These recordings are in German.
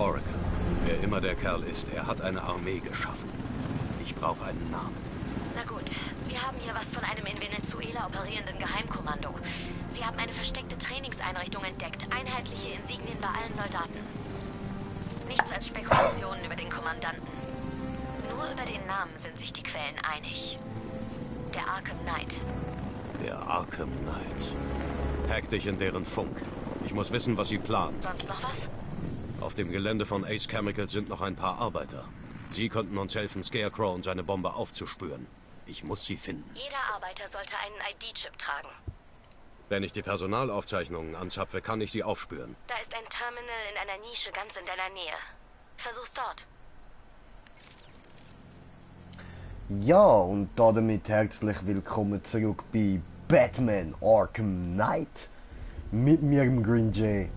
Oracle. Wer immer der Kerl ist, er hat eine Armee geschaffen. Ich brauche einen Namen. Na gut, wir haben hier was von einem in Venezuela operierenden Geheimkommando. Sie haben eine versteckte Trainingseinrichtung entdeckt, einheitliche Insignien bei allen Soldaten. Nichts als Spekulationen über den Kommandanten. Nur über den Namen sind sich die Quellen einig. Der Arkham Knight. Der Arkham Knight. Hack dich in deren Funk. Ich muss wissen, was sie planen. Sonst noch was? Auf dem Gelände von Ace Chemicals sind noch ein paar Arbeiter. Sie könnten uns helfen, Scarecrow und seine Bombe aufzuspüren. Ich muss sie finden. Jeder Arbeiter sollte einen ID-Chip tragen. Wenn ich die Personalaufzeichnungen anzapfe, kann ich sie aufspüren. Da ist ein Terminal in einer Nische ganz in deiner Nähe. Versuch's dort. Ja, und damit herzlich willkommen zurück bei Batman Arkham Knight. Mit mir, dem Green Jay.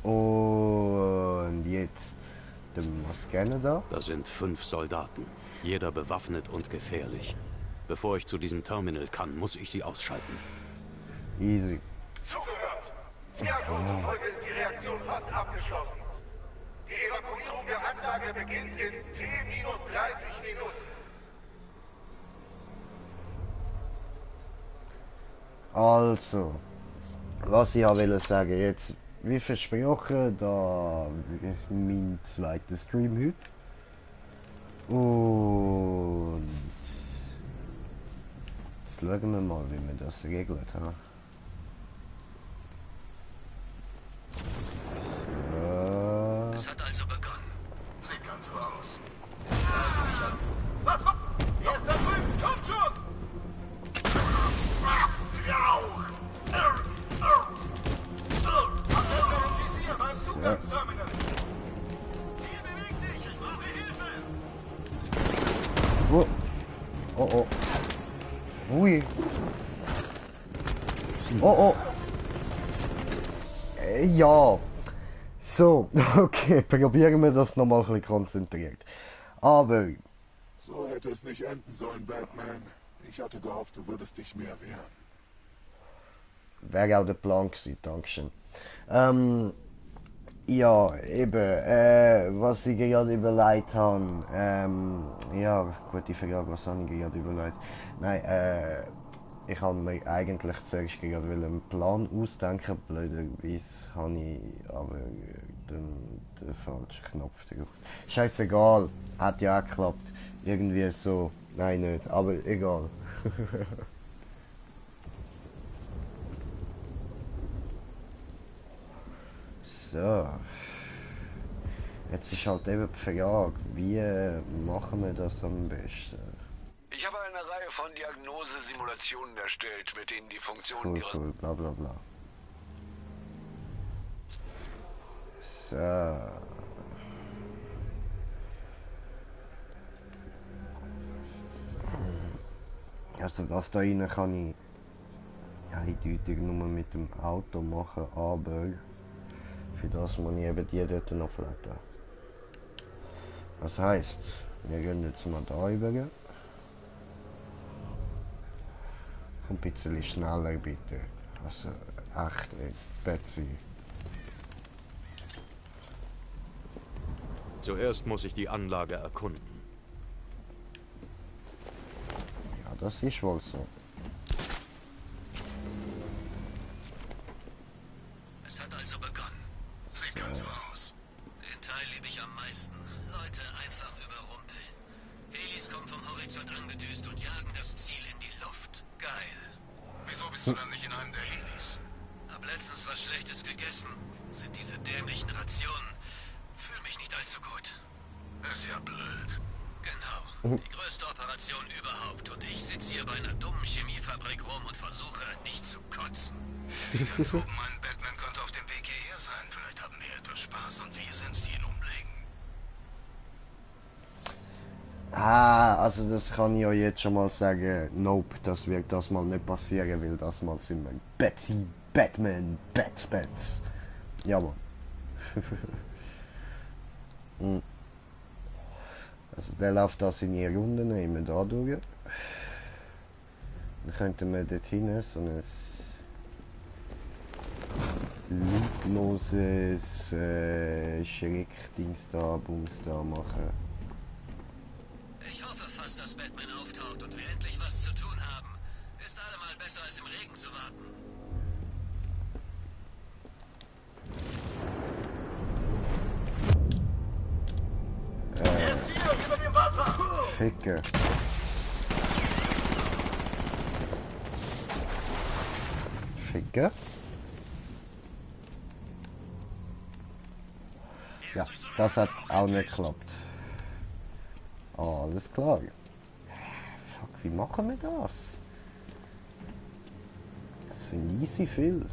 Und jetzt, was gerne da? Da sind 5 Soldaten. Jeder bewaffnet und gefährlich. Bevor ich zu diesem Terminal kann, muss ich sie ausschalten. Easy. Zugehört! Scarecrow zufolge ist die Reaktion fast abgeschlossen. Die Evakuierung der Anlage beginnt in T-30 Minuten. Also, was ich wollte sagen, jetzt, wie versprochen, da mein zweiter Stream heute. Und jetzt schauen wir mal, wie wir das regelt haben. Es hat also begonnen. Sieht ganz so aus. Was? Er ist da drüben! Kommt schon! Rauch! Absender im Visier beim Zugangsterminal! Hier beweg dich! Ich brauche Hilfe! Oh, oh, oh. Ui. Oh, oh. Ja. So, okay, probieren wir das nochmal ein bisschen konzentriert. Aber, So hätte es nicht enden sollen, Batman. Ich hatte gehofft, du würdest dich mehr wehren. wäre auch der Plan gewesen, Dankeschön. Ja, eben, was ich gerade überlegt habe, ja, gute Frage, was habe ich gerade überlegt? Nein, ich habe mir eigentlich zuerst gerade einen Plan ausdenken, blöderweise habe ich aber den falschen Knopf drauf. Scheißegal, hat ja auch geklappt. Irgendwie so, nein nicht, aber egal. So. Jetzt ist halt eben die Frage, wie machen wir das am besten? Ich habe eine Reihe von Diagnosesimulationen erstellt, mit denen die Funktionen Cool, ihres... cool, bla bla bla. So. Also das da rein kann ich eindeutig nur mit dem Auto machen, aber für das muss ich eben die dort noch flatten. Das heisst, wir gehen jetzt mal da rüber. Ein bisschen schneller bitte. Also echt, Betsy. Zuerst muss ich die Anlage erkunden. Ja, das ist wohl so. Es hat also begonnen. Sieht ganz so aus. Den Teil liebe ich am meisten. Leute einfach überrumpeln. Helis kommen vom Horizont angedüst und jagen das Ziel in die Luft. Geil. Wieso bist du dann nicht in einem der Helis? Hab letztens was Schlechtes gegessen. Sind diese dämlichen Rationen. Fühl mich nicht allzu gut. Ist ja blöd. Genau. Die größte Operation überhaupt. Und ich sitze hier bei einer dummen Chemiefabrik rum und versuche nicht zu kotzen. Die ganz oben meinen, Batman könnte auf dem Weg hierher sein. Vielleicht haben wir etwas Spaß und wir sind's, die ihn umlegen. Ah, also das kann ich ja jetzt schon mal sagen. Nope, das wird das mal nicht passieren, weil das mal sind wir Betsy, Batman, Batbats. Jawohl. Also der läuft da seine Runden immer da durch. Dann könnten wir dort hin so ein lautloses Schreckdings da, Bums da machen. Ich hoffe fast, dass Batman auftaucht und wir endlich was zu tun haben. Ist allemal besser, als im Regen zu warten. Jetzt hier, über dem Wasser! Ficke. Ficke? Ja, das hat auch nicht geklappt. Alles klar. Fuck, wie machen wir das? Das sind easy viel.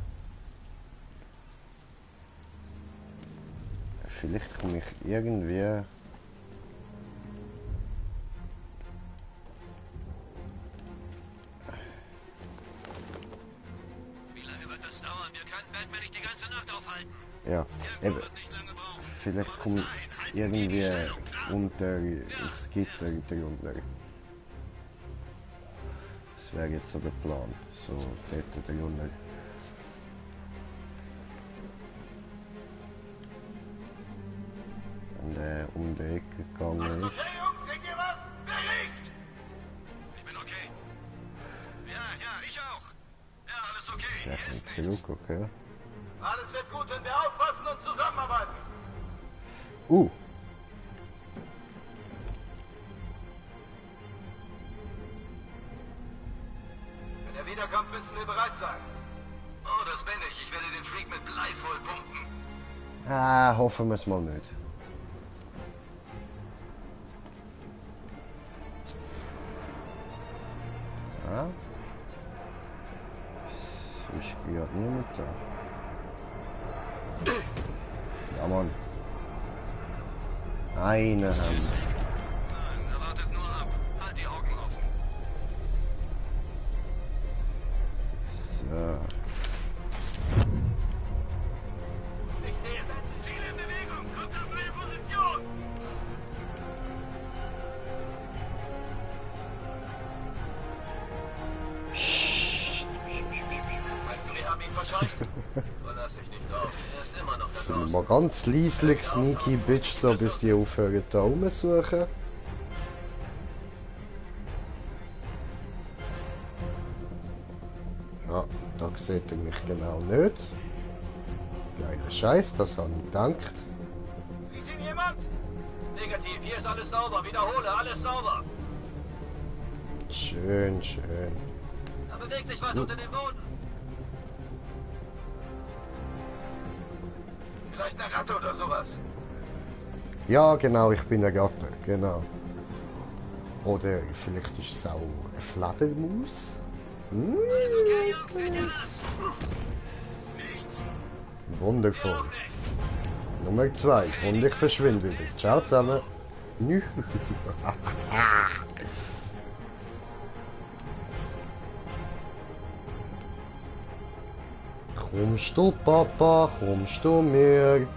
Vielleicht komme ich irgendwie... Wie lange wird das dauern? Wir können Batman nicht die ganze Nacht aufhalten. Ja, Scarecrow eben. wird nicht lange brauchen. Vielleicht komme ich irgendwie unter das Gitter drunter. Das wäre jetzt so der Plan. So, dort drunter. Und um die Ecke gegangen Alles ist. okay, Jungs? Seht ihr was? Wer liegt? Ich bin okay. Ja, ich auch. Ja, alles okay. Der Hier ist kommt nichts. zurück, okay. Alles wird gut, wenn wir aufpassen und zusammenarbeiten. Wenn er wiederkommt, müssen wir bereit sein. Oh, das bin ich. Ich werde den Freak mit Blei voll pumpen. Hoffen wir es mal nicht. Ja. Ich gehört niemand da. Ja, Mann. Eine haben. Nein, er wartet nur ab. Halt die Augen offen. So. Ich sehe Batman. Ziel in Bewegung. Kommt auf neue Position. Meinst du, wir haben ihn verscheucht? Verlass dich nicht drauf. Er ist immer noch da So, draußen. mal ganz leislich, sneaky bitch, so bis die aufhören da rumsuchen. Ja, da sieht er mich genau nicht. Geiler Scheiß, das habe ich gedacht. Sieht ihn jemand? Negativ, hier ist alles sauber. Wiederhole, alles sauber. Schön, schön. Da bewegt sich was unter dem Boden. Vielleicht eine Ratte oder sowas. Ja, genau, ich bin ein Ratte, genau. Oder vielleicht ist es auch eine Fledermaus. Hm, Alles okay, Jungs? Seht ihr was? Nichts. wundervoll. Nummer 2. Und ich verschwinde wieder. Ciao zusammen. Nü. Kommst du, Papa, kommst du mir?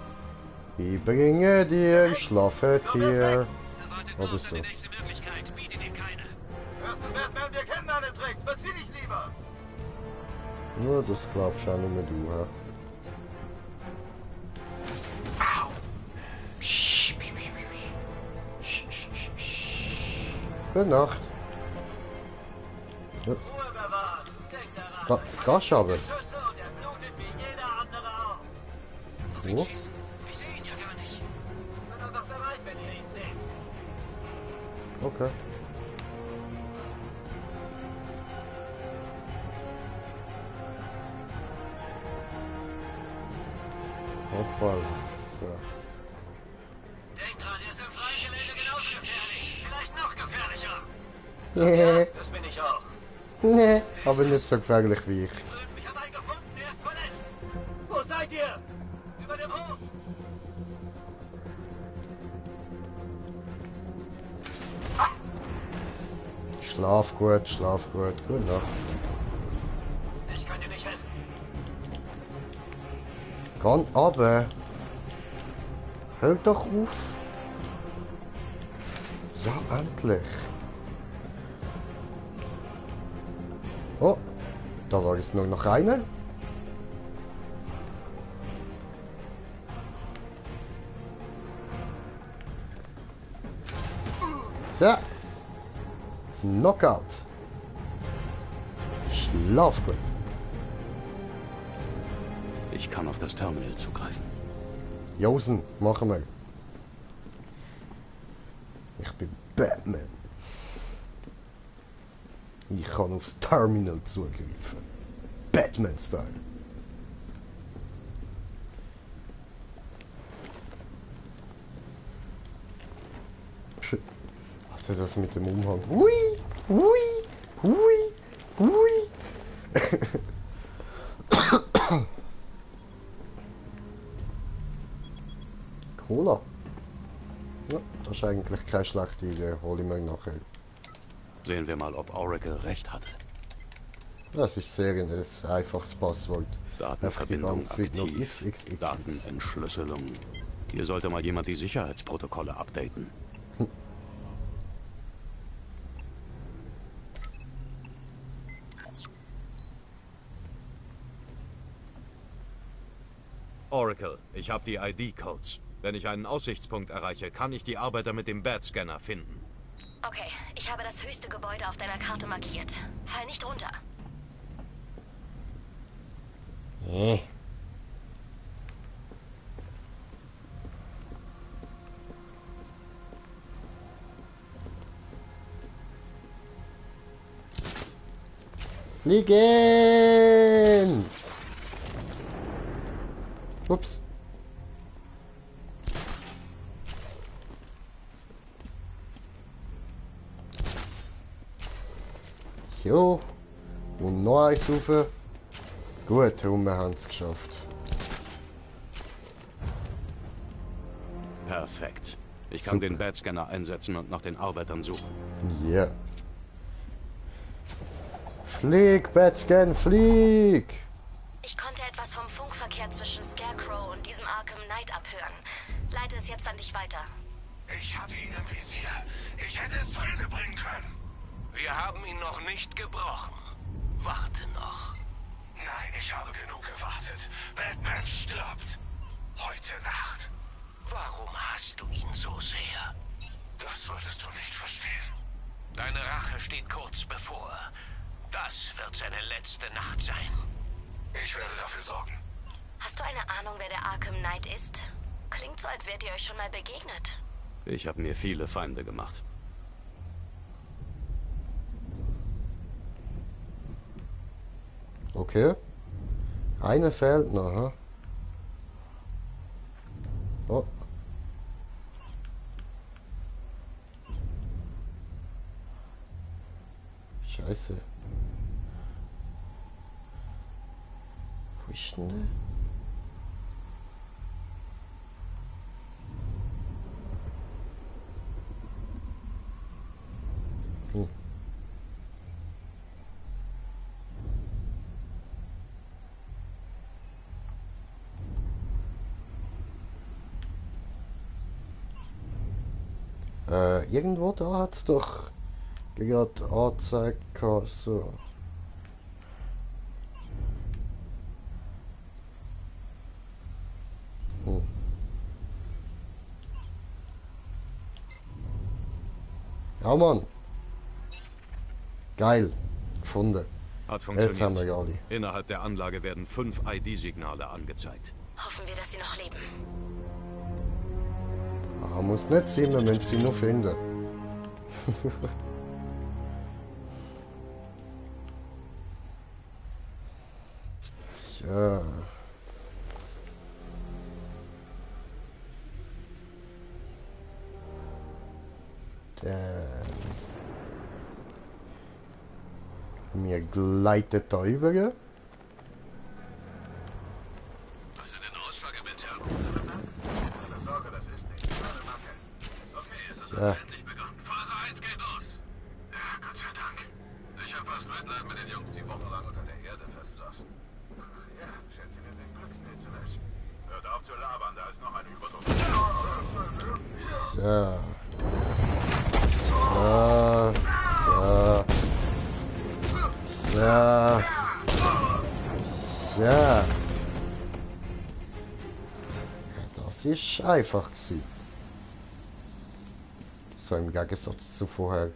Ich bringe dir Schlafetier. Er wartet nur Oder auf so. seine nächste Möglichkeit. Bietet ihm keine. Hörst du, Batman, wir kennen deine Tricks. Verzieh dich lieber. Nur das glaubst du auch nicht mehr du, hä? Gute Nacht. Ruhe bewahren. Denk daran. Das aber. Schüsse und er blutet wie jeder andere auch. Auf ihn Wo? schießen? Ich sehe ihn ja gar nicht. Wird er doch bereit, wenn ihr ihn seht. Okay. Hoppa. So. Denk dran, er ist im freien Gelände genauso gefährlich. Vielleicht noch gefährlicher. Nee, Das bin ich auch. nee, aber nicht so gefährlich wie ich. Ich habe einen gefunden, er ist verletzt. Wo seid ihr? Über dem Hof. Schlaf gut, gute Nacht. Ich kann dir nicht helfen. Kann aber. Hör doch auf. So, endlich. Oh, da war jetzt nur noch einer. So. Knockout. Schlaf gut. Ich kann auf das Terminal zugreifen. Josen, machen wir. Ich bin Batman. Ich kann aufs Terminal zugreifen. Batman-Style. Alter, das mit dem Umhang. Hui, hui, hui, hui. Cola. Ja, das ist eigentlich keine schlechte Idee. Hol ich mir nachher. Sehen wir mal, ob Oracle recht hatte. Das ist sehr ein einfaches Passwort. Datenverbindung Einfach die ganze Zeit noch aktiv. XXX. Datenentschlüsselung. Hier sollte mal jemand die Sicherheitsprotokolle updaten. Oracle, ich habe die ID-Codes. Wenn ich einen Aussichtspunkt erreiche, kann ich die Arbeiter mit dem Bat-Scanner finden. Okay, ich habe das höchste Gebäude auf deiner Karte markiert. Fall nicht runter. Fliegen! Ups. So. Und noch eins rauf. Gut, und wir haben es geschafft. Perfekt. Ich kann den Bat-Scanner einsetzen und nach den Arbeitern suchen. Ja. Yeah. Flieg, Batscan, flieg! Ich konnte etwas vom Funkverkehr zwischen Scarecrow und diesem Arkham Knight abhören. Leite es jetzt an dich weiter. Ich hatte ihn im Visier. Ich hätte es zu Ende bringen können. Wir haben ihn noch nicht gebrochen. Warte noch. Nein, ich habe genug gewartet. Batman stirbt. Heute Nacht. Warum hasst du ihn so sehr? Das solltest du nicht verstehen. Deine Rache steht kurz bevor. Das wird seine letzte Nacht sein. Ich werde dafür sorgen. Hast du eine Ahnung, wer der Arkham Knight ist? Klingt so, als wärt ihr euch schon mal begegnet. Ich habe mir viele Feinde gemacht. Okay. Eine fehlt noch, ha? Oh. Scheiße. Wo ist denn der? Irgendwo da hat es doch gerade angezeigt, so. Ja, Mann. Geil. Gefunden. Hat Jetzt haben wir funktioniert. Gali. Innerhalb der Anlage werden 5 ID-Signale angezeigt. Hoffen wir, dass sie noch leben. Ah, muss nicht sein, wir müssen sie noch finden. Ja. Dann. Wir gleiten da rüber. Was sind denn Aussage bitte? Keine Sorge, das ist nicht meine Macke. Okay, es ist Ja. endlich begonnen. Phase 1 geht los. Ja, Gott sei Dank. Ich habe fast Mitleid mit den Jungs, die wochenlang unter der Erde festsaßen. Ja, schätze, wir sind Glückspilze. Hört auf zu labern, da ist noch eine Überdruck. Ja. Ja. Ja. Ja. Ja. Das ist einfach gewesen. so im Gegensatz zu vorher.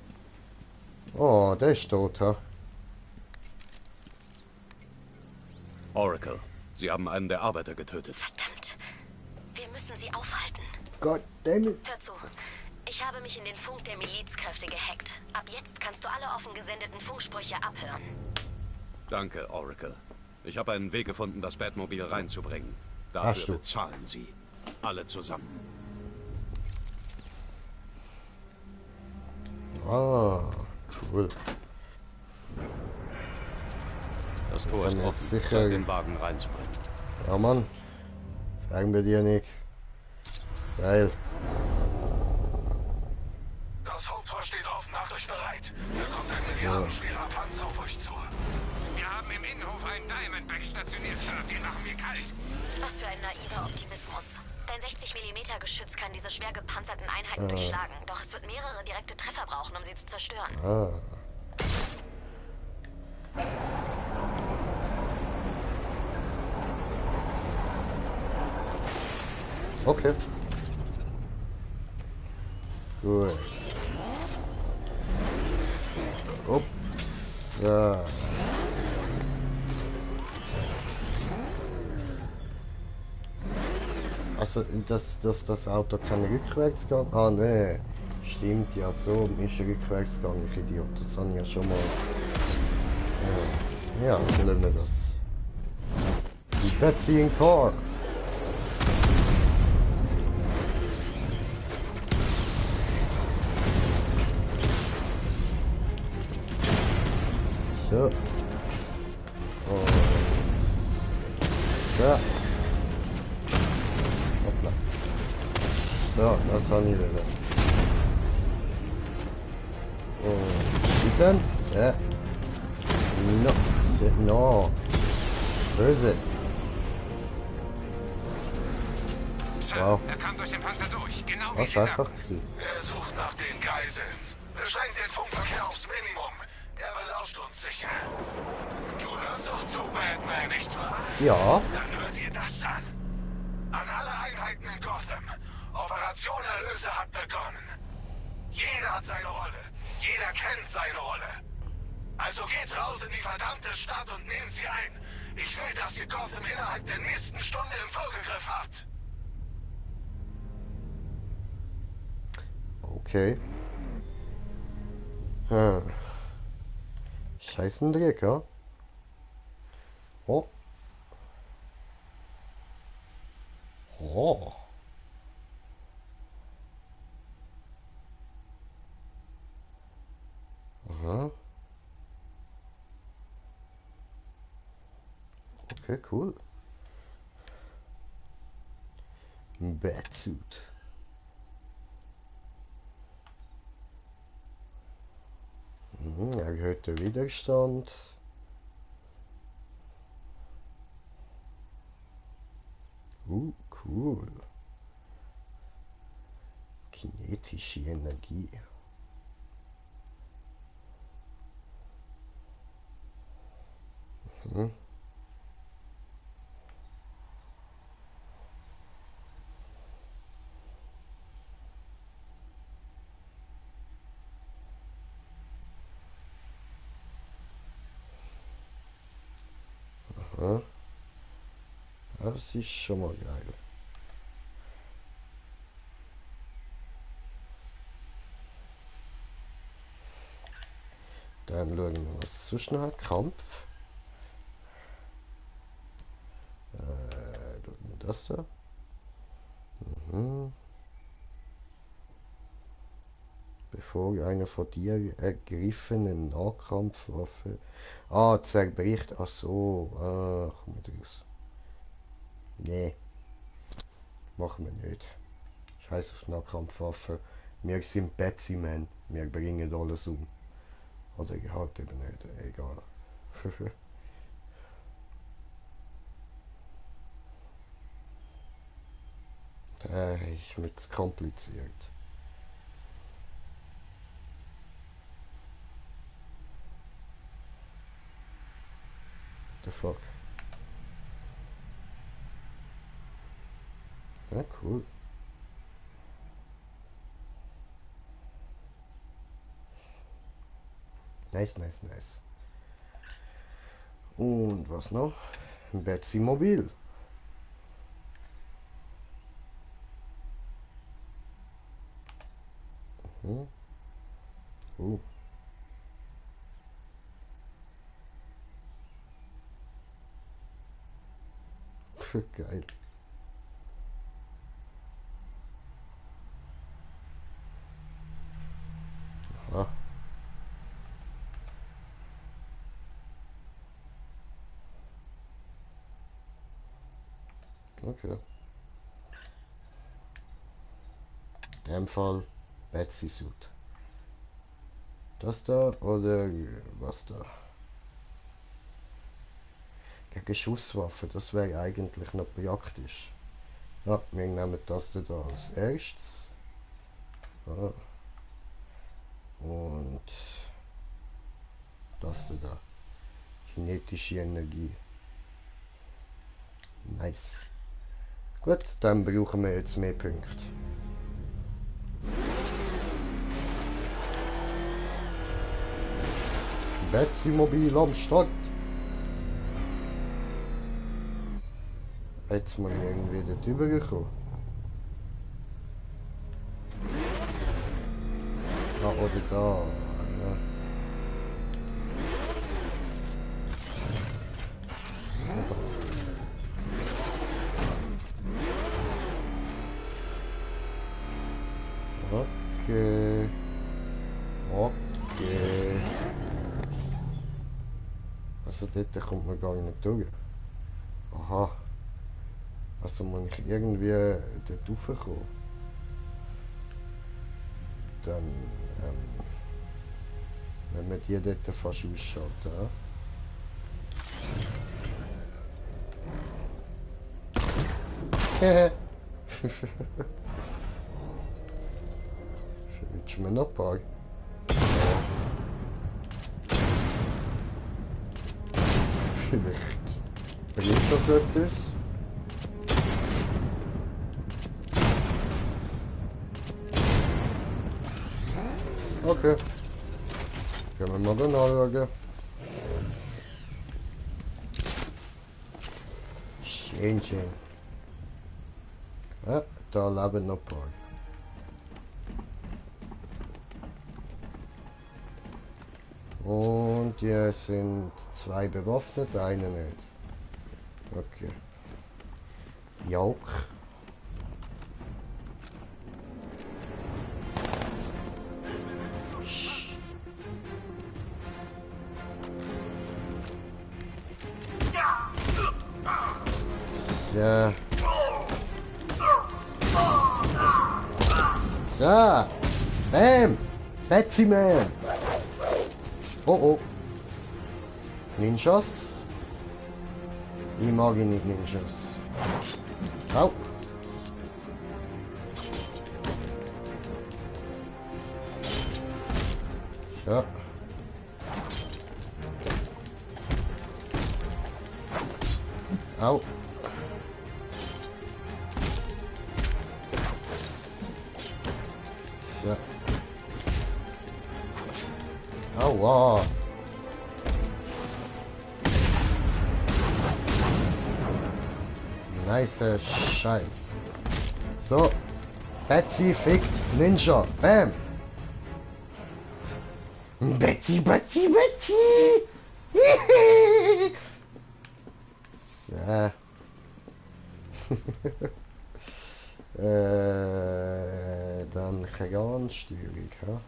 Oh, der ist tot, ha? Oracle, Sie haben einen der Arbeiter getötet. Verdammt. Wir müssen sie aufhalten. Goddammit. Hör zu. Ich habe mich in den Funk der Milizkräfte gehackt. Ab jetzt kannst du alle offen gesendeten Funksprüche abhören. Danke, Oracle. Ich habe einen Weg gefunden, das Batmobil reinzubringen. Ach Dafür so. bezahlen Sie. Alle zusammen. Ah, cool. Das Tor ist Dann offen. jetzt sicher- Zeit, den Wagen reinzubringen. Ja, Mann. Fragen wir dir nicht. Geil. Das Haupttor steht offen, macht euch bereit. Da kommt ein milliardenschwerer Panzer auf euch zu. Wir haben im Innenhof einen Diamondback stationiert, Sir. Den machen wir kalt. Was für ein naiver Optimismus. Dein 60mm Geschütz kann diese schwer gepanzerten Einheiten durchschlagen. Doch es wird mehrere direkte Treffer brauchen, um sie zu zerstören. Ah. Okay. Gut. Ups. Also, das Auto kann rückwärts gehen? Ah, ne. Stimmt, ja, so ist er rückwärts gegangen, ich Idiot. Das habe ich ja schon mal. Ja, nehmen wir das. Die Betsy in Car. So. Und. Ja. Hoppla. So, das war nie wieder. Und schießen. Ja. No. No. Böse. Sir, Wow. er kam durch den Panzer durch. Genau wie Was Sie einfach sagten. gewesen. Er sucht nach den Geiseln. Beschränkt den Funkverkehr aufs Minimum. Er belauscht uns sicher. Du hörst doch zu, Batman, nicht wahr? Ja. Dann hört ihr das an. An alle Einheiten in Gotham. Operation Erlöse hat begonnen. Jeder hat seine Rolle. Jeder kennt seine Rolle. Also geht raus in die verdammte Stadt und nehmt sie ein. Ich will, dass ihr Gotham innerhalb der nächsten Stunde im Vollgegriff habt. Okay. Scheißen Dreck, ja? Oh. Oh. Aha. Okay, cool. Batsuit. Erhöhter Widerstand. Cool. Kinetische Energie. Das ist schon mal geil. Dann schauen wir, was so schnell Kampf. Schauen wir das da. Bevor eine von dir ergriffene Nahkampfwaffe. Ah, zerbricht. Ach so. Komm mit raus. Nee. Machen wir nicht. Scheiß auf Nahkampfwaffe. Wir sind Betsy Man. Wir bringen alles um. Oder halt eben nicht. Egal. Das ist mir zu kompliziert. The fuck? Ja, cool. Nice, nice, nice. Und was noch? Ein Betsy Mobil. Mhm. Geil. Aha. Okay. In dem Fall Betsy Suit. Das da oder was da? Gegen Schusswaffe, das wäre eigentlich noch praktisch. Ja, wir nehmen das da als erstes. Ah. Und das da. Kinetische Energie. Nice. Gut, dann brauchen wir jetzt mehr Punkte. Betsy Mobil am Start. Jetzt mal irgendwie dort rübergekommen. Ah, oder da. Ja. Okay. Okay. Also dort kommt man gar nicht durch. Aha. Also muss ich irgendwie dort raufkommen. Dann, wenn wir die dort fast ausschalten. Hehe. Willst du mir noch ein paar? Vielleicht bringt das etwas? Okay. Können wir mal dann anschauen. Schön, schön. Ja, da leben noch ein paar. Und hier sind 2 bewaffnet, einer nicht. Okay. Jauch. Ja. So. Bam. Betsy Man. Oh oh. Ninjas? Ich mag ihn nicht, Ninjas. Au. Ja. Au. Ja. Aua. Nice Scheiß. So. Betsy fickt Ninja. Bam. Betsy, Betsy, Betsy. So. Dann Organstörung, ja?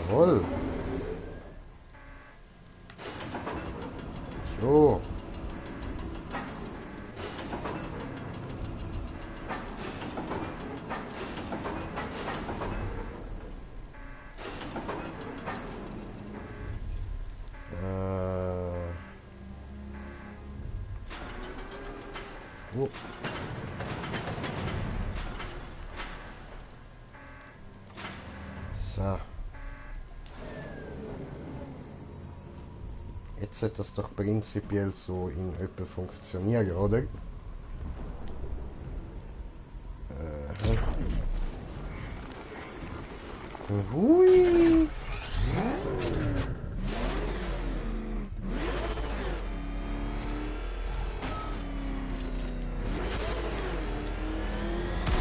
Jawohl. So. Oh. So. Jetzt sollte das doch prinzipiell so in etwa funktionieren, oder? Hui.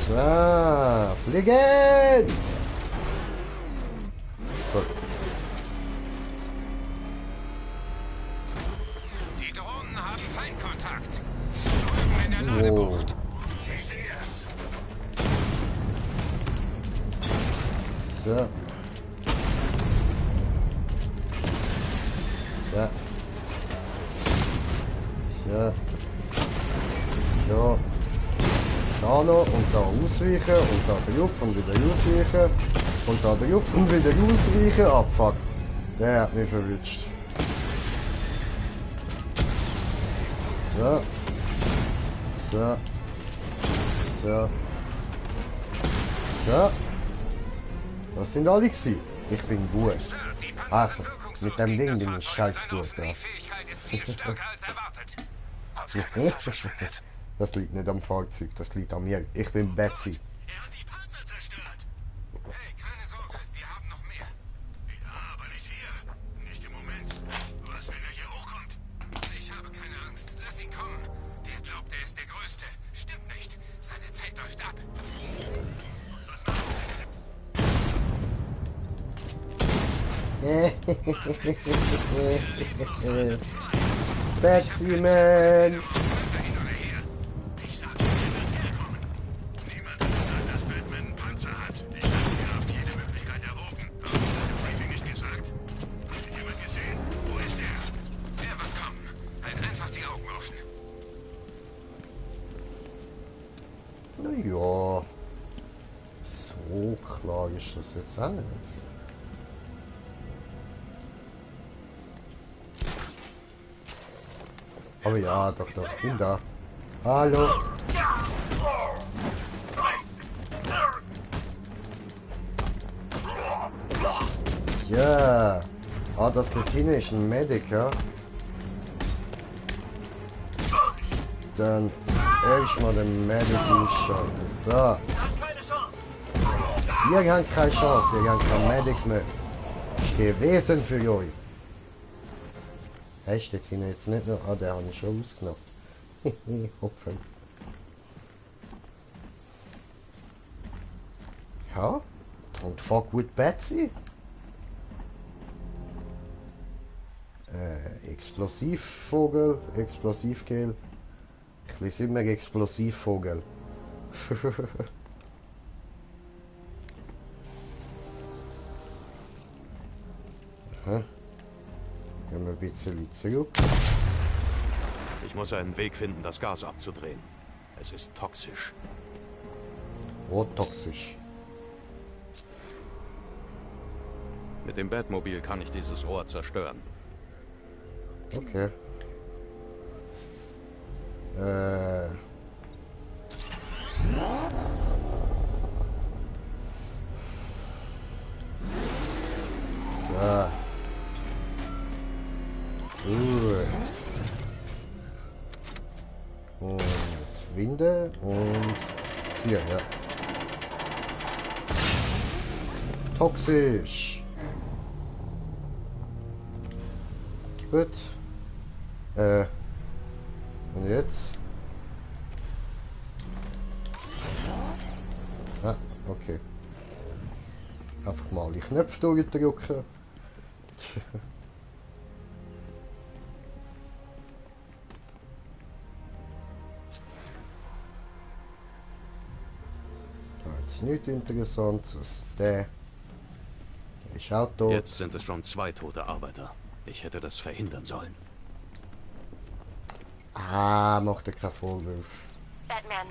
So, fliegen! Gut. Die Drohnen haben Feindkontakt. Drüben in der Ladebucht. Ich sehe es. So. So. So. So. Da noch und da ausweichen und da drauf und wieder ausweichen und da drauf und wieder ausweichen. Ah, fuck. Der hat mich verwünscht. So. So. So. So. Das sind alle gewesen. Ich bin gut. Sir, die Panzer Also, sind wirkungslos mit dem gegen Ding das bin ich Fahrzeug. scheiß Seine gut, ja. Offensivfähigkeit ist viel stärker als erwartet. Habt keine Zeit verschwendet. Das liegt nicht am Fahrzeug, das liegt an mir. Ich bin Betsy. Er hat die Panzer zerstört. Hey, keine Sorge, wir haben noch mehr. Ja, aber nicht hier. Nicht im Moment. Was, wenn er hier hochkommt? Ich habe keine Angst. Lass ihn kommen. Der glaubt, er ist der Größte. Stimmt nicht. Seine Zeit läuft ab. Was machen Betsy, man! Panzer hin oder her. Ich sag, er wird herkommen. Niemand hat gesagt, dass Batman einen Panzer hat. Ich habe mir auf jede Möglichkeit erwogen. Warum hat das im Briefing nicht gesagt? Hat ihn jemand gesehen? Wo ist er? Er wird kommen. Halt einfach die Augen offen. Na ja, so klar ist das jetzt auch nicht. Aber ja, doch, bin da. Hallo. Ja. Ah, das da hinten ist ein Medic, ja. Dann erstmal den Medic einschalten. So. Ihr habt keine Chance, ihr habt kein Medic mehr. Ist gewesen für euch. Hey, steht hier jetzt nicht noch? Ah, der habe ich schon ausgenommen. Opfer. Ja, don't fuck with Betsy. Explosivvogel, Explosivgel. Ich lese immer Explosivvogel. Aha. Gehen wir ein bisschen zurück. Ich muss einen Weg finden, das Gas abzudrehen. Es ist toxisch. Oh, toxisch. Mit dem Batmobil kann ich dieses Rohr zerstören. Okay. Ja. Und Winde und hier, ja. Toxisch. Gut. Und jetzt? Ah, okay. Einfach mal die Knöpfe durchdrücken. Da ist nichts Interessantes. Der ist auch tot. Jetzt sind es schon 2 tote Arbeiter. Ich hätte das verhindern sollen. Ah, mach dir keinen Vorwurf. Batman,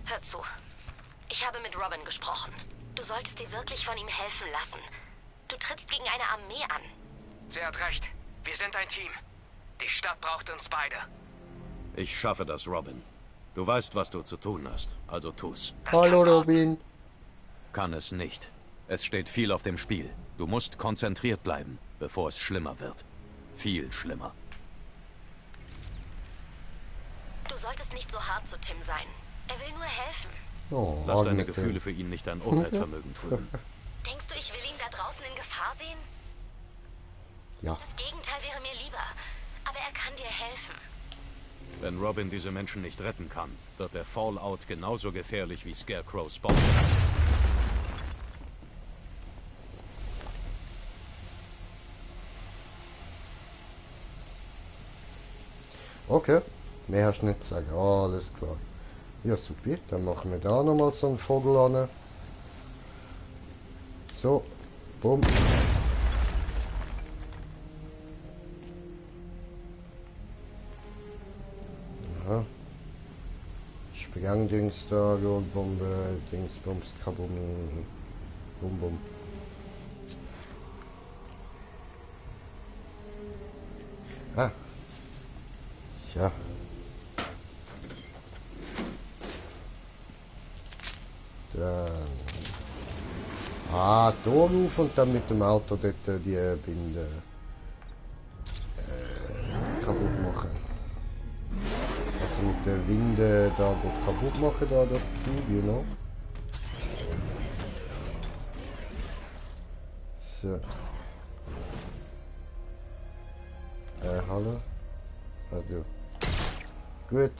hör zu. Ich habe mit Robin gesprochen. Du solltest dir wirklich von ihm helfen lassen. Du trittst gegen eine Armee an. Sie hat recht. Wir sind ein Team. Die Stadt braucht uns beide. Ich schaffe das, Robin. Du weißt, was du zu tun hast, also tu's. Das Hallo kann Robin. Kann es nicht. Es steht viel auf dem Spiel. Du musst konzentriert bleiben, bevor es schlimmer wird. Viel schlimmer. Du solltest nicht so hart zu Tim sein. Er will nur helfen. Oh, Lass deine arme Gefühle Tim. für ihn nicht dein Urteilsvermögen trüben. Denkst du, ich will ihn da draußen in Gefahr sehen? Ja. Das Gegenteil wäre mir lieber. Aber er kann dir helfen. Wenn Robin diese Menschen nicht retten kann, wird der Fallout genauso gefährlich wie Scarecrow's Bombe. Okay, mehr hast du nicht zu sagen. Alles klar. Ja, super. Dann machen wir da nochmal so einen Vogel an. So, bumm. Aha. Sprengdings da, Goldbombe, Dingsbums, Kabumi. Bum bum. Ah. Ja. Dann. Ah, da rauf und dann mit dem Auto dort die Binde kaputt machen. Also mit der Winde da gut kaputt machen, da das Ziel, genau. So. Hallo? Also. Gut.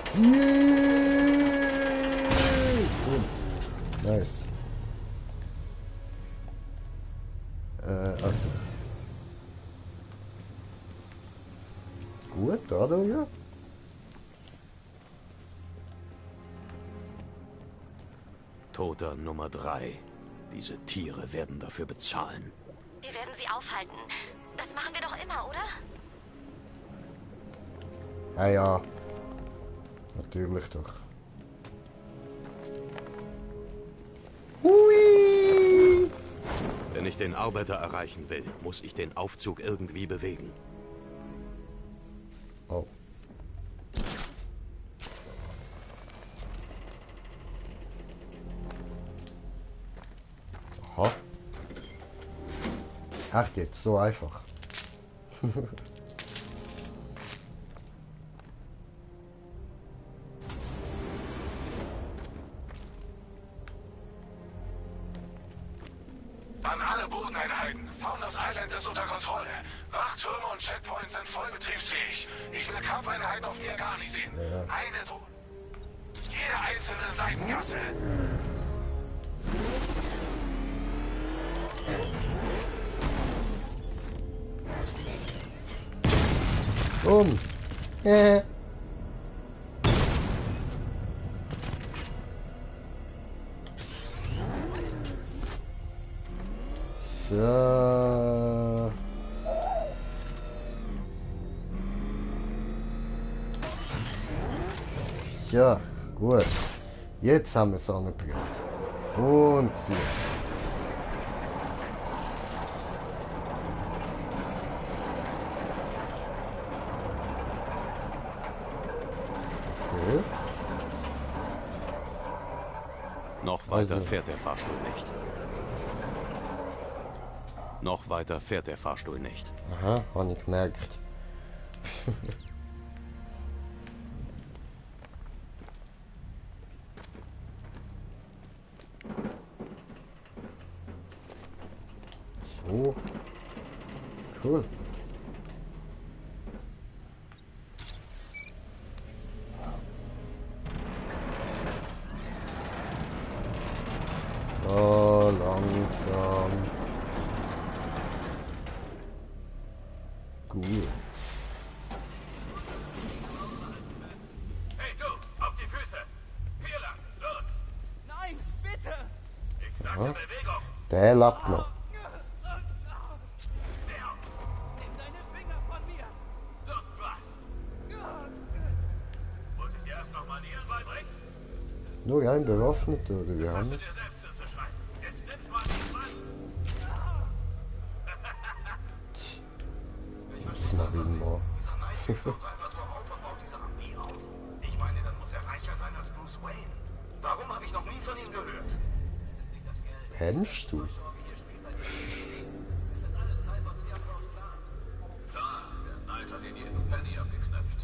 Ziel! Boom. Nice. Also. Gut, da ja. Toter Nummer 3. Diese Tiere werden dafür bezahlen. Wir werden sie aufhalten. Das machen wir doch immer, oder? Ja, ja. Natürlich doch. Hui! Wenn ich den Arbeiter erreichen will, muss ich den Aufzug irgendwie bewegen. Oh. Aha. Ach, jetzt so einfach. An alle Bodeneinheiten. Founders Island ist unter Kontrolle. Wachtürme und Checkpoints sind voll betriebsfähig. Ich will Kampfeinheiten auf mir gar nicht sehen. Eine so. Jede einzelne Seitengasse. Boom. So. Ja, gut. Jetzt haben wir es angebracht. Und ziehen. Okay. Noch weiter Also. fährt der Fahrstuhl nicht. Noch weiter fährt der Fahrstuhl nicht. Aha, habe ich gemerkt. So. Cool. So, langsam. Gut. Hey du, auf die Füße! Hier lang, los! Nein, bitte! Ich sag Aha. dir Bewegung! Der lappt noch. Nimm deine Finger von mir! Sonst was! Muss ich dir erst noch Manieren beibringen? Nur ein Bewaffneter, oder wie Hast haben du wir dir es? selbst zuzuschreiben. Jetzt nimm's mal den Mann! Das mach ich mal. Dieser Knife kommt einfach so auf und baut diese Armee auf. Ich meine, dann muss er reicher sein als Bruce Wayne. Warum habe ich noch nie von ihm gehört? Kennst du? Klar, der Knight hat ihn jeden Penny abgeknöpft.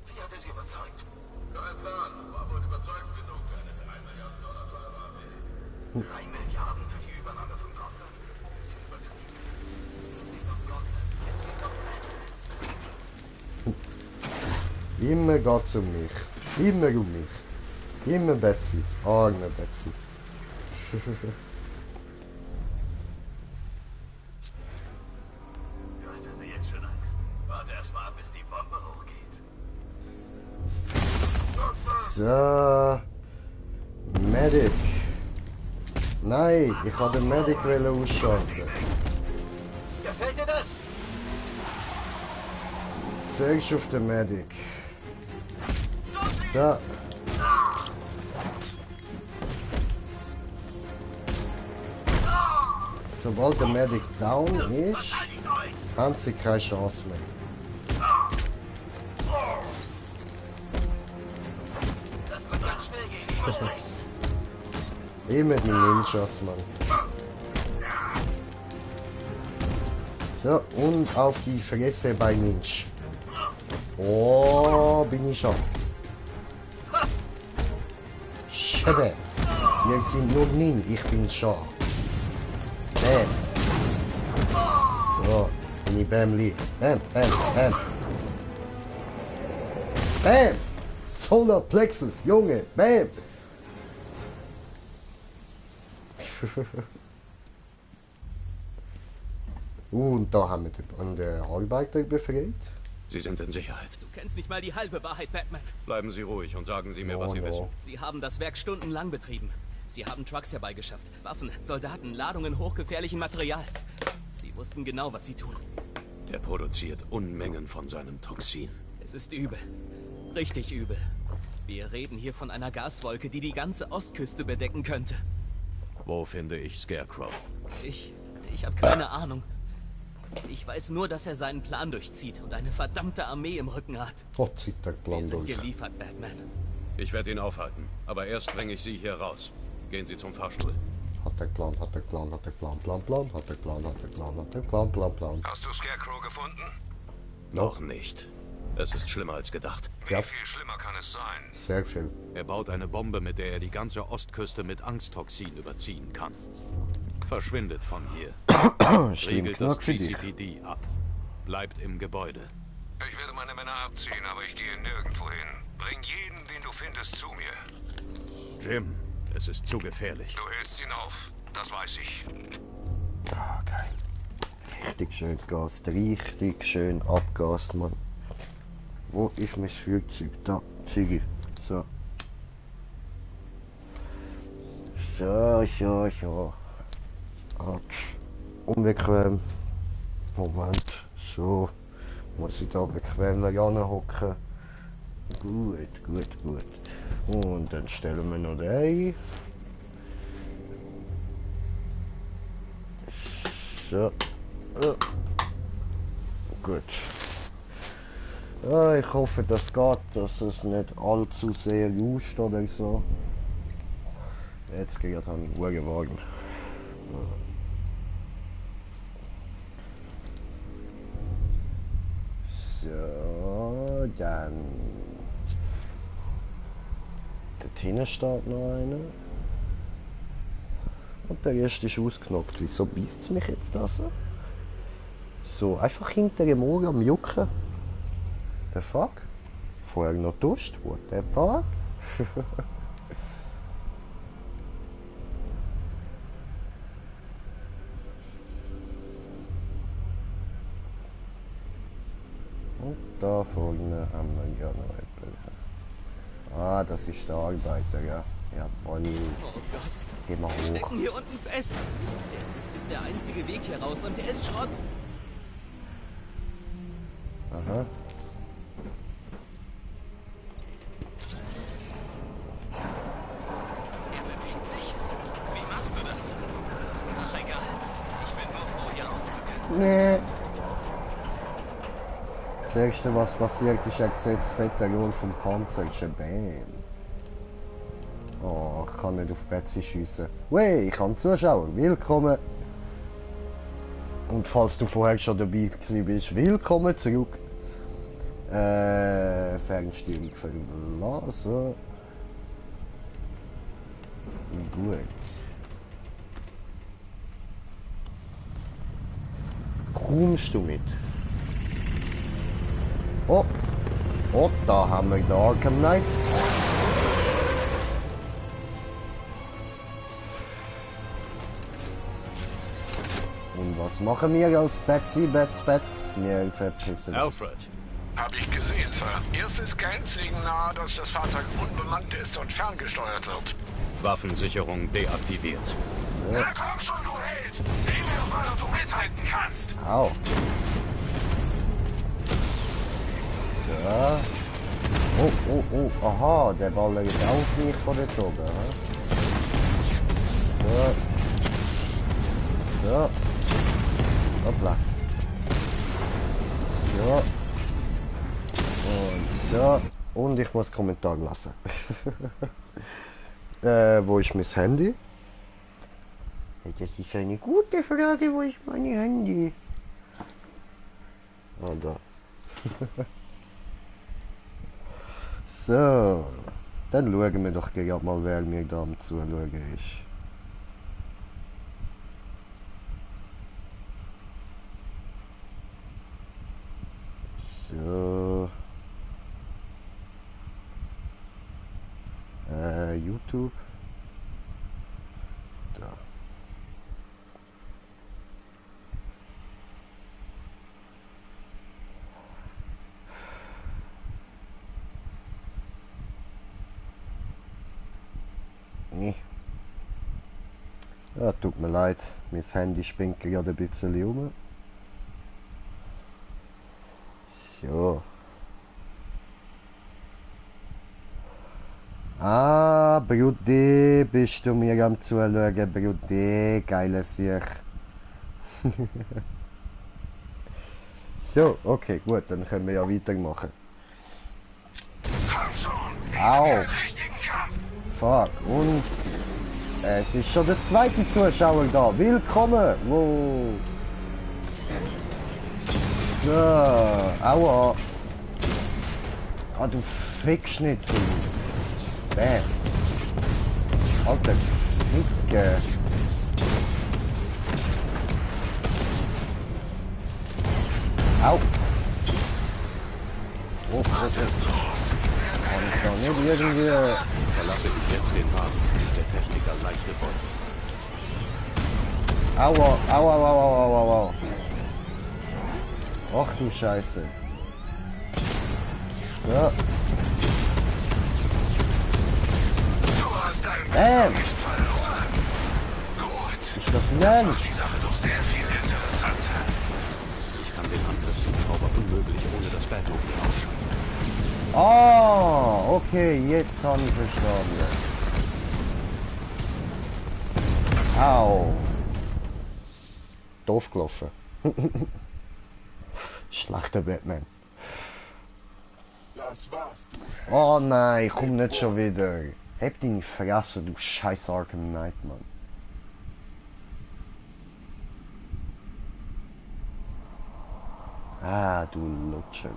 Wie hat er sie überzeugt? Kein Plan, war wohl überzeugend genug für eine $3 Milliarden teure Armee. 3 Milliarden für die Übernahme von Gotham? Bisschen übertrieben. Nicht auf Gotham, jetzt geht auf Batman. Immer geht's um mich. Immer um mich. Immer Betsy. Arme Betsy. Du hast also jetzt schon Angst. Warte erst mal ab, bis die Bombe hochgeht. So. Medic. Nein, ich wollte den Medic ausschalten. Gefällt dir das? Zuerst auf den Medic. So. Sobald der Medic down ist, haben sie keine Chance mehr. Das wird ganz schnell gehen, ich verspreche. Immer die Ninjas, Mann. So, und auf die Fresse bei Ninja. Oh, bin ich schon. Schäbe. Wir sind nur Nin, ich bin schon. Bam. So, bin ich Bam Lee. Bam, Bam, Bam. Bam! Solar Plexus, Junge, Bam! Und da haben wir den Arbeiter befreit. Sie sind in Sicherheit. Du kennst nicht mal die halbe Wahrheit, Batman. Bleiben Sie ruhig und sagen Sie mir, Oh, was Sie no. wissen. Sie haben das Werk stundenlang betrieben. Sie haben Trucks herbeigeschafft, Waffen, Soldaten, Ladungen hochgefährlichen Materials. Sie wussten genau, was sie tun. Er produziert Unmengen von seinem Toxin. Es ist übel. Richtig übel. Wir reden hier von einer Gaswolke, die die ganze Ostküste bedecken könnte. Wo finde ich Scarecrow? Ich habe keine Ahnung. Ich weiß nur, dass er seinen Plan durchzieht und eine verdammte Armee im Rücken hat. Gott sei Dank, Wir sind Plan geliefert, Batman. Ich werde ihn aufhalten, aber erst bringe ich Sie hier raus. Gehen Sie zum Fahrstuhl. Hat der Plan, hat der Plan, hat der Plan, Plan, Plan, hat der Plan, hat der Plan, hat der Plan, Plan, Plan. Hast du Scarecrow gefunden? Noch nicht. Es ist schlimmer als gedacht. Wie Ja. viel schlimmer kann es sein? Sehr viel. Er baut eine Bombe, mit der er die ganze Ostküste mit Angsttoxin überziehen kann. Verschwindet von hier. Regelt das Knack für dich. GCPD ab. Bleibt im Gebäude. Ich werde meine Männer abziehen, aber ich gehe nirgendwo hin. Bring jeden, den du findest, zu mir. Jim, es ist zu gefährlich. Du hältst ihn auf. Das weiß ich. Ah, geil. Richtig schön gegast, richtig schön abgast, Mann. Wo ist mein Flugzeug? Da, Ziggy. So. So. Unbequem. Moment. So. Muss ich da bequemer ranhocken. Gut. Und dann stellen wir noch den ein. So. Gut. Ja, ich hoffe, das geht, dass es nicht allzu sehr just oder so. Jetzt geht habe ich Uhr geworden. So, dann. Dort hinten steht noch einer. Und der erste ist ausgenockt. Wieso beißt es mich jetzt da so? So, einfach hinter dem Ohr am Jucken. The fuck? Vorher noch Durst? What the fuck? Und da vorne haben wir ja noch etwas. Ah, das ist der Arbeiter, ja. Jawohl. Oh Gott, Geh mal wir hoch. stecken hier unten fest. Das ist der einzige Weg hier raus und der ist Schrott. Aha. Er bewegt sich. Wie machst du das? Ach egal. Ich bin nur froh, hier rauszukommen. Nee. Das erste, was passiert ist, er sieht das fette Rohr vom Panzer. Ist ein Bam. Oh, ich kann nicht auf Betsy schiessen. Wey, ich kann Zuschauer. Willkommen. Und falls du vorher schon dabei gewesen bist, willkommen zurück. Fernsteuerung verlassen. Gut. Kommst du mit? Oh, Oh, da haben wir den Arkham Knight. Und was machen wir als Betsy, Bets? Wir verpissen uns. Alfred, Hab ich gesehen, Sir. Erste Scans legen nahe, dass das Fahrzeug unbemannt ist und ferngesteuert wird. Waffensicherung deaktiviert. Na komm schon, du Held! Sehen wir doch mal, ob du mithalten kannst! Au. Ja. Oh, aha, der Ball ist auch nicht von dort oben. So. So. Hoppla. So. Und so. Und ich muss Kommentar lassen. Wo ist mein Handy? Das ist eine gute Frage, wo ist mein Handy? Ah, da. So, dann schauen wir doch gerade mal, wer mir da am Zuschauen ist. So. YouTube. Da. Ja, tut mir leid, mein Handy spinnt gerade ein bisschen um. So. Ah, Brudi, bist du mir am Zuschauen, Brudi, geiles Sieg. So, okay, gut, dann können wir ja weitermachen. Komm schon! Au! Richtigen Kampf! Fuck, und es ist schon der zweite Zuschauer da. Willkommen! Wow. So, aua. Ah, du Fickschnitzel. Bäh. Alter Ficke. Au. Oh, Was ist los? kann ich doch nicht irgendwie... verlasse ich jetzt den Hafen, bis der Techniker leichte Beute. Aua. Ach du Scheiße. Ja. Du hast dein Messer nicht verloren. Gut. Ist das ein Das Mensch? macht die Sache doch sehr viel interessanter. Ich kann den Angriffshubschrauber unmöglich ohne das Batmobil ausschalten. Ah, okay, jetzt habe ich verstanden. Au. Doof gelaufen. Schlechter Batman. Das war's, du. Oh nein, komm nicht schon wieder. Heb deine Fresse, du scheiß Arkham Knight, Mann. Ah, du Lutscher.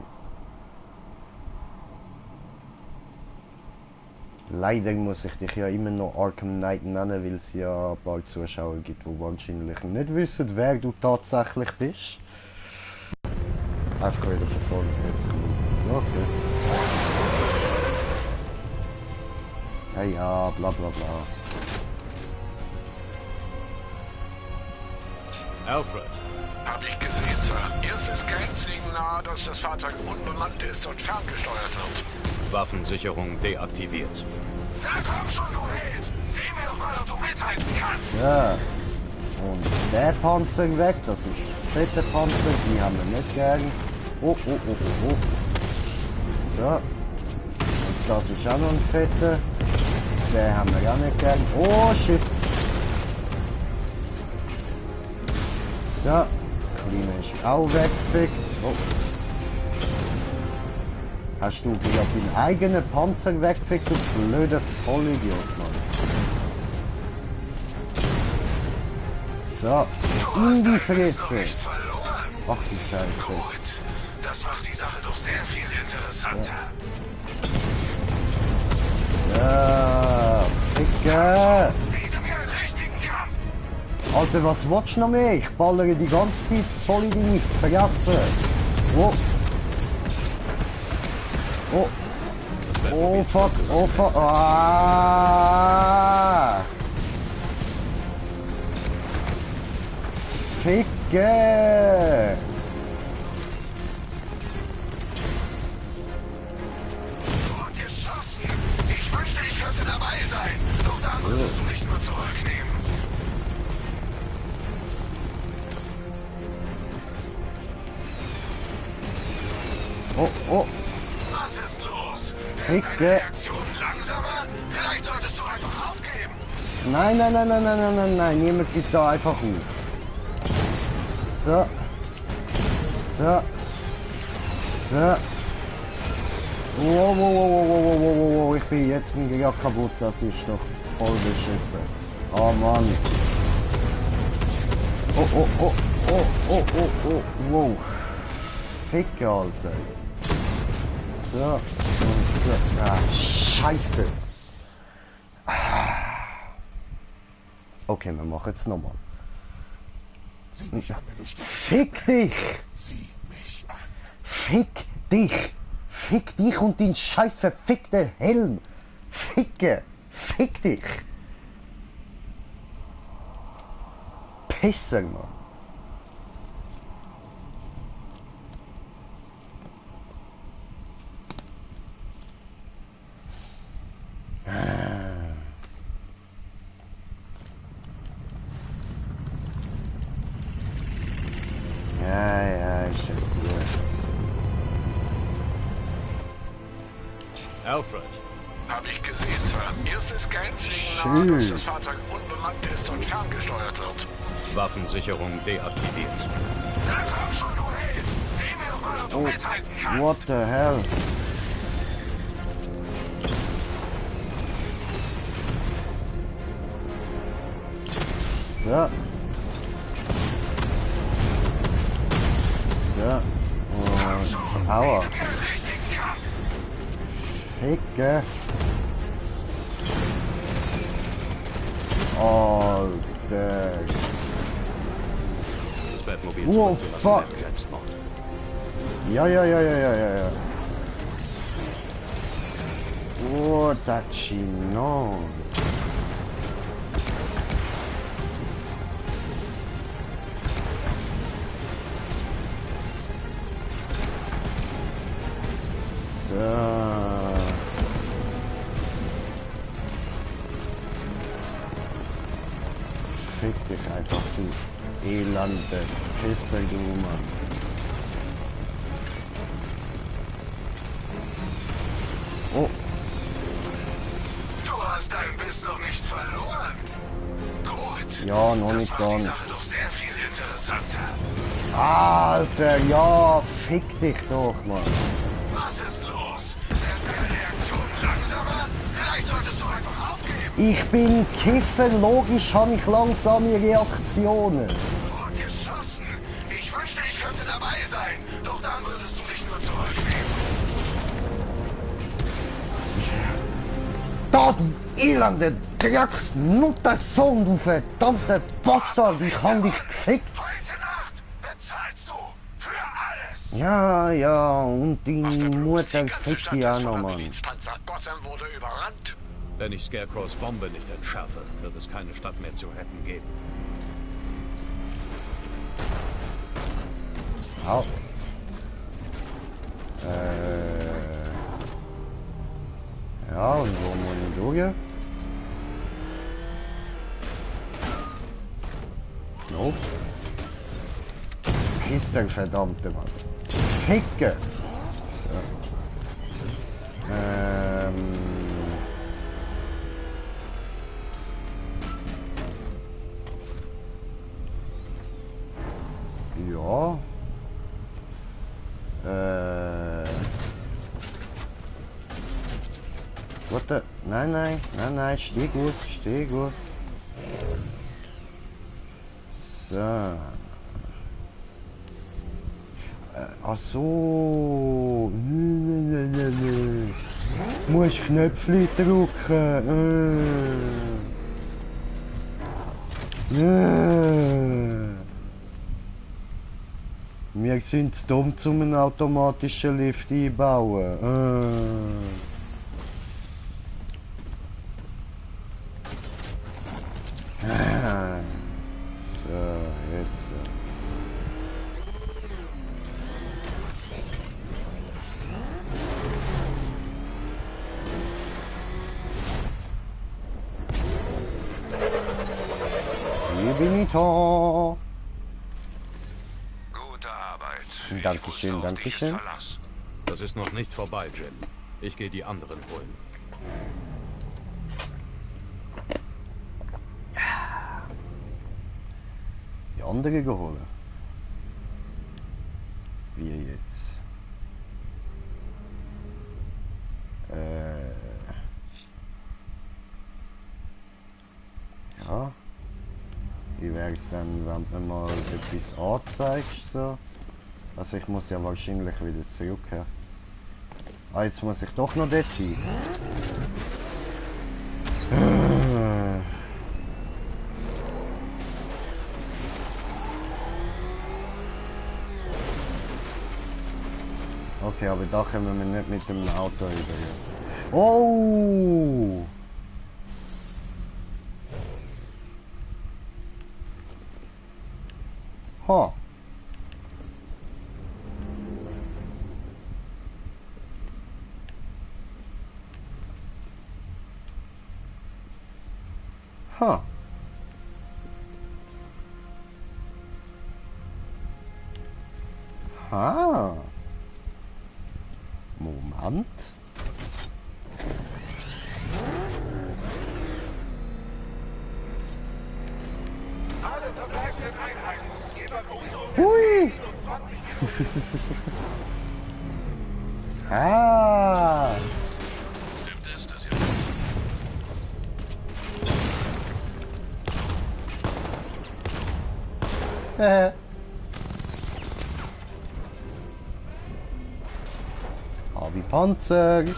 Leider muss ich dich ja immer noch Arkham Knight nennen, weil es ja bald Zuschauer gibt, die wahrscheinlich nicht wissen, wer du tatsächlich bist. Einfach wieder von vorne jetzt. So, okay. Ja, bla bla bla. Alfred, Hab ich gesehen, Sir. Erste Scans legen nahe, dass das Fahrzeug unbemannt ist und ferngesteuert wird. Waffensicherung deaktiviert. Na komm schon, du Held! Sehen wir doch mal, ob du mithalten kannst! Ja. Und der Panzer weg, das ist fette Panzer, die haben wir nicht gern. Oh. So. Und das ist auch noch ein fetter. Den haben wir auch nicht gern. Oh shit. So. Kleine ist auch weggefickt. Oh. Hast du ja deinen eigenen Panzer weggefickt, du blöder Vollidiot, Mann. So, in die Fresse. Ach du Scheiße. Gut. Das macht die Sache doch sehr viel interessanter. Ja, Ficke. Biete mir einen richtigen Kampf! Alter, was willst du noch mehr? Ich ballere die ganze Zeit voll in deine Fresse. Oh. Oh. Das wäre Oh mobil fuck, zurückgelassen oh fuck. werden. Ah! Ficke! Gut geschossen. Ich wünschte, ich könnte dabei sein. Doch dann würdest du mich nur zurücknehmen. Oh, oh, Was ist los? Ficke. Deine Reaktion langsamer? Vielleicht solltest du einfach aufgeben. nein, nein, nein, nein, nein, nein, nein, nein, niemand gibt da einfach auf. So. So. So. Wow, wow, wow, wow, wow, wow, wow, wow, ich bin jetzt ja kaputt, das ist doch voll beschissen. Oh Mann. Oh, oh, oh, oh, oh, oh, oh, wow. Ficke, Alter. So, und so. Ah, Scheiße. Okay, wir machen es nochmal. Fick dich! Fick dich! Fick dich und dein scheiß verfickter Helm! Ficke! Fick dich! Pisser, Mann! Ja, ja, ist ja gut. Alfred, Hab ich gesehen, Sir. Erste Scans liegen nahe, dass das Fahrzeug unbemannt ist und ferngesteuert wird. Waffensicherung deaktiviert. Na komm schon, du Held! Seh mir doch mal, ob du mithalten kannst! What the hell? So. So. Und Power. Richtigen Kampf! Ficke. Alter. Das Batmobil Oh, zurückzulassen fuck. wäre Selbstmord. Ja, ja, ja, ja, ja, ja, ja. Oh, Tachino. So. Fick dich einfach, du elende Pisser, du Mann. Oh, Du hast deinen Biss noch nicht verloren. Gut. ja, noch Das nicht macht die ganz. Sache doch sehr viel interessanter. Alter, ja, fick dich doch, Mann. Was ist los? Wird deine Reaktion langsamer? Vielleicht solltest du einfach aufgeben. Ich bin kiffen, logisch habe ich langsame Reaktionen. Gut geschossen. Ich wünschte, ich könnte dabei sein. Doch dann würdest du mich nur zurücknehmen. Da, du elende Drecksnuttersohn, du verdammter Bastard, ich hab dich gefickt. Heute Nacht bezahlst du für alles. Ja, ja, und die Was denn bloß? Die Mutter ganze fickt Stadt die ist auch noch, voller Mann. Milizpanzer. Gotham wurde überrannt. Wenn ich Scarecrows Bombe nicht entschärfe, wird es keine Stadt mehr zu retten geben. Au. Ja, und wo muss ich durch? No. Pisser, verdammte Mann. Ficke! So. Ja. Warte. Nein, nein, nein, nein, steh gut, steh gut. So. Ach so. Nö. Muss Knöpfchen drücken. Wir sind zu dumm, um einen automatischen Lift einbauen. So, jetzt. Hier bin ich da. Gute Arbeit. Dankeschön, dankeschön. Das ist noch nicht vorbei, Jim. Ich gehe die anderen holen. Die andere geholt. Wie jetzt? Ja. Wie wäre es dann, wenn du mir mal etwas anzeigst? So? Also ich muss ja wahrscheinlich wieder zurück. Ah, jetzt muss ich doch noch dort hin. Okay, aber da kommen wir nicht mit dem Auto rüber. Oh! Ha! Ha! Ha! Moment. Alle verbleibenden Einheiten evakuieren. Hui! Ah! Stimmt es, dass ihr... Habe ich Panzer? Sollen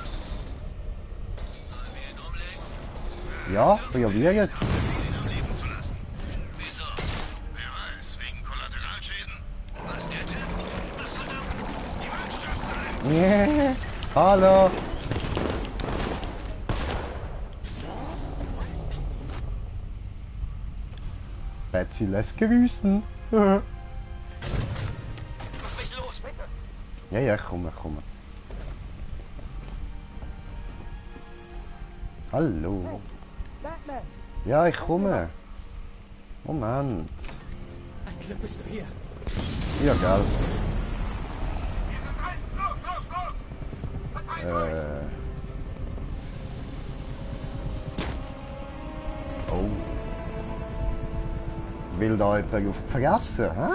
wir ihn umlegen? Ja, probier jetzt. Ihn am Leben zu lassen. Wieso? Wer weiß, wegen Kollateralschäden? Was der Typ? Was soll da? Niemand stürzt ein. Yeah. Hallo. Betsy lässt grüßen. Mach mich los, bitte. Ja, ja, komm, komm. Hallo. Ja, ich komme. Moment. Ein Glück bist du hier. Ja, gell. Oh. Will da jemand auf die Fresse, hä?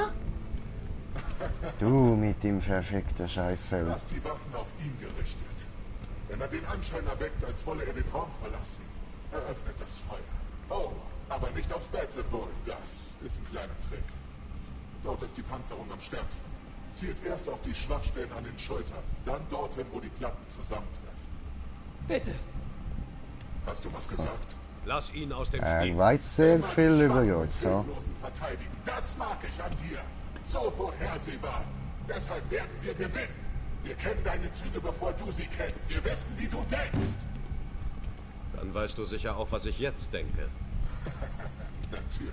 Du mit dem verfickten Scheiße. Lass die Waffen auf ihn gerichtet. Wenn er den Anschein erweckt, als wolle er den Raum verlassen, eröffnet das Feuer. Oh, aber nicht aufs Bat-Symbol. Das ist ein kleiner Trick. Dort ist die Panzerung am stärksten. Zielt erst auf die Schwachstellen an den Schultern, dann dorthin, wo die Platten zusammentreffen. Bitte. Hast du was gesagt? Lass ihn aus dem Ich Spiel. weiß sehr Immer viel die über Schwachen euch, und so. Hilflosen verteidigen. Das mag ich an dir. So vorhersehbar. Deshalb werden wir gewinnen. Wir kennen deine Züge, bevor du sie kennst. Wir wissen, wie du denkst. Dann weißt du sicher auch, was ich jetzt denke. Natürlich.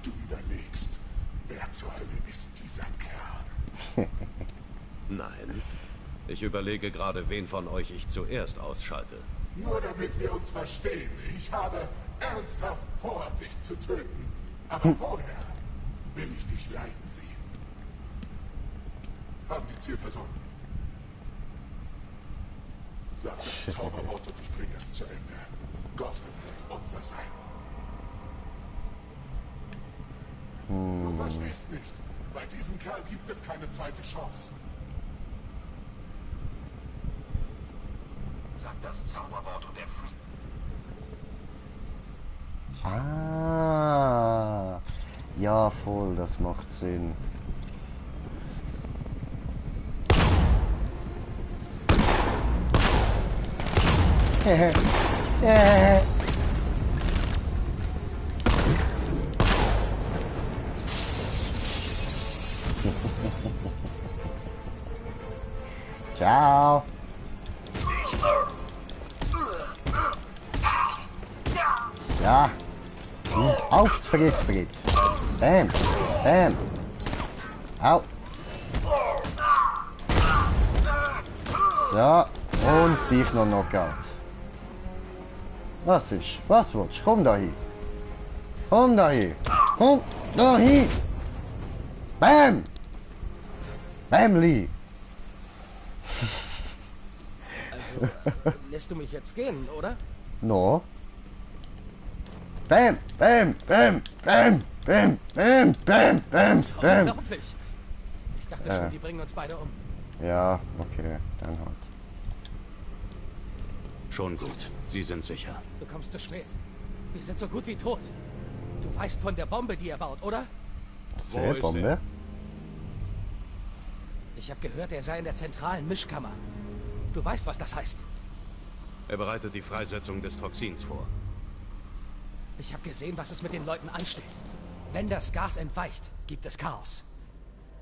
Du überlegst, wer zur Hölle ist dieser Kerl? Nein. Ich überlege gerade, wen von euch ich zuerst ausschalte. Nur damit wir uns verstehen. Ich habe ernsthaft vor, dich zu töten. Aber vorher will ich dich leiden sehen. Haben die Zielperson. Sag das Zauberwort und ich bringe es zu Ende. Gotham wird unser sein. Du verstehst nicht. Bei diesem Kerl gibt es keine zweite Chance. Sag das Zauberwort und er flieht. Ah. Ja, voll, das macht Sinn. Ja. Aufs Fressbrett. Bam. Bam. Au. So. Und dich noch Knockout. Was ist? Was willst du? Komm da hin. Komm da hin. Komm da hin. Bam. Bamli. Also, lässt du mich jetzt gehen, oder? No. Bam, bam, bam, bam, bam, bam, bam, bam, Das ist bam. unglaublich. Ich dachte schon, die bringen uns beide um. Ja, okay, dann halt. Schon gut. Sie sind sicher. Du kommst zu spät. Wir sind so gut wie tot. Du weißt von der Bombe, die er baut, oder? Wo ist Bombe? er? Ich habe gehört, er sei in der zentralen Mischkammer. Du weißt, was das heißt. Er bereitet die Freisetzung des Toxins vor. Ich habe gesehen, was es mit den Leuten anstellt. Wenn das Gas entweicht, gibt es Chaos.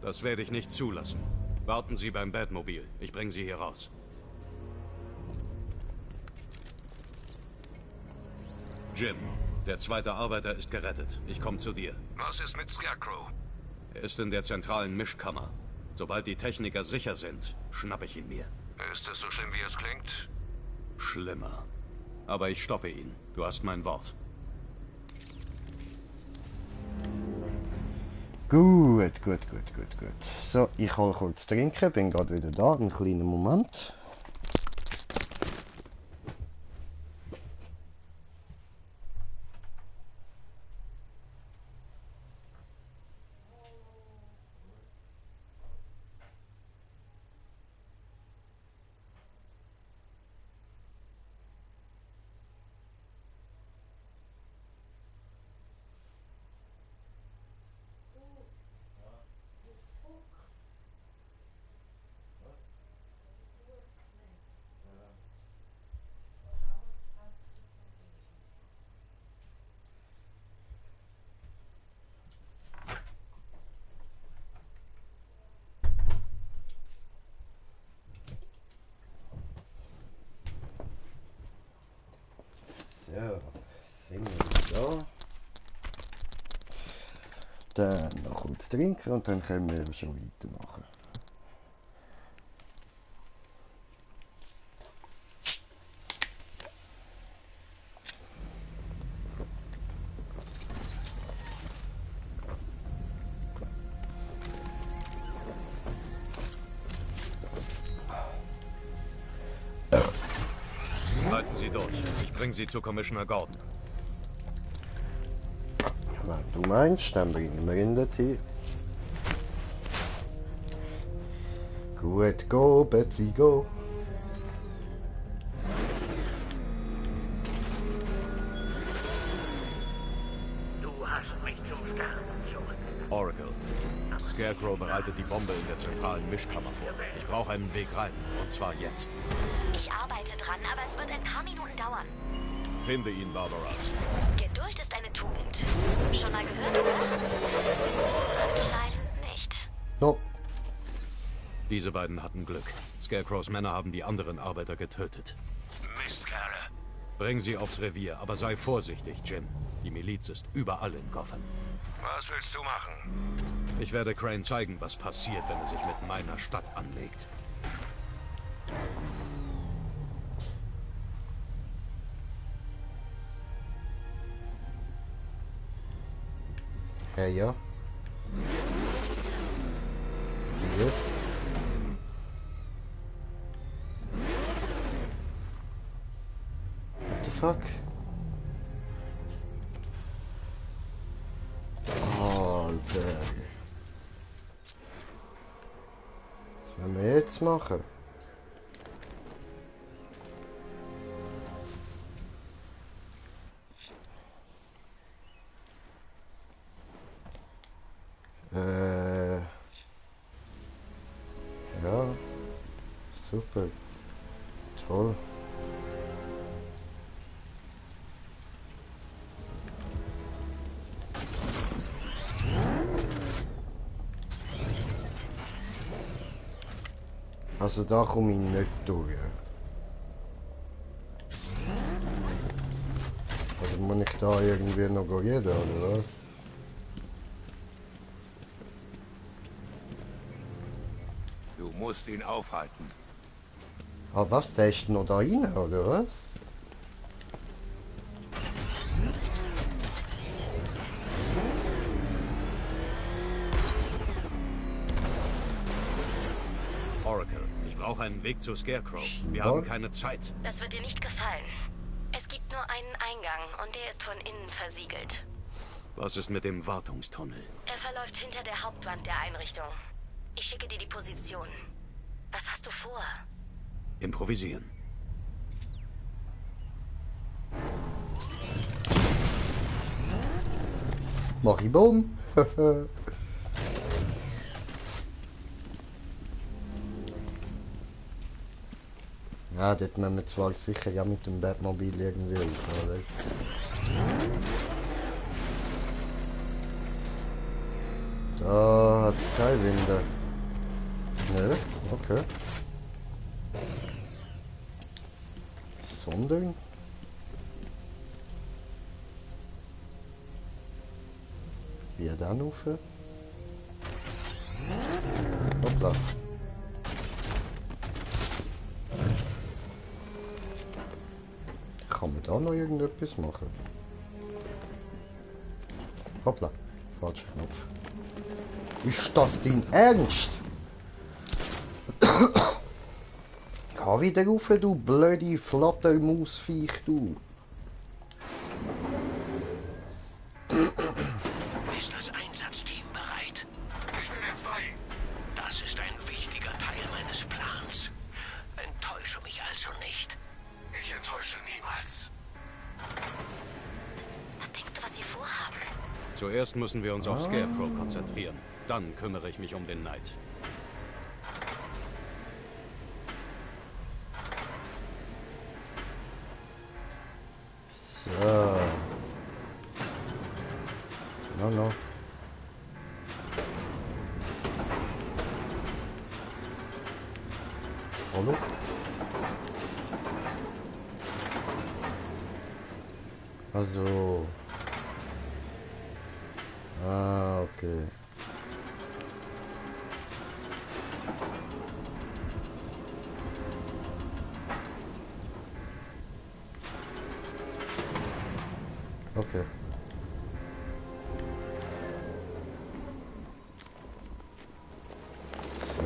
Das werde ich nicht zulassen. Warten Sie beim Batmobil. Ich bringe Sie hier raus. Jim, der zweite Arbeiter ist gerettet. Ich komme zu dir. Was ist mit Scarecrow? Er ist in der zentralen Mischkammer. Sobald die Techniker sicher sind, schnappe ich ihn mir. Ist es so schlimm, wie es klingt? Schlimmer. Aber ich stoppe ihn. Du hast mein Wort. Gut, gut, gut, gut, gut. So, ich hole kurz trinken, bin gerade wieder da, einen kleinen Moment. So, sind wir da. Dann noch kurz trinken und dann können wir schon weitermachen. Halten Sie durch. Ich bringe Sie zu Commissioner Gordon. Wenn du meinst, dann bringen wir ihn dorthin. Gut, go, Betsy, go. Du hast mich zum Sterben zurück. Oracle. Scarecrow bereitet die Bombe in der zentralen Mischkammer vor. Ich brauche einen Weg rein. Und zwar jetzt. Ich arbeite dran, aber es wird ein paar Minuten dauern. Finde ihn, Barbara. Geduld ist eine Tugend. Schon mal gehört, oder? Anscheinend nicht. No. Diese beiden hatten Glück. Scarecrows Männer haben die anderen Arbeiter getötet. Mistkerle. Bring sie aufs Revier, aber sei vorsichtig, Jim. Die Miliz ist überall in Gotham. Was willst du machen? Ich werde Crane zeigen, was passiert, wenn er sich mit meiner Stadt anlegt. Ja, ja. Und jetzt? What the fuck? Alter. Was wollen wir jetzt machen? Ja, super, toll. Also da komme ich nicht durch. Oder muss ich da irgendwie noch reden, oder was? Du musst ihn aufhalten. Ah, was? Der ist noch da rein, oder was? Oracle, ich brauche einen Weg zu Scarecrow. Wir haben keine Zeit. Das wird dir nicht gefallen. Es gibt nur einen Eingang und der ist von innen versiegelt. Was ist mit dem Wartungstunnel? Er verläuft hinter der Hauptwand der Einrichtung. Ich schicke dir die Position. Was hast du vor? Improvisieren. Mach ich Boom. Ja, dort müssen wir zwar sicher ja mit dem Batmobil irgendwie rauf, oder? Da hat es keine Winde. Nö, okay. Sondern? Wie dann rauf? Hoppla. Kann man da noch irgendetwas machen? Hoppla. Falscher Knopf. Ist das dein Ernst? Geh wieder rauf, du blöde Flattermausviech, du. Ist das Einsatzteam bereit? Ich bin jetzt bei Ihnen. Das ist ein wichtiger Teil meines Plans. Enttäusche mich also nicht. Ich enttäusche niemals. Was denkst du, was sie vorhaben? Zuerst müssen wir uns auf Scarecrow konzentrieren. Dann kümmere ich mich um den Knight. So. No. Hallo? Also. Ah, okay. Okay.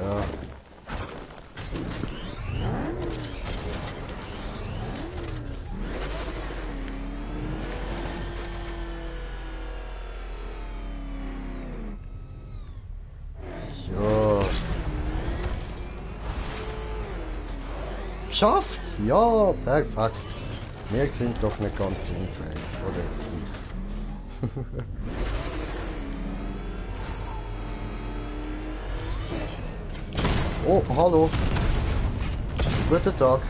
Ja. So. Schafft! Ja, perfekt. Wir sind doch nicht ganz unfähig, oder? Oh, hallo. Guten Tag.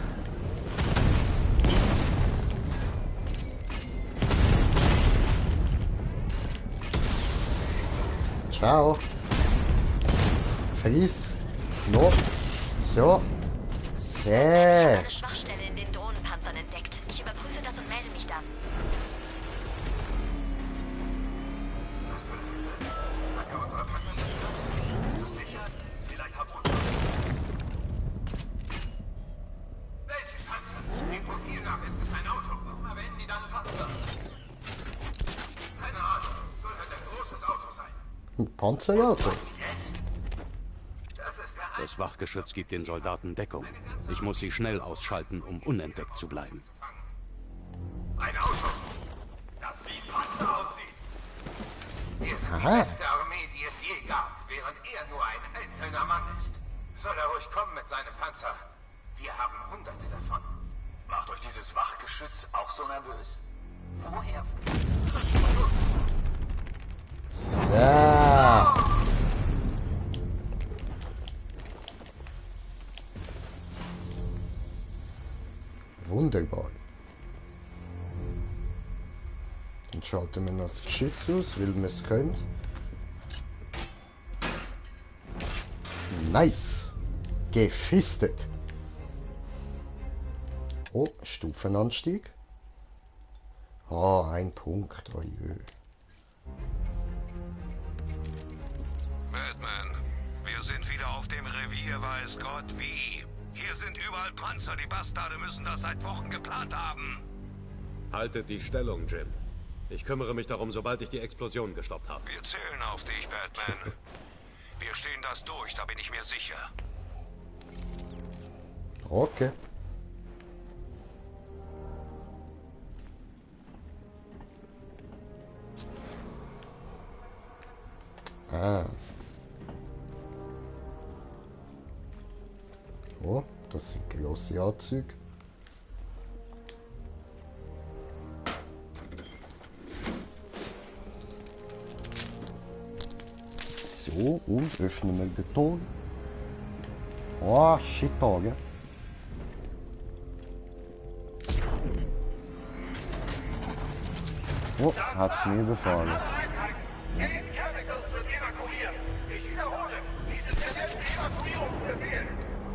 Ciao. Friss. No. So. Ich habe Sehr. eine Schwachstelle in den Drohnenpanzern entdeckt. Ich überprüfe das und melde mich dann. Sicher? Vielleicht haben wir... Welche Panzer? Dem Profil nach ist es ein Auto. Warum erwähnen die dann Panzer? Keine Ahnung. Soll halt ein großes Auto sein. Ein Panzerauto. Jetzt? Das ist der Das Wachgeschütz gibt den Soldaten Deckung. Ich muss sie schnell ausschalten, um unentdeckt zu bleiben. Ein Auto, das wie Panzer aussieht. Wir sind die Aha. beste Armee, die es je gab, während er nur ein einzelner Mann ist. Soll er ruhig kommen mit seinem Panzer. Wir haben Hunderte davon. Macht euch dieses Wachgeschütz auch so nervös? Woher? Ja. Wunderbar. Dann schalten wir noch das Geschütz aus, weil wir es können. Nice. Gefistet. Oh, Stufenanstieg. Oh, ein Punkt. Oh je. Batman, wir sind wieder auf dem Revier, weiß Gott wie. Hier sind überall Panzer. Die Bastarde müssen das seit Wochen geplant haben. Haltet die Stellung, Jim. Ich kümmere mich darum, sobald ich die Explosion gestoppt habe. Wir zählen auf dich, Batman. Wir stehen das durch, da bin ich mir sicher. Okay. Ah. Oh, das sind grosse Anzüge. So, und öffnen wir den Tor. Oh, shit, Tage. Oh, hat's mir befallen. Ich wiederhole, dieses verletzte Evakuierungsbefehl.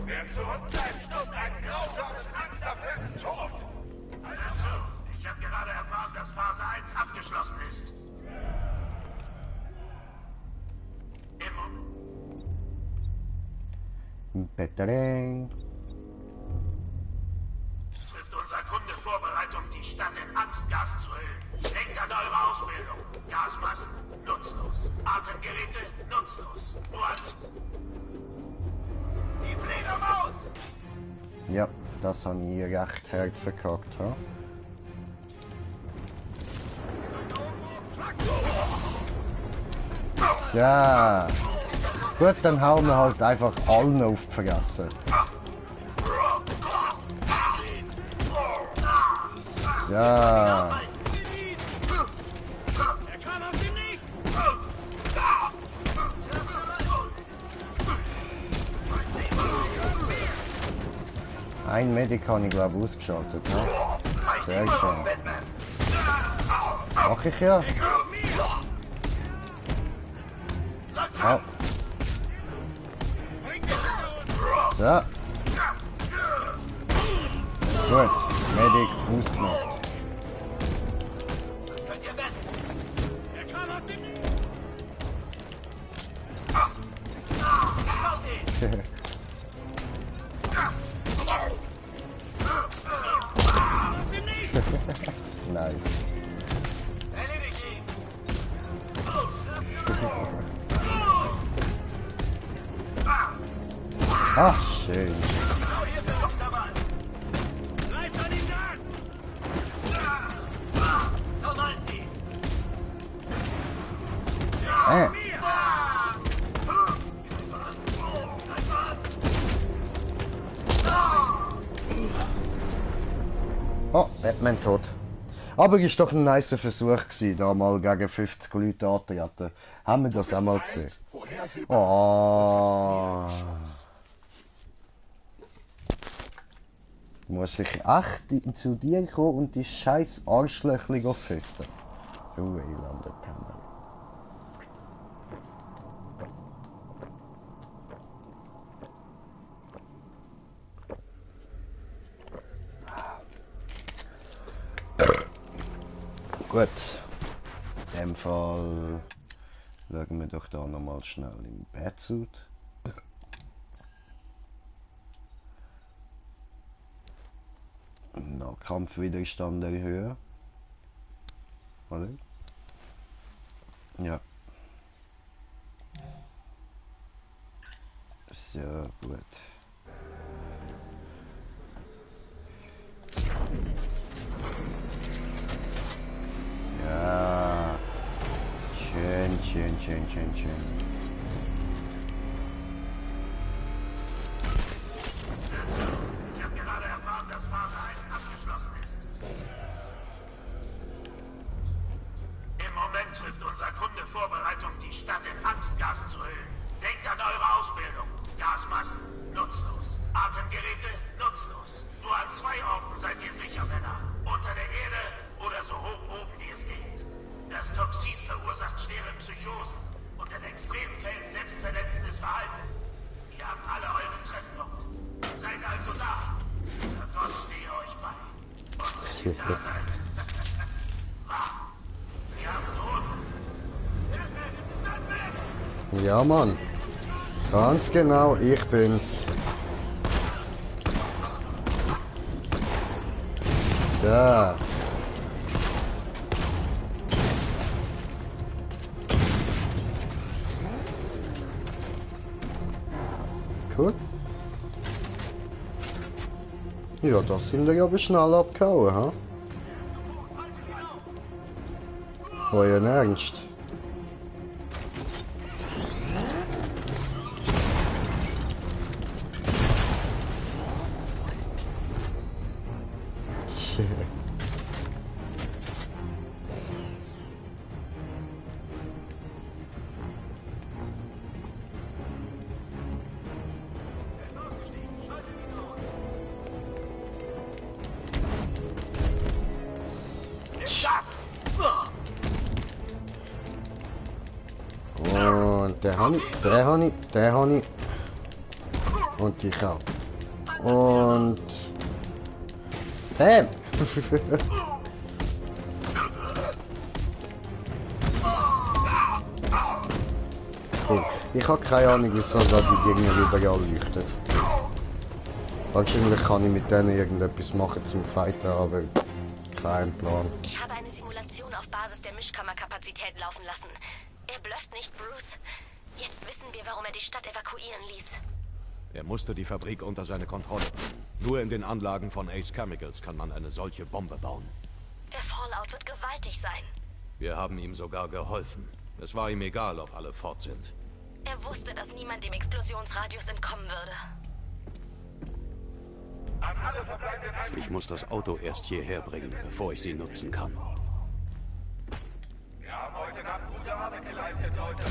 Wer zurückbleibt, stirbt einen grausamen, angsterfüllten Tod. Also, ich habe gerade erfahren, dass Phase 1 abgeschlossen ist. Pettereng. Trifft unser Kunde Vorbereitung, die Stadt in Angstgas zu hüllen. Denkt an eure Ausbildung. Gasmasken, nutzlos. Atemgeräte, nutzlos. Nur als... Die Fledermaus! Ja, das habe ich recht hart verkackt. Ha? Ja. Gut, dann hauen wir halt einfach allen auf die Fresse. Ja. Ein Medic habe ich glaube ausgeschaltet. Ne? Sehr schön. Mach ich ja. Oh. So. Gut, Medic ausgemacht. Nice. Ach, schön. Oh, Batman tot. Aber es war doch ein nicer Versuch gewesen, da mal gegen 50 Leute anzutreten. Haben wir das auch mal gesehen? Oh. Muss ich echt zu dir kommen und die scheiß Arschlöchli festen? Du elende Penner. Gut. In dem Fall schauen wir doch da nochmal schnell im Batsuit. Kampfwiderstand erhöhen. Oder? Ja. So, gut. Ja. Schön, schön, schön, schön, schön. Trifft unser Kunde Vorbereitung, die Stadt in Angstgas zu hüllen. Denkt an eure Ausbildung. Gasmasken, nutzlos. Atemgeräte, nutzlos. Nur an 2 Orten seid ihr sicher, Männer. Unter der Erde oder so hoch oben, wie es geht. Das Toxin verursacht schwere Psychosen und in extremen Fällen selbstverletzendes Verhalten. Ihr habt alle euren Treffpunkt. Seid also da. Trotz stehe euch bei. Und wenn ihr da seid, Ja, Mann. Ganz genau, ich bin's. So. Cool. Ja, das sind wir aber schnell abgehauen, ha? Euer Ernst? Tja. Und der habe ich. Und ich auch. Und... Bam! Cool. Ich habe keine Ahnung, wieso da die Gegner überall leuchten. Wahrscheinlich kann ich mit denen irgendetwas machen zum Fighten, aber kein Plan. Ich habe eine Simulation auf Basis der Mischkammerkapazität laufen lassen. Er blufft nicht, Bruce. Jetzt wissen wir, warum er die Stadt evakuieren ließ. Er musste die Fabrik unter seine Kontrolle bringen. Nur in den Anlagen von Ace Chemicals kann man eine solche Bombe bauen. Der Fallout wird gewaltig sein. Wir haben ihm sogar geholfen. Es war ihm egal, ob alle fort sind. Er wusste, dass niemand dem Explosionsradius entkommen würde. Ich muss das Auto erst hierher bringen, bevor ich sie nutzen kann. Wir haben heute Nacht gute Arbeit geleistet, Leute.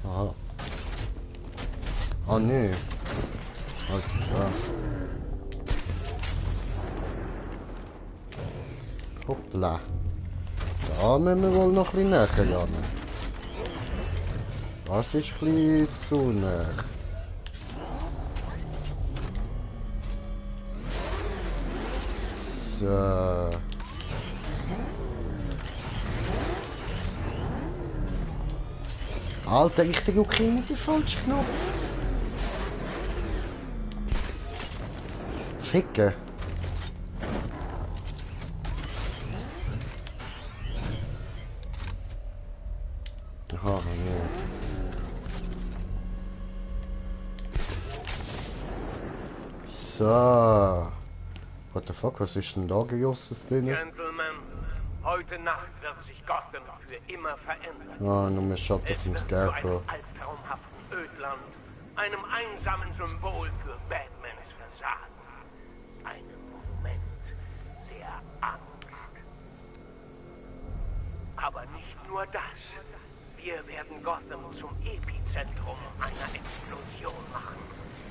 Aha. Ah, nee. Alles klar. Hoppla. Da müssen wir wohl noch ein bisschen näher gehen. Das ist ein bisschen zu näher. So. Alter, ich drücke mit dem falschen Knopf. Ficken. Aha, nee. So. What the fuck, was ist denn da gejosses drin? Gentlemen, heute Nacht wird sich Gotham für immer verändern. Ah, nur mehr Schatten Es vom wird zu Scarecrow. einem albtraumhaften Ödland, einem einsamen Symbol für Batmans Versagen. Einem Moment der Angst. Aber nicht nur das. Wir werden Gotham zum Epizentrum einer Explosion machen,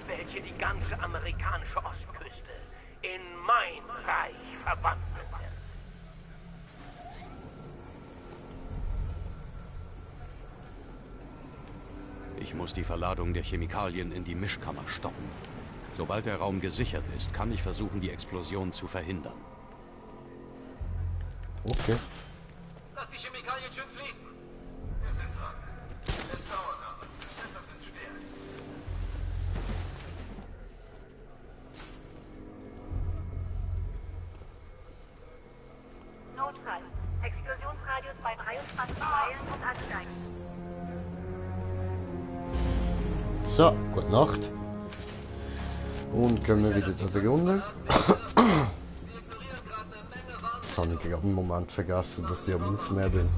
welche die ganze amerikanische Ostküste in mein Reich verwandeln wird. Ich muss die Verladung der Chemikalien in die Mischkammer stoppen. Sobald der Raum gesichert ist, kann ich versuchen, die Explosion zu verhindern. Okay. Lass die Chemikalien schön fließen. Wir sind dran. Es dauert aber. Die Treffer sind schwer. Notfall. Explosionsradius bei 23 Meilen und ansteigen. So, gute Nacht. Und gehen wir wieder da runter. Jetzt habe ich gerade einen Moment vergessen, dass ich am Aufnehmen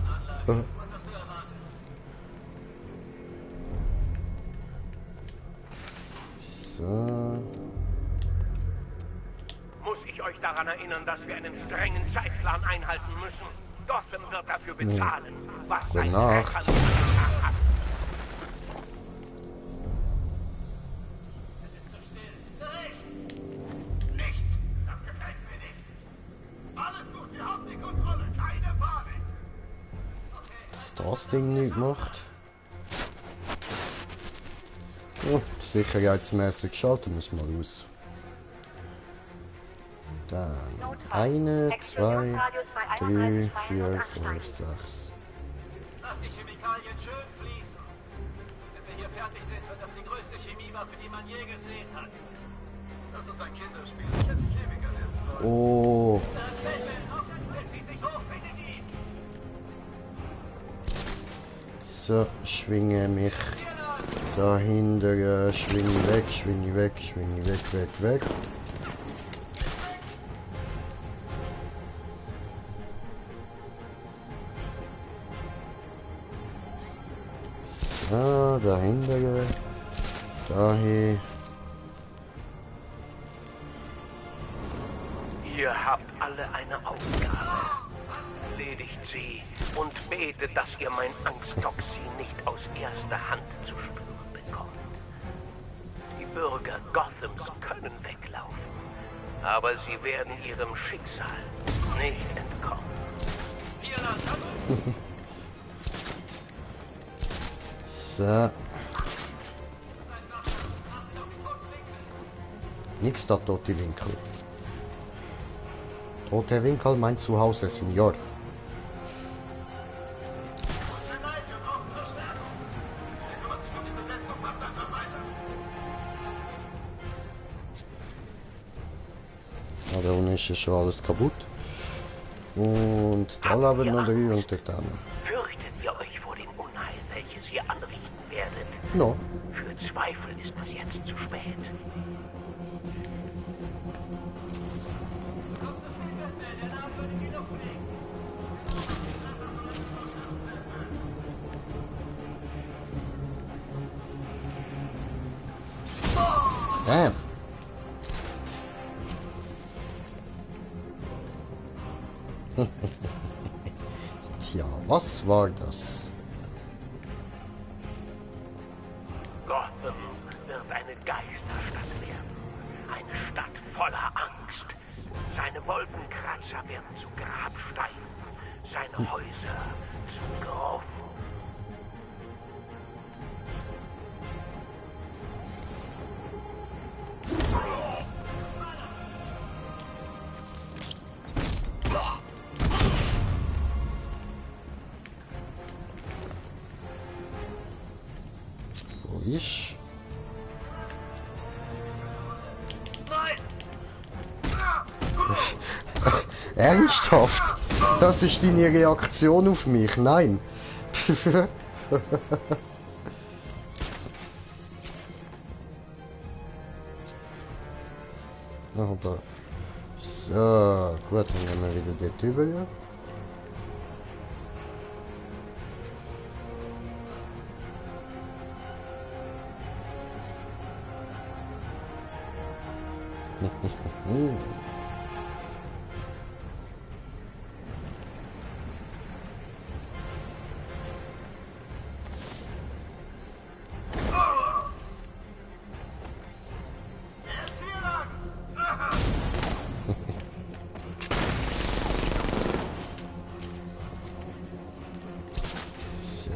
bin. So. Muss ich euch daran erinnern, dass wir einen strengen Zeitplan einhalten müssen? Gotham wird dafür bezahlen, was Gute sein Nacht. Rächer getan hat. Nicht! Das gefällt mir nicht. Alles gut, wir haben die Kontrolle. Keine Panik. Dass das Ding nicht macht. Oh, sicherheitsmäßig schalten müssen wir raus. Dann 1, 2, 3, 4, 5, 6. Lass die Chemikalien schön fließen. Wenn wir hier fertig sind, wird das die größte Chemiewaffe, die man je gesehen hat. Das ist ein Kinderspiel. Ich hätte Chemiker werden sollen. Oh. So, schwinge mich dahinter, schwinge weg, schwinge weg, schwinge weg, weg, weg. So, dahinter, dahin. Ihr habt alle eine Aufgabe. Erledigt sie und betet, dass ihr mein Angsttoxin nicht aus erster Hand zu spüren bekommt. Die Bürger Gothams können weglaufen, aber sie werden ihrem Schicksal nicht entkommen. So. Nix da, tote Winkel. Tote Winkel, mein Zuhause, Senior. Ja, da unten ist ja schon alles kaputt. Und da leben noch 3 und dort hinten. Fürchtet ihr euch vor dem Unheil, welches ihr anrichten werdet? No. Für Zweifel ist es jetzt zu spät. Bam. Tja, was war das? Gotham wird eine Geisterstadt werden. Eine Stadt voller Angst. Seine Wolkenkratzer werden zu Grabsteinen. Seine Häuser zu Grufen. Wo ist? Ernsthaft? Das ist deine Reaktion auf mich? Nein. Aber so, gut, dann gehen wir wieder dort rüber. Ja.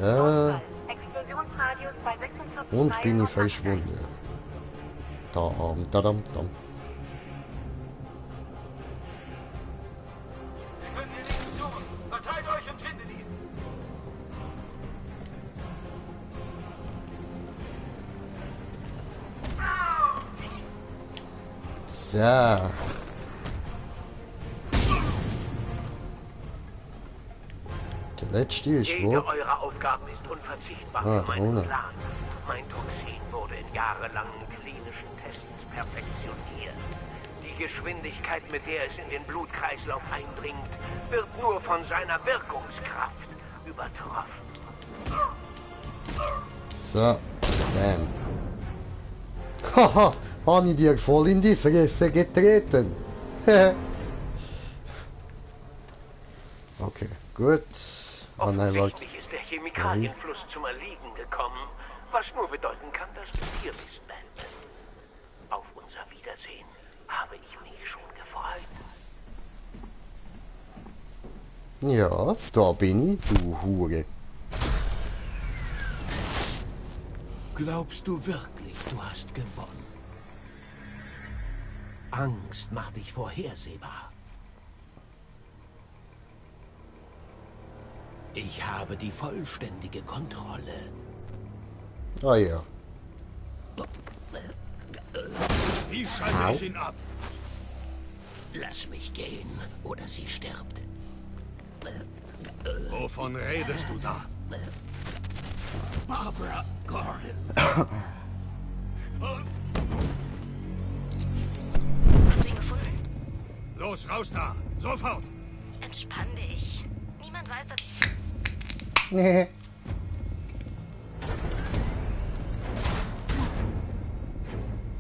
So. Explosionsradius bei 46 Und bin Meilen ich verschwunden. Tadam. Wir können hier nichts tun. Verteilt euch und findet ihn. So. Der letzte ist Jede wo? eurer Aufgaben ist unverzichtbar Ah, für meinen ohne. Plan. Mein Toxin wurde in jahrelangen klinischen Tests perfektioniert. Die Geschwindigkeit, mit der es in den Blutkreislauf eindringt, wird nur von seiner Wirkungskraft übertroffen. So. Bam. Haha, habe ich dir voll in die Fresse getreten. Okay, gut. Ah, nein, Leute. Offensichtlich ist der Chemikalienfluss zum Erliegen gekommen, was nur bedeuten kann, dass wir hier bist, Band. Auf unser Wiedersehen habe ich mich schon gefreut. Ja, da bin ich, du Hure. Glaubst du wirklich, du hast gewonnen? Angst macht dich vorhersehbar. Ich habe die vollständige Kontrolle. Ah ja. Wie schalte ich ihn ab? Lass mich gehen, oder sie stirbt. Wovon redest du da? Barbara Gordon. Hast du ihn gefunden? Los, raus da! Sofort! Entspann dich. Niemand weiß, dass... Nee.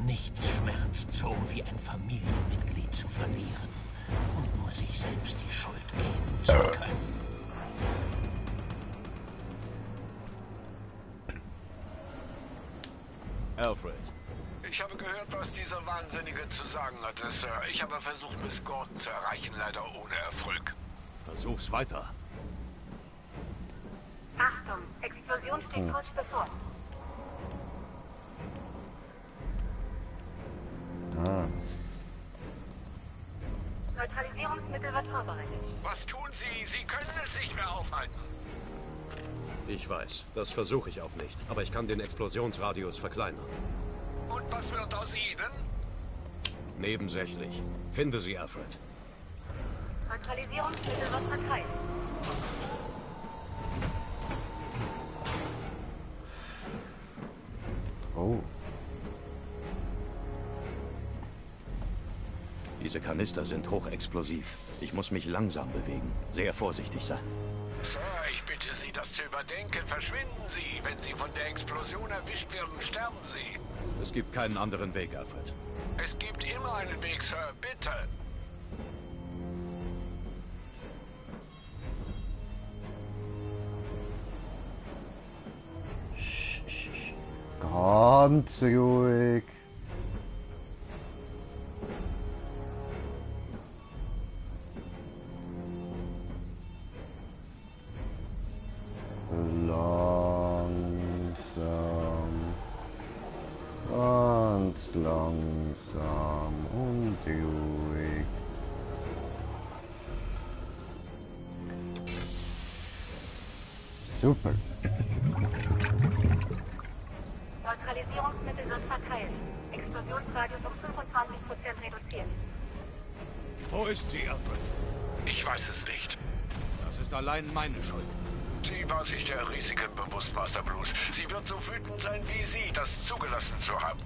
Nichts schmerzt so, wie ein Familienmitglied zu verlieren und nur sich selbst die Schuld geben zu können. Alfred. Ich habe gehört, was dieser Wahnsinnige zu sagen hatte, Sir. Ich habe versucht, Miss Gordon zu erreichen, leider ohne Erfolg. Versuch's weiter. Achtung, Explosion steht kurz bevor. Neutralisierungsmittel wird vorbereitet. Was tun Sie? Sie können es nicht mehr aufhalten. Ich weiß, das versuche ich auch nicht. Aber ich kann den Explosionsradius verkleinern. Und was wird aus Ihnen? Nebensächlich. Finde sie, Alfred. Neutralisierungsmittel wird verteilt. Oh. Diese Kanister sind hochexplosiv. Ich muss mich langsam bewegen. Sehr vorsichtig sein. Sir, ich bitte Sie, das zu überdenken. Verschwinden Sie. Wenn Sie von der Explosion erwischt werden, sterben Sie. Es gibt keinen anderen Weg, Alfred. Es gibt immer einen Weg, Sir. Bitte. Ganz ruhig. Langsam. Ganz langsam und ruhig. Super. Neutralisierungsmittel wird verteilt. Explosionsradius um 25% reduziert. Wo ist sie, Alfred? Ich weiß es nicht. Das ist allein meine Schuld. Sie war sich der Risiken bewusst, Master Bruce. Sie wird so wütend sein wie Sie, das zugelassen zu haben.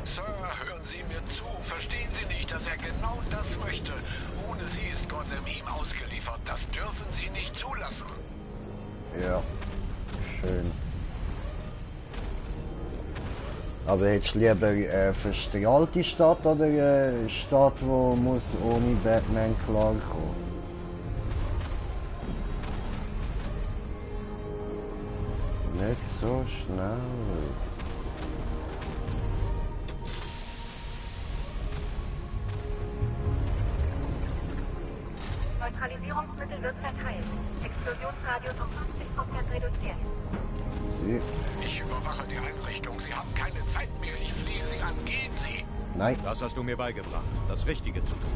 Sir, hören Sie mir zu. Verstehen Sie nicht, dass er genau das möchte? Ohne Sie ist Gotham ihm ausgeliefert. Das dürfen Sie nicht zulassen. Ja, schön. Aber hättest du lieber eine verstrahlte Stadt oder eine Stadt, die muss ohne Batman klarkommen? Nicht so schnell. Neutralisierungsmittel wird verteilt. Explosionsradius um 50% reduziert. Sie. Ich überwache die Einrichtung. Sie haben keine Zeit mehr. Ich flehe Sie an. Gehen Sie. Nein. Das hast du mir beigebracht. Das Richtige zu tun.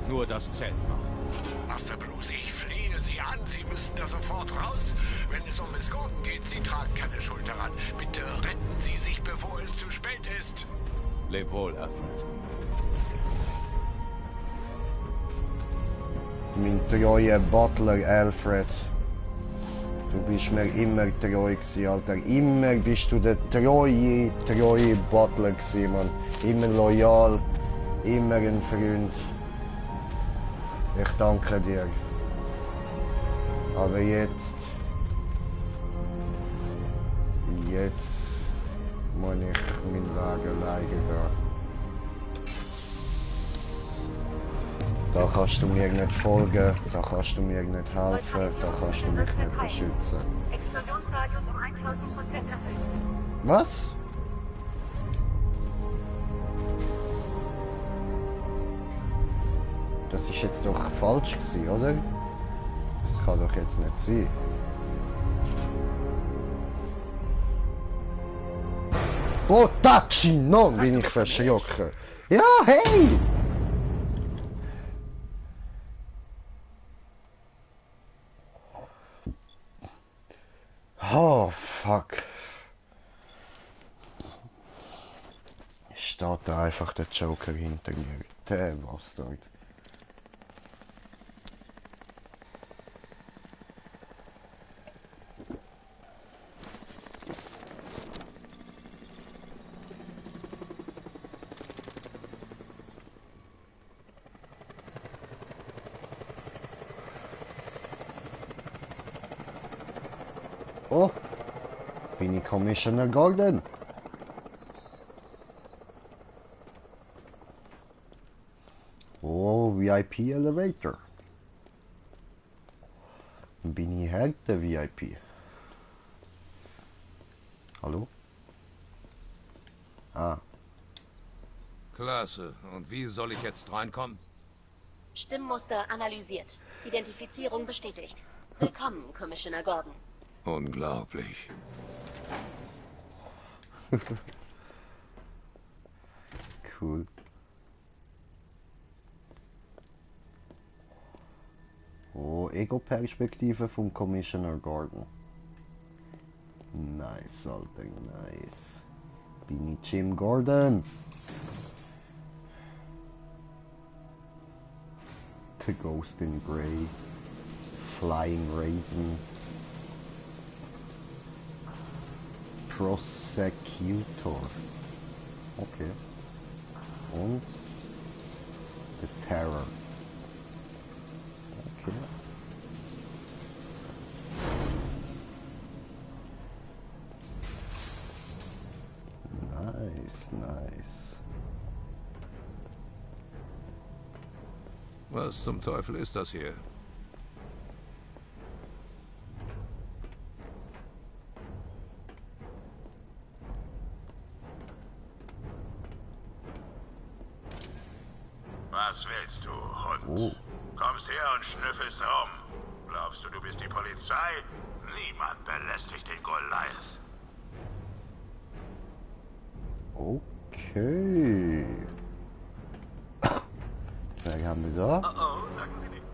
Nur das zählt noch. Master Bruce, ich flehe Sie an. Sie müssen da sofort raus. Wenn es um Miss Gordon geht, Sie tragen keine Schuld daran. Bitte retten Sie sich, bevor es zu spät ist. Leb wohl, Alfred. Mein treuer Butler Alfred. Du bist mir immer treu gewesen, Alter. Immer bist du der treue Butler gewesen, Mann. Immer loyal, immer ein Freund. Ich danke dir. Aber jetzt muss ich meinen Weg alleine gehen. Da kannst du mir nicht folgen, da kannst du mir nicht helfen, da kannst du mich nicht beschützen. Explosionsradius um 1000% erfüllt. Was? Das ist jetzt doch falsch gewesen, oder? Das kann doch jetzt nicht sein. Oh, Tacino, bin ich verschrocken. Ja, hey! Oh, fuck. Steht da einfach der Joker hinter mir. Der Bastard. Oh, bin ich Commissioner Gordon? Oh, VIP Elevator. Bin ich halt der VIP? Hallo? Ah. Klasse. Und wie soll ich jetzt reinkommen? Stimmmuster analysiert. Identifizierung bestätigt. Willkommen, Commissioner Gordon. Unglaublich. Cool. Oh, Ego-Perspektive vom Commissioner Gordon. Nice, Alter, nice. Bin ich Jim Gordon? The Ghost in Grey. Flying Raisin. Prosecutor. Okay. Und The Terror. Okay. Nice, nice. Was zum Teufel ist das hier? Was willst du, Hund? Oh. Kommst her und schnüffelst rum. Glaubst du, du bist die Polizei? Niemand belästigt den Goliath. Okay. Wer haben wir da? Oh, sagen Sie nichts.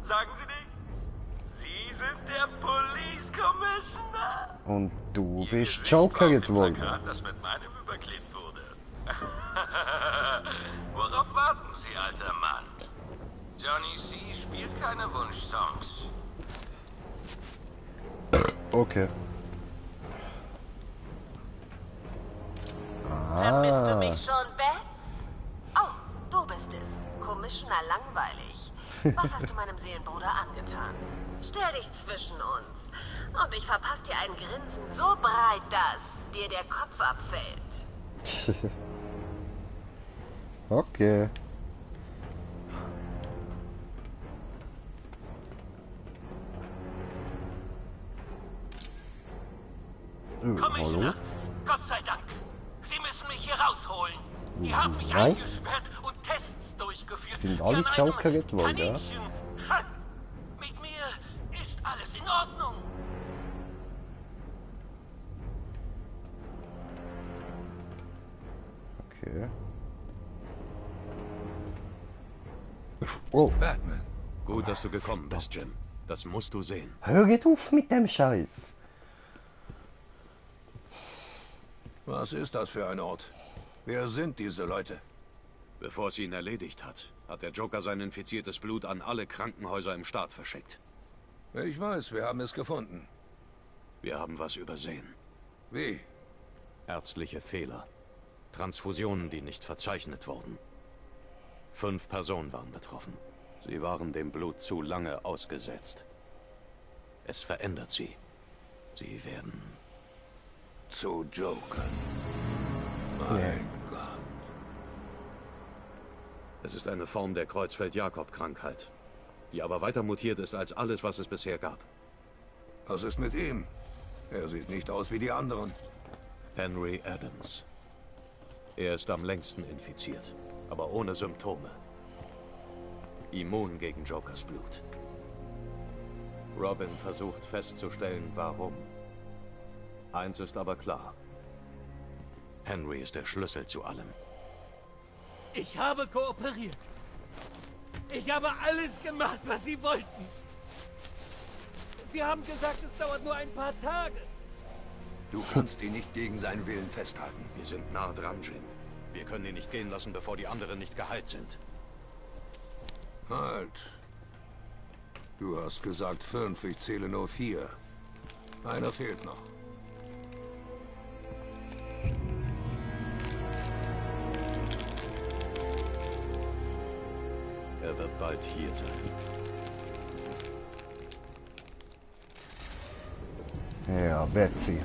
Sagen Sie nichts. Sie sind der Police Commissioner. Und du Ihr bist Gesicht Joker war auf dem geworden. Plakat, das mit meinem überklebt wurde. Worauf warten Sie, alter Mann? Johnny C. spielt keine Wunschsongs. Okay. Vermisst du mich schon, Bats? Oh, du bist es. Commissioner langweilig. Was hast du meinem Seelenbruder angetan? Stell dich zwischen uns. Und ich verpasse dir ein Grinsen so breit, dass dir der Kopf abfällt. Okay. Hallo? Commissioner, Gott sei Dank. Sie müssen mich hier rausholen. Die haben mich Nein. eingesperrt und Tests durchgeführt. Sind Wie alle an einem Joker geworden, ja? Kaninchen. Ha! Mit mir ist alles in Ordnung. Okay. Oh, Batman. Gut, dass du gekommen bist, Jim. Das musst du sehen. hör jetzt auf mit dem Scheiß. Was ist das für ein Ort? Wer sind diese Leute? Bevor es ihn erledigt hat, hat der Joker sein infiziertes Blut an alle Krankenhäuser im Staat verschickt. Ich weiß, wir haben es gefunden. Wir haben was übersehen. Wie? Ärztliche Fehler. Transfusionen, die nicht verzeichnet wurden. 5 Personen waren betroffen. Sie waren dem Blut zu lange ausgesetzt. Es verändert sie. Sie werden... Zu Joker. Mein Gott. Es ist eine Form der Kreuzfeld-Jakob-Krankheit, die aber weiter mutiert ist als alles, was es bisher gab. Was ist mit ihm? Er sieht nicht aus wie die anderen. Henry Adams. Er ist am längsten infiziert, aber ohne Symptome. Immun gegen Jokers Blut. Robin versucht festzustellen, warum. Eins ist aber klar. Henry ist der Schlüssel zu allem. Ich habe kooperiert. Ich habe alles gemacht, was Sie wollten. Sie haben gesagt, es dauert nur ein paar Tage. Du kannst ihn nicht gegen seinen Willen festhalten. Wir sind nah dran, Jim. Wir können ihn nicht gehen lassen, bevor die anderen nicht geheilt sind. Halt. Du hast gesagt 5, ich zähle nur 4. Einer fehlt noch. Er wird bald hier sein. Ja, Betsy.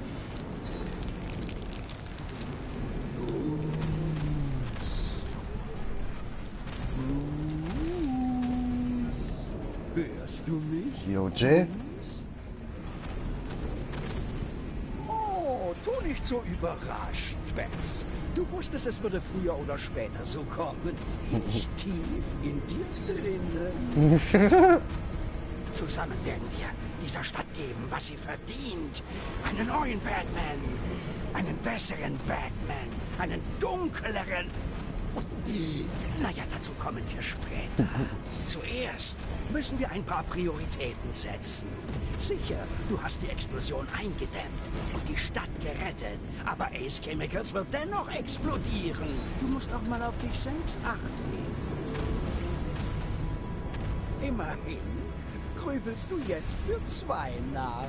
Hörst du mich? Joje? Oh, tu nicht so überrascht, Bets. Du wusstest, es würde früher oder später so kommen. Ich tief in dir drinnen. Zusammen werden wir dieser Stadt geben, was sie verdient. Einen neuen Batman. Einen besseren Batman. Einen dunkleren. Naja, dazu kommen wir später. Zuerst müssen wir ein paar Prioritäten setzen. Sicher, du hast die Explosion eingedämmt und die Stadt gerettet. Aber Ace Chemicals wird dennoch explodieren. Du musst auch mal auf dich selbst achten. Immerhin grübelst du jetzt für 2 nach.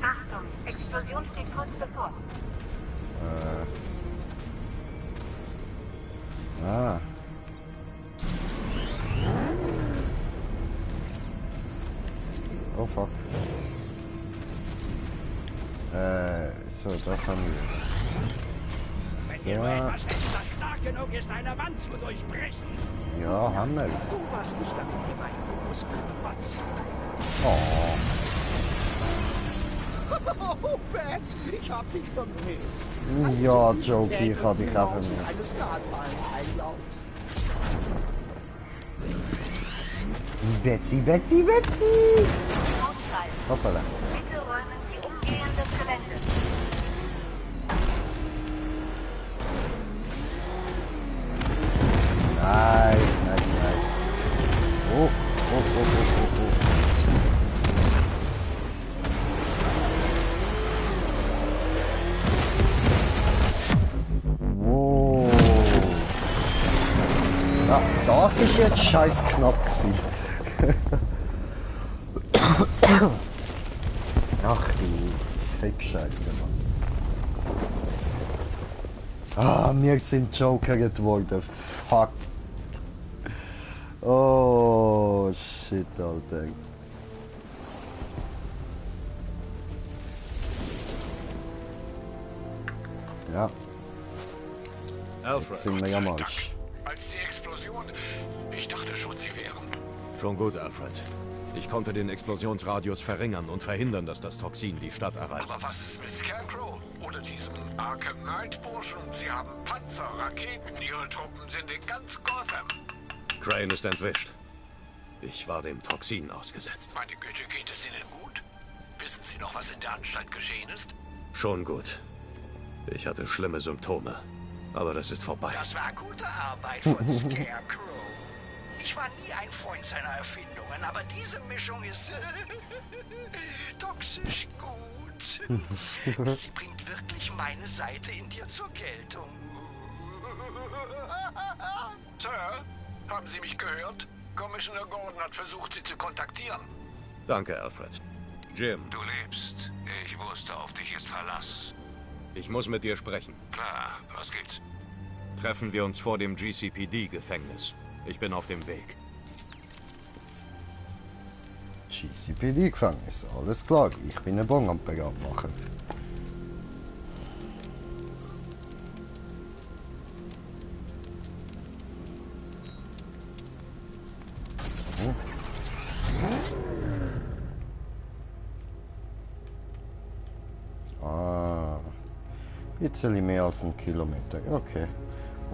Achtung, Explosion steht kurz bevor. Ah. Oh fuck. So, das haben wir. Wenn ihr nur etwas hättet, das stark genug ist, eine Wand zu durchbrechen. Ja, haben wir. Du warst nicht damit gemeint, du Muskelprotz. Oh. Oh, Bats, ich hab dich vermisst. Ja, Jokey, ich hab dich auch vermisst. Eines Nahtwahlen-Einlaufs. Betsy, Betsy, Betsy! Hoppala. Bitte räumen Sie umgehend das Gelände. Nice, nice, nice. Oh, oh, oh, oh, oh, oh. Wow. Ja, das ist jetzt scheiß knapp gewesen. Ach du Fick-Scheiße, Mann. Ah, wir sind jokert worden. Fuck. Oh, shit, Alter. Ja. Alfred. Jetzt sind wir ja mal. Als die Explosion... Ich dachte schon, sie wären... Schon gut, Alfred. Ich konnte den Explosionsradius verringern und verhindern, dass das Toxin die Stadt erreicht. Aber was ist mit Scarecrow? Oder diesem Arkham Knight-Burschen? Sie haben Panzer, Raketen, ihre Truppen sind in ganz Gotham. Crane ist entwischt. Ich war dem Toxin ausgesetzt. Meine Güte, geht es Ihnen gut? Wissen Sie noch, was in der Anstalt geschehen ist? Schon gut. Ich hatte schlimme Symptome. Aber das ist vorbei. Das war gute Arbeit von Scarecrow. Ich war nie ein Freund seiner Erfindungen, aber diese Mischung ist toxisch gut. Sie bringt wirklich meine Seite in dir zur Geltung. Sir, haben Sie mich gehört? Commissioner Gordon hat versucht, Sie zu kontaktieren. Danke, Alfred. Jim. Du lebst. Ich wusste, auf dich ist Verlass. Ich muss mit dir sprechen. Klar, was gibt's? Treffen wir uns vor dem GCPD-Gefängnis. Ich bin auf dem Weg. GCPD-Gefängnis, alles klar. Ich bin ein Bon am Begang machen. Ah, bisschen mehr als 1 Kilometer, okay.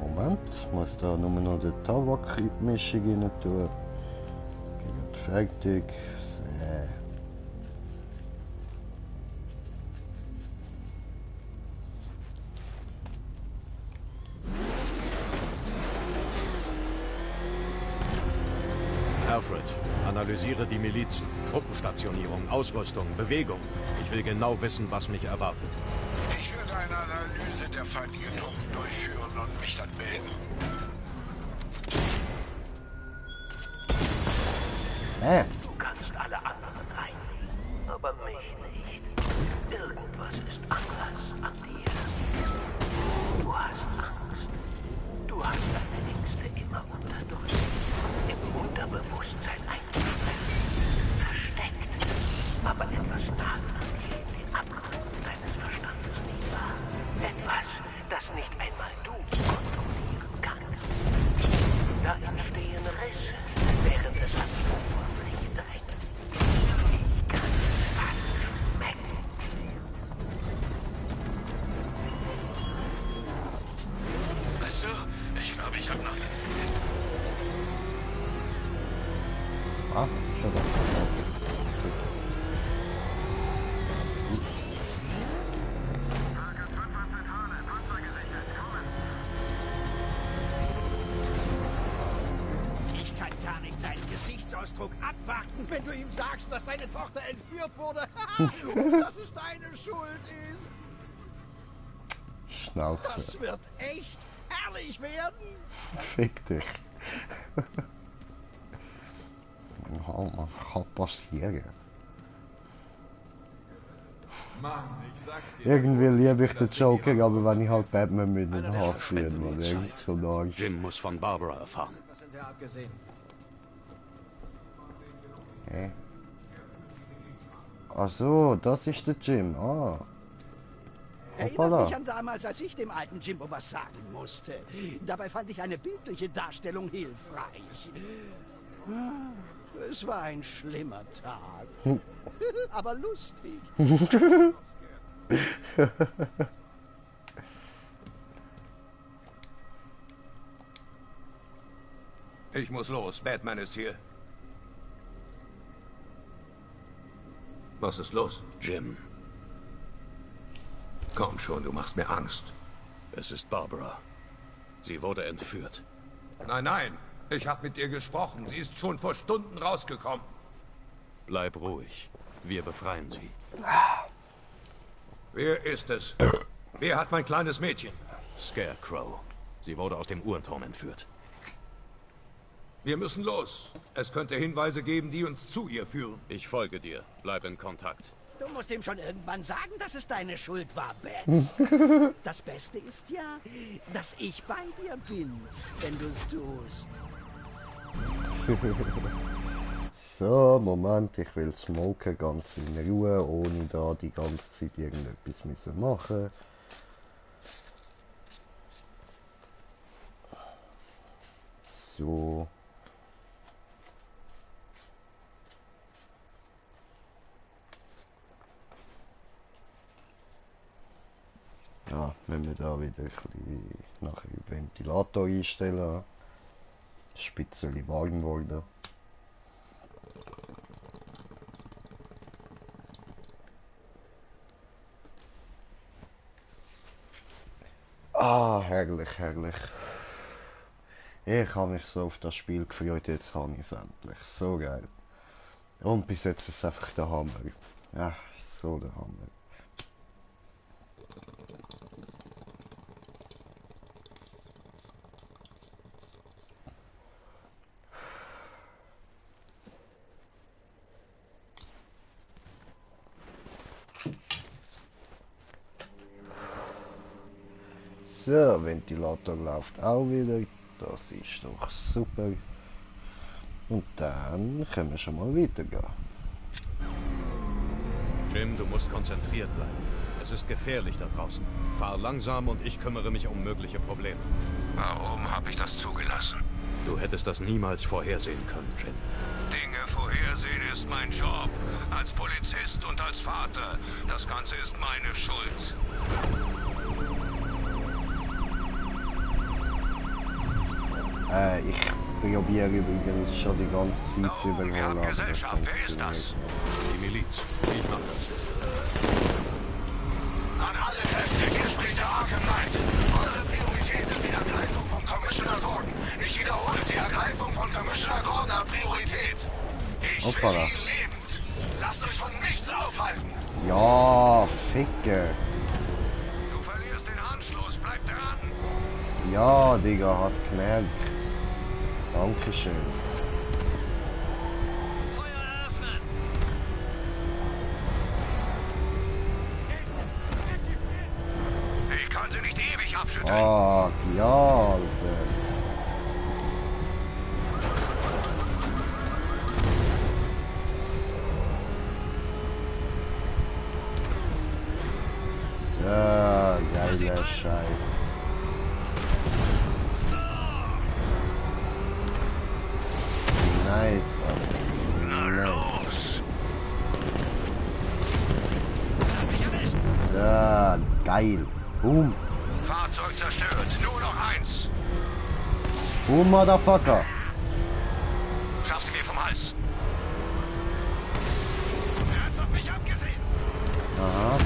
Moment, ich muss da nur noch den Tabak in die Mischung rein tun. Okay, fertig. So. Alfred, analysiere die Milizen, Truppenstationierung, Ausrüstung, Bewegung. Ich will genau wissen, was mich erwartet. Ich werde eine Analyse der feindlichen Truppen durchführen und mich dann melden. Du kannst alle anderen reinlegen, aber mich nicht. Irgendwas ist anders an dir. Du hast Angst. Du hast deine Ängste immer unterdrückt. Im Unterbewusstsein eingefressen. Versteckt. Aber etwas naht an dir in den Abgründen deines Verstandes nicht wahr. Etwas, das nicht einmal du kontrollieren kannst. Da entstehen Risse, während es an die Oberfläche drängt. Ich kann es fast schmecken. Weißt du, ich glaube, ich habe noch... Ah, schon da. Ich kann gar nicht seinen Gesichtsausdruck abwarten, wenn du ihm sagst, dass seine Tochter entführt wurde und dass es deine Schuld ist. Schnauze. Das wird echt herrlich werden. Fick dich. Ja, kann passieren. Mann, ich sag's dir. Irgendwie liebe ich den Joker, aber wenn ich halt Batman mit dem Hass bin, dann irgendwie so da. Jim muss von Barbara erfahren. Was in der Art gesehen? Okay. Ach so, das ist der Jim. Ah. Erinnert Hoppala. mich an damals, als ich dem alten Jimbo was sagen musste. Dabei fand ich eine bildliche Darstellung hilfreich. Es war ein schlimmer Tag. Aber lustig. Ich muss los. Batman ist hier. Was ist los? Jim, Komm schon, du machst mir Angst. es ist Barbara. Sie wurde entführt. Nein, nein. Ich habe mit ihr gesprochen. Sie ist schon vor Stunden rausgekommen. Bleib ruhig. Wir befreien sie. Wer ist es? Wer hat mein kleines Mädchen? Scarecrow. Sie wurde aus dem Uhrenturm entführt. Wir müssen los. Es könnte Hinweise geben, die uns zu ihr führen. Ich folge dir. Bleib in Kontakt. Du musst ihm schon irgendwann sagen, dass es deine Schuld war, Bats. Das Beste ist ja, dass ich bei dir bin, wenn du es tust. So, Moment, ich will smoken ganz in Ruhe, ohne da die ganze Zeit irgendetwas müssen machen. So. Ja, wenn wir da wieder ein bisschen nachher den Ventilator einstellen. Ist ein bisschen warm geworden. Ah, herrlich, herrlich. Ich habe mich so auf das Spiel gefreut, jetzt habe ich es endlich. So geil. Und bis jetzt ist es einfach der Hammer. Ja, so der Hammer. So, Ventilator läuft auch wieder. Das ist doch super. Und dann können wir schon mal weitergehen. Jim, du musst konzentriert bleiben. Es ist gefährlich da draußen. Fahr langsam und ich kümmere mich um mögliche Probleme. Warum habe ich das zugelassen? Du hättest das niemals vorhersehen können, Jim. Dinge vorhersehen ist mein Job. Als Polizist und als Vater. Das Ganze ist meine Schuld. Ich probiere übrigens schon die ganze Zeit zu überholen. Wir haben Gesellschaft. Wer ist das? Die Miliz. Ich mach das. An alle Kräfte, hier spricht der Arkham Knight. Eure Priorität ist die Ergreifung von Commissioner Gordon. Ich wiederhole, die Ergreifung von Commissioner Gordon hat Priorität. Ich will ihn lebend. Lasst euch von nichts aufhalten. Ja, ficke. Du verlierst den Anschluss. Bleib dran. Ja, Digga, hast gemerkt. Dankeschön. Ich kann sie nicht ewig abschütteln. Ah, ja, Alter. Ja, geiler Scheiß. Nice, Alter. Nice. Ja, geil. Boom. Fahrzeug zerstört. Nur noch eins. Boom, Motherfucker. Schaff sie mir vom Hals. Er hat's auf mich abgesehen. Aha.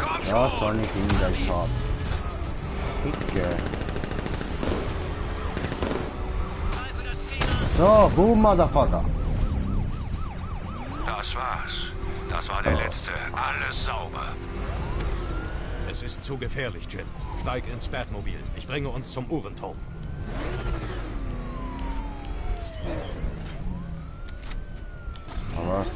Komm schon. Ja, Sonic in das Haus. Dicke. So, boom, Motherfucker. Das war's. Das war der letzte. Alles sauber. Es ist zu gefährlich, Jim. Steig ins Batmobil. Ich bringe uns zum Uhrenturm. Was?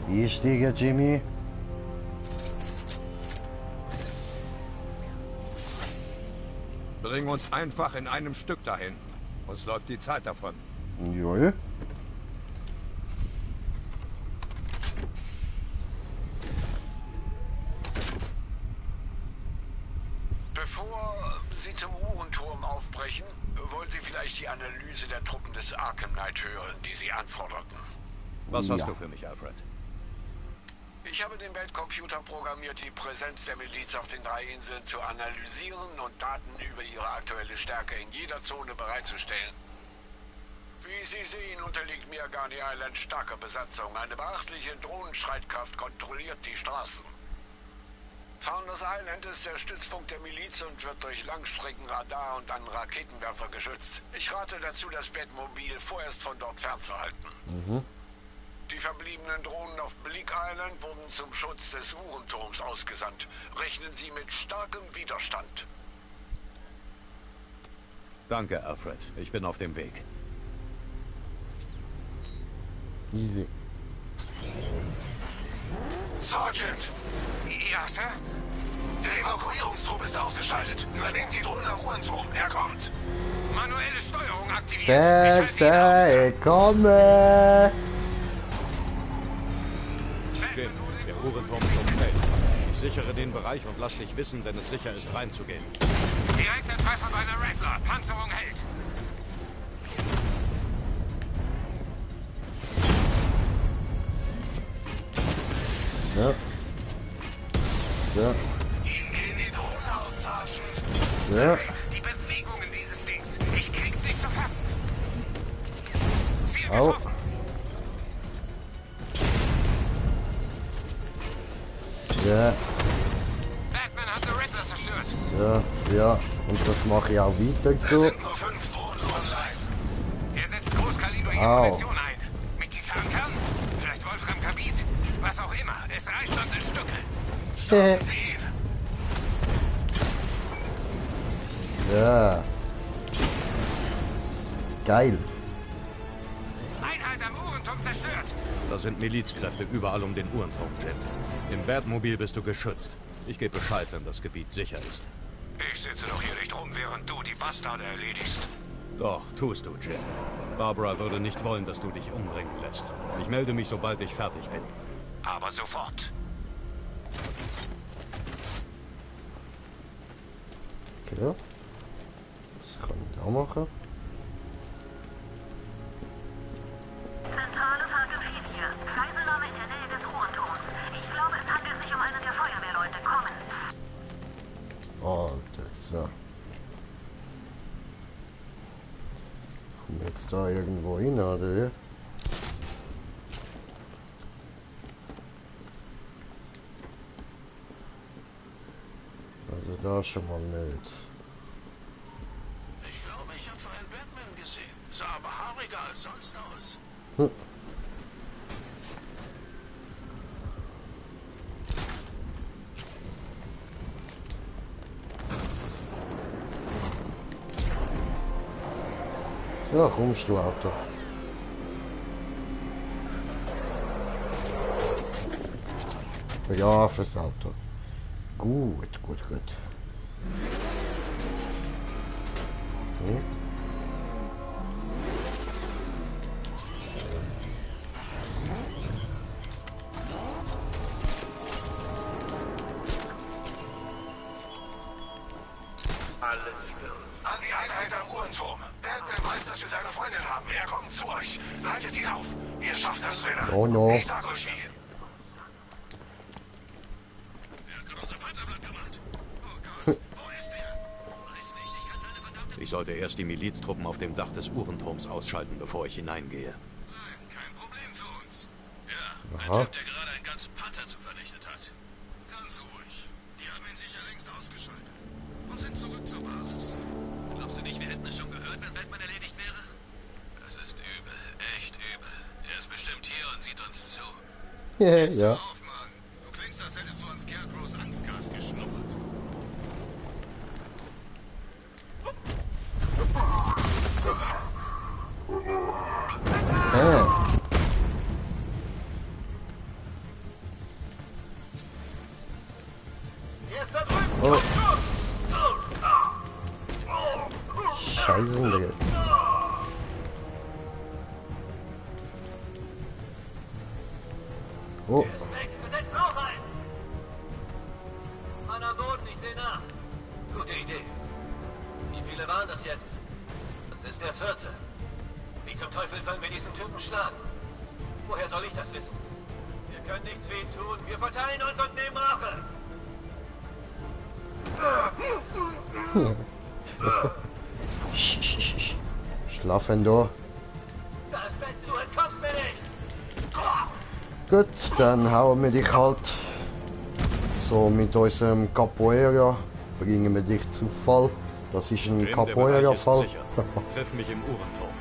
Wie steige, Jimmy? Bring uns einfach in einem Stück dahin. Uns läuft die Zeit davon. Joel? Bevor Sie zum Uhrenturm aufbrechen, wollen Sie vielleicht die Analyse der Truppen des Arkham Knight hören, die Sie anforderten. Was hast du für mich, Alfred? Ich habe den Weltcomputer programmiert, die Präsenz der Miliz auf den 3 Inseln zu analysieren und Daten über ihre aktuelle Stärke in jeder Zone bereitzustellen. Wie Sie sehen, unterliegt Miagani Island starker Besatzung. Eine beachtliche Drohnenstreitkraft kontrolliert die Straßen. Founders Island ist der Stützpunkt der Miliz und wird durch Langstreckenradar und einen Raketenwerfer geschützt. Ich rate dazu, das Batmobil vorerst von dort fernzuhalten. Die verbliebenen Drohnen auf Bleak Island wurden zum Schutz des Uhrenturms ausgesandt. Rechnen Sie mit starkem Widerstand. Danke, Alfred. Ich bin auf dem Weg. Easy. Sergeant! Ja, Sir? Der Evakuierungstrupp ist ausgeschaltet. Übernehmt die Drohnen am Uhrenturm. Er kommt. Manuelle Steuerung aktiviert. Sehr, komme! Jim, der Uhrenturm ist umstellt. Ich sichere den Bereich und lass dich wissen, wenn es sicher ist, reinzugehen. Direkter Treffer bei einer Rattler. Panzerung hält. So. So. Ihnen gehen die Drohnen aus, Sergeant. So. Die Bewegungen dieses Dings. Ich krieg's nicht zu fassen. Ziel Au. getroffen. Ja. Batman hat eine Rattler zerstört. So, ja. Und das mache ich auch weiter Es so. sind nur 5 Drohnen online. Er setzt großkalibrige Au. Munition ein. Mit Titankern? Vielleicht Wolframkarbid? Was auch immer. Es reißt uns in Stücke. Ja. Geil. Einheit am Uhrenturm zerstört. Da sind Milizkräfte überall um den Uhrenturm, Jim. Im Batmobil bist du geschützt. Ich gebe Bescheid, wenn das Gebiet sicher ist. Ich sitze doch hier nicht rum, während du die Bastarde erledigst. Doch, tust du, Jim. Barbara würde nicht wollen, dass du dich umbringen lässt. Ich melde mich, sobald ich fertig bin. Aber sofort. Okay. Das kann ich auch machen. Zentrale Falcon 4 hier. Geiselnahme in der Nähe des Uhrenturms. Ich glaube, es handelt sich So. Kommen wir jetzt da irgendwo hin, oder wie? Also da schon mal nicht. Ich glaube, ich habe vorhin Batman gesehen. Sah aber haariger als sonst aus. Hm. Ja, kommst du, Auto. Ja, fürs Auto. Gut, gut, gut. Hm? An die Einheit am Uhrenturm. Batman weiß, dass wir seine Freundin haben. Er kommt zu euch. Haltet ihn auf. Ihr schafft das, Männer. Oh no. Ich sag euch wie. Ich sollte erst die Miliztruppen auf dem Dach des Uhrenturms ausschalten, bevor ich hineingehe. Kein Problem für uns. Ja, Aha. ein Typ, der gerade einen ganzen Panzerzug vernichtet hat. Ganz ruhig. Die haben ihn sicher längst ausgeschaltet. Und sind zurück zur Basis. Glaubst du nicht, wir hätten es schon gehört, wenn Batman erledigt wäre? Das ist übel, echt übel. Er ist bestimmt hier und sieht uns zu. Ja. Auf, Mann. Du klingst, als hättest du an Scarecrows Angstgas geschnuppert. Oh. Scheiße, Digga. Oh. Besetzt Rauch ein! Mann am Boden, ich sehe nach. Gute Idee. Wie viele waren das jetzt? Das ist der 4. Wie zum Teufel sollen wir diesen Typen schlagen? Woher soll ich das wissen? Wir können nichts für ihn tun. Wir verteilen uns und nehmen Rache. Schlafen da. Das Bett, du entkommst mir nicht! Gut, dann hauen wir dich halt so mit unserem Capoeira. Bringen wir dich zu Fall. Das ist ein Jim, der Bereich ist Capoeira-Fall. sicher. Treff mich im Uhrenturm.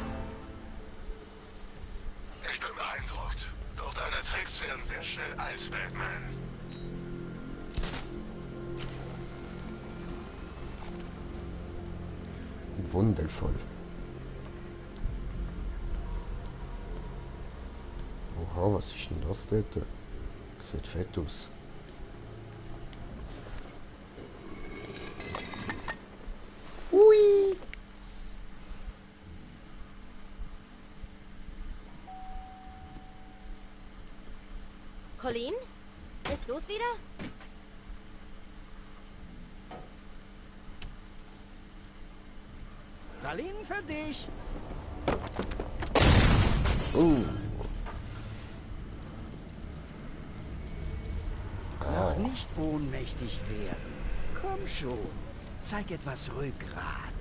Ich bin beeindruckt. Doch deine Tricks werden sehr schnell alt, Batman. Wundervoll. Oha, was ist denn das dort? Sieht fett aus. Ui! Colleen? Bist du's wieder? Berlin für dich. Noch nicht ohnmächtig werden. Komm schon. Zeig etwas Rückgrat.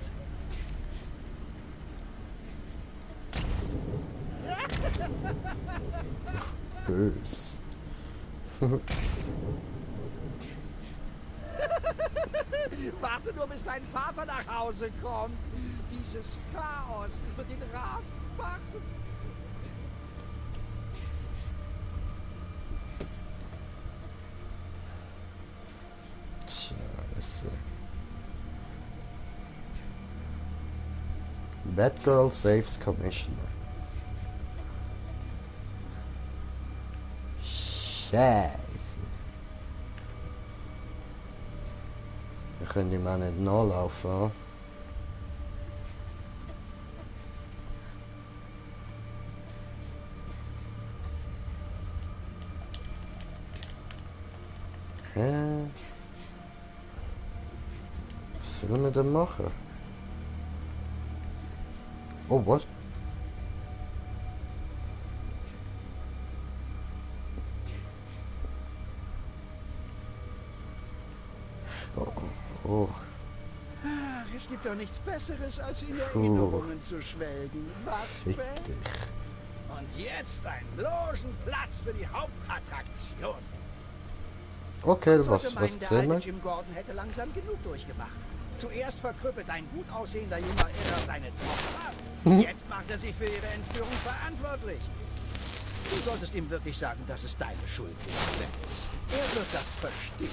Bös. Warte nur, bis dein Vater nach Hause kommt. Dieses Chaos wird ihn rasend machen. Scheiße. Batgirl saves Commissioner. Scheiße. Wir können ihm auch nicht nachlaufen. Hm? Hä? Was sollen wir denn machen? Oh, was? Oh, oh. Ach, es gibt doch nichts Besseres, als in Erinnerungen zu schwelgen. Was, Ben? Und jetzt einen Logenplatz für die Hauptattraktion. Okay, Was was meinen, der sehen wir? alte Jim Gordon hätte langsam genug durchgemacht. Zuerst verkrüppelt ein gut aussehender junger Irrer seine Tochter. Jetzt macht er sich für ihre Entführung verantwortlich. Du solltest ihm wirklich sagen, dass es deine Schuld ist, Vance. Er wird das verstehen.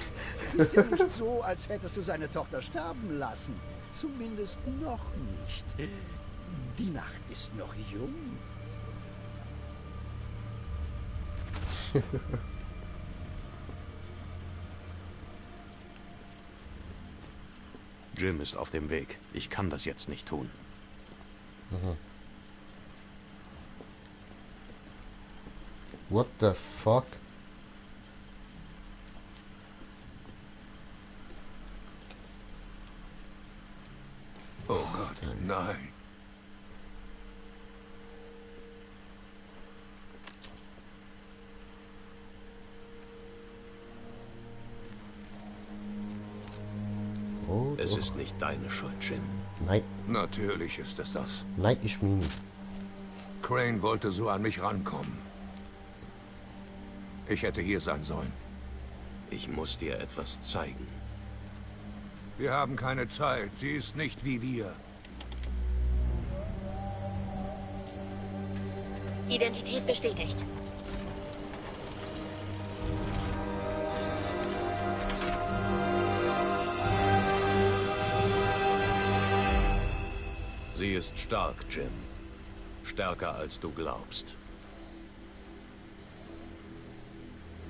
Ist ja nicht so, als hättest du seine Tochter sterben lassen. Zumindest noch nicht. Die Nacht ist noch jung. Jim ist auf dem Weg. Ich kann das jetzt nicht tun. Mhm. What the fuck? Oh Gott, nein. Oh, es ist nicht deine Schuld, Jim. Nein. Natürlich ist es das. Nein, ich meine. Crane wollte so an mich rankommen. Ich hätte hier sein sollen. Ich muss dir etwas zeigen. Wir haben keine Zeit. Sie ist nicht wie wir. Identität bestätigt. Sie ist stark, Jim. Stärker, als du glaubst.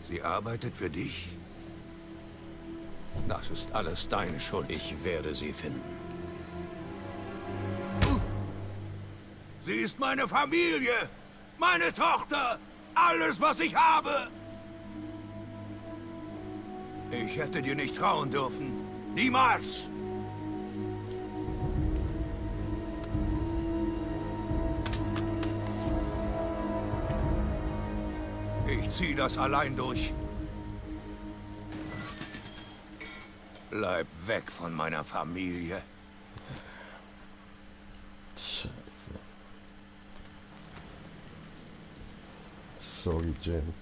Sie arbeitet für dich? Das ist alles deine Schuld. Ich werde sie finden. Sie ist meine Familie! Meine Tochter! Alles, was ich habe! Ich hätte dir nicht trauen dürfen. Niemals! Ich zieh das allein durch. Bleib weg von meiner Familie. Scheiße. Sorry, Jim.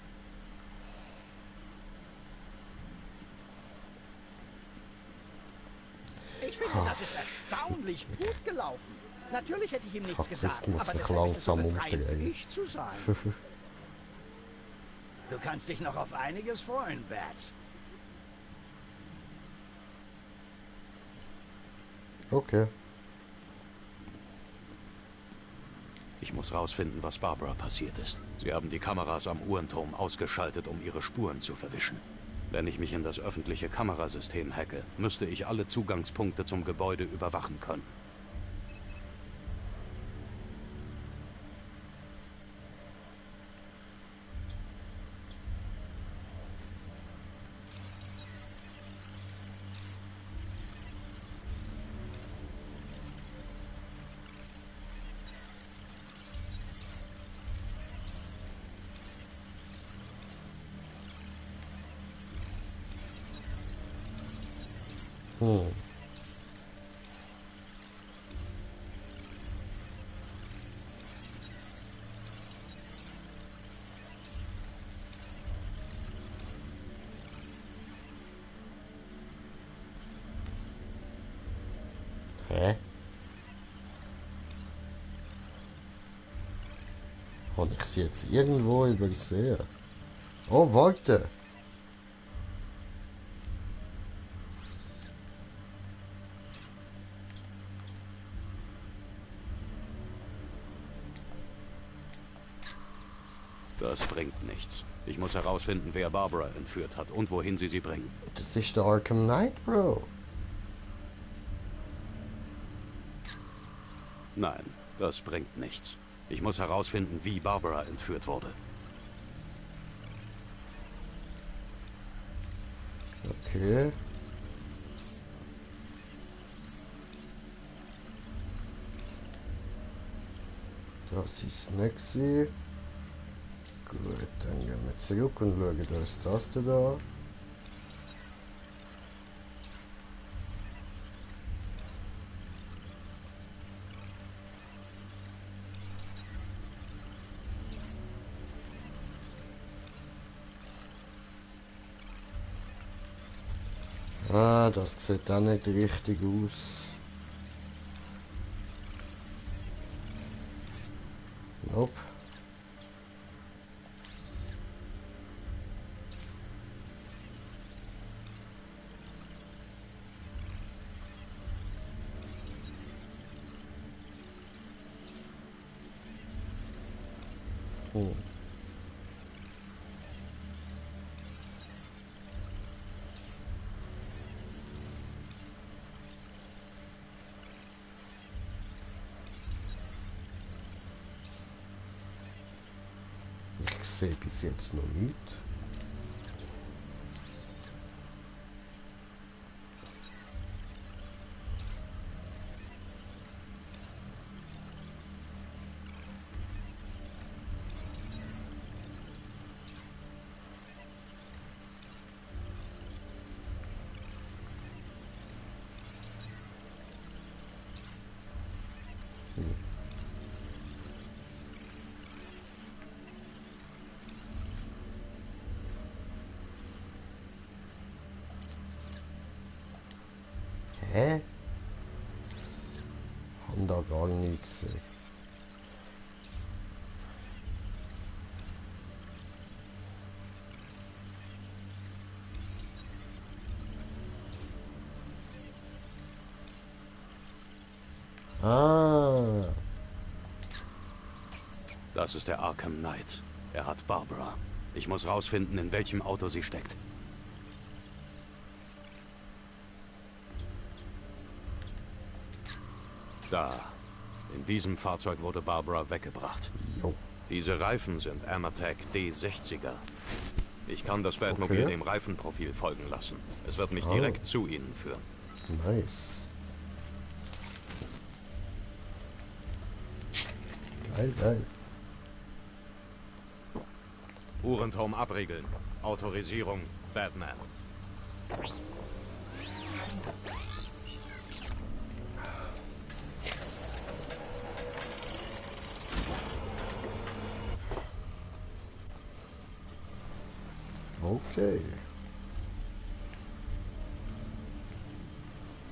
Ich finde, das ist erstaunlich gut gelaufen. Natürlich hätte ich ihm nichts gesagt, muss aber mich deshalb ist es so langsam befreiend, umdrehen. ich zu sein. Du kannst dich noch auf einiges freuen, Bats. Okay. Ich muss rausfinden, was Barbara passiert ist. Sie haben die Kameras am Uhrenturm ausgeschaltet, um ihre Spuren zu verwischen. Wenn ich mich in das öffentliche Kamerasystem hacke, müsste ich alle Zugangspunkte zum Gebäude überwachen können. Hä? Habe ich sie jetzt irgendwo übersehen? Oh, warte! Das bringt nichts. Ich muss herausfinden, wer Barbara entführt hat und wohin sie bringen. Das ist der Arkham Knight, Bro. Nein, das bringt nichts. Ich muss herausfinden, wie Barbara entführt wurde. Okay. Das ist nicht gewesen. Gut, dann gehen wir zurück und schauen, da ist das da. Ah, das sieht auch nicht richtig aus. Nope. Ich sehe bis jetzt noch nicht. Hä? Haben da gar nichts gesehen. Ah. Das ist der Arkham Knight. Er hat Barbara. Ich muss rausfinden, in welchem Auto sie steckt. Da. In diesem Fahrzeug wurde Barbara weggebracht. Jo. Diese Reifen sind Amatec D60er. Ich kann das Batmobil dem Reifenprofil folgen lassen. Es wird mich direkt zu ihnen führen. Nice. Geil, geil. Uhrenturm abriegeln. Autorisierung Batman. Okay.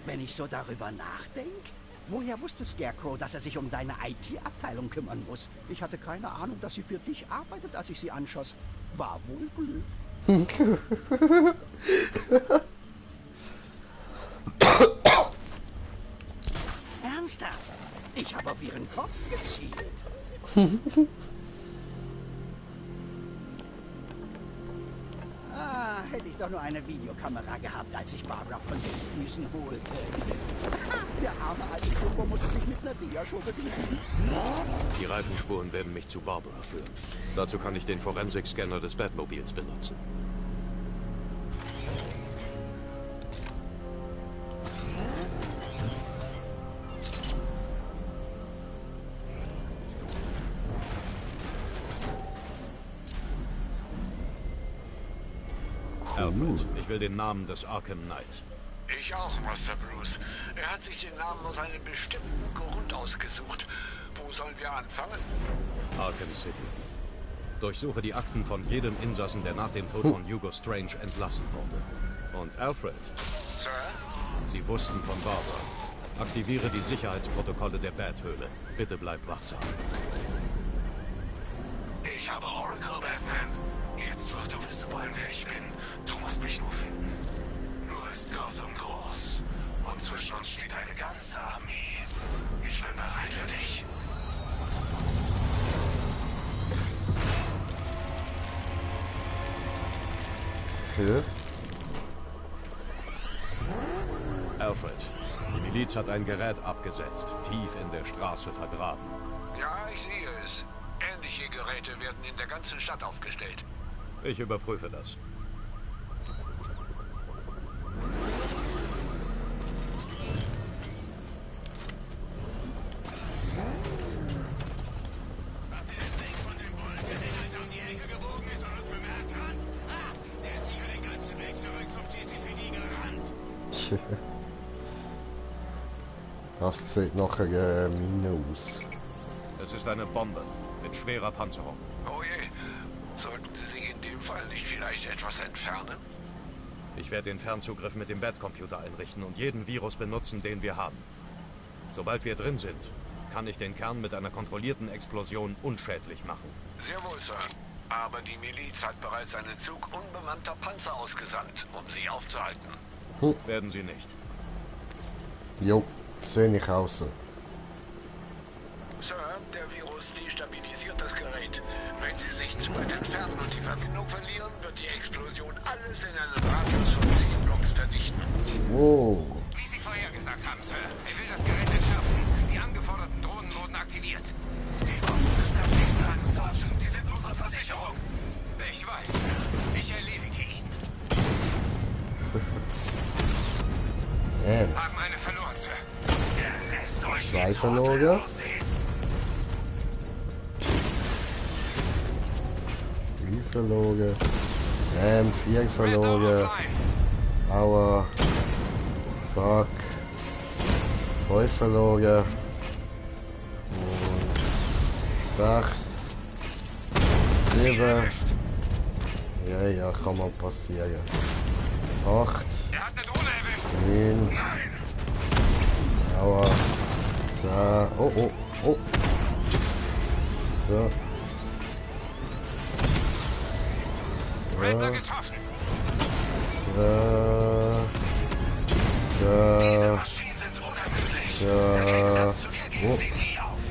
Wenn ich so darüber nachdenke, woher wusste Scarecrow, dass er sich um deine IT-Abteilung kümmern muss? Ich hatte keine Ahnung, dass sie für dich arbeitet, als ich sie anschoss. War wohl Glück. Ernsthaft? Ich habe auf ihren Kopf gezielt. Hätte ich doch nur eine Videokamera gehabt, als ich Barbara von den Füßen holte. Der arme alte Jumbo musste sich mit einer Diashow bedienen. Die Reifenspuren werden mich zu Barbara führen. Dazu kann ich den Forensik-Scanner des Batmobils benutzen. Alfred, ich will den Namen des Arkham Knight. Ich auch, Master Bruce. Er hat sich den Namen aus einem bestimmten Grund ausgesucht. Wo sollen wir anfangen? Arkham City. Durchsuche die Akten von jedem Insassen, der nach dem Tod von Hugo Strange entlassen wurde. Und Alfred? Sir? Sie wussten von Barbara. Aktiviere die Sicherheitsprotokolle der Bat-Höhle. Bitte bleib wachsam. Ich habe Oracle, Batman. Jetzt wirst du wissen wollen, wer ich bin. Du musst mich nur finden. Nur ist Gotham groß. Und zwischen uns steht eine ganze Armee. Ich bin bereit für dich. Okay. Alfred, die Miliz hat ein Gerät abgesetzt, tief in der Straße vergraben. Ja, ich sehe es. Ähnliche Geräte werden in der ganzen Stadt aufgestellt. Ich überprüfe das. Das sieht nach einer Mine aus. Es ist eine Bombe mit schwerer Panzerung. Oh je. Sollten Sie sich in dem Fall nicht vielleicht etwas entfernen? Ich werde den Fernzugriff mit dem Bat-Computer einrichten und jeden Virus benutzen, den wir haben. Sobald wir drin sind, kann ich den Kern mit einer kontrollierten Explosion unschädlich machen. Sehr wohl, Sir. Aber die Miliz hat bereits einen Zug unbemannter Panzer ausgesandt, um sie aufzuhalten. Werden sie nicht. Jo, sehe ich auch so. Sir, der Virus destabilisiert das Gerät. Wenn Sie sich zu weit entfernen und die Verbindung verlieren, wird die Explosion alles in einem Radius von 10 Blocks vernichten. Oh. Wie Sie vorhergesagt haben, Sir. Er will das Gerät entschärfen. Die angeforderten Drohnen wurden aktiviert. Die Bomben müssen erfliegen bleiben, Sergeant. Sie sind unsere Versicherung. Ich weiß. Ich erledige ihn. Haben eine verloren, Sir. Zwei verloren. Drei verloren. 4 verloren. Aua. Fuck. 5 verloren. Und 6. 7. Ja, kann mal passieren. 8. 9. Aua. 10. Oh. So. Redner getroffen. Diese Maschinen sind unermüdlich. Der Gegensatz zu dir geben sie nie auf.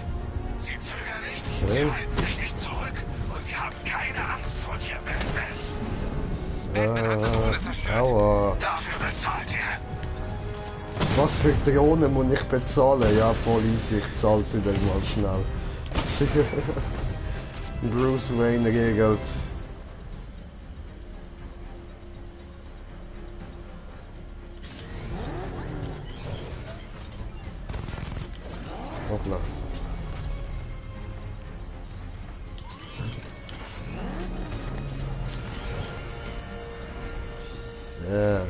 Sie zögern nicht, sie halten sich nicht zurück und sie haben keine Angst vor dir, Batman. Aua. Dafür bezahlt ihr. Was für Drohnen muss ich bezahlen? Ja, voll easy, ich zahle sie dann mal schnell. Bruce Wayne regelt. Hoppla. So.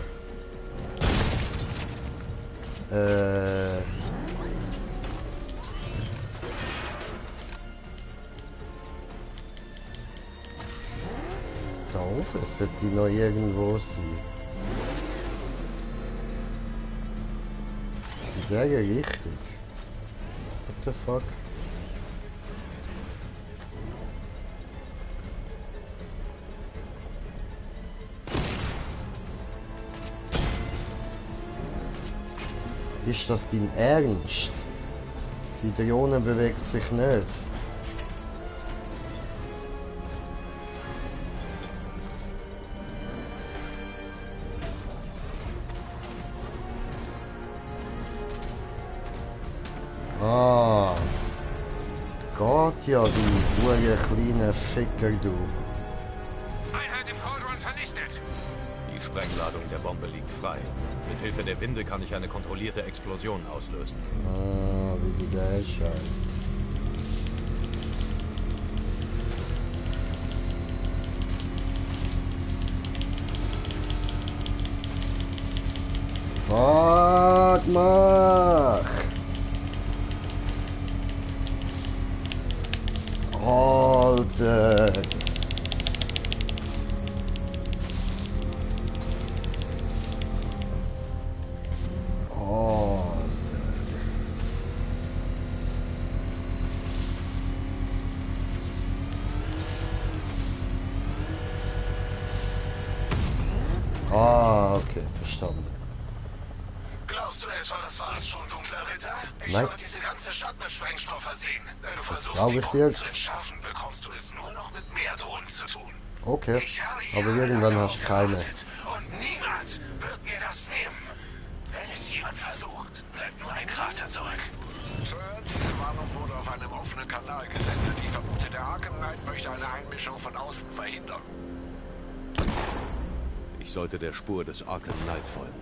Da oben sollte die noch irgendwo sein. In der Richtung. What the fuck? Ist das dein Ernst? Die Drohne bewegt sich nicht. Ah. Geht ja, du kleine Ficker, du. Einheit im Cold Run vernichtet. Die Sprengladung der Bombe liegt frei. Mit Hilfe der Winde kann ich eine kontrollierte Explosion auslösen. Ah, wie geil, Scheiße. Fuck, mach! Alter! Ah, okay, verstanden. Glaubst du etwa, das war's schon, dunkler Ritter? Ich Nein. habe diese ganze Stadt mit Sprengstoff versehen. Wenn du versuchst, glaub die ich Bomben dir. zu entschärfen, bekommst du es nur noch mit mehr Drohnen zu tun. Okay, aber irgendwann hast du keine. Und niemand wird mir das nehmen. Wenn es jemand versucht, bleibt nur ein Krater zurück. Sir, diese Warnung wurde auf einem offenen Kanal gesendet. Ich vermute, der Arkham Knight möchte eine Einmischung von außen verhindern. Ich sollte der Spur des Arkham Knight folgen.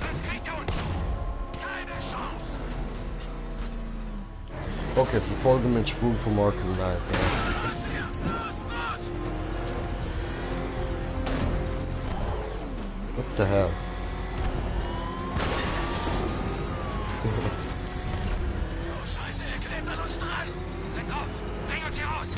Sonst kriegt er uns. Keine Chance. Okay, verfolgen mit Spur vom Arkham Knight. Ja. What the hell? Oh, Scheiße, er klebt an uns dran. Rennt auf, bring uns hier raus.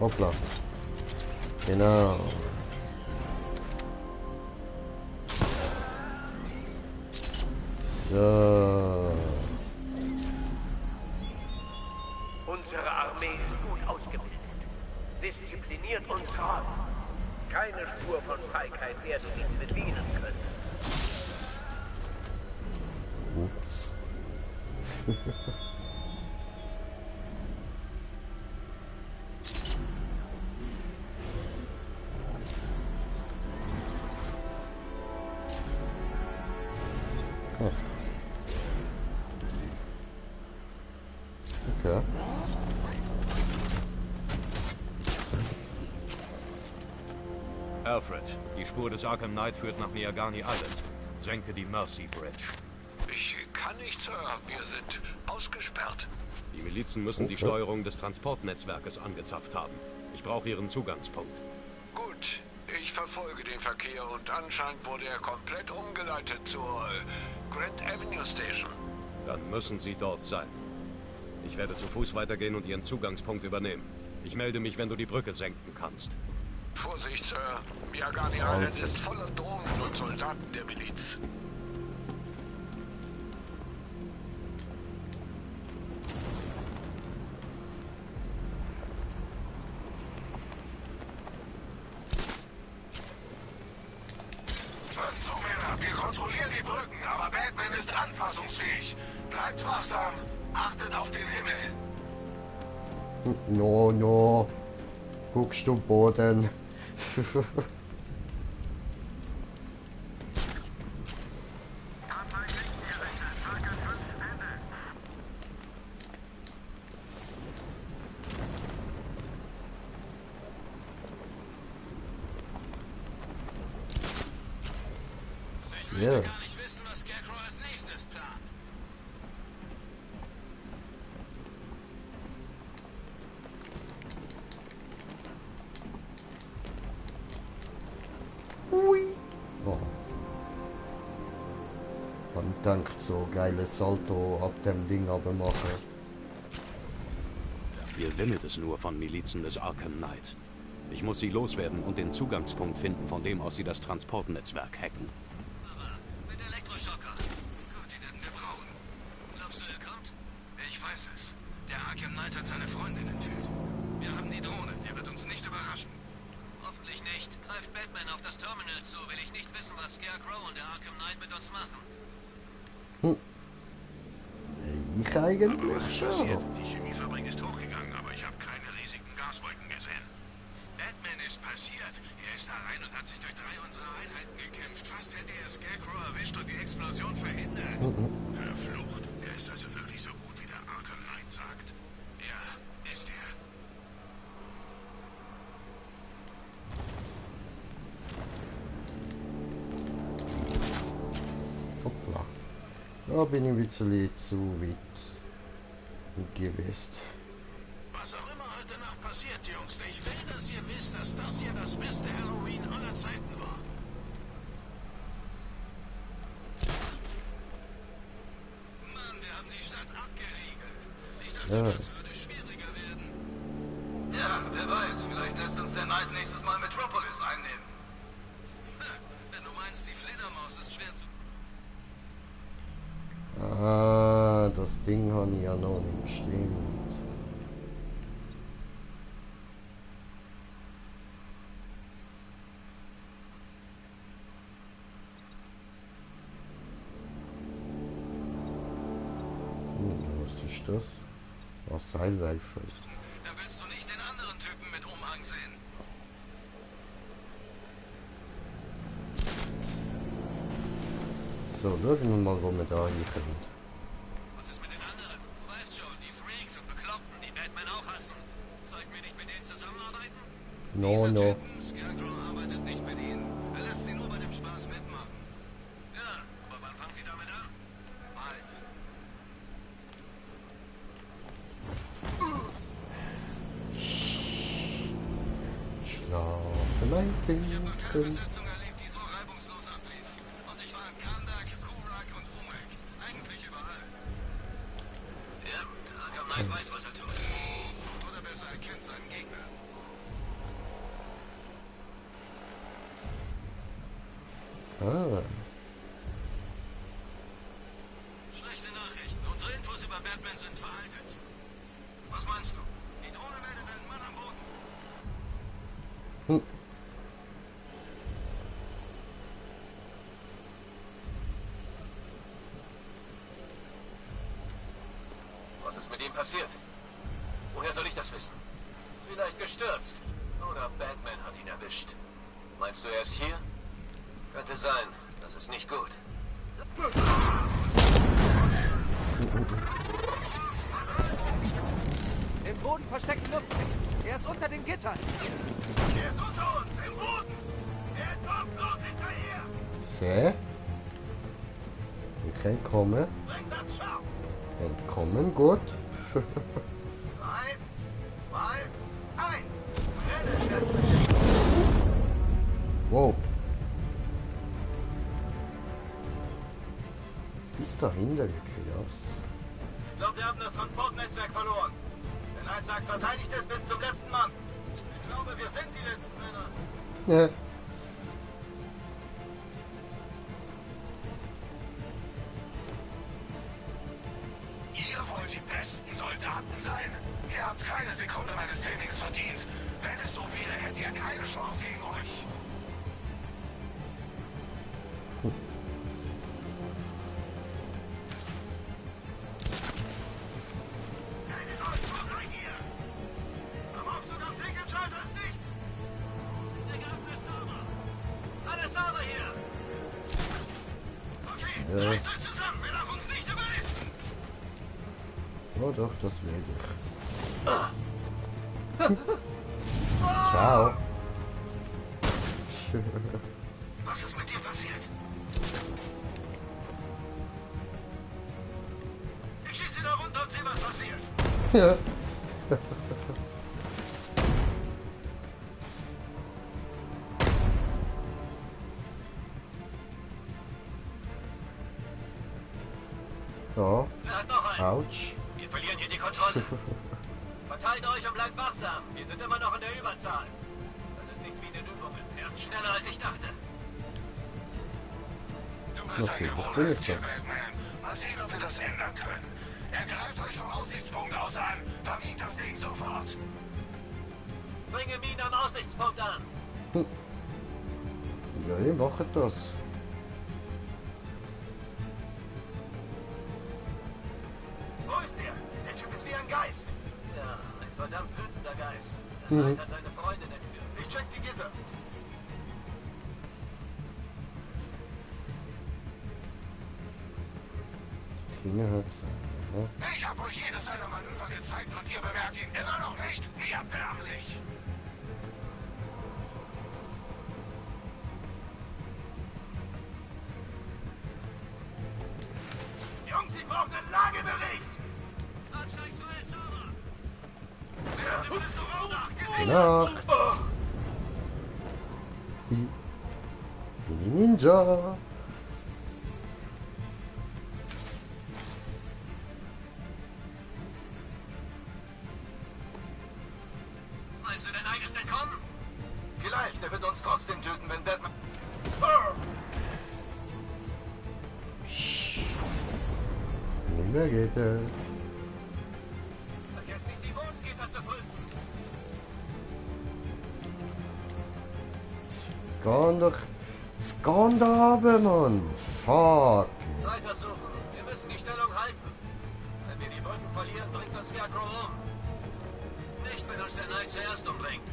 Hoppla. Genau. So. Unsere Armee ist gut ausgebildet, diszipliniert und treu. Keine Spur von Feigheit werden ihn bedienen können. Ups. Okay. Alfred, die Spur des Arkham Knight führt nach Miagani Island. Senke die Mercy Bridge. Ich kann nicht, Sir. Wir sind ausgesperrt. Die Milizen müssen die Steuerung des Transportnetzwerkes angezapft haben. Ich brauche ihren Zugangspunkt. Gut, ich verfolge den Verkehr und anscheinend wurde er komplett umgeleitet zur Grand Avenue Station. Dann müssen Sie dort sein. Ich werde zu Fuß weitergehen und Ihren Zugangspunkt übernehmen. Ich melde mich, wenn du die Brücke senken kannst. Vorsicht, Sir. Miagani Island ist voller Drohnen und Soldaten der Miliz. Hört zu, Männer. Wir kontrollieren die Brücken, aber Batman ist anpassungsfähig. Bleibt wachsam. Achtet auf den Himmel. No, no. Guckst du Boden? Ich will gar nicht wissen, was Scarecrow als nächstes plant. Hui. Oh. Und dank so geiles Salto ab dem Ding aber machen. Hier wimmelt es nur von Milizen des Arkham Knight. Ich muss sie loswerden und den Zugangspunkt finden, von dem aus sie das Transportnetzwerk hacken. Aber mit Elektroschocker. Gut, die werden wir brauchen. Glaubst du, er kommt? Ich weiß es. Der Arkham Knight hat seine Freundin entführt. Wir haben die Drohne, die wird uns nicht überraschen. Hoffentlich nicht. Greift Batman auf das Terminal zu, will ich nicht wissen, was Scarecrow und der Arkham Knight mit uns machen. Ich eigentlich Aber was ist schon. passiert? Die Chemiefabrik ist hochgegangen, aber ich habe keine riesigen Gaswolken gesehen. Batman ist passiert. Er ist da rein und hat sich durch 3 unserer Einheiten gekämpft. Fast hätte er Scarecrow erwischt und die Explosion verhindert. Verflucht. Er ist also wirklich so gut, wie der Arkham Knight sagt. Ja, ist er. Hoppla. Da bin ich ein bisschen zu weit gewesen. Was auch immer heute Nacht passiert, Jungs, ich will, dass ihr wisst, dass das hier das beste Halloween aller Zeiten war. Mann, wir haben die Stadt abgeriegelt. Ich dachte, das würde schwieriger werden. Ja, wer weiß, vielleicht lässt uns der Knight nächstes Mal Metropolis einnehmen. Wenn du meinst, die Fledermaus ist schwer zu... Ah, das Ding habe ich ja noch nicht. Stimmt. Was ist das? Was Seilwerfer. Dann willst du nicht den anderen Typen mit Umhang sehen. So, schauen wir mal, wo wir da hinkommen. Was ist mit den anderen? Du weißt schon, die Freaks und Bekloppten, die Batman auch hassen. Sollten wir nicht mit denen zusammenarbeiten? No, no. Scarecrow arbeitet nicht mit ihnen. Er lässt sie nur bei dem Spaß mitmachen. Ja, aber wann fangen sie damit an? Bald. Schlafen ein Ich habe noch keine Kind. Besetzung erlebt, die so reibungslos ablief. Und ich war in Kandak, Kurak und Umek. Eigentlich überall. Ja, Arkham Knight weiß, was er tut. Oder besser, er kennt seinen Gegner. Ah. Schlechte Nachrichten. Unsere Infos über Batman sind veraltet. Was meinst du? Die Drohne meldet einen Mann am Boden. Hm. Was ist mit ihm passiert? Woher soll ich das wissen? Vielleicht gestürzt. Oder Batman hat ihn erwischt. Meinst du, er ist hier? Könnte sein. Das ist nicht gut. Im Boden versteckt nutzt nichts. Er ist unter den Gittern. Er ist unter uns, im Boden. Er kommt bloß hinterher. Sehr. Ich entkomme. Bring das scharf. Entkommen, gut. 3, 2, 1. Wow. Bis dahinter gekriegt. Ich glaube, wir haben das Transportnetzwerk verloren. Wenn eins sagt, verteidigt es bis zum letzten Mann. Ich glaube, wir sind die letzten Männer. Ja. Ihr wollt die besten Soldaten sein? Ihr habt keine Sekunde meines Trainings verdient. Wenn es so wäre, hättet ihr keine Chance gegen euch. Keine Neutrale hier. Am Aufzug am Pinkelschalter ist nichts. Der Garten ist sauber. Alles sauber hier. Okay, reißt euch zusammen. Wir darf uns nicht überlisten. Oh doch, das will ich. Ciao. Was ist mit dir passiert? Ich schieße da runter und sehe, was passiert. Ja. Oh. Autsch. Wir verlieren hier die Kontrolle. Verteilt euch und bleibt wachsam. Wir sind immer noch in der Überzahl. Das ist nicht wie in den Übungen. Er ist schneller als ich dachte. Du bist ein Gewohnheitstier, Batman. Mal sehen, ob wir das ändern können. Er greift euch vom Aussichtspunkt aus an. Vermint das Ding sofort. Bringe Minen am Aussichtspunkt an. Ja, ich mache das. Wo ist der? Der Typ ist wie ein Geist. Ja, ein verdammt wütender Geist. Mhm. Er hat seine Freundin entführt. Ich check die Gitter. Finger hat's. Ich habe euch jedes seiner Manöver gezeigt und ihr bemerkt ihn immer noch nicht. Wie erbärmlich. Jungs, ich brauche einen Lagebericht. Anschlag zu sauber. Genau. Ninja. Meinst du denn eines entkommen? Vielleicht, er wird uns trotzdem töten, wenn Batman... Nicht mehr geht er. Vergesst nicht, die Bodengitter zu prüfen. Es kann da runter, Mann. Fuck. Weiter suchen. Wir müssen die Stellung halten. Wenn wir die Brücken verlieren, bringt uns Scarecrow um. Nicht, wenn uns der Knight zuerst umbringt.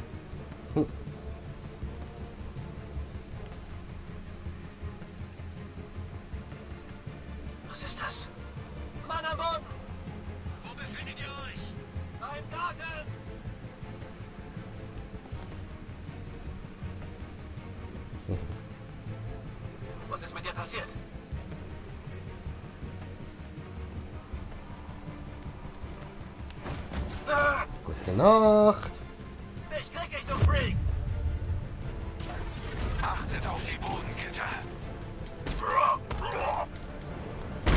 Was ist das? Mann am Boden! Wo befindet ihr euch? Beim Garten! Was ist mit dir passiert? Gute Nacht. Ich krieg dich, du Freak! Achtet auf die Bodengitter.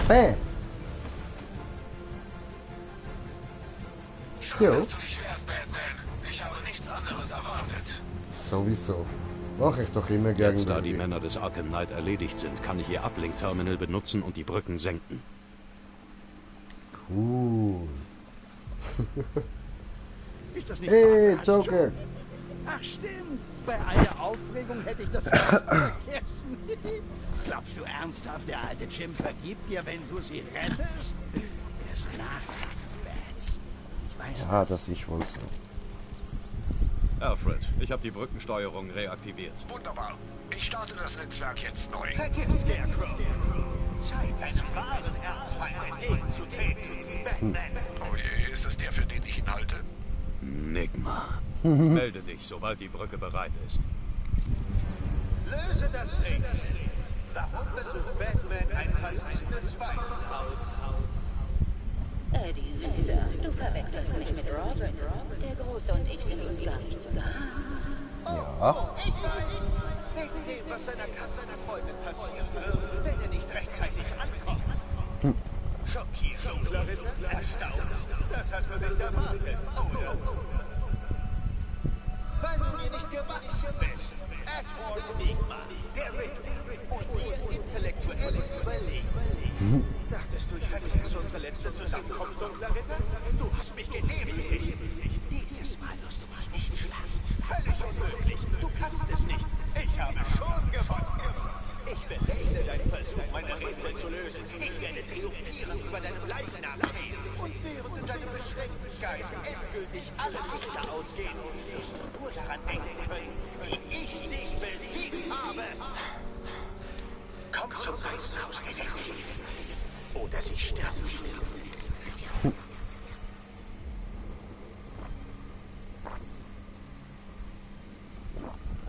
Hey. Schön, dass du dich wehrst, Batman. Ich habe nichts anderes erwartet. Sowieso. Mach ich doch immer gerne. Jetzt, da die Männer des Arkham Knight erledigt sind, kann ich ihr Uplink-Terminal benutzen und die Brücken senken. Cool. Ist das nicht Hey, wahr, Joker. Ach stimmt, bei all der Aufregung hätte ich das fast vergessen. Glaubst du ernsthaft, der alte Jim vergibt dir, wenn du sie rettest? Erst nachher, Bats. Ich weiß Ja, das ist wohl so. Alfred, ich habe die Brückensteuerung reaktiviert. Wunderbar. Ich starte das Netzwerk jetzt neu. Vergiss Scarecrow. Zeit, deinem wahren Erzfeind entgegenzutreten. Batman. Oh je, ist das der, für den ich ihn halte? Nigma. Melde dich, sobald die Brücke bereit ist. Löse das Rätsel. Warum besucht Batman ein verlassenes Waisenhaus? Eddie, Süßer, du verwechselst mich mit Robin. Der Große und ich sind uns gar nicht so nah. Ja. Ich weiß, wegen dem, was seiner Katzenfreundin passieren wird, wenn er nicht rechtzeitig ankommt. Schockierung, Clarissa? Erstaunt? Das hast du nicht erwartet, oder? Weil du mir nicht gewachsen bist. Edward Nigma, der Riddler und der intellektuelle Überlegen. Dachtest du, ich vergesse unsere letzte Zusammenkunft, dunkler Ritter? Du hast mich gedemütigt. Dieses Mal wirst du mich nicht schlagen. Völlig unmöglich. Du kannst es nicht. Ich habe schon gewonnen. Ich belächle deinen Versuch, meine Rätsel zu lösen. Ich werde triumphierend über deinem Leichnam stehen. Und während in deinem beschränkten Geist endgültig alle Lichter ausgehen, wirst du nur daran denken können, wie ich dich besiegt habe. Komm zum Waisenhaus, Detektiv. Oder sie sterben nicht.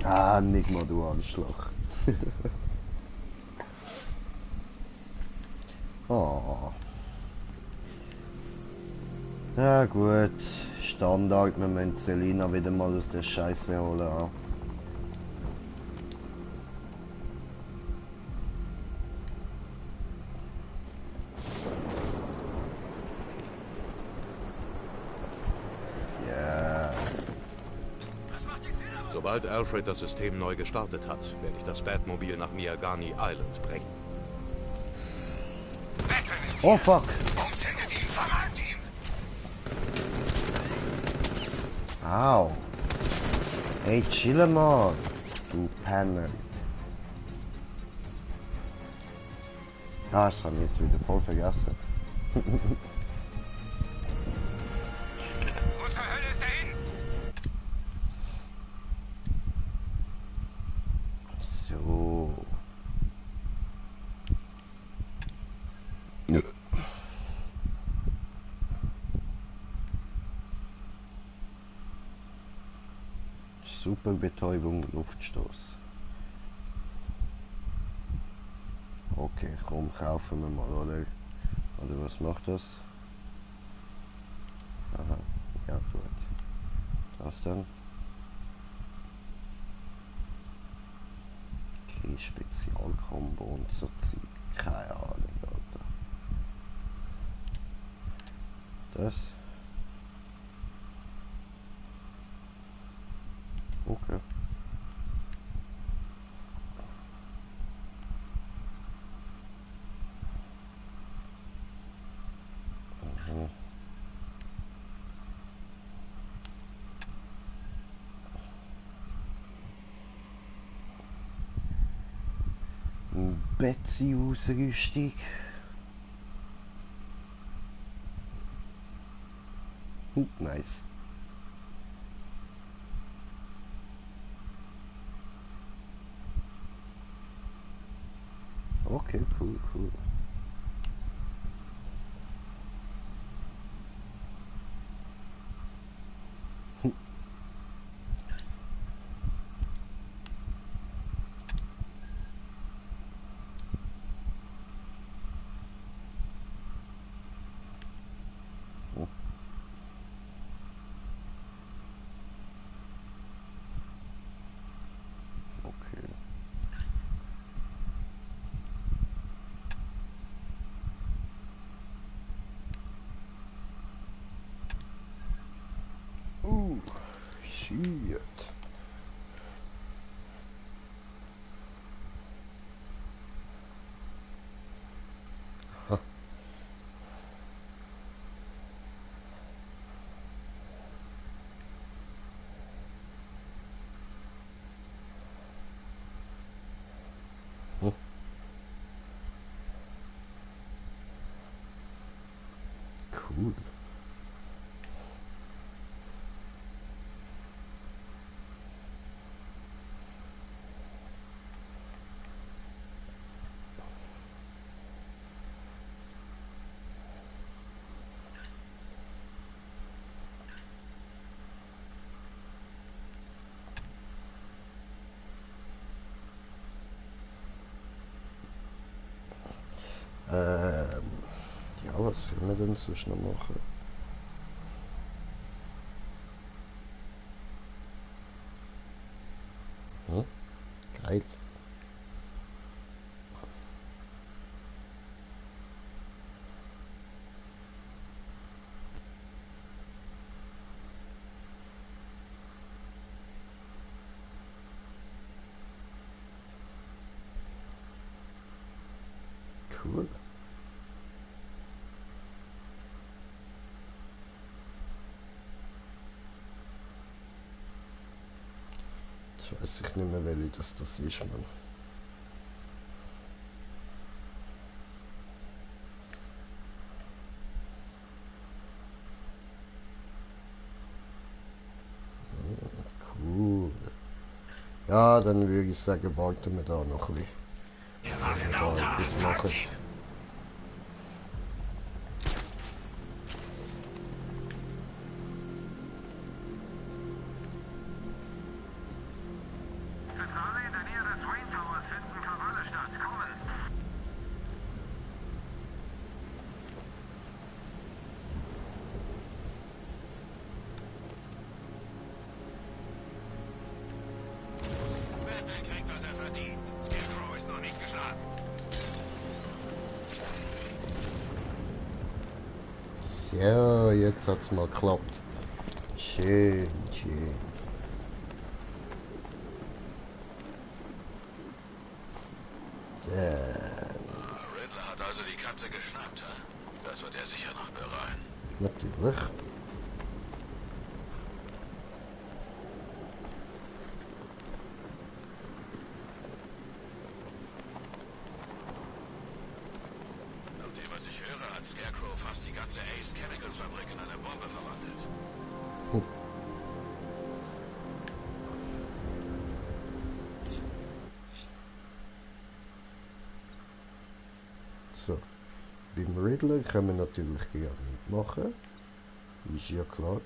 Ah, Nigma, du Arschloch. Oh. Ja gut, Standard, wir müssen Selina wieder mal aus der Scheiße holen. Sobald Alfred das System neu gestartet hat, werde ich das Batmobil nach Miagani Island bringen. Oh fuck! Umzingelt ihn, vermalt ihn! Au! Hey, chill mal! Du Penner! Ah, das habe ich jetzt wieder voll vergessen. Wo zur Hölle ist er hin? So. Super Betäubung, Luftstoß. Okay, komm, kaufen wir mal, oder? Oder was macht das? Aha, ja gut. Das dann. Okay, Spezialkombo und so Zeug. Keine Ahnung, Alter. Das. Okay. Mhm. Betsy-Ausrüstung. Nice. Okay, cool, cool. Okay. Shit. Cool. Ja, was können wir denn sonst noch machen? Geil. Cool. Jetzt weiß ich nicht mehr, welche das ist, man. Cool. Ja, dann würde ich sagen, warten wir da noch ein bisschen. Das mache ich. Ja, jetzt hat's mal geklappt. Schön, schön. Riddler hat also die Katze geschnappt, hä? Das wird er sicher noch bereuen. Natürlich. Was ich höre, hat Scarecrow fast die ganze Ace Chemicals Fabrik in eine Bombe verwandelt. So, beim Riddler können wir natürlich gerne mitmachen. Ist ja klar.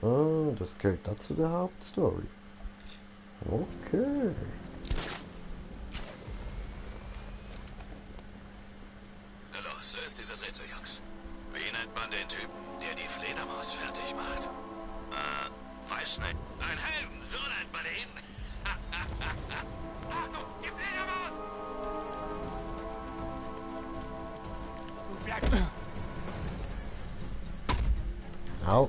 Ah, das gehört dazu der Hauptstory. Okay. Na los, löst dieses Rätsel, Jungs. Wie nennt man den Typen, der die Fledermaus fertig macht? Weiß nicht. Ein Helm, so nennt man ihn. Achtung, die Fledermaus! Au.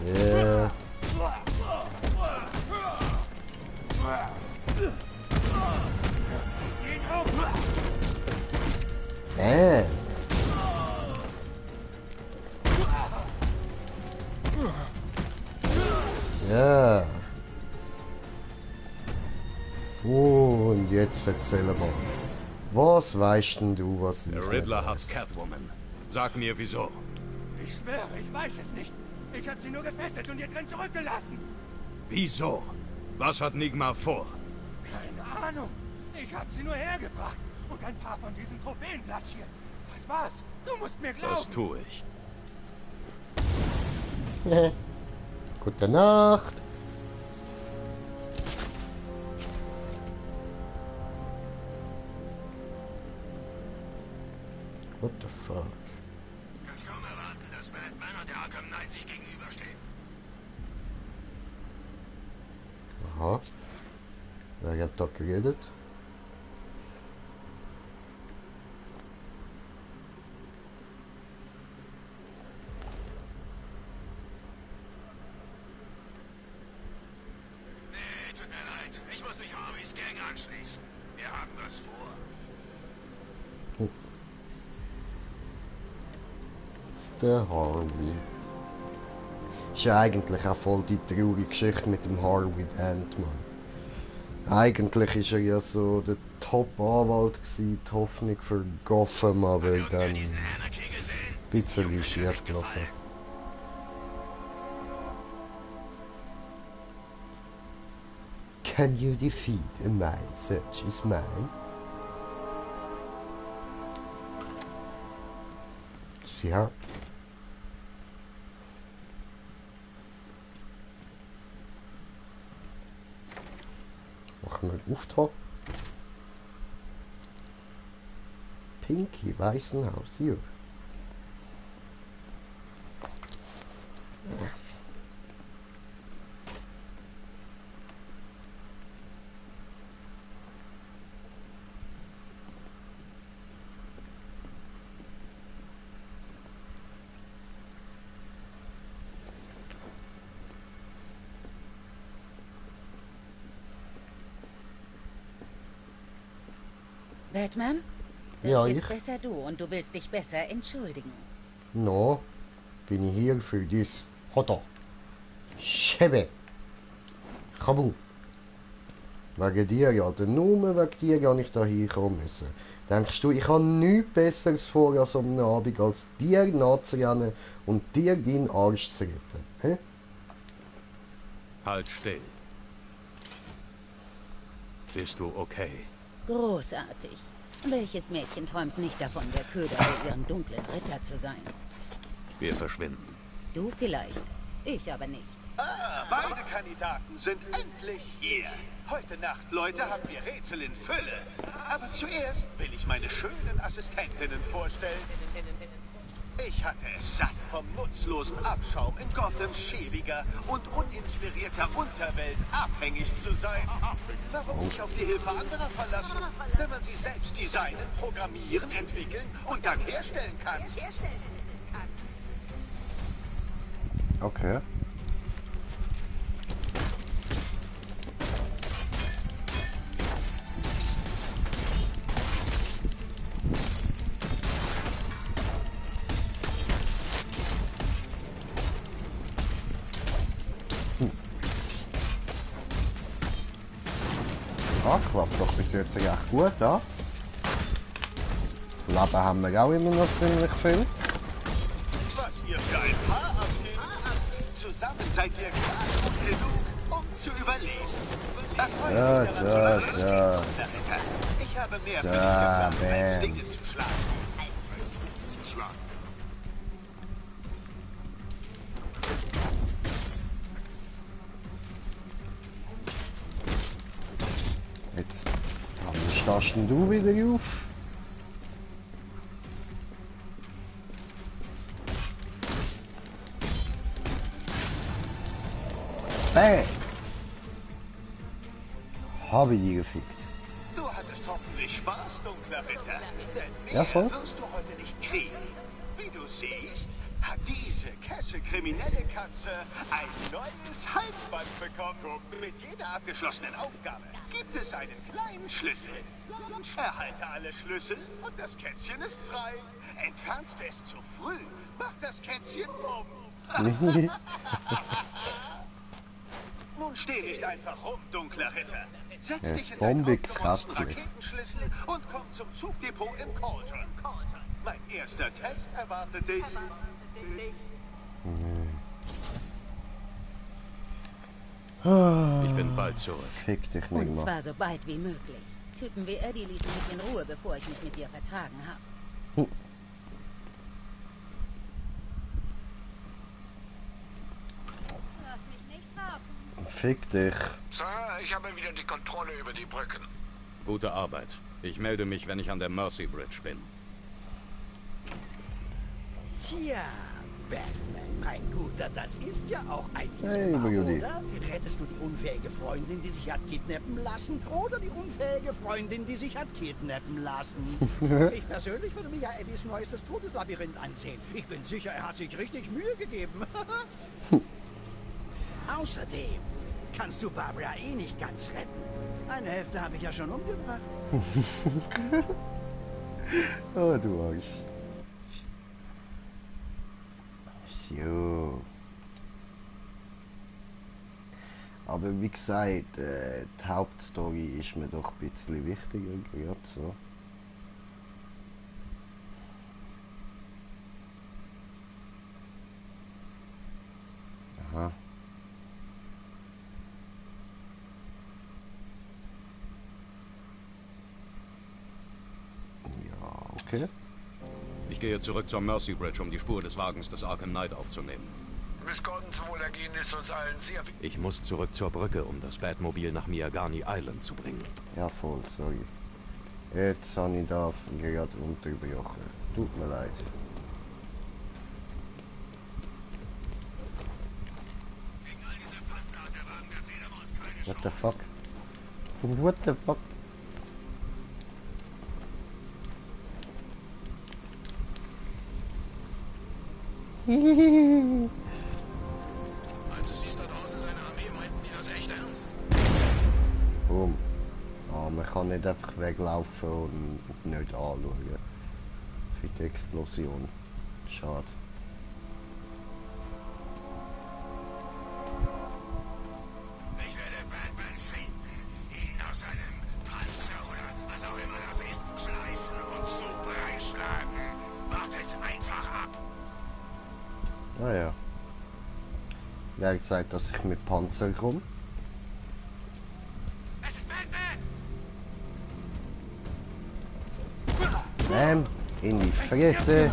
Yeah. Ja. Und jetzt erzähl mal. Was weißt denn du, was ich Der Riddler hat Catwoman. Sag mir, wieso. Ich schwöre, ich weiß es nicht. Ich habe sie nur gefesselt und hier drin zurückgelassen. Wieso? Was hat Nigma vor? Keine Ahnung. Ich habe sie nur hergebracht und ein paar von diesen Trophäen platziert. Das war's. Du musst mir glauben. Das tue ich. Gute Nacht. What the fuck? Kannst kaum erwarten, dass Batman und der Arkham Knight sich gegenüberstehen. Aha. Wer hat da geredet? Nee, tut mir leid. Ich muss mich Harveys Gang anschließen. Wir haben was vor. Der Harvey. Ist ja eigentlich auch voll die traurige Geschichte mit dem Harvey Dent-Mann. Eigentlich ist er ja so der Top-Anwalt gewesen, die Hoffnung für Gotham, aber dann ein bisschen schief gelaufen. Can you defeat a mind such as mine? Ja. Machen wir Auftakt. Pinky Weißenhaus hier. Ja. Batman? Das Ja, bist ich. besser du und du willst dich besser entschuldigen. No, bin ich hier für das. Hotta. Schebe. Kabu. Wegen dir, ja, nur wegen dir gar nicht da hinkommen müssen. Denkst du, ich habe nichts Besseres vor als am Abend, als dir nachzurennen und dir deinen Arsch zu retten? Hä? Halt still. Bist du okay? Großartig. Welches Mädchen träumt nicht davon, der Köder für ihren dunklen Ritter zu sein? Wir verschwinden. Du vielleicht, ich aber nicht. Ah, beide Kandidaten sind endlich hier. Heute Nacht, Leute, haben wir Rätsel in Fülle. Aber zuerst will ich meine schönen Assistentinnen vorstellen. Ich hatte es satt, vom nutzlosen Abschaum in Gothams schäbiger und uninspirierter Unterwelt abhängig zu sein. Warum sich auf die Hilfe anderer verlassen, wenn man sie selbst designen, programmieren, entwickeln und dann herstellen kann? Okay. Klappt doch bis jetzt echt gut, ja? Leben haben wir auch immer noch ziemlich viel. Was ihr für ein Paar abgebt. Zusammen seid ihr klar gut genug, um zu überleben. Ja. Ich habe mehr Ja, Pflicht als man. Dinge zu schlagen. Jetzt stehst denn du wieder auf? Hey! Habe ich die gefickt. Du hattest hoffentlich Spaß, dunkler Ritter. Denn mehr Ja, voll. wirst du heute nicht kriegen. Wie du siehst, hat diese Kesse kriminelle Katze ein neues Halsband bekommen. Mit jeder abgeschlossenen Aufgabe gibt es einen kleinen Schlüssel. Erhalte alle Schlüssel und das Kätzchen ist frei. Entfernst du es zu früh, macht das Kätzchen bumm. Nun steh nicht einfach rum, dunkler Ritter. Setz Er dich ist in deinen bombig aufgemotzten kratzig. Raketenschlüssel und komm zum Zugdepot im Cauldron. Mein erster Test erwartet dich. Ich bin bald zurück. Fick dich nicht Und mal. zwar so bald wie möglich. Typen wie Eddie ließen mich in Ruhe, bevor ich mich mit dir vertragen habe. Lass mich nicht raten. Fick dich. Sir, ich habe wieder die Kontrolle über die Brücken. Gute Arbeit. Ich melde mich, wenn ich an der Mercy Bridge bin. Tja, Batman, mein Guter, das ist ja auch ein Hey, Dilemma, Judy. oder? Rettest du die unfähige Freundin, die sich hat kidnappen lassen, oder die unfähige Freundin, die sich hat kidnappen lassen? Ich persönlich würde mir ja Eddies neuestes Todeslabyrinth ansehen. Ich bin sicher, er hat sich richtig Mühe gegeben. Außerdem kannst du Barbara eh nicht ganz retten. Eine Hälfte habe ich ja schon umgebracht. Oh, du Arsch. So. Aber wie gesagt, die Hauptstory ist mir doch ein bisschen wichtiger, gerade so. Aha. Ja, okay. Ich gehe zurück zur Mercy Bridge, um die Spur des Wagens des Arkham Knight aufzunehmen. Miss Gordons Wohlergehen ist uns allen sehr wichtig. Ich muss zurück zur Brücke, um das Batmobil nach Miagani Island zu bringen. Ja, voll, sorry. Jetzt habe ich da gerade unterbrochen. Tut mir leid. What the fuck? What the fuck? Also siehst da draußen seine Armee, meinten die das echt ernst? Boom. Ah, man kann nicht einfach weglaufen und nicht anschauen. Für die Explosion. Schade. Ich werde Batman finden, ihn aus seinem Panzer oder was auch immer das ist, schleifen und zu Brei schlagen. Wartet einfach ab. Ah ja. Wer hat gesagt, dass ich mit Panzer komme? Es ist Batman! Bam! In die Fresse!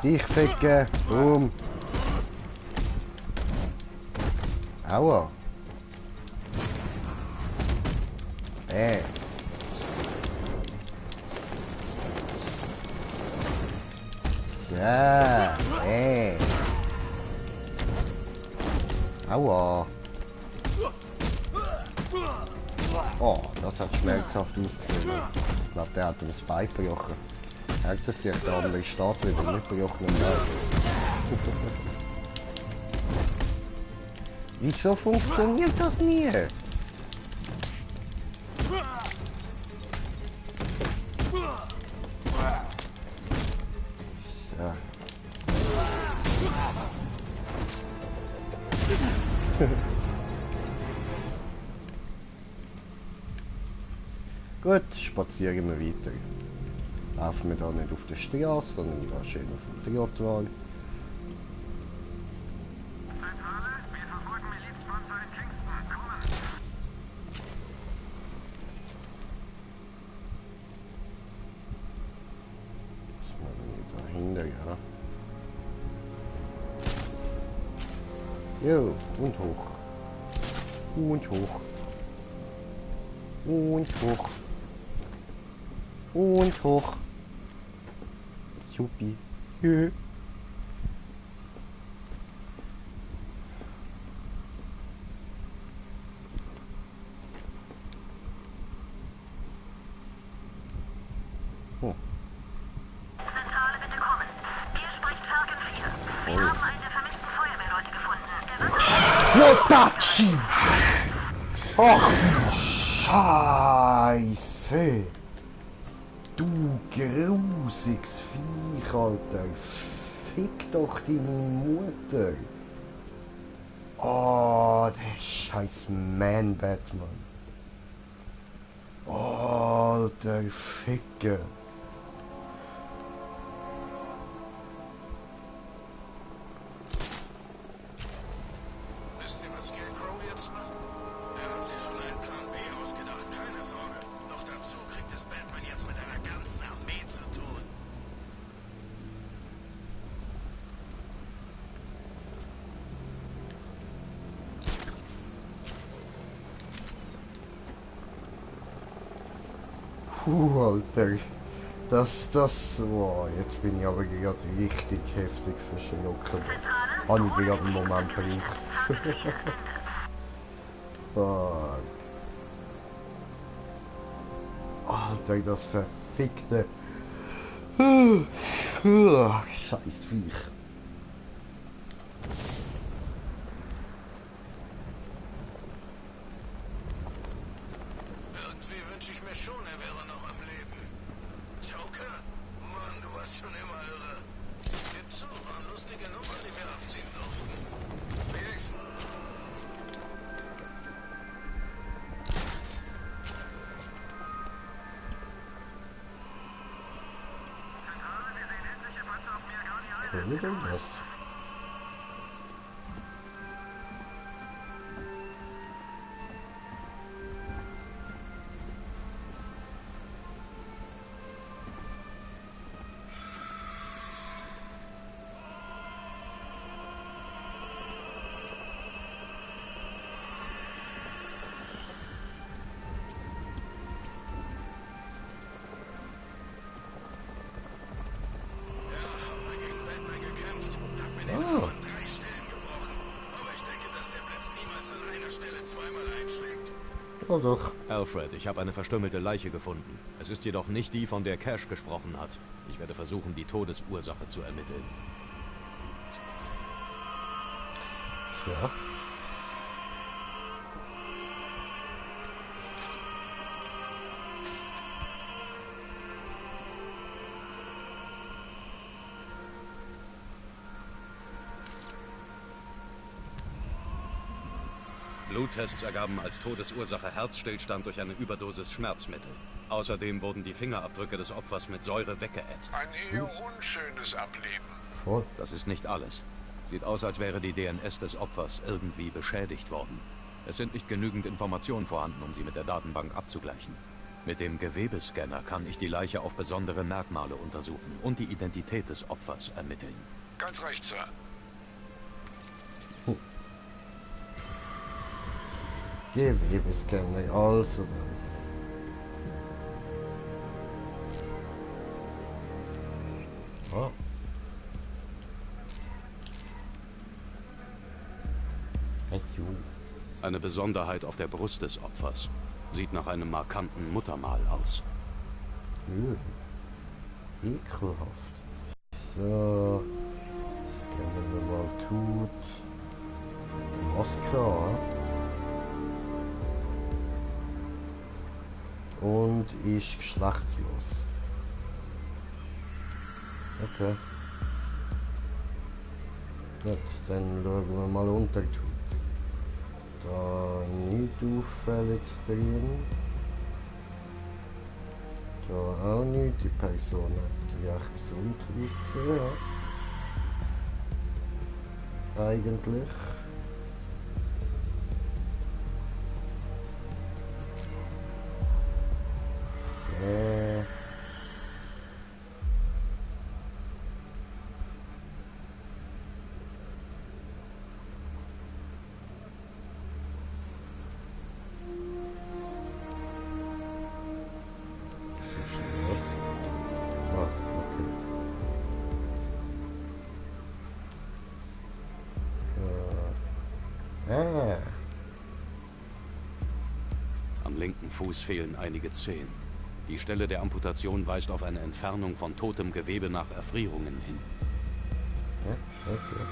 Dich ficken! Boom! Aua! Ja! Aua! Oh, das hat schmerzhaft ausgesehen. Ich glaube, der hat ihm das Bein gebrochen. Hängt das sich, der andere steht wieder mit gebrochenem Bein. Wieso funktioniert das nie? Ja. Gut, spazieren wir weiter. Laufen wir da nicht auf der Straße, sondern wir gehen schön auf dem Trottoir. Jo, und hoch. Und hoch. Und hoch. Und hoch. Supi. Jö. Oh. Zentrale, bitte kommen. Hier spricht Falcon 4. Wir haben einen der vermissten Feuerwehrleute gefunden. Notachi! Ach du Scheiße! Du grusiges Viech, Alter! Fick doch deine Mutter! Oh, der scheiß Man-Batman! Alter, Ficke! Wisst ihr, was Scarecrow jetzt macht? Er hat sich schon einen Plan B ausgedacht, keine Sorge. Noch dazu kriegt es Batman jetzt mit einer ganzen Armee zu tun. Alter. Oh, jetzt bin ich aber gerade richtig heftig verschrocken. Habe ich gerade einen Moment gebraucht. Fuck. Alter, das verfickte... Scheiß Viech. Irgendwie wünsche ich mir schon, er wäre noch am Leben. Joker? Mann, du warst schon immer irre. Gib zu, waren lustige Nummern, die wir abziehen durften. Wenigstens. Okay, dann das. Oh doch. Alfred, ich habe eine verstümmelte Leiche gefunden. Es ist jedoch nicht die, von der Cash gesprochen hat. Ich werde versuchen, die Todesursache zu ermitteln. Ja. Bluttests ergaben als Todesursache Herzstillstand durch eine Überdosis Schmerzmittel. Außerdem wurden die Fingerabdrücke des Opfers mit Säure weggeätzt. Ein eher unschönes Ableben. Voll. Das ist nicht alles. Sieht aus, als wäre die DNS des Opfers irgendwie beschädigt worden. Es sind nicht genügend Informationen vorhanden, um sie mit der Datenbank abzugleichen. Mit dem Gewebescanner kann ich die Leiche auf besondere Merkmale untersuchen und die Identität des Opfers ermitteln. Ganz recht, Sir. Gewebescanner, also dann. Oh. Eine Besonderheit auf der Brust des Opfers. Sieht nach einem markanten Muttermal aus. Ekelhaft. So. Scannen wir mal Tut. Mascara. Und ist geschlechtslos. Okay. Gut, dann schauen wir mal unter die Haut. Da nicht auffälliges drin. Da auch nicht. Die Person hat recht gesund ausgesehen. Eigentlich. Am linken Fuß fehlen einige Zehen. Die Stelle der Amputation weist auf eine Entfernung von totem Gewebe nach Erfrierungen hin. Ja, okay.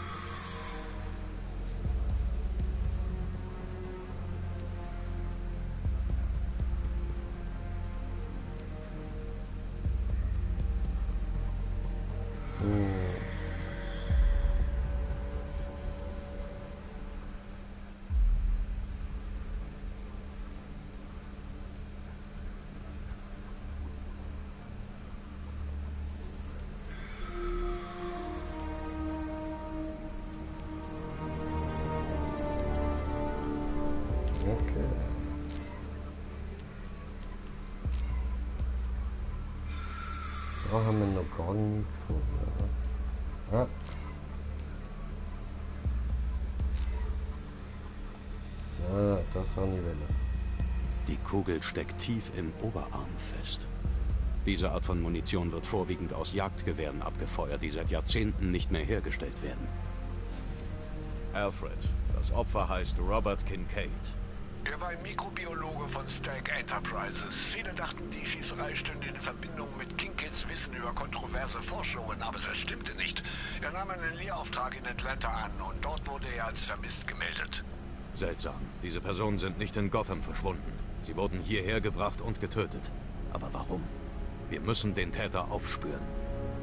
Da haben wir noch gar nicht gefunden. Ja. So, das habe ich wollen. Die Kugel steckt tief im Oberarm fest. Diese Art von Munition wird vorwiegend aus Jagdgewehren abgefeuert, die seit Jahrzehnten nicht mehr hergestellt werden. Alfred, das Opfer heißt Robert Kincaid. Er war ein Mikrobiologe von Stag Enterprises. Viele dachten, die Schießerei stünde in Verbindung mit Kincaids Wissen über kontroverse Forschungen, aber das stimmte nicht. Er nahm einen Lehrauftrag in Atlanta an und dort wurde er als vermisst gemeldet. Seltsam. Diese Personen sind nicht in Gotham verschwunden. Sie wurden hierher gebracht und getötet. Aber warum? Wir müssen den Täter aufspüren.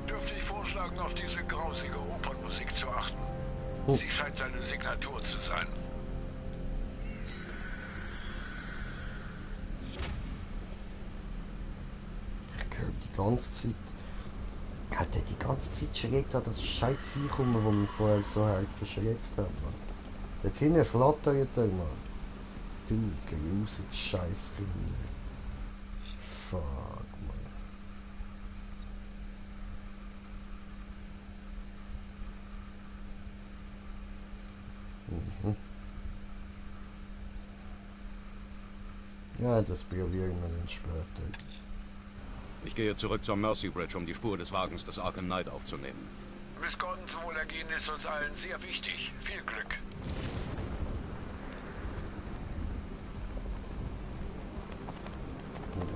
Dürfte ich vorschlagen, auf diese grausige Opernmusik zu achten? Sie scheint seine Signatur zu sein. Ich höre die ganze Zeit. Hat er die ganze Zeit schreckt hat, das scheiß Vieh kommen, wo wir vorher so halt verschreckt haben, Mann. Dort hinten flattert er, Mann. Du grusiges Scheißkind. Fuck, Mann. Mhm. Ja, das probieren wir dann später. Ich gehe zurück zur Mercy Bridge, um die Spur des Wagens des Arkham Knight aufzunehmen. Miss Gordons Wohlergehen ist uns allen sehr wichtig. Viel Glück.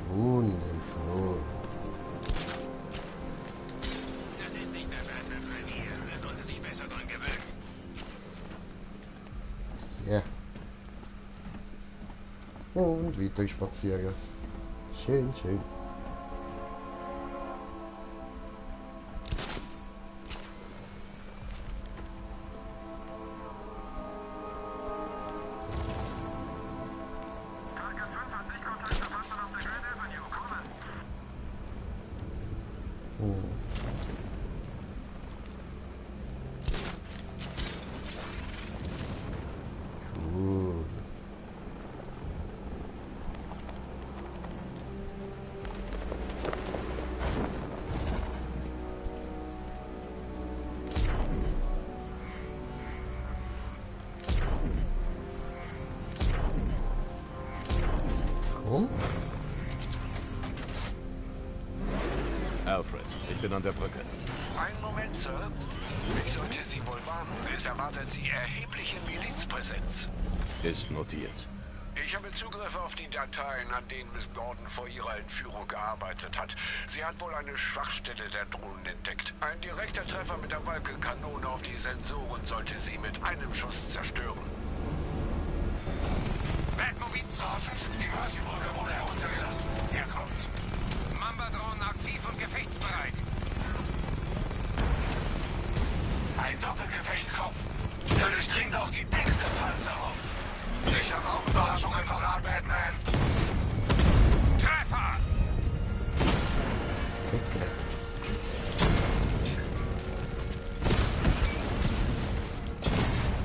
Wundervoll. Das ist nicht mehr Batmans Revier. Er sollte sich besser dran gewöhnen. Ja. Und weiter spazieren. Schön, schön. Alfred, ich bin an der Brücke. Einen Moment, Sir. Ich sollte Sie wohl warnen. Es erwartet Sie erhebliche Milizpräsenz. Ist notiert. Ich habe Zugriff auf die Dateien, an denen Miss Gordon vor ihrer Entführung gearbeitet hat. Sie hat wohl eine Schwachstelle der Drohnen entdeckt. Ein direkter Treffer mit der Wolkenkanone auf die Sensoren sollte sie mit einem Schuss zerstören. Batmobil, Sergeant, die Mercy-Brücke wurde heruntergelassen. Hier kommt's. Mamba-Drohnen aktiv und gefechtsbereit. Ein Doppelgefechtskopf. Der durchdringt auch die dickste Panzerung. Ich habe auch Überraschungen parat, Batman. Treffer!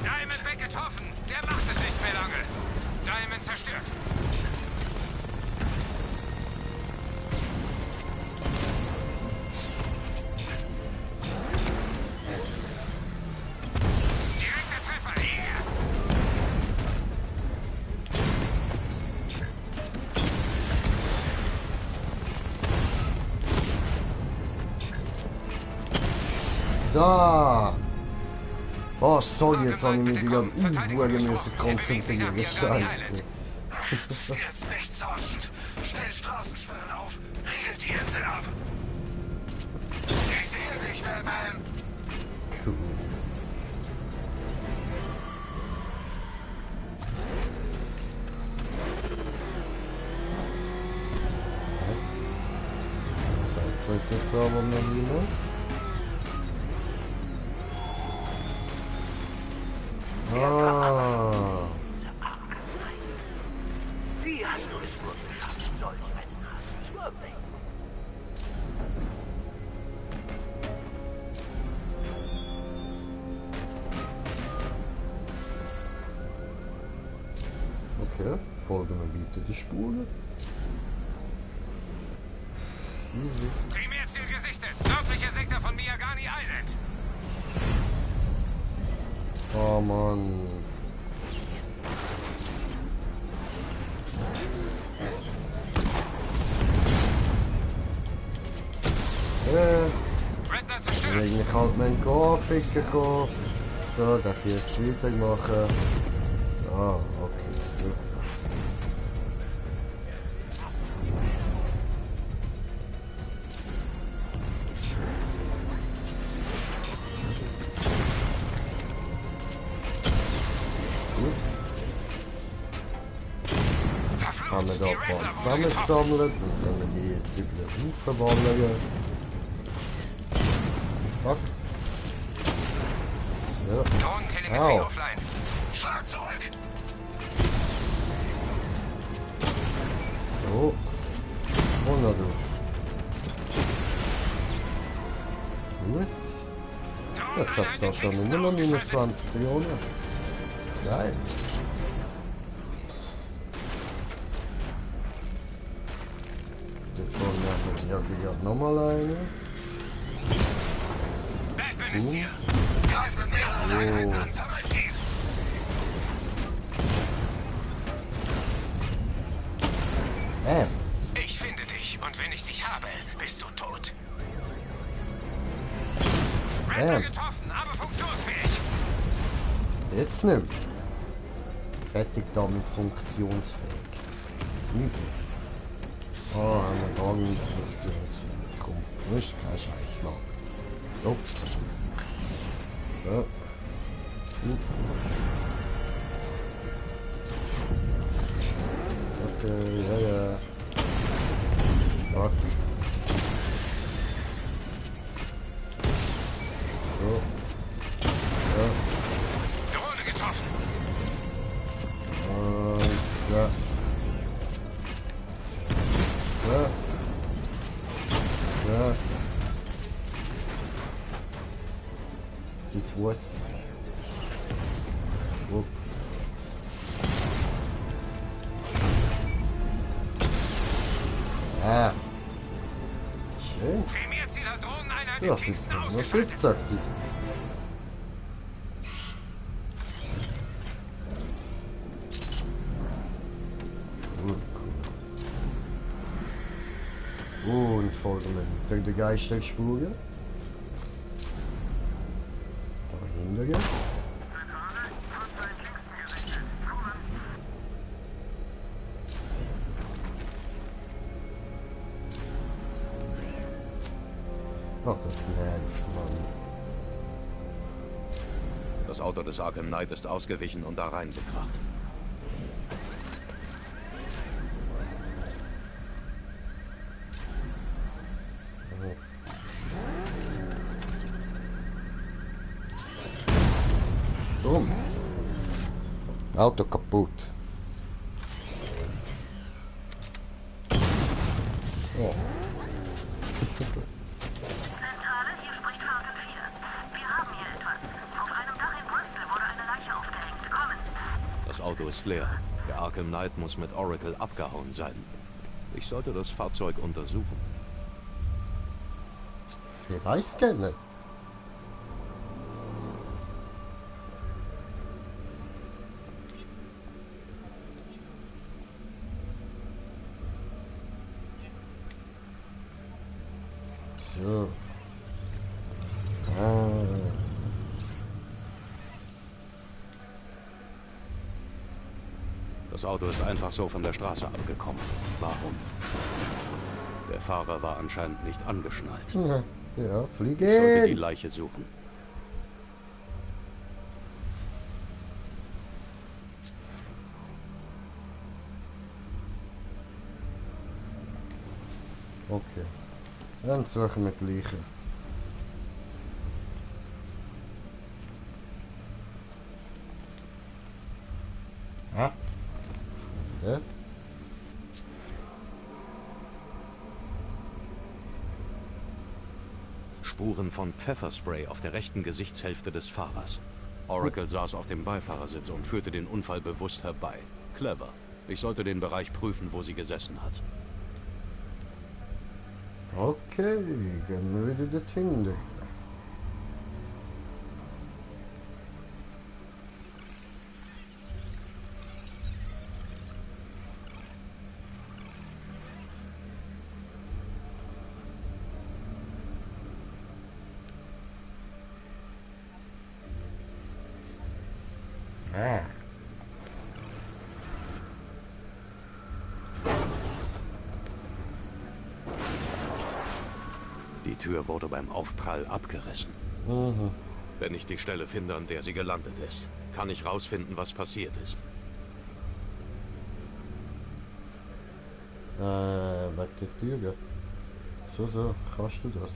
Diamond weggetroffen. Der macht es nicht mehr lange. Diamond zerstört. Direkter Treffer, yeah! So. Oh, sorry, jetzt habe ich mich wieder müssen konzentrieren. Scheiße. Jetzt nicht, Sergeant. Stell Straßensperren auf. Riegelt die Insel ab. Ich sehe dich, Batman. Cool. So, jetzt ist jetzt aber noch wieder. Ah. Wie hast du es nur geschafft, solch einen Hass zu erwecken? Okay, folgen wir weiter die Spuren. Easy. Primärziel gesichtet. Nördlicher Sektor von Miagani Island. Oh Mann. Eigentlich halt mein Grafik gekommen. So, darf ich jetzt weitermachen. Ah, okay, super. Haben wir da ein paar zusammengesammelt und können die jetzt über den Haufen wandern. Fuck. Ja. Drohnentelemetrie offline. Schlag zurück. So. Wunder du. Gut. Jetzt hat es da schon immer noch 29 Millionen. Geil. Dort vorne jage ich gerade nochmal eine. Ich finde dich und wenn ich dich habe, bist du tot. Raptor getroffen, aber funktionsfähig. Jetzt nicht. Fertig damit funktionsfähig. Oh, haben wir gar nicht funktionsfähig. Komm, das ist kein Scheiß noch. So, das ist ja. Okay, ja. Fuck. So. Ja. Drohne getroffen. Und ja. Ja. Ja. Das war's. Oh. Ah. Schön. Primärziel hat Drohneneinheit Ja, das ist nur Schiff, sagt sie. Und folgen wir der Geisterspuren. Dahinter. Ach, das nervt, Mann. Das Auto des Arkham Knight ist ausgewichen und da reingekracht. Dumm. Auto kaputt. Oh. Zentrale, hier spricht Falcon 4. Wir haben hier etwas. Auf einem Dach in Bristol wurde eine Leiche aufgehängt. Kommen. Das Auto ist leer. Der Arkham Knight muss mit Oracle abgehauen sein. Ich sollte das Fahrzeug untersuchen. Wer weiß gerne. So. Das Auto ist einfach so von der Straße abgekommen. Warum? Der Fahrer war anscheinend nicht angeschnallt. Ja, fliegen. Ich sollte die Leiche suchen. Okay. Dann suchen wir die Leiche. Ah. Ja. Spuren von Pfefferspray auf der rechten Gesichtshälfte des Fahrers. Oracle saß auf dem Beifahrersitz und führte den Unfall bewusst herbei. Clever. Ich sollte den Bereich prüfen, wo sie gesessen hat. Okay, gehen wir wieder dorthin. Ah. Die Tür wurde beim Aufprall abgerissen. Wenn ich die Stelle finde, an der sie gelandet ist, kann ich rausfinden, was passiert ist. Weg der Tür, ja. So, kannst du das?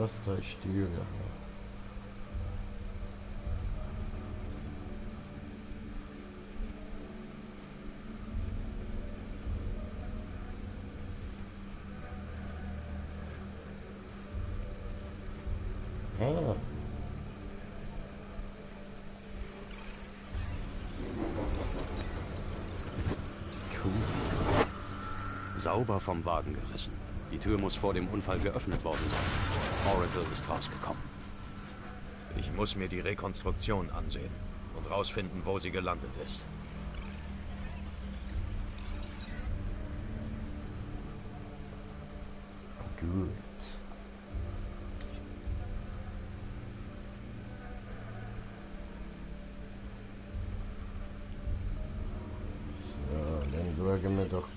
Das da ist die Tür. Ah. Sauber vom Wagen gerissen. Die Tür muss vor dem Unfall geöffnet worden sein. Oracle ist rausgekommen. Ich muss mir die Rekonstruktion ansehen und rausfinden, wo sie gelandet ist. Gut. So, dann schauen wir doch.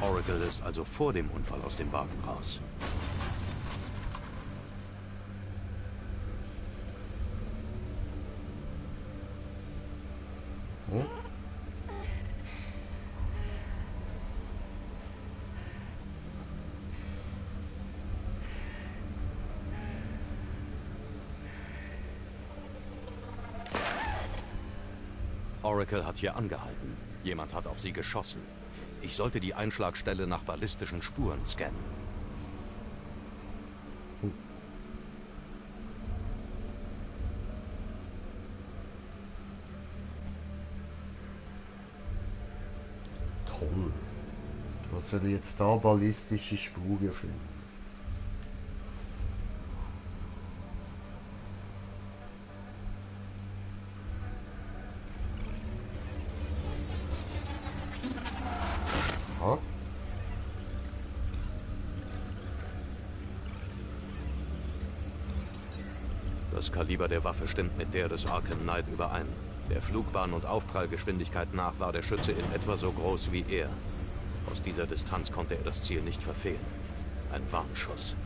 Oracle ist also vor dem Unfall aus dem Wagen raus. Hm? Oracle hat hier angehalten. Jemand hat auf sie geschossen. Ich sollte die Einschlagstelle nach ballistischen Spuren scannen. Toll. Was soll ich jetzt da ballistische Spuren finden? Aha. Das Kaliber der Waffe stimmt mit der des Arkham Knight überein. Der Flugbahn- und Aufprallgeschwindigkeit nach war der Schütze in etwa so groß wie er. Aus dieser Distanz konnte er das Ziel nicht verfehlen. Ein Warnschuss.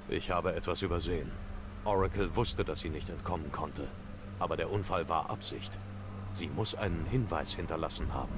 Ich habe etwas übersehen. Oracle wusste, dass sie nicht entkommen konnte. Aber der Unfall war Absicht. Sie muss einen Hinweis hinterlassen haben.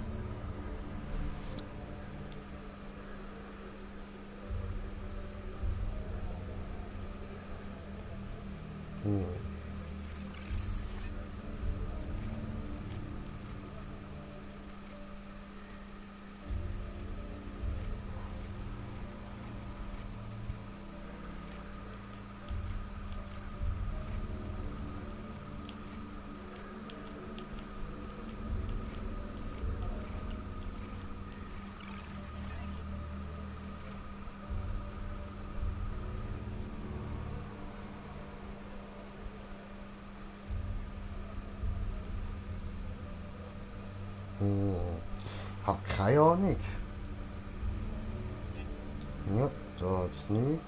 Hab keine Ahnung. Ja, da hat's nicht.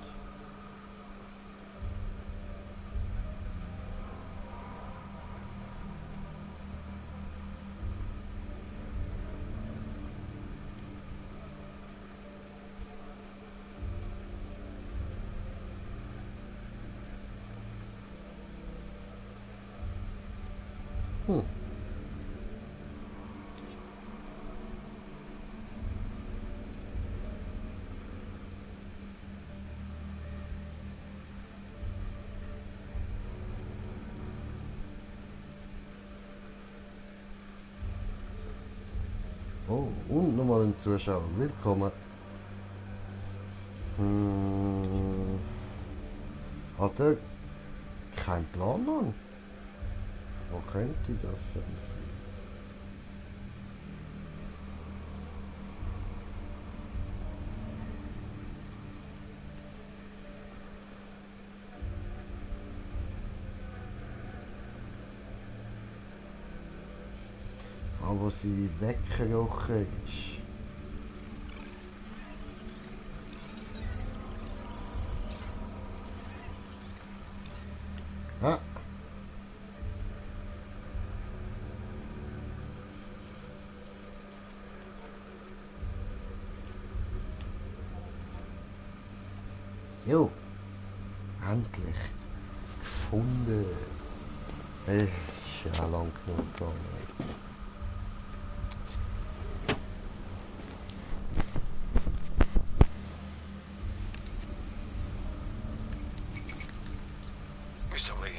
Oh, und nochmal ein Zuschauer. Willkommen. Hat er keinen Plan, Mann? Wo könnte das denn sein? Aber sie weggerochen ist. Jo. Endlich. Gefunden. Ist ja lang genug gegangen. Mr. Wayne.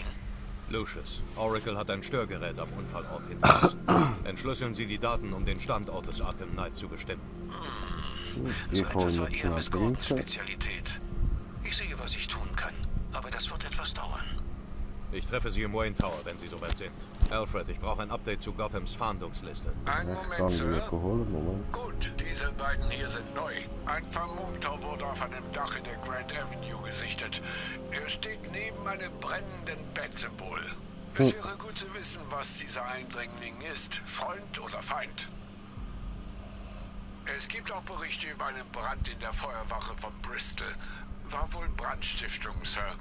Lucius, Oracle hat ein Störgerät am Unfallort hinterlassen. Entschlüsseln Sie die Daten, um den Standort des Arkham Knight zu bestimmen. So etwas war eher Miss Gordons Spezialität. Ich sehe, was ich tun kann, aber das wird etwas dauern. Ich treffe Sie im Wayne Tower, wenn Sie soweit sind. Alfred, ich brauche ein Update zu Gothams Fahndungsliste. Einen Moment, Sir. Gut, diese beiden hier sind neu. Ein Vermummter wurde auf einem Dach in der Grand Avenue gesichtet. Er steht neben einem brennenden Bat-Symbol. Es wäre gut zu wissen, was dieser Eindringling ist. Freund oder Feind? Es gibt auch Berichte über einen Brand in der Feuerwache von Bristol. War wohl Brandstiftung, Sir.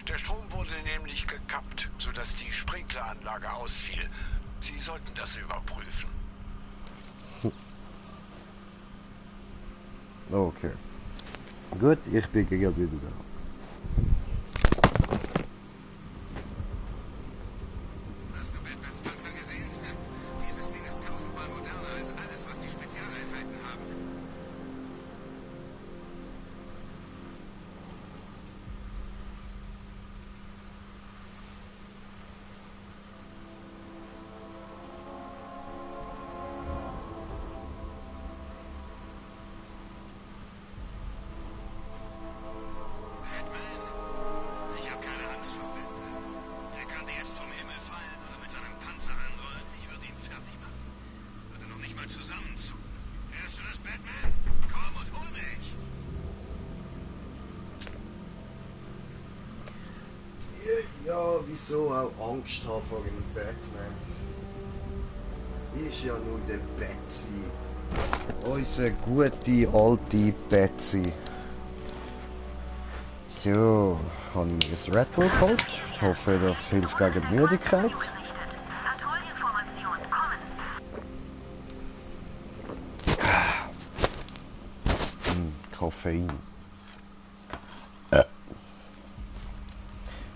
Der Strom wurde nämlich gekappt, sodass die Sprinkleranlage ausfiel. Sie sollten das überprüfen. Okay. Gut, ich bin gerade wieder da. Hast du Batmans Panzer gesehen? Dieses Ding ist tausendmal moderner als alles, was die Spezialeinheiten haben. Ja, wieso auch Angst haben vor dem Batman? Ist ja nur der Betsy. Unsere gute alte Betsy. So, habe ich mir das Red Bull geholt. Ich hoffe, das hilft gegen die Müdigkeit. Koffein.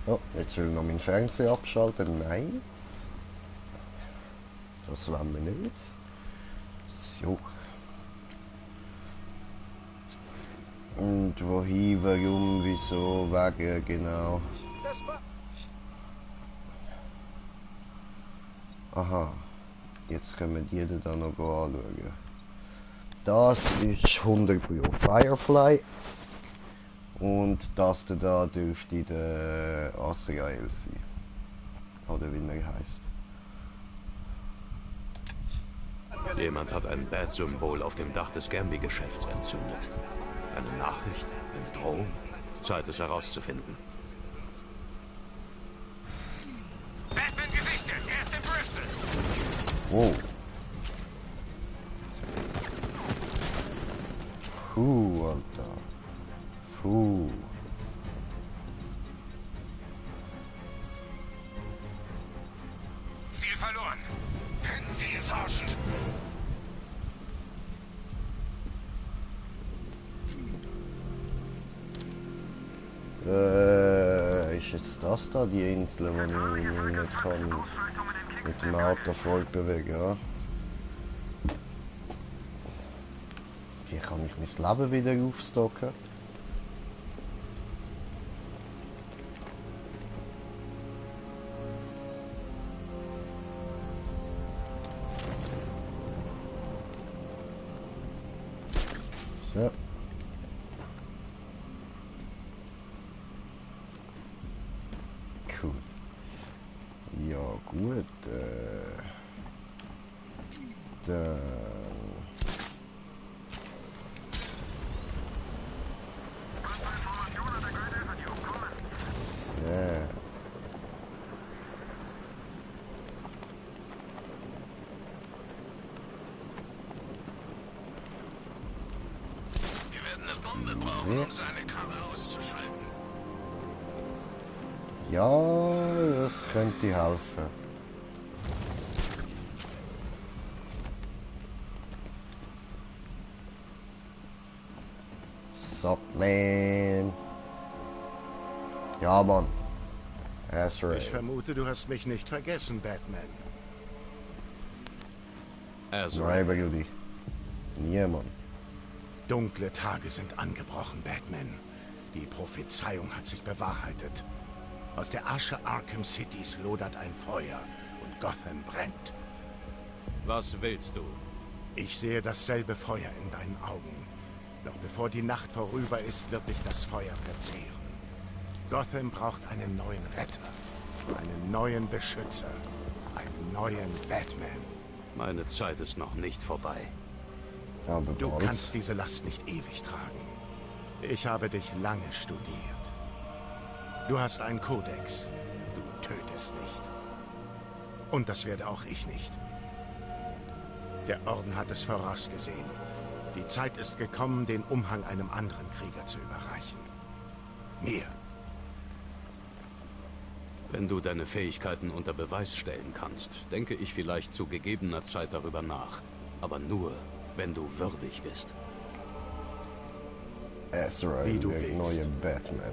Oh, jetzt will ich noch meinen Fernseher abschalten. Nein. Das wollen wir nicht. So. Und wohin, warum, wieso, wegen, genau. Aha. Jetzt können wir die da noch anschauen. Das ist 100 Pro Firefly. Und das da dürfte der Azrael sein. Oder wie er heißt. Jemand hat ein Bat-Symbol auf dem Dach des Gambi-Geschäfts entzündet. Eine Nachricht? Eine Drohung? Zeit, es herauszufinden. Batman gesichtet! Er ist in Bristol! Wow. Alter. Ziel verloren. Finden Sie ihn, Sergeant. Ist jetzt das da die Insel, wo ich mich nicht kann mit dem Auto fortbewegen, ja? Wie kann ich mein Leben wieder aufstocken? So. Cool. Ja gut, dann... Ja. Wir werden eine Bombe brauchen, um seine Karre auszuschalten. Ja, das könnte helfen. So, man. Ja, Mann. Azrael. Ich vermute, du hast mich nicht vergessen, Batman. Azrael, Judy. Niemand. Dunkle Tage sind angebrochen, Batman. Die Prophezeiung hat sich bewahrheitet. Aus der Asche Arkham Citys lodert ein Feuer und Gotham brennt. Was willst du? Ich sehe dasselbe Feuer in deinen Augen. Doch bevor die Nacht vorüber ist, wird dich das Feuer verzehren. Gotham braucht einen neuen Retter, einen neuen Beschützer, einen neuen Batman. Meine Zeit ist noch nicht vorbei. Aber du kannst diese Last nicht ewig tragen. Ich habe dich lange studiert. Du hast einen Kodex. Du tötest nicht. Und das werde auch ich nicht. Der Orden hat es vorausgesehen. Die Zeit ist gekommen, den Umhang einem anderen Krieger zu überreichen. Mir. Wenn du deine Fähigkeiten unter Beweis stellen kannst, denke ich vielleicht zu gegebener Zeit darüber nach. Aber nur, wenn du würdig bist. Azrael, der neue Batman.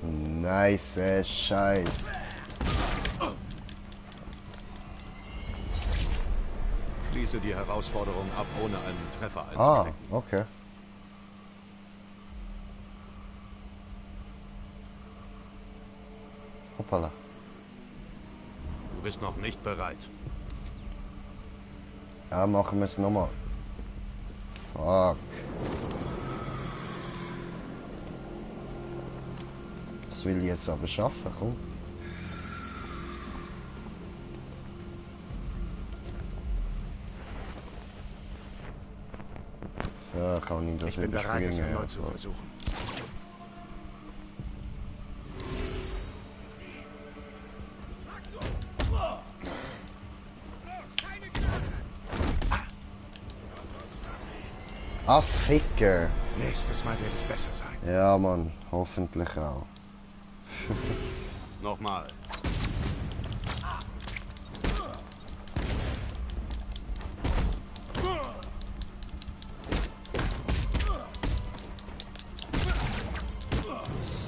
Nice Scheiß. Schließe die Herausforderung ab, ohne einen Treffer einzuklicken. Ah, okay. Hoppala. Du bist noch nicht bereit. Ja, machen wir es nochmal. Fuck. Das will ich jetzt aber schaffen, komm. Ja, kann ich das Ich bin bereit, es überspringen, erneut zu versuchen. Ah, Ficker. Nächstes Mal werde ich besser sein. Ja, Mann, hoffentlich auch. Nochmal.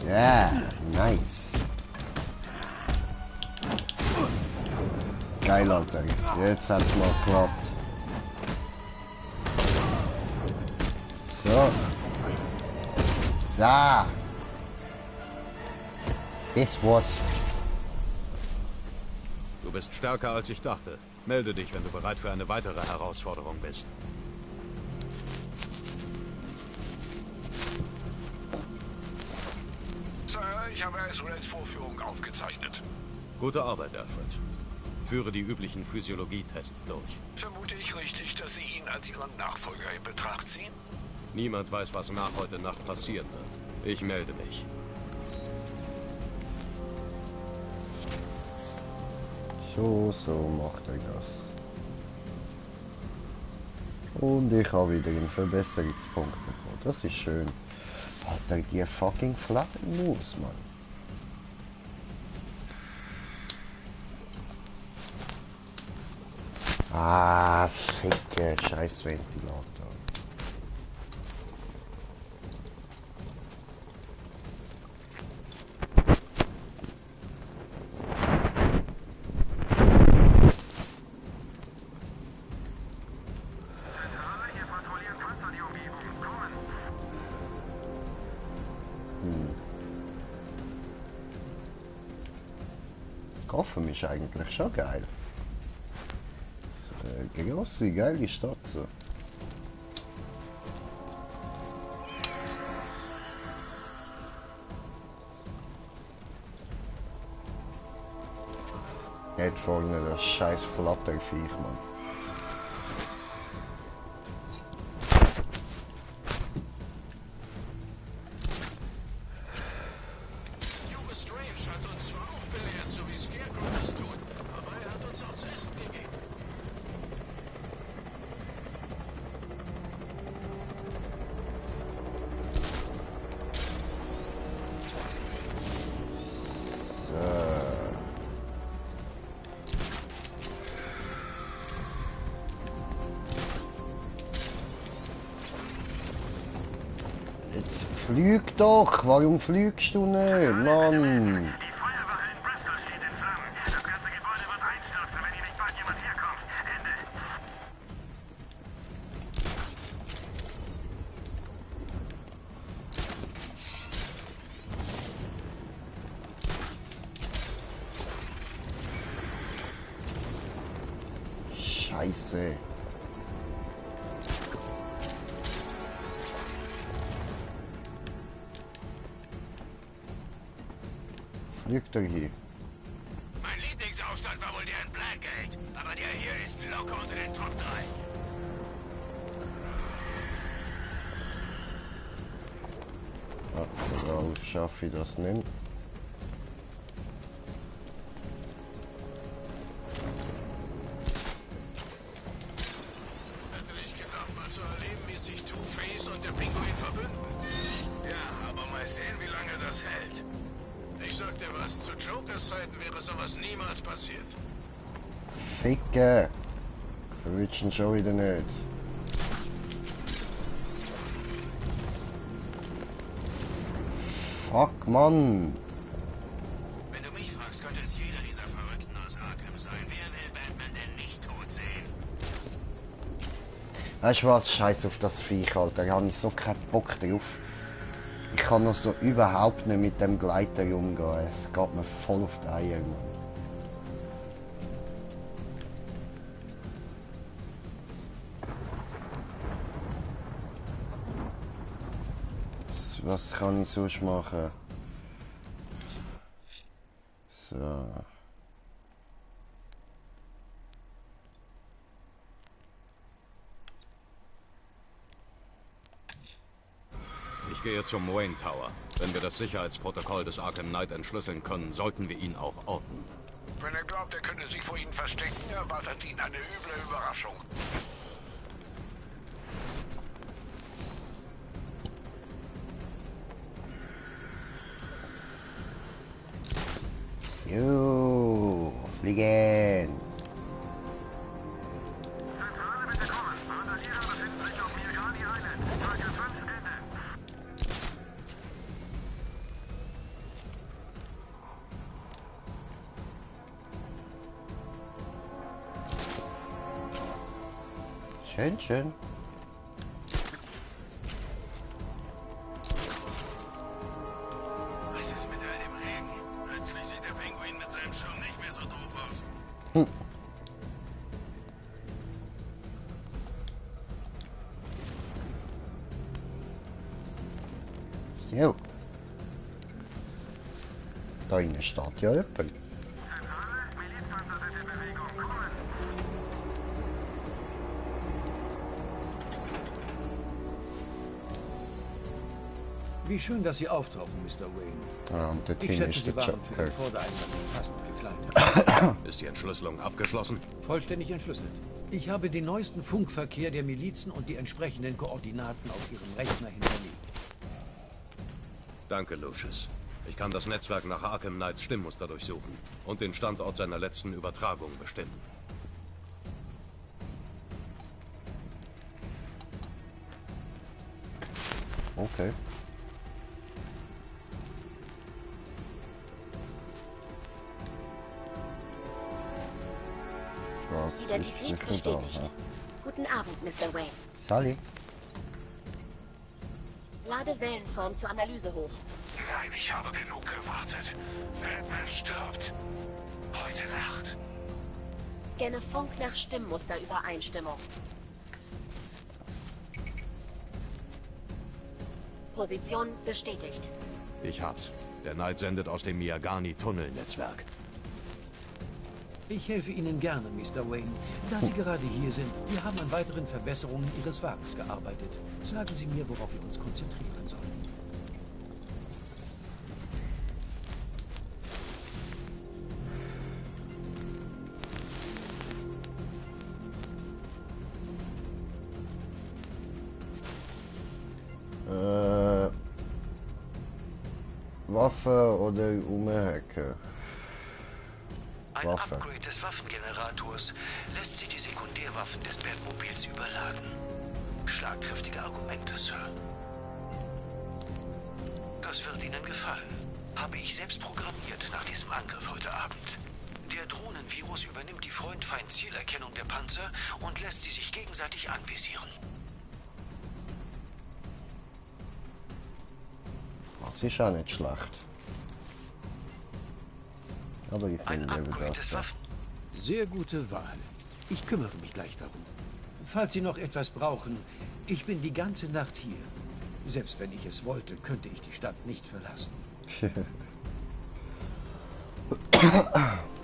Ja, nice. Geil, Alter. Jetzt hat's mal geklappt. So. So. Das war's. Du bist stärker als ich dachte. Melde dich, wenn du bereit für eine weitere Herausforderung bist. Sir, ich habe Azraels Vorführung aufgezeichnet. Gute Arbeit, Alfred. Führe die üblichen Physiologietests durch. Vermute ich richtig, dass Sie ihn als Ihren Nachfolger in Betracht ziehen? Niemand weiß, was nach heute Nacht passieren wird. Ich melde mich. So macht er das. Und ich habe wieder einen Verbesserungspunkt bekommen. Das ist schön. Alter, die fucking Flaggenmus, Mann. Ah, ficke Scheißventilator. Gotham ist eigentlich schon geil. Grosse, geile Stadt so. Nicht vorne das scheiß Flatterviech, Mann. Flieg doch! Warum fliegst du nicht, Mann? Scheiße. Fliegt er hier? Mein Lieblingsaufstand war wohl der in Blackgate, aber der hier ist locker unter den Top 3. Warum schaffe ich das nicht? Hätte nicht gedacht, mal zu erleben, wie sich Two-Face und der Pinguin verbünden. Ja, aber mal sehen, wie lange das hält. Ich sag dir was, zu Jokers Zeiten wäre sowas niemals passiert. Ficke! Verwitschen schon wieder nicht. Fuck, Mann! Wenn du mich fragst, könnte es jeder dieser Verrückten aus Arkham sein. Wer will Batman denn nicht tot sehen? Weißt du was? Scheiß auf das Viech, Alter. Da habe ich so keinen Bock drauf. Ich kann noch so überhaupt nicht mit dem Gleiter umgehen. Es geht mir voll auf die Eier, Mann. Was kann ich sonst machen? So. Ich gehe zum Wayne Tower. Wenn wir das Sicherheitsprotokoll des Arkham Knight entschlüsseln können, sollten wir ihn auch orten. Wenn er glaubt, er könne sich vor Ihnen verstecken, erwartet ihn eine üble Überraschung. Jo, fliegen! Schön, schön. Was ist mit all dem Regen? Plötzlich sieht der Pinguin mit seinem Schirm nicht mehr so doof aus. Jo. Da innen steht ja jemand. Wie schön, dass Sie auftauchen, Mr. Wayne. Und der Ich Team schätze, ist Sie der waren für den Joker. Vordereingang passend gekleidet. Ist die Entschlüsselung abgeschlossen? Vollständig entschlüsselt. Ich habe den neuesten Funkverkehr der Milizen und die entsprechenden Koordinaten auf Ihrem Rechner hinterlegt. Danke, Lucius. Ich kann das Netzwerk nach Arkham Knights Stimmmuster durchsuchen und den Standort seiner letzten Übertragung bestimmen. Okay. Identität bestätigt. Guten Abend, Mr. Wayne. Sally. Lade Wellenform zur Analyse hoch. Nein, ich habe genug gewartet. Batman stirbt. Heute Nacht. Scanne Funk nach Stimmmusterübereinstimmung. Position bestätigt. Ich hab's. Der Knight sendet aus dem Miyagani-Tunnelnetzwerk. Ich helfe Ihnen gerne, Mr. Wayne. Da Sie gerade hier sind, wir haben an weiteren Verbesserungen Ihres Wagens gearbeitet. Sagen Sie mir, worauf wir uns konzentrieren sollen. Waffe oder umhacken? Ein Waffe. Upgrade des Waffengenerators lässt sich die Sekundärwaffen des Batmobils überladen. Schlagkräftige Argumente, Sir. etwas wird Ihnen gefallen. Habe ich selbst programmiert nach diesem Angriff heute Abend. Der Drohnenvirus übernimmt die Freund-Feind-Zielerkennung der Panzer und lässt sie sich gegenseitig anvisieren. Das ist auch nicht schlecht. Aber ich finde das. Sehr gute Wahl. Ich kümmere mich gleich darum. Falls Sie noch etwas brauchen, ich bin die ganze Nacht hier. Selbst wenn ich es wollte, könnte ich die Stadt nicht verlassen.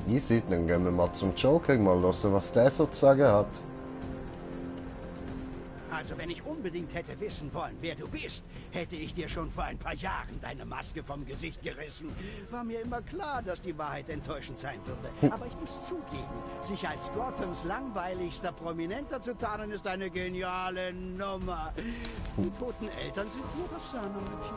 Ich sehe, dann gehen wir mal zum Joker, mal hören, was der so zu sagen hat. Also wenn ich unbedingt hätte wissen wollen, wer du bist, hätte ich dir schon vor ein paar Jahren deine Maske vom Gesicht gerissen. War mir immer klar, dass die Wahrheit enttäuschend sein würde. Aber ich muss zugeben, sich als Gothams langweiligster Prominenter zu tarnen, ist eine geniale Nummer. Die toten Eltern sind nur das Sahnehäubchen.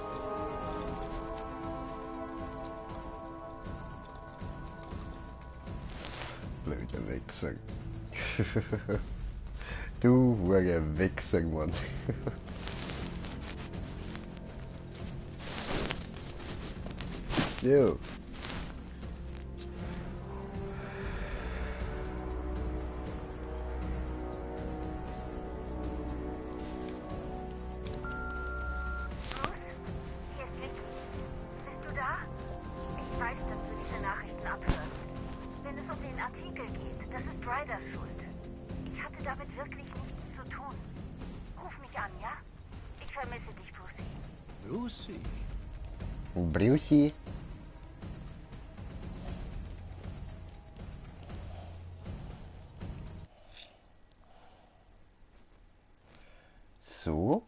Blöde Wichser. Du hure Wichser, Mann. So. Brucey. So.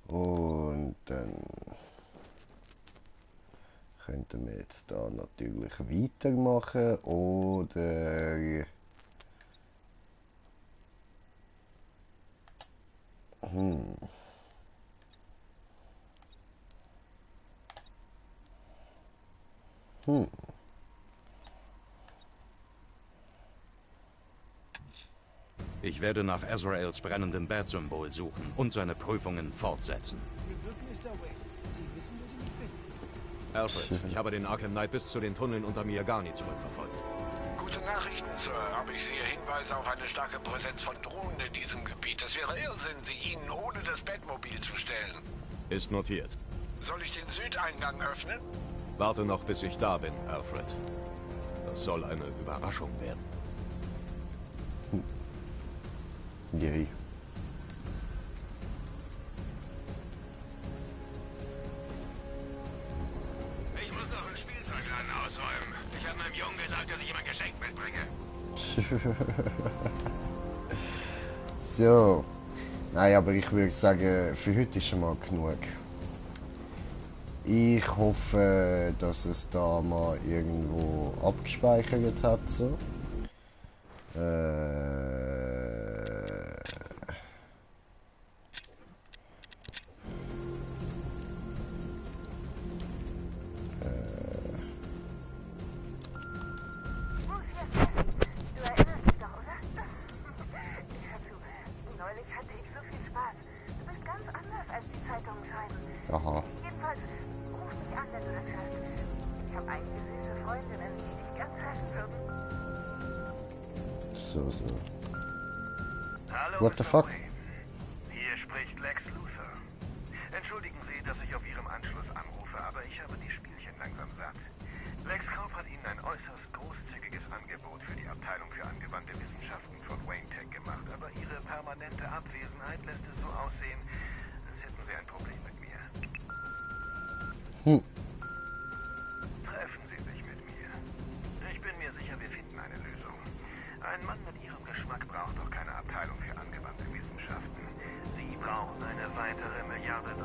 Und dann könnten wir jetzt da natürlich weitermachen oder Ich werde nach Azraels brennendem Bat-Symbol suchen und seine Prüfungen fortsetzen. Alfred, ich habe den Arkham Knight bis zu den Tunneln unter Miagani zurückverfolgt. Gute Nachrichten, Sir. Aber ich sehe Hinweise auf eine starke Präsenz von Drohnen in diesem Gebiet. Es wäre Irrsinn, sie ihnen ohne das Batmobil zu stellen. Ist notiert. Soll ich den Südeingang öffnen? Warte noch, bis ich da bin, Alfred. Das soll eine Überraschung werden. Yay. Ich muss noch einen Spielzeugladen ausräumen. Ich habe meinem Jungen gesagt, dass ich ihm ein Geschenk mitbringe. So. Nein, aber ich würde sagen, für heute ist schon mal genug. Ich hoffe, dass es da mal irgendwo abgespeichert hat. So. Aha. Jedenfalls, ruf mich an, wenn du das hörst. Ich habe einige süße Freundinnen, die dich ganz hassen würden. So. Hallo, What the fuck? Hier spricht Lex Luthor. Entschuldigen Sie, dass ich auf Ihrem Anschluss anrufe, aber ich habe die Spielchen langsam satt. Lex Corp hat Ihnen ein äußerst großzügiges Angebot für die Abteilung für angewandte Wissenschaften von Wayne Tech gemacht, aber Ihre permanente Abwesenheit lässt es so aussehen, als hätten Sie ein Problem mit mir. Treffen Sie sich mit mir. Ich bin mir sicher, wir finden eine Lösung. Ein Mann mit Ihrem Geschmack braucht doch keine Abteilung für angewandte Wissenschaften. Sie brauchen eine weitere Milliarde $.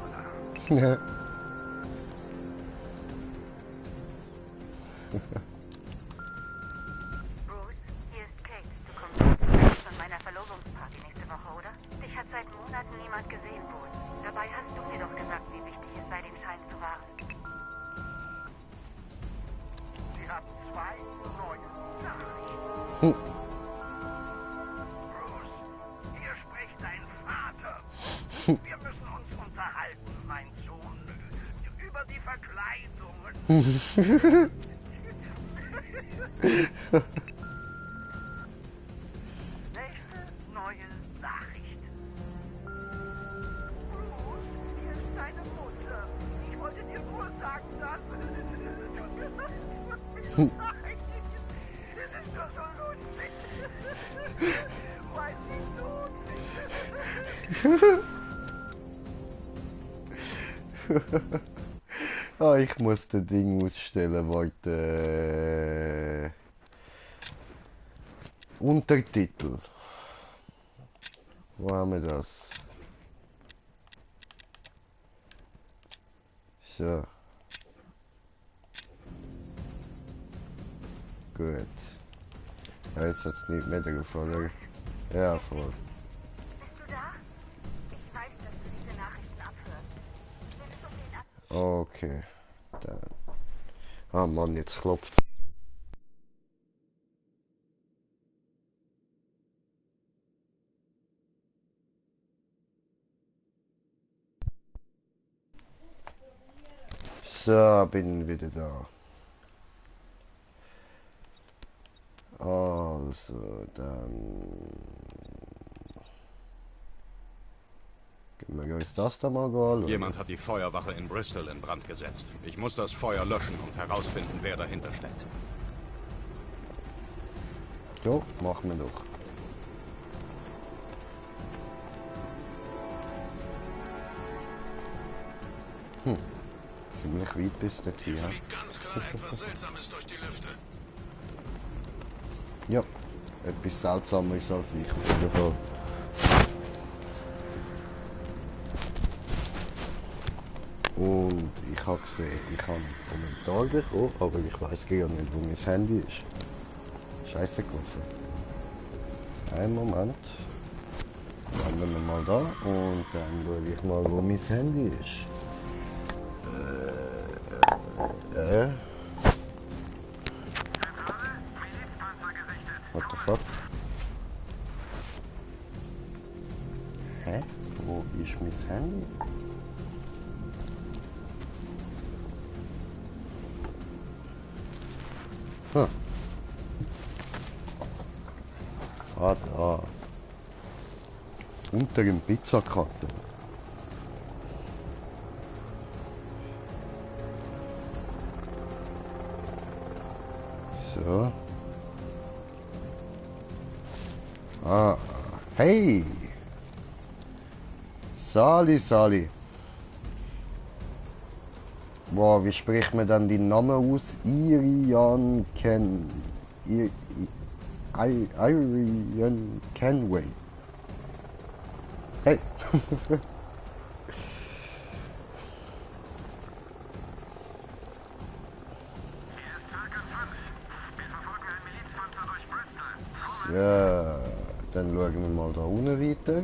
Bruce, hier ist Kate. Du kommst nicht von meiner Verlobungsparty nächste Woche, oder? Dich hat seit Monaten niemand gesehen, Bruce. Dabei hast du mir doch gesagt, wie wichtig es sei, den Schein zu wahren. Sie haben 2 neue Nachrichten. Bruce, hier spricht dein Vater. Wir müssen uns unterhalten, mein Sohn. Verkleidungen. Nächste neue Nachricht. Bruce, hier ist deine Mutter. Ich wollte dir nur sagen, dass... Nein, es ist doch so lustig. Weil sie tot sind. Ah, ich muss das Ding ausstellen, warte. Untertitel. Wo haben wir das? So. Gut. Ja, jetzt hat es nicht mehr gefallen. Ja, voll. Bist du da? Ich weiß, dass du diese Nachrichten abhörst. Nimm es um den ab. Okay. Dann. Ah Mann, jetzt klopft's. So, bin wieder da. Also, dann... Können wir uns das da mal anschauen? Jemand hat die Feuerwache in Bristol in Brand gesetzt. Ich muss das Feuer löschen und herausfinden, wer dahinter steckt. Jo, machen wir doch. Ziemlich weit bis dorthin. Hier fliegt ganz klar etwas Seltsames durch die Lüfte. Ja, etwas Seltsameres als ich auf jeden Fall. Und ich habe gesehen, ich habe einen Kommentar bekommen, aber ich weiß gar nicht, wo mein Handy ist. Scheiße gelaufen. Einen Moment. Wenden wir mal da und dann schaue ich mal, wo mein Handy ist. What the fuck? Hä? Wo ist mein Handy? Hm. Ah, da. Unter dem Pizzakarton. So. Ah, hey! Sali. Boah, wie spricht man dann den Namen aus? Irian Kenway. Hey! Ja, dann schauen wir mal da unten weiter.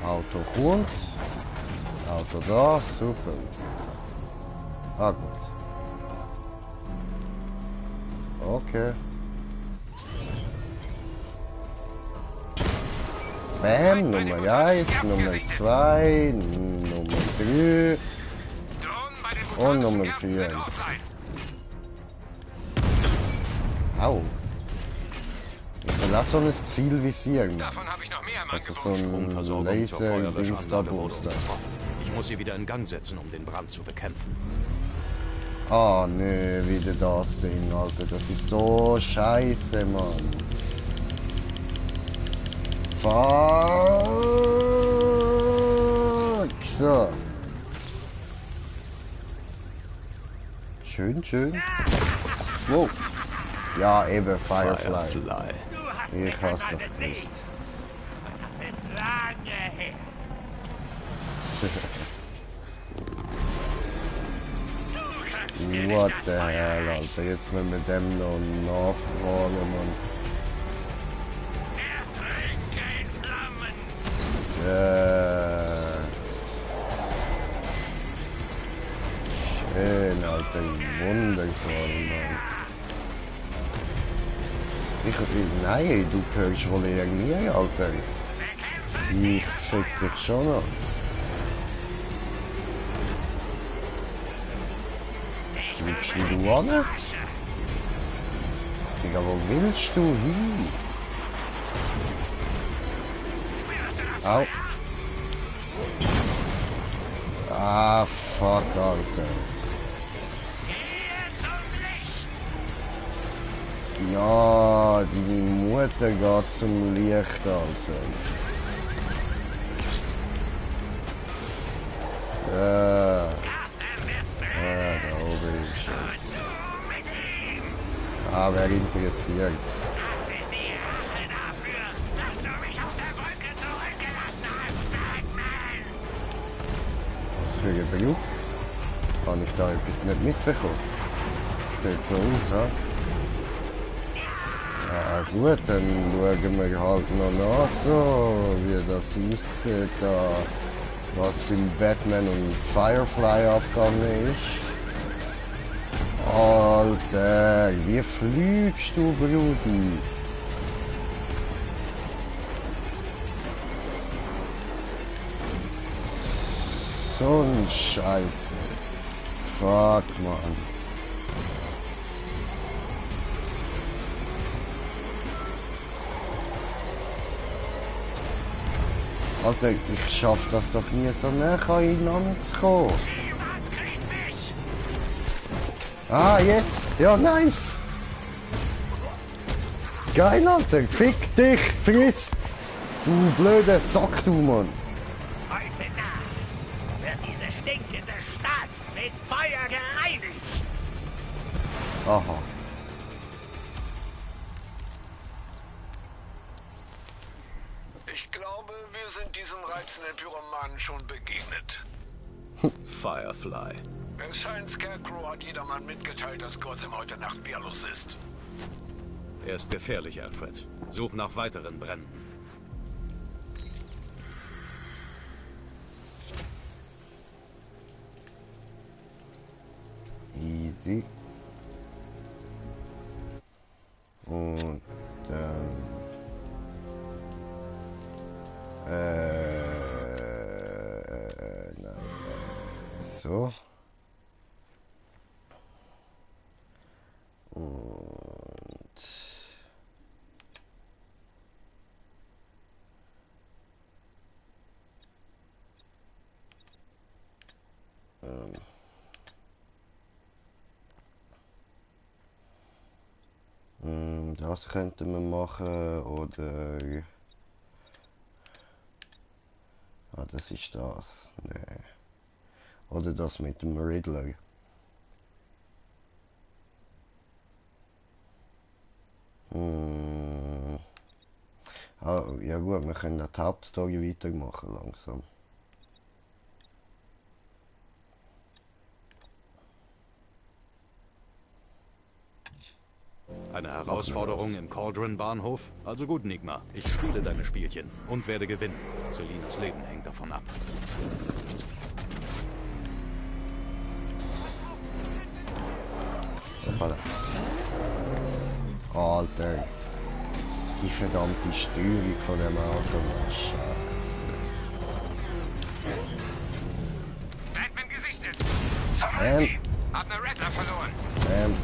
Auto kommt. Auto da, super. Ah, gut. Okay. Bam, Nummer 1, Nummer 2, Nummer 3 und Nummer 4. Au. Ich verlasse so ein Zielvisier. Davon habe ich noch mehr im Das ist so ein Laser-Dings-da-Booster. Ich muss sie wieder in Gang setzen, um den Brand zu bekämpfen. Ah, ne, wieder das Ding, Alter. Das ist so scheiße, Mann. Fuck. So. Schön. Wow. Ja, eben Firefly. Ich hasse doch nicht. Das ist lange her. What the hell, Alter. Jetzt müssen wir dem noch nachfragen, Mann. Schön, Alter. Wundervoll, Mann. Nein, du gehörst wohl eher mir, Alter. Ich fick dich schon noch. Willst du an? Digga, wo willst du hin? Au. Ah, fuck, Alter. Ja, deine Mutter geht zum Licht, Alter. So. Da oben ist er. Ah, wer interessiert's? Das ist die Rache dafür, dass du mich auf der Wolke zurückgelassen hast, Batman! Was für ein Brief? Habe ich da etwas nicht mitbekommen? Sieht so aus, ha? Ja gut, dann schauen wir halt noch nach, so, wie das aussieht, da, was beim Batman und Firefly abgegangen ist. Alter, wie fliegst du, Brudi? So ein Scheiße. Fuck, Mann. Alter, ich schaff das doch nie so näher aneinander zu kommen. Ah, jetzt! Ja, nice! Geil, Alter! Fick dich! Friss! Du blöder Sack, du, Mann! Heute Nacht wird diese stinkende Stadt mit Feuer gereinigt! Aha. Ich glaube, wir sind diesem reizenden Pyromanen schon begegnet. Firefly. Es scheint, Scarecrow hat jedermann mitgeteilt, dass Gotham heute Nacht wehrlos ist. Er ist gefährlich, Alfred. Such nach weiteren Bränden. Easy. Und dann... nein, so. Und... das könnten wir machen, oder... Ah, das ist das. Nee. Oder das mit dem Riddler. Ah, ja gut, wir können die Hauptstory weitermachen langsam. Eine Herausforderung im Cauldron-Bahnhof? Also gut, Nigma. Ich spiele deine Spielchen und werde gewinnen. Selinas Leben hängt davon ab. Alter. Die verdammte Steuerung von dem Auto, Mann. Scheiße. Batman gesichtet! Zum Hab ne Rattler verloren! Bam.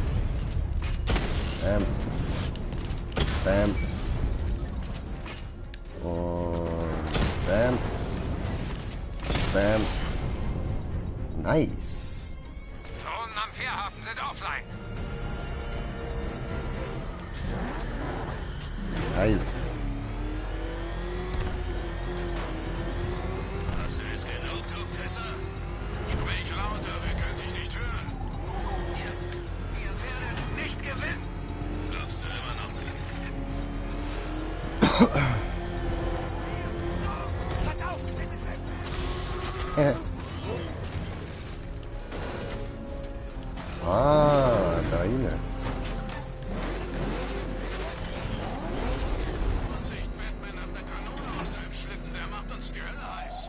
Und bam. Bam. Nice. Drohnen am Fährhafen sind offline. Geil. Hast du es genug, du Pisser? Sprich lauter, wir können dich nicht hören. Ihr werdet nicht gewinnen. Glaubst du immer noch zu gewinnen? Ah, da rein. Vorsicht, Batman hat eine Kanone auf seinem Schlitten, der macht uns die Hölle heiß.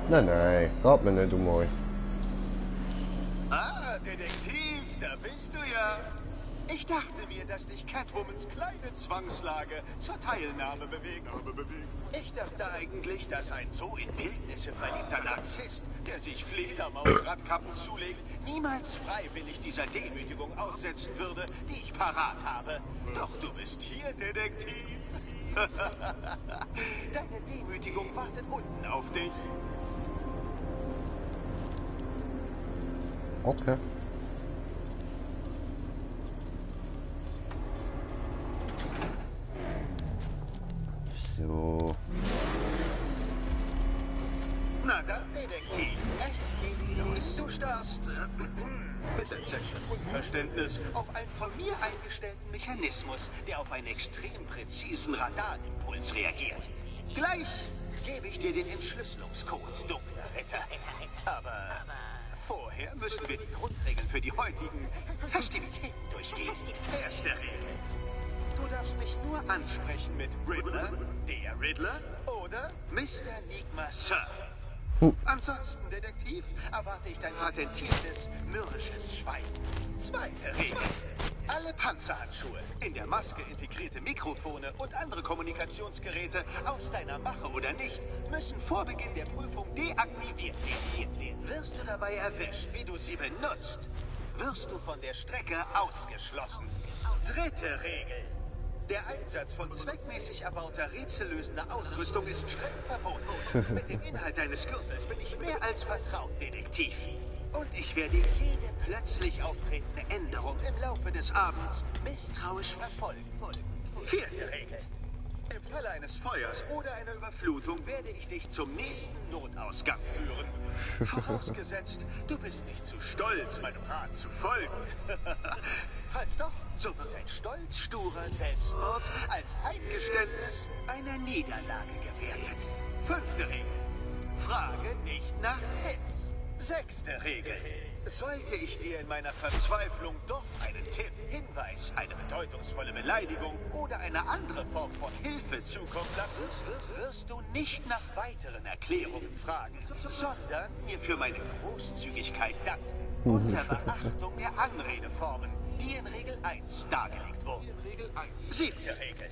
Nein, geht mir nicht um euch. Ah, Detektiv, da bist du ja. Ich dachte mir, mir, dass dich Catwomans kleine Zwangslage zur Teilnahme bewegt. Ich dachte eigentlich, dass ein so in Wildnisse verliebter Narzisst, der sich Fledermaus-Radkappen zulegt, niemals freiwillig dieser Demütigung aussetzen würde, die ich parat habe. Doch du bist hier, Detektiv. Deine Demütigung wartet unten auf dich. Okay. So. Na dann, Detektiv, es geht los. Du starrst mit entsetzlichem Unverständnis auf einen von mir eingestellten Mechanismus, der auf einen extrem präzisen Radarimpuls reagiert. Gleich gebe ich dir den Entschlüsselungscode, dunkler Ritter. Aber vorher müssen wir die Grundregeln für die heutigen Festivitäten durchgehen. Erste Regel. Du darfst mich nur ansprechen mit Riddler, der Riddler oder Mr. Nigma Sir. Ansonsten, Detektiv, erwarte ich dein patentiertes, mürrisches Schweigen. Zweite Regel. Alle Panzerhandschuhe, in der Maske integrierte Mikrofone und andere Kommunikationsgeräte, aus deiner Mache oder nicht, müssen vor Beginn der Prüfung deaktiviert werden. Wirst du dabei erwischt, wie du sie benutzt, wirst du von der Strecke ausgeschlossen. Dritte Regel. Der Einsatz von zweckmäßig erbauter, rätsellösender Ausrüstung ist streng verboten. Mit dem Inhalt deines Gürtels bin ich mehr als vertraut, Detektiv. Und ich werde jede plötzlich auftretende Änderung im Laufe des Abends misstrauisch verfolgen. Vierte Regel. Im Falle eines Feuers oder einer Überflutung werde ich dich zum nächsten Notausgang führen. Vorausgesetzt, du bist nicht zu stolz, meinem Rat zu folgen. Falls doch, so wird ein stolz-sturer Selbstmord als Eingeständnis einer Niederlage gewertet. Fünfte Regel. Frage nicht nach Tipps. Sechste Regel. Sollte ich dir in meiner Verzweiflung doch einen Tipp, Hinweis, eine bedeutungsvolle Beleidigung oder eine andere Form von Hilfe zukommen lassen, wirst du nicht nach weiteren Erklärungen fragen, sondern mir für meine Großzügigkeit danken. Unter Beachtung der Anredeformen, die in Regel 1 dargelegt wurden. Siebte Regel.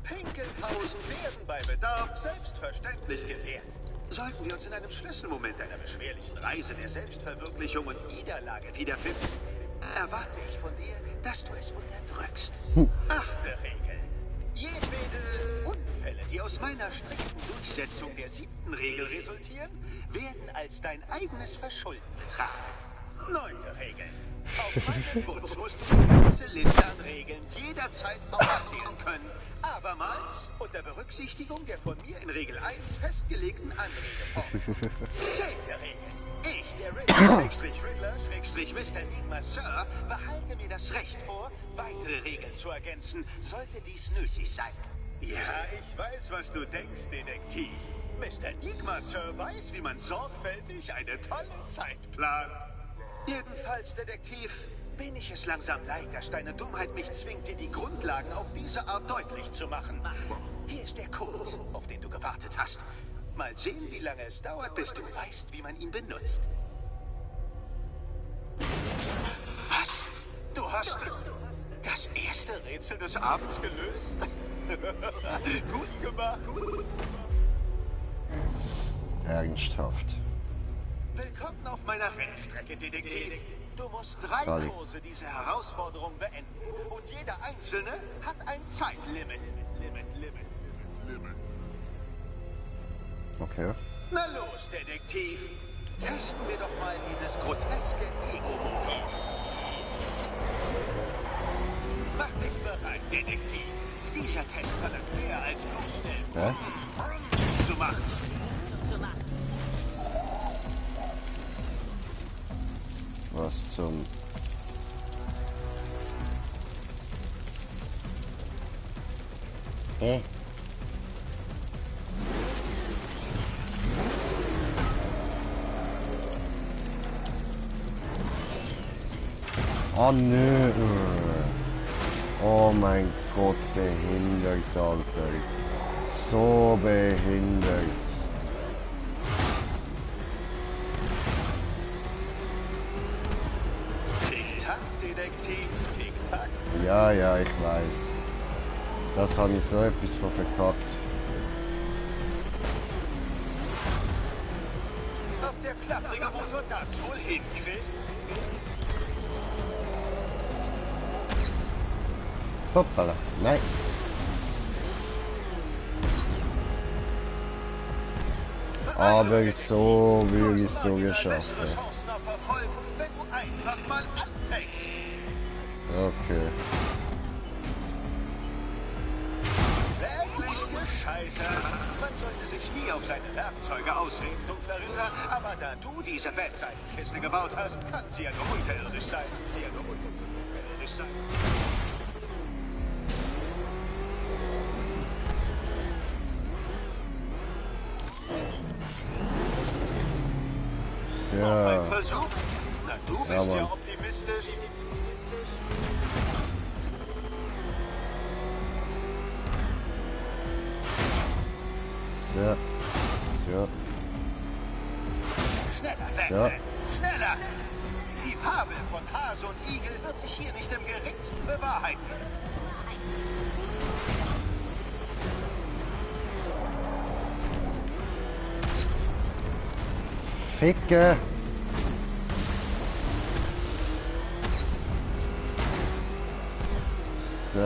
Pinkelpausen werden bei Bedarf selbstverständlich gewährt. Sollten wir uns in einem Schlüsselmoment einer beschwerlichen Reise der Selbstverwirklichung und Niederlage wiederfinden, erwarte ich von dir, dass du es unterdrückst. Achte Regel. Jedwede Unfälle, die aus meiner strikten Durchsetzung der 7. Regel resultieren, werden als dein eigenes Verschulden betrachtet. 9. Regel. Auf meinen Wunsch musst du die ganze Liste an Regeln jederzeit aufzählen können. Abermals unter Berücksichtigung der von mir in Regel 1 festgelegten Anredeformen. 10. Regel. Ich, der Riddler, Mr. Nigma Sir, behalte mir das Recht vor, weitere Regeln zu ergänzen, sollte dies nötig sein. Ja, ich weiß, was du denkst, Detektiv. Mr. Nigma Sir weiß, wie man sorgfältig eine tolle Zeit plant. Jedenfalls, Detektiv, bin ich es langsam leid, dass deine Dummheit mich zwingt, dir die Grundlagen auf diese Art deutlich zu machen. Hier ist der Code, auf den du gewartet hast. Mal sehen, wie lange es dauert, bis du weißt, wie man ihn benutzt. Was? Du hast das erste Rätsel des Abends gelöst? Gut gemacht. Ernsthaft. Willkommen auf meiner Rennstrecke, Detektiv. Du musst 3 Kurse diese Herausforderung beenden. Und jeder einzelne hat ein Zeitlimit. Okay. Na los, Detektiv. Testen wir doch mal dieses groteske Ego-Mobil. Mach dich bereit, Detektiv. Dieser Test verlangt mehr als bloß schnell zu machen. Was zum... Hä? Oh nö. Oh mein Gott, behindert, Alter. So behindert. Ja, ja, ich weiß. Das habe ich so etwas von verkackt. Ob der klapprige Motor das wohl hinkriegt? Hoppala, nein. Aber so will ich es durchschaffen. Okay. Wirklich gescheitert. Man sollte sich nie auf seine Werkzeuge ausreden, dunkler Ritter. Aber da du diese Bettseitenkiste gebaut hast, kann sie ja nur unterirdisch sein. Sie ja nur unterirdisch sein. Ja. Noch ein Versuch? Na, du bist ja optimistisch. Ja. Ja. Schneller, Ja. schneller! Die Fabel von Hase und Igel wird sich hier nicht im geringsten bewahrheiten. Ficke! So.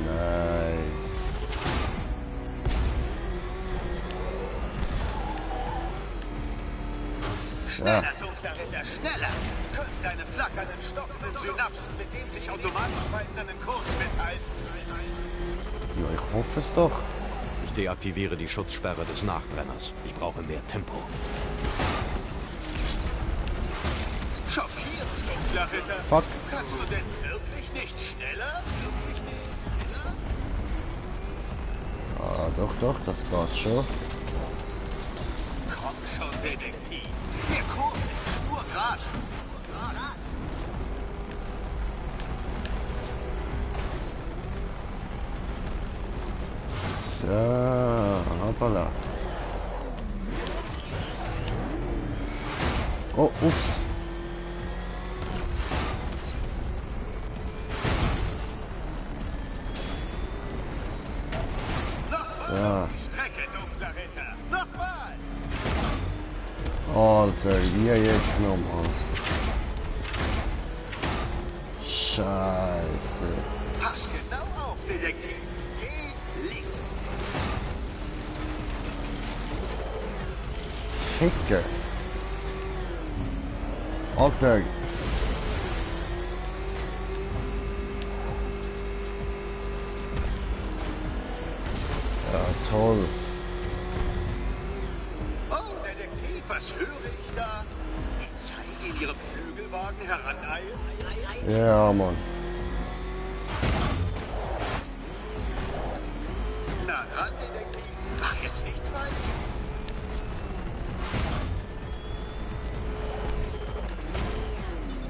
Nice. Schneller, dunkler Ritter, schneller! Können deine flackernden, stockenden Synapsen mit dem sich automatisch verändernden Kurs mithalten? Ja, ich hoffe es doch. Ich deaktiviere die Schutzsperre des Nachbrenners. Ich brauche mehr Tempo. Schockierend, dunkler Ritter. Fuck. Kannst du denn wirklich nicht schneller? Wirklich nicht schneller? Ah, doch, das geht schon. Komm schon, Detektiv. Der Kurs ist schnurgerade. So, hoppala. Oh, ups. So. Alter, hier jetzt nochmal. Scheiße. Pass genau auf, Detektiv. Geh links. Ficke. Alter. Ja, toll. Oh, Detektiv, was höre ich da? Die Zeige in ihrem Flügelwagen heraneilen? Ja, Mann. Na dran, Detektiv. Mach jetzt nichts falsch.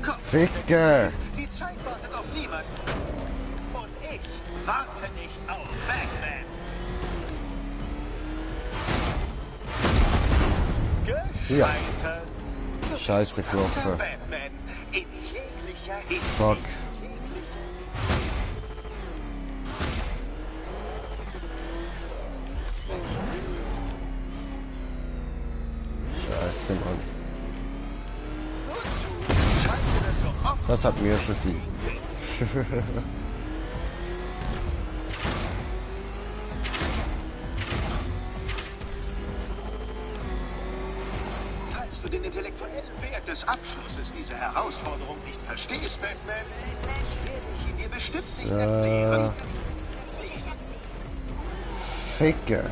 Komm, Ficke. die Zeit wartet auf niemanden. Und ich warte nicht auf Batman. Ja. Gescheitert. Scheiße, Klopfe. Batman in jeglicher Hinsicht. Fuck. Scheiße, Mann. Das hat mir es sie. Falls du den intellektuellen Wert des Abschlusses dieser Herausforderung nicht verstehst, Batman, werde ich ihn dir bestimmt nicht erklären. Ficke.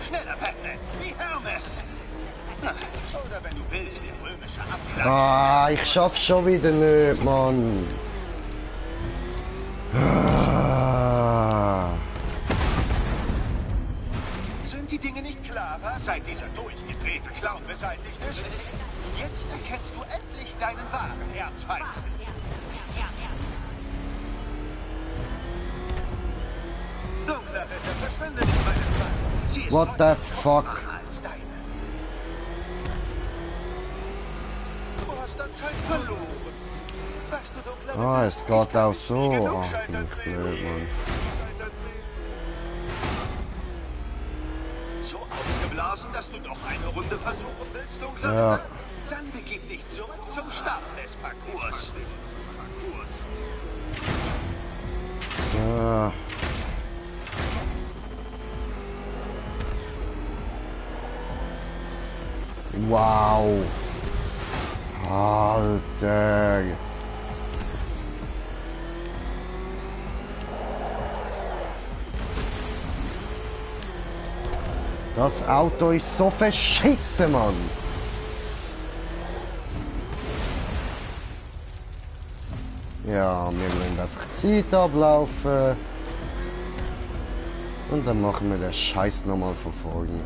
Schneller, Batman, wie Hermes. Oder wenn du willst, der römische Abklatsch. Ah, ich schaff's schon wieder nicht, Mann. Ah. Sind die Dinge nicht klarer, seit dieser durchgedrehte Clown beseitigt ist? Jetzt erkennst du endlich deinen wahren Erzfeind. What the fuck? Du hast anscheinend verloren. Weißt du, dunkler Ritter, Ah, es geht auch so. genug Ah, Scheitern bin ich sehen. blöd, Mann. So aufgeblasen, dass du noch eine Runde versuchen willst, dunkler Ja. Ritter? Dann begib dich zurück zum Start des Parcours. So. Wow. Alter. Das Auto ist so verschissen, Mann. Ja, wir müssen einfach Zeit ablaufen. Und dann machen wir den Scheiß nochmal verfolgen.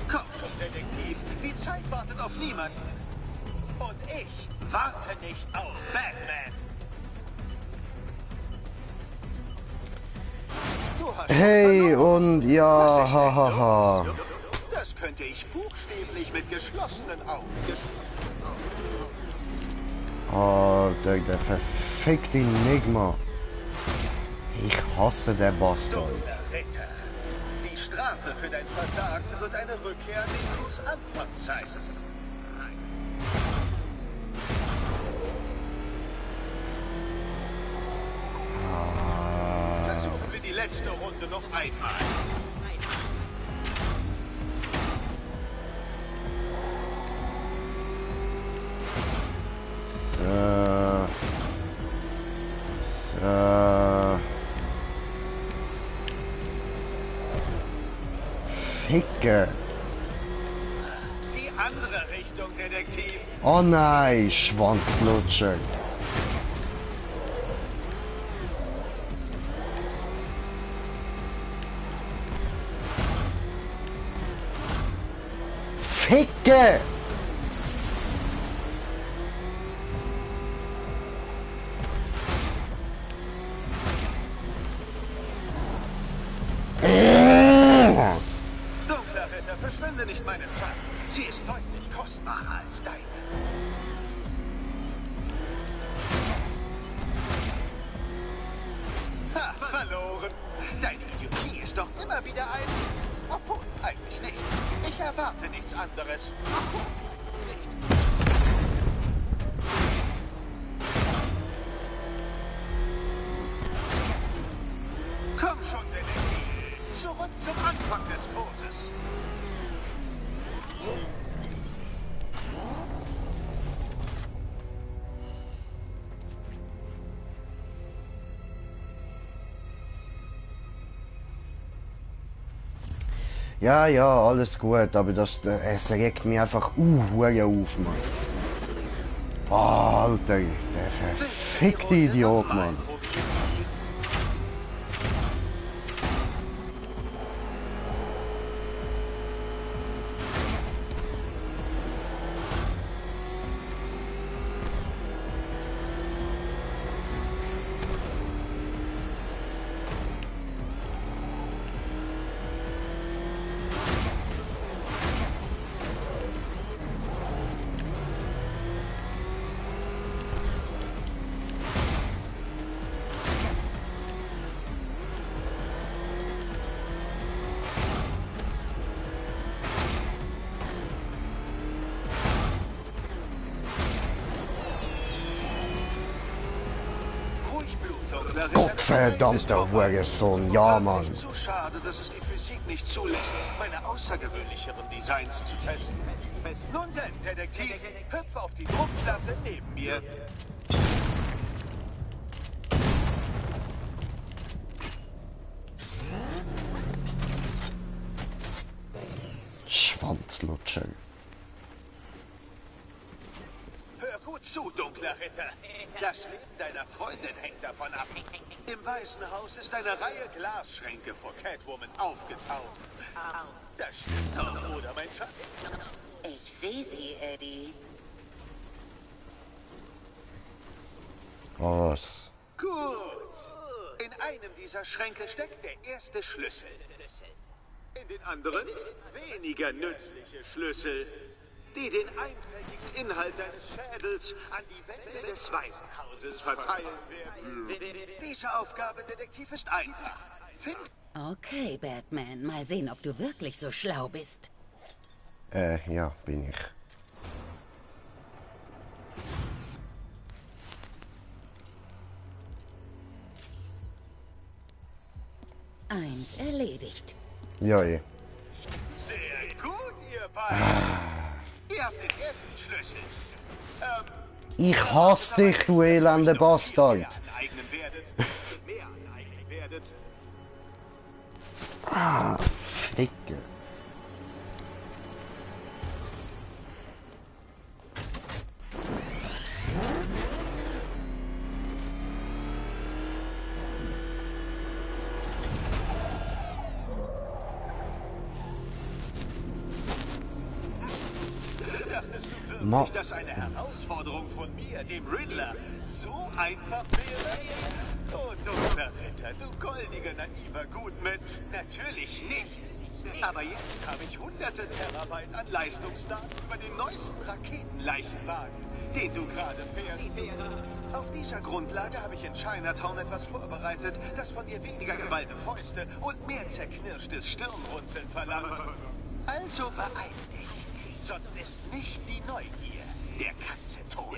Komm schon, Detektiv. Die Zeit wartet auf niemanden. Und ich warte nicht auf Batman. Du hast Hey, und ja, hahaha. Das könnte ich buchstäblich mit geschlossenen Augen. Alter, der verfickte Enigma. Ich hasse den Bastard. Dunkler Ritter. Die Strafe für dein Versagen wird eine Rückkehr an den Blues Anfang sein. Versuchen wir die letzte Runde noch einmal. So. So. Ficke. Die andere Richtung, Detektiv. Oh nein, Schwanzlutscher. Ficke! Dunkler Ritter, verschwende nicht meine Zeit. Sie ist deutlich kostbarer als deine. Ha, verloren. Deine Idiotie ist doch immer wieder ein... Obwohl, eigentlich nicht. Ich erwarte nichts anderes. Komm schon, Detektiv. Zurück zum Anfang des Kurses. Ja, ja, alles gut, aber es regt mich einfach auf, Mann. Alter, der verfickte Idiot, Mann. Gottverdammter Hurensohn, ja, Mann. Zu schade, dass es die Physik nicht zulässt, meine außergewöhnlicheren Designs zu testen. Nun denn, Detektiv, hüpf auf die Druckplatte neben mir. Schwanzlutscher. Hör gut zu, dunkler Ritter. Das Leben deiner Freundin hängt davon ab. Im Weißen Haus ist eine Reihe Glasschränke vor Catwoman aufgetaucht. Das stimmt doch, oder, mein Schatz? Ich sehe sie, Eddie. Was? Gut. In einem dieser Schränke steckt der erste Schlüssel. In den anderen weniger nützliche Schlüssel, die den einfältigen Inhalt deines Schädels an die Wände des Waisenhauses verteilen werden. Diese Aufgabe, Detektiv, ist einfach. Okay, Batman. Mal sehen, ob du wirklich so schlau bist. Ja, bin ich. Eins erledigt. Ja, Sehr gut, ihr beiden. Ihr habt den ersten Schlüssel. Ich hasse dich, du elende Bastard. Ficke. Dachtest du wirklich, dass eine Herausforderung von mir, dem Riddler, so einfach wäre? Oh, dummer Ritter, du goldiger, naiver Gutmensch. Natürlich nicht. Aber jetzt habe ich hunderte Terabyte an Leistungsdaten über den neuesten Raketenleichenwagen, den du gerade fährst. Auf dieser Grundlage habe ich in Chinatown etwas vorbereitet, das von dir weniger geballte Fäuste und mehr zerknirschtes Stirnrunzeln verlangt. Also beeil dich. Sonst ist nicht die Neugier der Katze tot.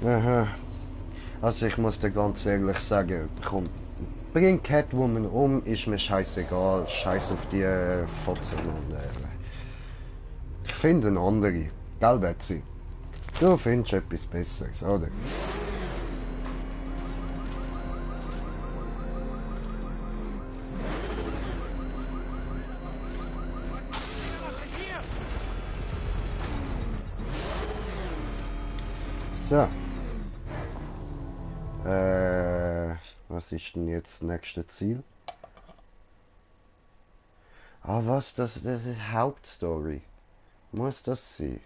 Aha. Also ich muss dir ganz ehrlich sagen, komm, bring Catwoman um, ist mir scheißegal. Scheiß auf die Fotzen und ich finde eine andere. Gell, Betsy? Du findest etwas Besseres, oder? So. Was ist denn jetzt das nächste Ziel? Ah, was? Das ist die Hauptstory. Muss das sein?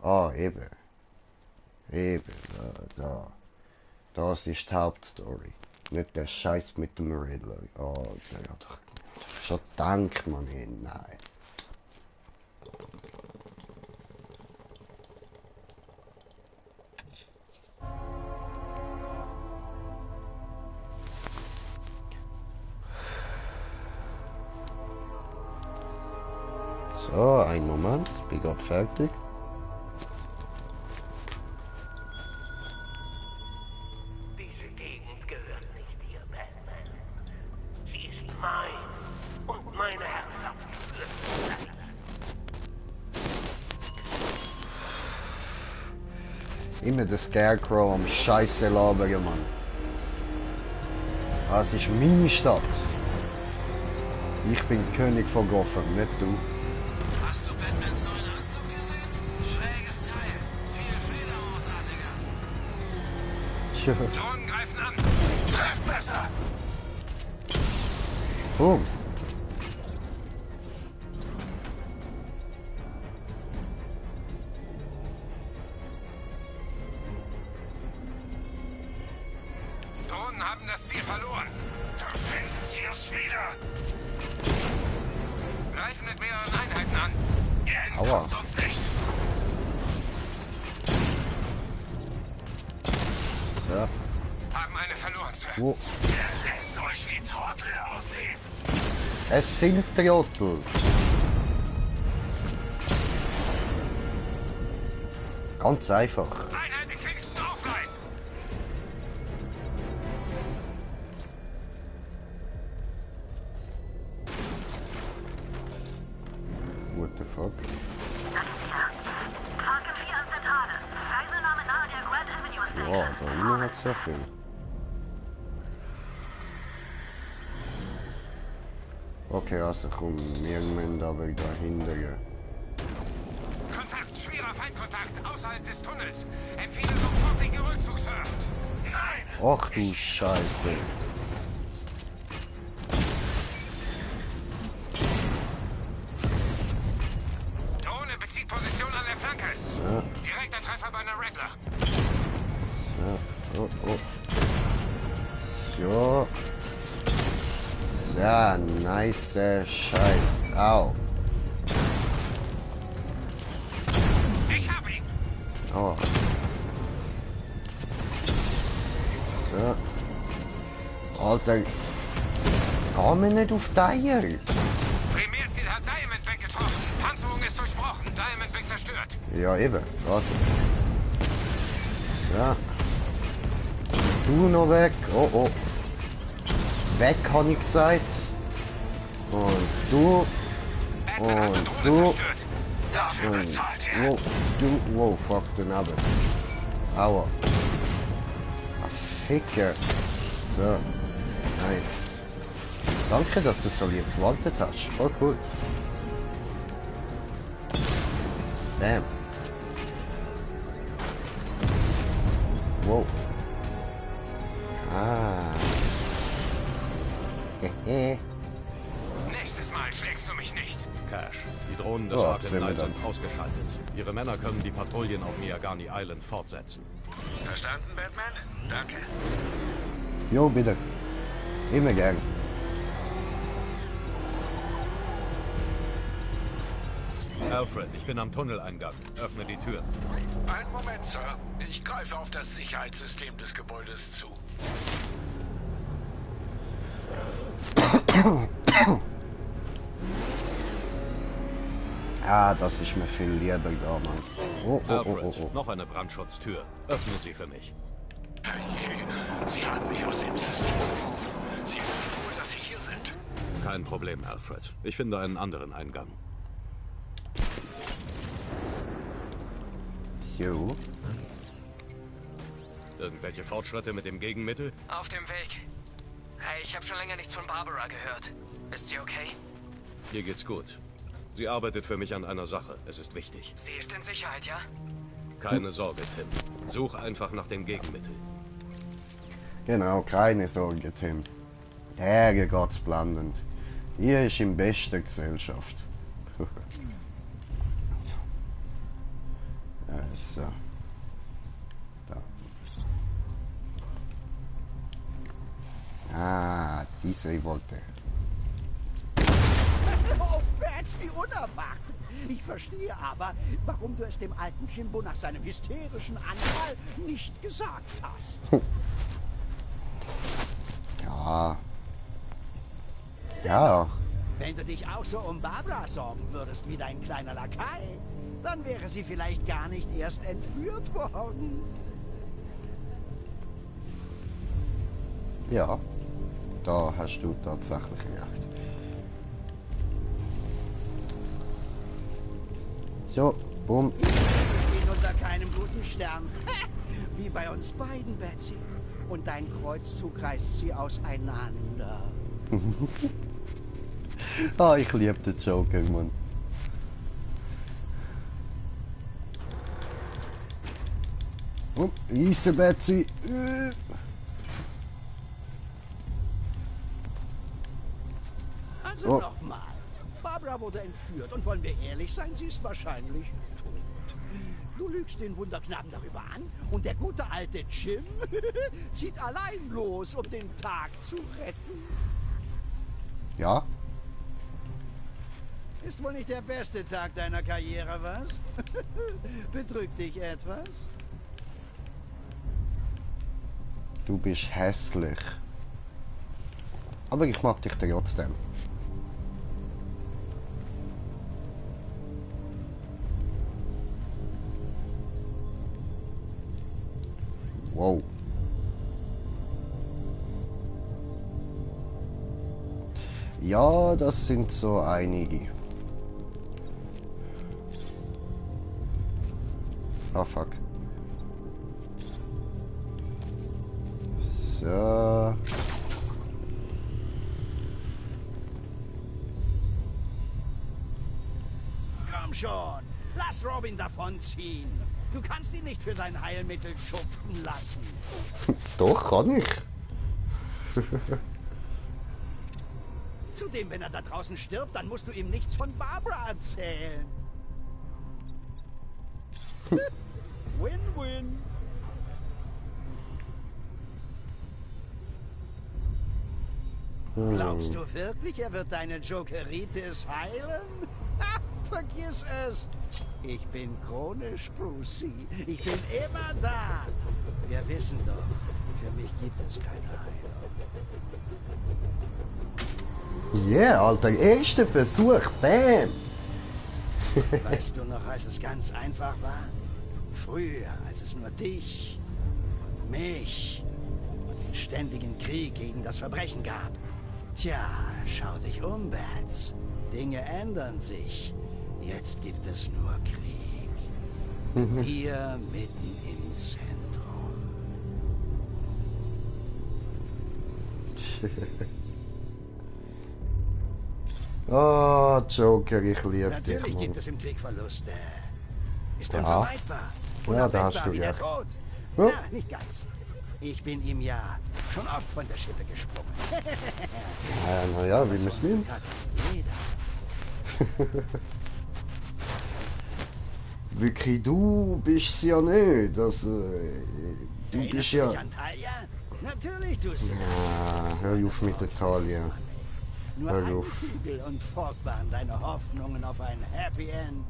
Ah, eben. Da. Das ist die Hauptstory. Nicht der Scheiß mit dem Riddler. Oh, der hat doch schon gedacht, man hin. Nein. So, einen Moment, bin gerade fertig. Diese Gegend gehört nicht dir, Batman. Sie ist mein und meine Herrschaft wird bleiben. Immer der Scarecrow am Scheiße labern, Mann. Das ist meine Stadt. Ich bin König von Gotham, nicht du. Hast du Batmans neuen Anzug gesehen? Schräges Teil. Viel fledermausartiger. Drohnen greifen an. Treff besser. Boom. Drohnen haben das Ziel verloren. Dann finden sie es wieder. Greifen mit mehreren Einheiten an. Ihr Aua. entkommt uns nicht. So. Haben eine verloren, Sir. Wo? Ihr lässt euch wie Trottel aussehen. Es sind Trottel. Ganz einfach. Einheit in Kingston offline. What the fuck? Falcon 4 an Zentrale. Geiselnahme nahe der Grand Avenue Station. Wow, da hinten hat es ja viel. Okay, also komm, wir müssen aber dahinter gehen. Kontakt, schwerer Feindkontakt außerhalb des Tunnels. Empfehle sofortigen Rückzug, Sir. Nein! Ach du Scheiße. Oh, oh. So. Sehr nice Scheiß. Au. Ich hab ihn! Oh. So. Alter. Geh mir nicht auf die Eier. Primärziel hat Diamondback getroffen. Panzerung ist durchbrochen. Diamondback zerstört. Ja, eben. Warte. So. Du noch weg. Oh, oh. Weg, habe ich gesagt. Und du. Und du. Und oh, du. Wow, fuck, daneben. Aua. Ah, Ficker. So. Nice. Danke, dass du so lieb gewartet hast. Voll cool. Damn. Wow. Ah. Hehe. Nächstes Mal schlägst du mich nicht. Cash, die Drohnen des Arkham Knight sind ausgeschaltet. Ihre Männer können die Patrouillen auf Miagani Island fortsetzen. Verstanden, Batman? Danke. Jo, bitte. Immer gern. Alfred, ich bin am Tunneleingang. Öffne die Tür. Einen Moment, Sir. Ich greife auf das Sicherheitssystem des Gebäudes zu. Ah, das ist mir viel lieber da, Mann. Oh, oh, Alfred, oh, oh, oh. noch eine Brandschutztür. Öffne sie für mich. Sie haben mich aus dem System geworfen. Sie wissen wohl, dass Sie hier sind. Kein Problem, Alfred. Ich finde einen anderen Eingang. Jo. Irgendwelche Fortschritte mit dem Gegenmittel? Auf dem Weg. Hey, ich habe schon länger nichts von Barbara gehört. Ist sie okay? Hier geht's gut. Sie arbeitet für mich an einer Sache. Es ist wichtig. Sie ist in Sicherheit, ja? Keine Sorge, Tim. Such einfach nach dem Gegenmittel. Genau, keine Sorge, Tim. Der geht's blendend. Hier ist in bester Gesellschaft. So. Da. Ah, diese wollte. Oh, Bats, wie unerwartet. Ich verstehe aber, warum du es dem alten Jimbo nach seinem hysterischen Anfall nicht gesagt hast. Ja. Ja. Wenn du dich auch so um Barbara sorgen würdest wie dein kleiner Lakai, dann wäre sie vielleicht gar nicht erst entführt worden. Ja. Da hast du tatsächlich recht. So, bumm. Ich bin unter keinem guten Stern. Wie bei uns beiden, Betsy. Und dein Kreuzzug reißt sie auseinander. Ah, ich liebe den Joker, Mann. Oh, easy, Betsy. Also Oh. nochmal. Barbara wurde entführt und wollen wir ehrlich sein, sie ist wahrscheinlich tot. Du lügst den Wunderknaben darüber an und der gute alte Jim zieht allein los, um den Tag zu retten. Ja. Ist wohl nicht der beste Tag deiner Karriere, was? Betrügt dich etwas? Du bist hässlich. Aber ich mag dich trotzdem. Wow. Ja, das sind so einige. Ah, fuck. So. Komm schon, lass Robin davonziehen. Du kannst ihn nicht für sein Heilmittel schuften lassen. Doch, kann ich. Zudem, wenn er da draußen stirbt, dann musst du ihm nichts von Barbara erzählen. Win-win. Glaubst du wirklich, er wird deine Jokeritis heilen? Ha, vergiss es. Ich bin chronisch Brucey. Ich bin immer da. Wir wissen doch, für mich gibt es keine Heilung. Yeah, Alter, erster Versuch, bam! Weißt du noch, als es ganz einfach war? Früher, als es nur dich und mich und den ständigen Krieg gegen das Verbrechen gab. Tja, schau dich um, Bats. Dinge ändern sich. Jetzt gibt es nur Krieg. Mit dir mitten im Zentrum. Oh, Joker, ich liebe dich, Natürlich Mann. gibt es im Krieg Verluste. Ist Ja. unvermeidbar. Ja, da hast Unabwendbar du wie der recht. Tod. Ja. Na, nicht ganz. Ich bin ihm ja schon oft von der Schippe gesprungen. Naja, wie muss nicht? Wirklich, du bist ja nicht. Also, du bist ja... An Talia? Natürlich tust du das. Ja, hör auf mit der Talia. Nur Hör ein auf. Hügel und fort waren deine Hoffnungen auf ein Happy End.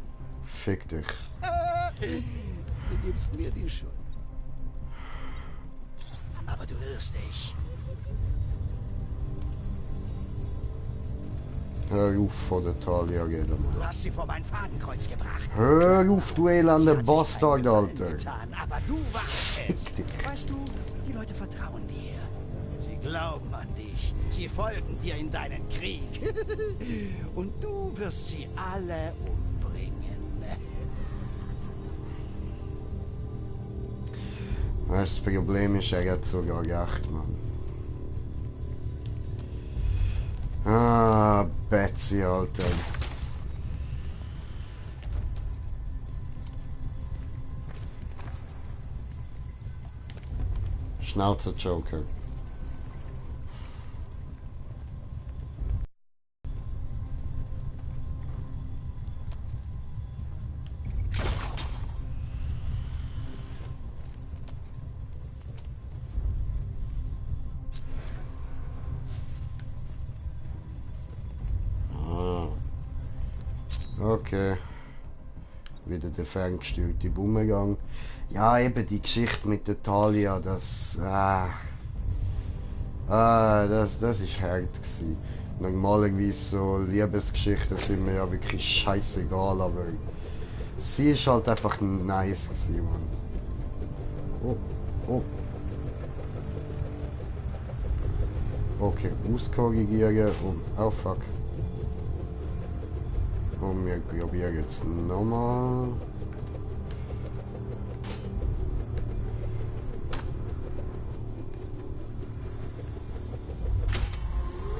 Fick dich. Du gibst mir die Schuld. Aber du irrst dich. Hör auf von der Talia reden, Mann. Du hast sie vor mein Fadenkreuz gebracht. Hör auf, du elender Bastard, Alter. Getan, aber du warst es. Weißt du, die Leute vertrauen dir. Sie glauben an dich. Sie folgen dir in deinen Krieg. Und du wirst sie alle umbringen. Das Problem ist, er hat sogar recht, Mann. Ah, Betsy, Alter. Schnauze, Joker. Okay. Wieder der ferngesteuerte Bumerang. Ja, eben die Geschichte mit der Talia, das... das ist hart gewesen. Normalerweise so Liebesgeschichten sind mir ja wirklich scheißegal, aber... Sie ist halt einfach nice gewesen, Mann. Oh, oh. Okay, auskorrigieren und... Oh, fuck. Und wir probieren jetzt nochmal.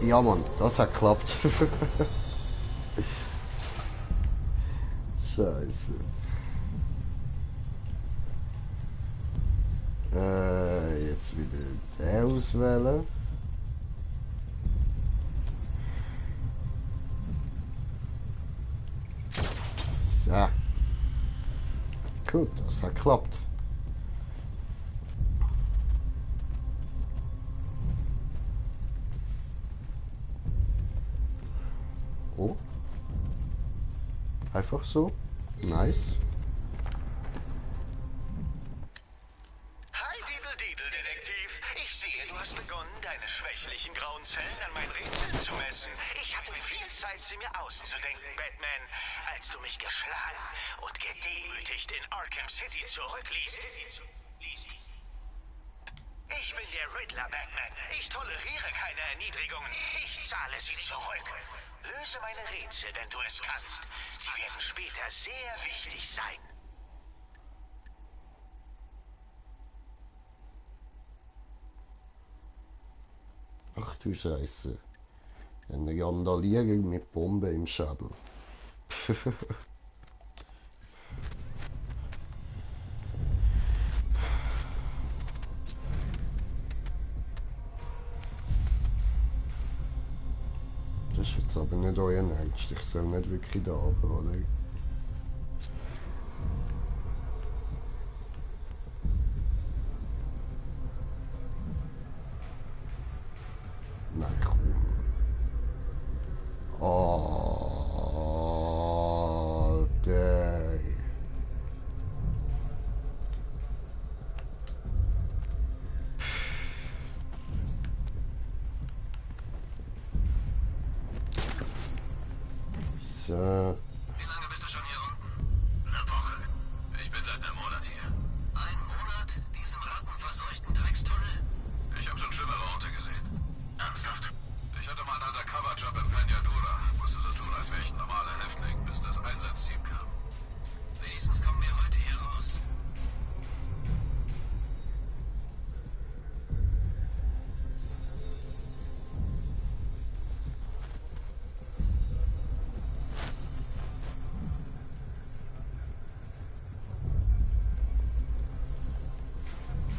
Ja, Mann, das hat geklappt. Scheiße. Jetzt wieder den auswählen. So. Gut, das hat geklappt. Oh. Einfach so. Nice. Hi, Deedle-Deedle-Detektiv. Ich sehe, du hast begonnen, deine schwächlichen grauen Zellen an mein Rätsel zu messen. Ich hatte viel Zeit, sie mir auszudenken, Batman, als du mich geschlagen und gedemütigt in Arkham City zurückließt. Ich bin der Riddler, Batman. Ich toleriere keine Erniedrigungen. Ich zahle sie zurück. Löse meine Rätsel, wenn du es kannst. Sie werden später sehr wichtig sein. Ach du Scheiße. Eine Randalierung mit Bombe im Schädel. Das ist jetzt aber nicht euer Ernst. Ich soll nicht wirklich da runter, oder? Nein, komm. So. Wie lange bist du schon hier unten? Eine Woche. Ich bin seit einem Monat hier. Ein Monat? Diesem rattenverseuchten Dreckstunnel? Ich habe schon schlimmere Orte gesehen. Ernsthaft? Ich hatte mal einen Undercover-Job im Peñadura. Musste so tun, als wäre ich ein normaler Häftling, bis das Einsatzteam kam. Wenigstens kommen wir heute hier raus.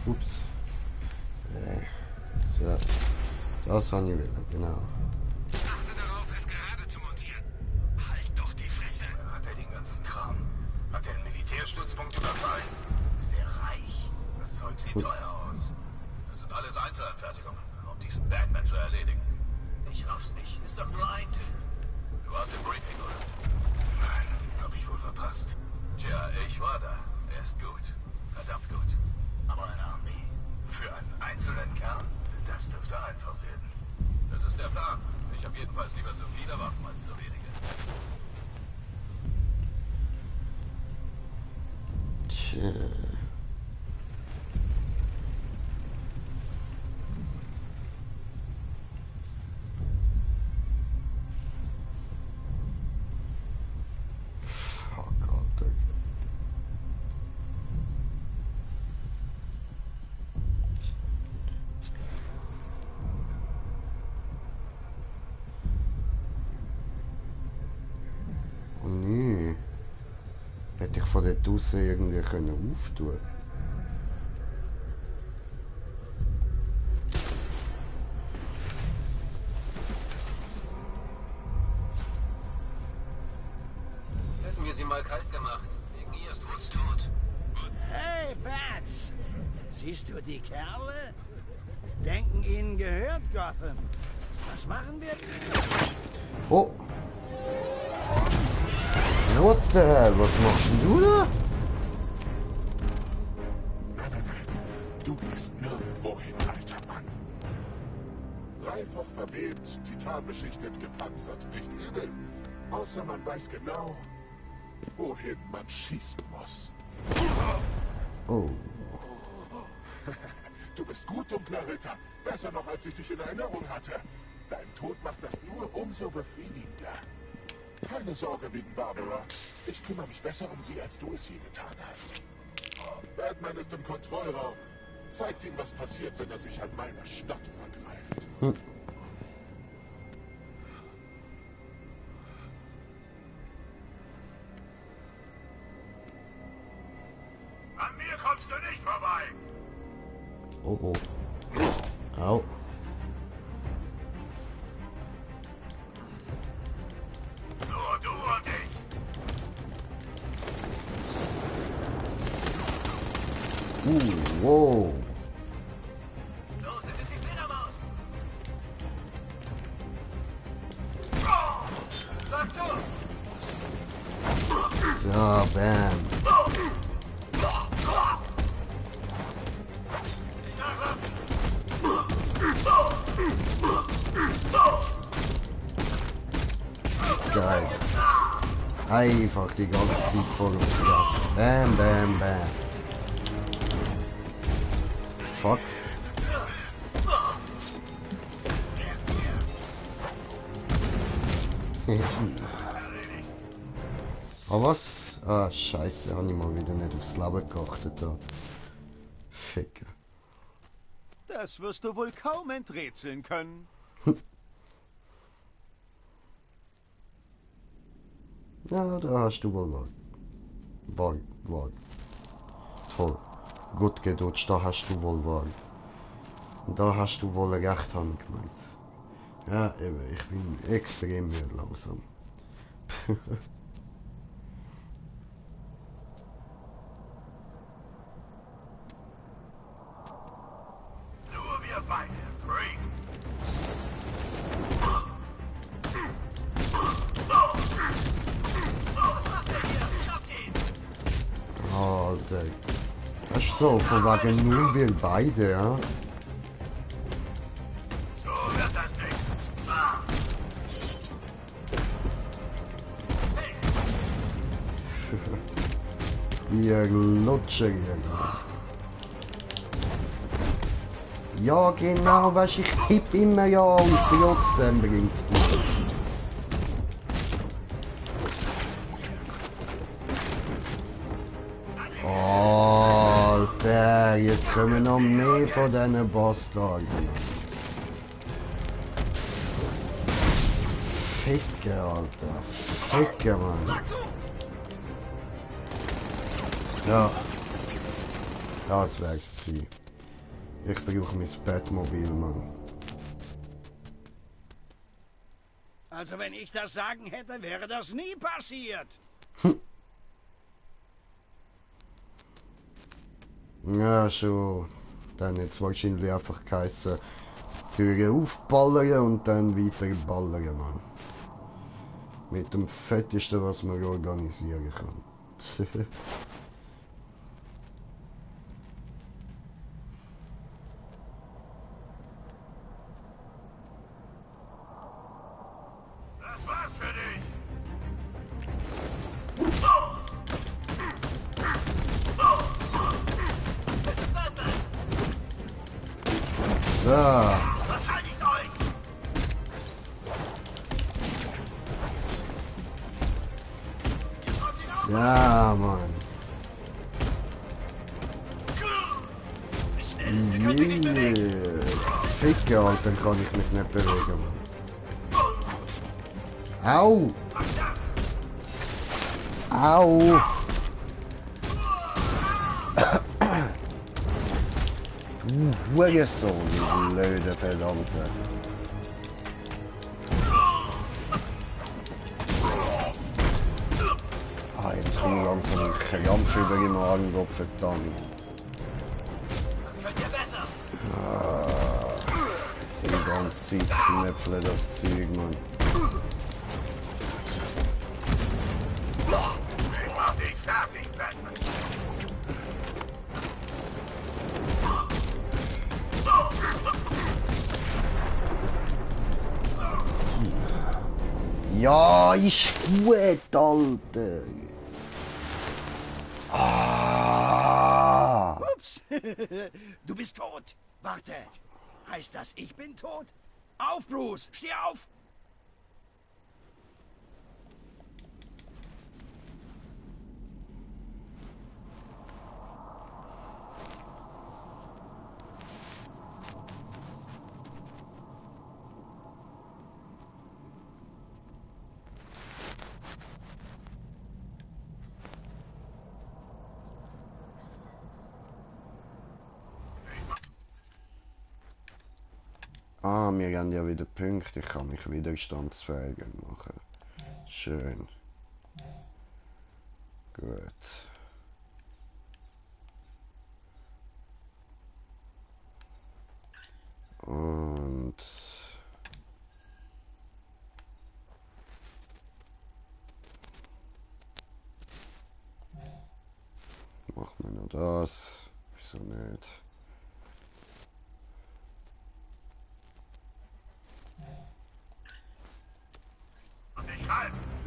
Ups. So. Das habe ich wieder, genau. Achte darauf, es gerade zu montieren. Halt doch die Fresse. Hat er den ganzen Kram? Hat er einen Militärstützpunkt überfallen? Ist er reich? Das Zeug sieht teuer aus. Das sind alles Einzelanfertigungen, um diesen Batman zu erledigen. Ich raff's nicht. Ist doch nur ein Typ. Du hast den Briefing, oder? Nein, hab ich wohl verpasst. Tja, ich war da. Er ist gut. Verdammt gut. Aber eine Armee? Für einen einzelnen Kerl? Das dürfte einfach werden. Das ist der Plan. Ich habe jedenfalls lieber zu viele Waffen als zu wenige. Tja. Fuck, Alter. Oh nee. Hätte ich von dort draussen irgendwie können auftun. Hätten wir sie mal kalt gemacht. Wegen ihr ist Woods tot. Hey, Bats! Siehst du die Kerle? Denken, ihnen gehört Gotham. Was machen wir? Oh! What the hell? Was machst denn du da? Nein, nein, nein. Du gehst nirgendwo hin, alter Mann. Dreifach verwebt, titanbeschichtet, gepanzert, nicht übel. Außer man weiß genau, wohin man schießen muss. Oh. Du bist gut, dunkler Ritter. Besser noch, als ich dich in Erinnerung hatte. Dein Tod macht das nur umso befriedigender. Keine Sorge wegen Barbara. Ich kümmere mich besser um sie, als du es je getan hast. Batman ist im Kontrollraum. Zeigt ihm, was passiert, wenn er sich an meiner Stadt vergreift. An mir kommst du nicht vorbei! Oh oh. Au. Nur du und ich! Wow. Los, das ist die Fledermaus! Sag zu! So, bam. Geil. Einfach die ganze Zeit voll auf Gas. Bam, bam, bam. Fuck. Aber was? Ah, scheiße, habe ich mal wieder nicht aufs Leben geachtet da. Ficker. Das wirst du wohl kaum enträtseln können. Ja, da hast du wohl wahr. Toll. Gut gedutscht, da hast du wohl wahr. Da hast du wohl recht, habe ich gemeint. Ja, eben, ich bin extrem müde langsam. Nur wir beide, Freak! Alter. Das ist so, von wegen nur wir beide, ja? So wird das nicht. Ihr Lutscher. Ja, genau, weißt, ich tippe immer ja und trotzdem bringt's nicht. Alter, jetzt kommen noch mehr von diesen Bastarden. Ficke, Alter. Ficke, Mann. Ja. Das wär's sein. Ich brauche mein Bettmobil, Mann. Also wenn ich das Sagen hätte, wäre das nie passiert. Ja, schon. Dann jetzt wahrscheinlich einfach geheißen, Türen aufballern und dann weiter ballern, Mann. Mit dem Fettesten, was man organisieren kann. So. Ja, Mann. Yeah. Ficke, Alter, kann ich mich nicht bewegen, Mann. Au! Au! Du Hurensohn, du blöde Verdammte. Ah, jetzt kommt langsam ein Krampf über den Magen, Gott verdammt. Die ganze Zeit knöpfeln das Zeug, Mann. Ich mach dich fertig, Batman. Ja, ist gut, Alter. Ah. Ups. Du bist tot. Warte. Heißt das, ich bin tot? Auf, Bruce. Steh auf. Ah, wir haben ja wieder Punkte. Ich kann mich widerstandsfähig machen. Schön. Gut. Und... machen wir noch das. Wieso nicht?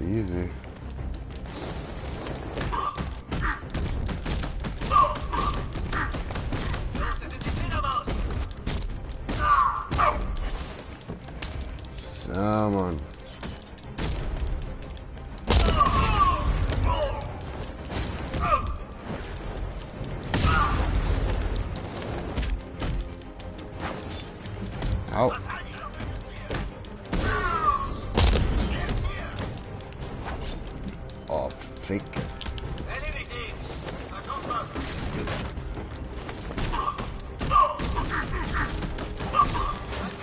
Easy. So, Mann. Au. Oh, Fick.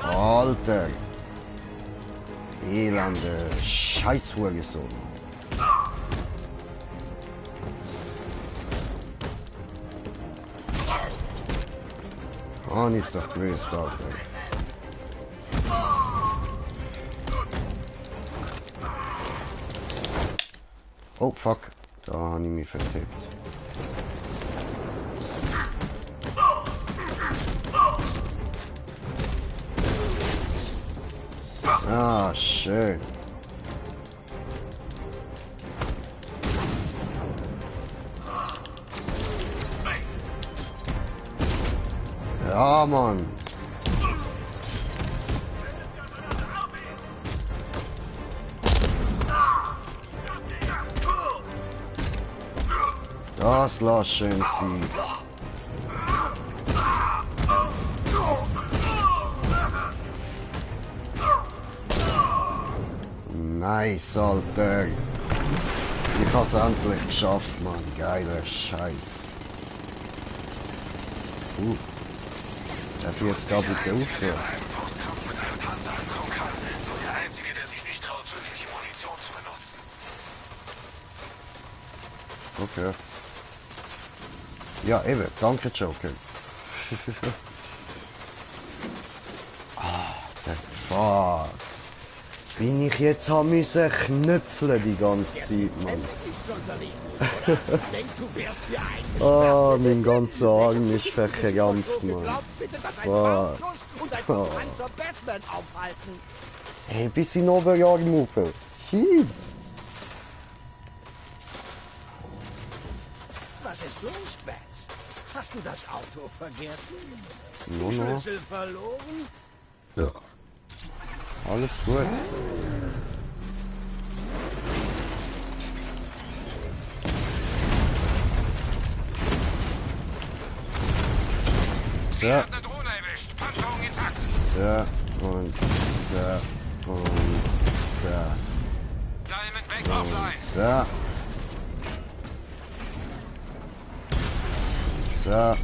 Alter. Elende Scheißhurensohn. Oh, ist doch gewusst, Alter. Oh fuck, da habe ich mich vertippt. Ah, schön. Ja, Mann. Das lass schön sein. Nice, Alter. Ich hab's endlich geschafft, Mann. Geiler Scheiß. Darf ich jetzt da bitte aufhören? Der Einzige, der sich nicht traut, wirkliche Munition zu benutzen. Okay. Ja, eben. Danke, Joker. Der Fuck. Bin ich jetzt haben müssen knüpfeln die ganze Zeit, Mann. Oh, mein ganzer Arm ist verkrampft, Mann. Fuck. Oh. Hey, bis in Oberarm rauf. Shit. Was ist los, Bats? Hast du das Auto vergessen? No, no. Schlüssel verloren? Ja. Alles gut. So. Eine Drohne erwischt. Panzerung intakt. So und so und so. Diamond back offline. So. So.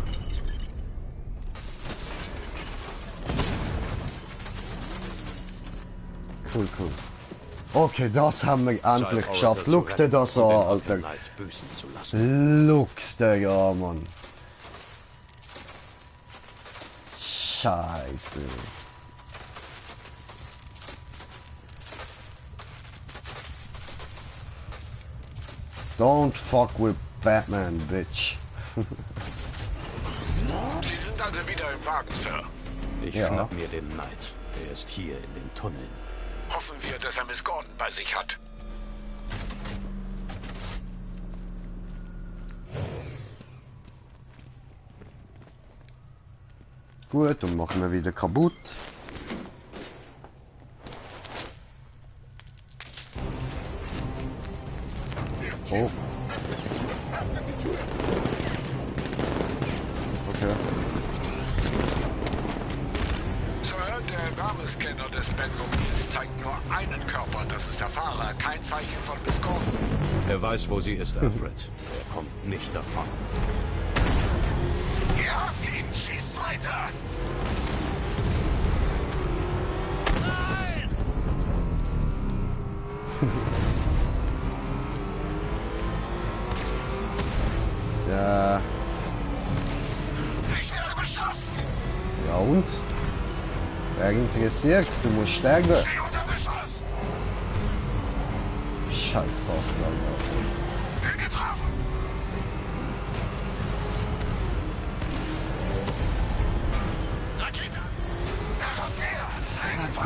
Cool, cool. Okay, das haben wir endlich geschafft. Look dir das an, Alter. Look's dir an, Mann. Scheiße. Don't fuck with Batman, bitch. Sie sind also wieder im Wagen, Sir. Ich schnapp mir den Knight. Er ist hier in den Tunneln. Hoffen wir, dass er Miss Gordon bei sich hat. Gut, dann machen wir wieder kaputt. Oh. Okay. Sir, der Wärmescanner des Batmobils zeigt nur einen Körper. Das ist der Fahrer. Kein Zeichen von Miss Gordon. Er weiß, wo sie ist, Alfred. Er kommt nicht davon. Ihr habt ihn! Schießt weiter! Ja. Ich werde beschossen! Ja und? Wer interessiert's? Du musst sterben. Steh unter Beschuss! Scheiß Bastard, Alter. Bin getroffen! Rakete! Er kommt näher!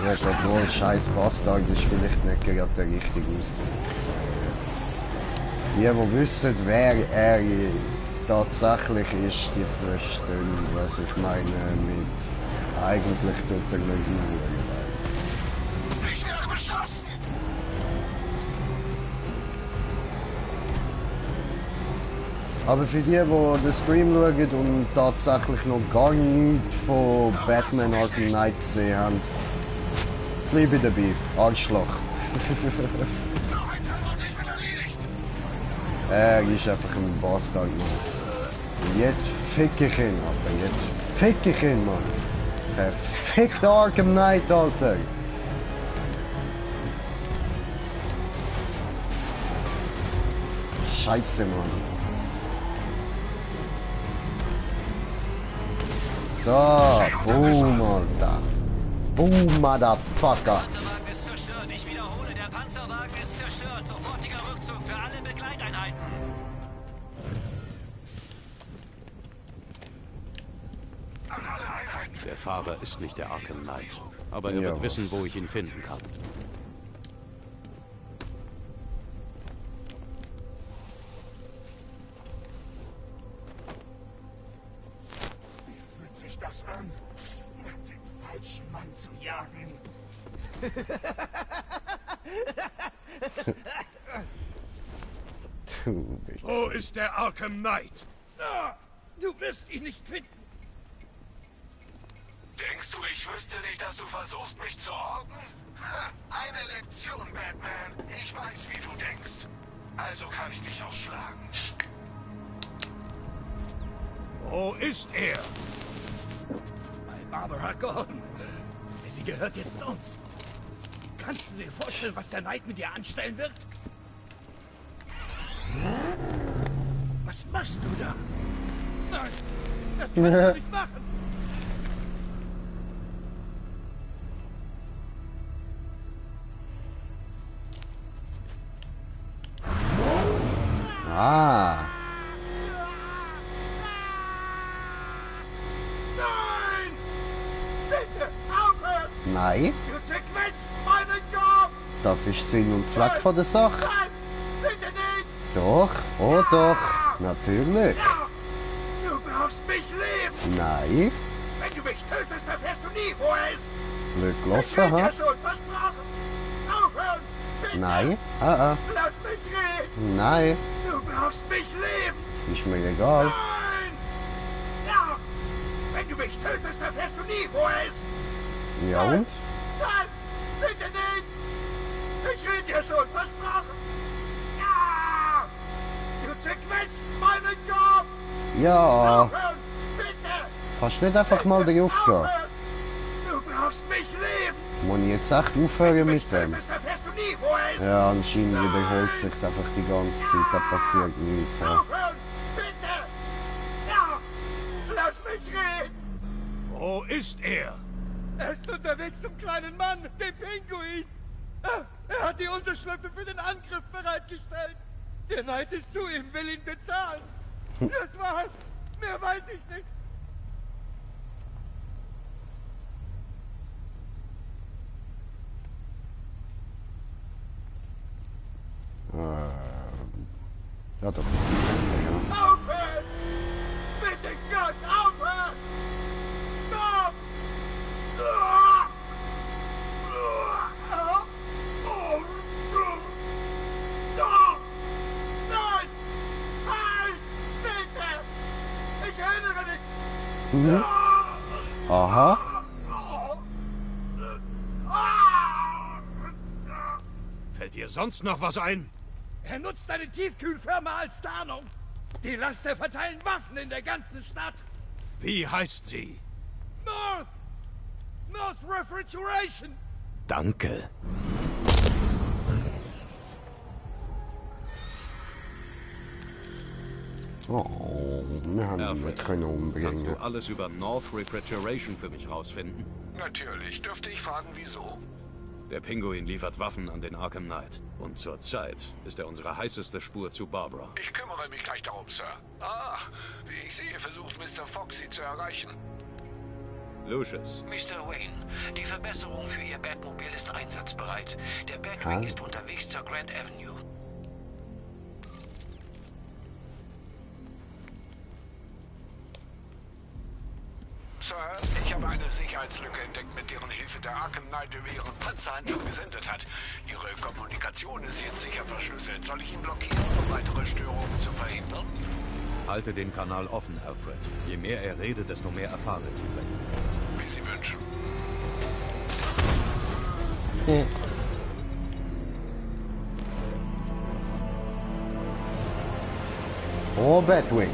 Ja, ich glaub, nur ein scheiß Bastard ist vielleicht nicht gerade der richtige Ausdruck. Die, die wissen, wer er tatsächlich ist, die verstehen, was ich meine mit eigentlich tut er nicht Ich werde beschossen! Aber für die den Stream schauen und tatsächlich noch gar nichts von Batman Arkham Knight gesehen haben, bleibe dabei, Arschloch. Er ist einfach ein Bastard, Mann. Und jetzt fick ich ihn, Alter. Jetzt fick ich ihn, Mann. Verfickter Arkham Knight, Alter. Scheiße, Mann. So, boom, Alter. Boom, Motherfucker. Panzerwagen ist zerstört. Ich wiederhole, der Panzerwagen ist zerstört. Sofortiger Rückzug für alle Begleiteinheiten. Der Fahrer ist nicht der Arkham Knight. Aber er wird wissen, wo ich ihn finden kann. Wie fühlt sich das an? Mann zu jagen. Wo ist der Arkham Knight? Du wirst ihn nicht finden. Denkst du, ich wüsste nicht, dass du versuchst, mich zu orten? Eine Lektion, Batman. Ich weiß, wie du denkst. Also kann ich dich auch schlagen. Wo ist er? Bei Barbara Gordon. Sie gehört jetzt uns. Kannst du dir vorstellen, was der Knight mit dir anstellen wird? Was machst du da? Nein, das kannst du nicht machen. Ah. Nein! Bitte, aufhören! Nein. Du zerquetscht meinen Job! Das ist Sinn und Zweck von der Sache. Nein, bitte nicht! Doch, oh doch, natürlich. Du brauchst mich leben! Nein. Wenn du mich tötest, erfährst du nie, wo er ist! Blöd Ich gelaufen, bin ha? ja schon versprochen! Aufhören! Bitte! Nein. Lass mich reden! Nein. Du brauchst mich leben! Ist mir egal. Nein! Ja! Wenn du mich tötest, erfährst du nie, wo er ist! Ja und? Nein! Bitte nicht! Ich rede dir schon, versprochen! Ja! Du zerquetscht meinen Job! Ja. Aufhören! Bitte! Kannst du nicht einfach mal den aufgehen? Aufhören! Du brauchst mich leben! Muss ich jetzt echt aufhören mit dem? Das erfährst du nie, wo er ist! Ja, anscheinend wiederholt sich einfach die ganze Zeit, da passiert nichts. Ja. Aufhören! Bitte! Ja! Lass mich reden! Wo ist er? Er ist unterwegs zum kleinen Mann, dem Pinguin! Er hat die Unterschlüpfe für den Angriff bereitgestellt! Der Knight ist zu ihm, will ihn bezahlen! Das war's! Mehr weiß ich nicht! Ja, doch. Aufhören! Bitte Gott, aufhören! Stopp! Stopp! Nein! Nein! Bitte! Ich erinnere dich! Mhm. Aha. Fällt dir sonst noch was ein? Er nutzt eine Tiefkühlfirma als Tarnung. Die Laster verteilen Waffen in der ganzen Stadt. Wie heißt sie? North Refrigeration. Danke. Oh, wir haben ihn nicht können umbringen. Kannst du alles über North Refrigeration für mich rausfinden? Natürlich. Dürfte ich fragen, wieso? Der Pinguin liefert Waffen an den Arkham Knight. Und zurzeit ist er unsere heißeste Spur zu Barbara. Ich kümmere mich gleich darum, Sir. Ah, wie ich sehe, versucht Mr. Fox, Sie zu erreichen. Lucius. Mr. Wayne, die Verbesserung für Ihr Batmobil ist einsatzbereit. Der Batwing ist unterwegs zur Grand Avenue. Sir, ich habe eine Sicherheitslücke entdeckt, mit deren Hilfe der Arkham Knight über Ihren Panzerhandschuh gesendet hat. Ihre Kommunikation ist jetzt sicher verschlüsselt. Soll ich ihn blockieren, um weitere Störungen zu verhindern? Halte den Kanal offen, Alfred. Je mehr er redet, desto mehr erfahre ich. Wie Sie wünschen. Oh, Batwing.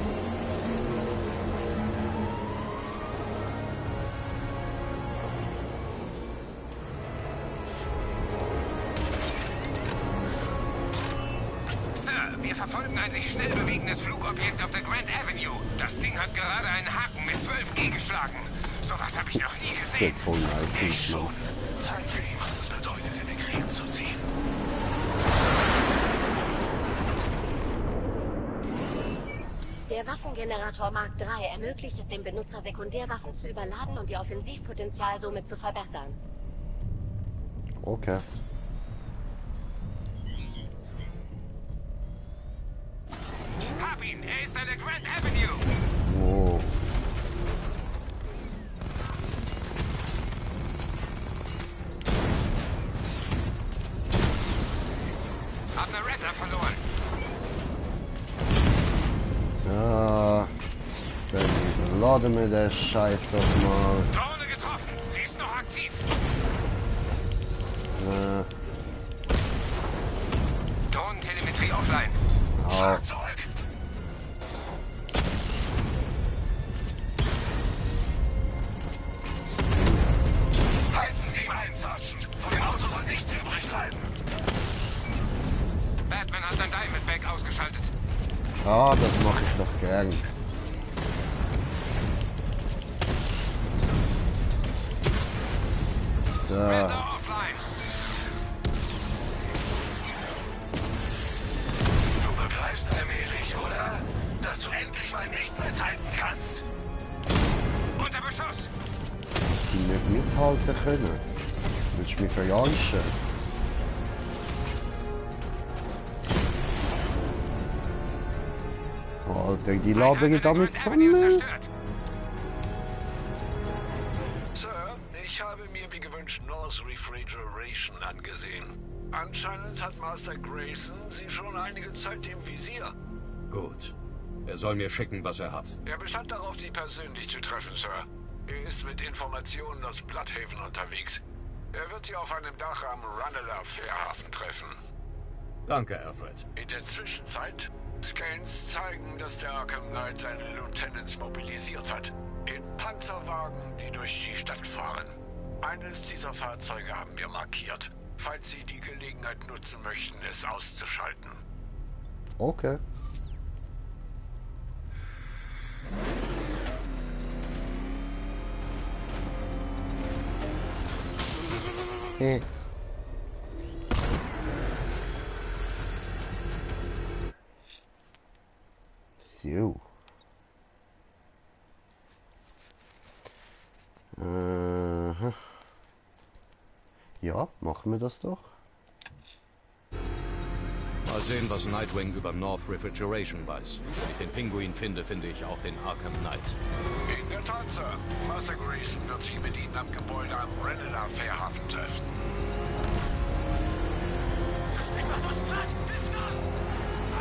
Sir, wir verfolgen ein sich schnell bewegendes Flugobjekt auf der Grand Avenue. Das Ding hat gerade einen Haken mit 12 G geschlagen. Sowas habe ich noch nie gesehen. Ich schon. Zeig mir, was es bedeutet, in den Krieg zu ziehen. Der Waffengenerator Mark III ermöglicht es dem Benutzer, Sekundärwaffen zu überladen und ihr Offensivpotenzial somit zu verbessern. Okay. Hab ihn! Er ist an der Grand Avenue! Oh. haben eine Rattler verloren. Ja, dann laden wir den Scheiß doch mal. Drohne getroffen. Sie ist noch aktiv. Drohnentelemetrie offline. Ja. Zurück. Heizen Sie ein, Sergeant. Von dem Auto soll nichts übrig bleiben. Batman hat ein Diamond Bag ausgeschaltet. Ja, das mache ich doch gern. So. Rattler offline. Du begreifst allmählich, oder? Dass du endlich mal nicht mithalten kannst. Unter Beschuss. Die nicht mithalten können. Willst du mich verjanschen? Alter, die labern damit sammeln. Sir, ich habe mir wie gewünscht North Refrigeration angesehen. Anscheinend hat Master Grayson Sie schon einige Zeit im Visier. Gut. Er soll mir schicken, was er hat. Er bestand darauf, Sie persönlich zu treffen, Sir. Er ist mit Informationen aus Bloodhaven unterwegs. Er wird Sie auf einem Dach am Ranelagh Fährhafen treffen. Danke, Alfred. In der Zwischenzeit, Scans zeigen, dass der Arkham Knight seine Lieutenants mobilisiert hat. In Panzerwagen, die durch die Stadt fahren. Eines dieser Fahrzeuge haben wir markiert, falls Sie die Gelegenheit nutzen möchten, es auszuschalten. Okay. Hey. So. Ja, machen wir das doch. Mal sehen, was Nightwing über North Refrigeration weiß. Wenn ich den Pinguin finde, finde ich auch den Arkham Knight. In der Tat, Sir. Master Grayson wird sich mit Ihnen am Gebäude am Ranelagh Fährhafen treffen. Das Ding macht uns platt! Hilft das!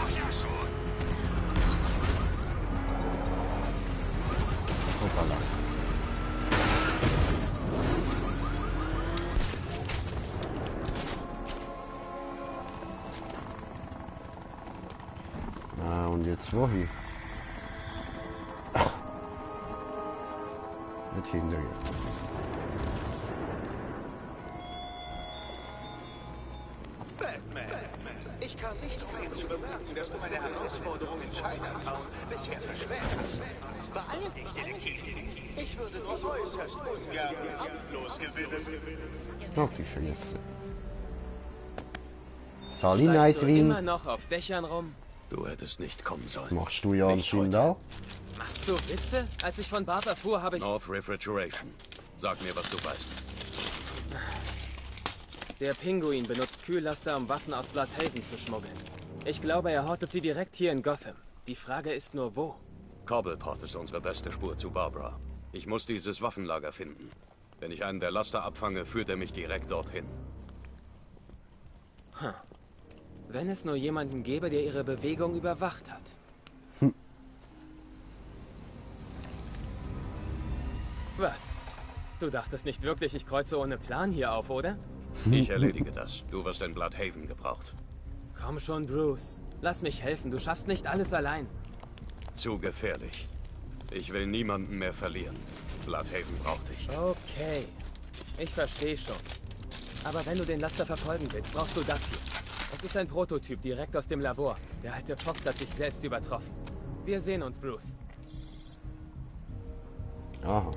Ach ja, schon! Hoppala. Und jetzt wohin? Nicht hinterher. Batman, ich kann nicht umhin zu bemerken, dass du meine Herausforderung in Chinatown bisher verschmäht hast. Beeil dich, Detektiv. Ich würde nur äußerst ungern kampflos gewinnen. Noch die Verliste. Sally Weißt Nightwing. du immer noch auf Dächern rum? Du hättest nicht kommen sollen. Machst du ja anscheinend auch. Machst du Witze? Als ich von Bart erfuhr, habe ich... North Refrigeration. Sag mir, was du weißt. Der Pinguin benutzt Kühllaster, um Waffen aus Bloodhaven zu schmuggeln. Ich glaube, er hortet sie direkt hier in Gotham. Die Frage ist nur, wo? Cobblepot ist unsere beste Spur zu Barbara. Ich muss dieses Waffenlager finden. Wenn ich einen der Laster abfange, führt er mich direkt dorthin. Wenn es nur jemanden gäbe, der ihre Bewegung überwacht hat. Was? Du dachtest nicht wirklich, ich kreuze ohne Plan hier auf, oder? Ich erledige das. Du wirst in Bloodhaven gebraucht. Komm schon, Bruce. Lass mich helfen. Du schaffst nicht alles allein. Zu gefährlich. Ich will niemanden mehr verlieren. Bloodhaven braucht dich. Okay. Ich verstehe schon. Aber wenn du den Laster verfolgen willst, brauchst du das hier. Es ist ein Prototyp direkt aus dem Labor. Der alte Fox hat sich selbst übertroffen. Wir sehen uns, Bruce. Aha.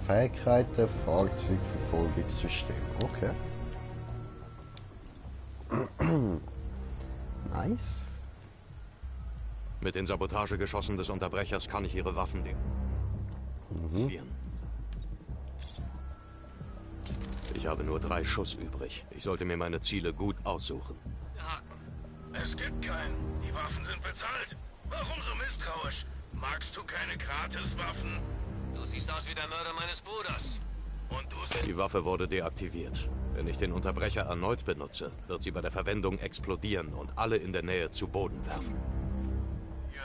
Fähigkeiten, Fahrzeugverfolgungssystem. Okay. Nice. Mit den Sabotagegeschossen des Unterbrechers kann ich ihre Waffen deaktivieren. Ich habe nur 3 Schuss übrig. Ich sollte mir meine Ziele gut aussuchen. Es gibt keinen. Die Waffen sind bezahlt. Warum so misstrauisch? Magst du keine Gratiswaffen? Du siehst aus wie der Mörder meines Bruders. Die Waffe wurde deaktiviert. Wenn ich den Unterbrecher erneut benutze, wird sie bei der Verwendung explodieren und alle in der Nähe zu Boden werfen. Ja,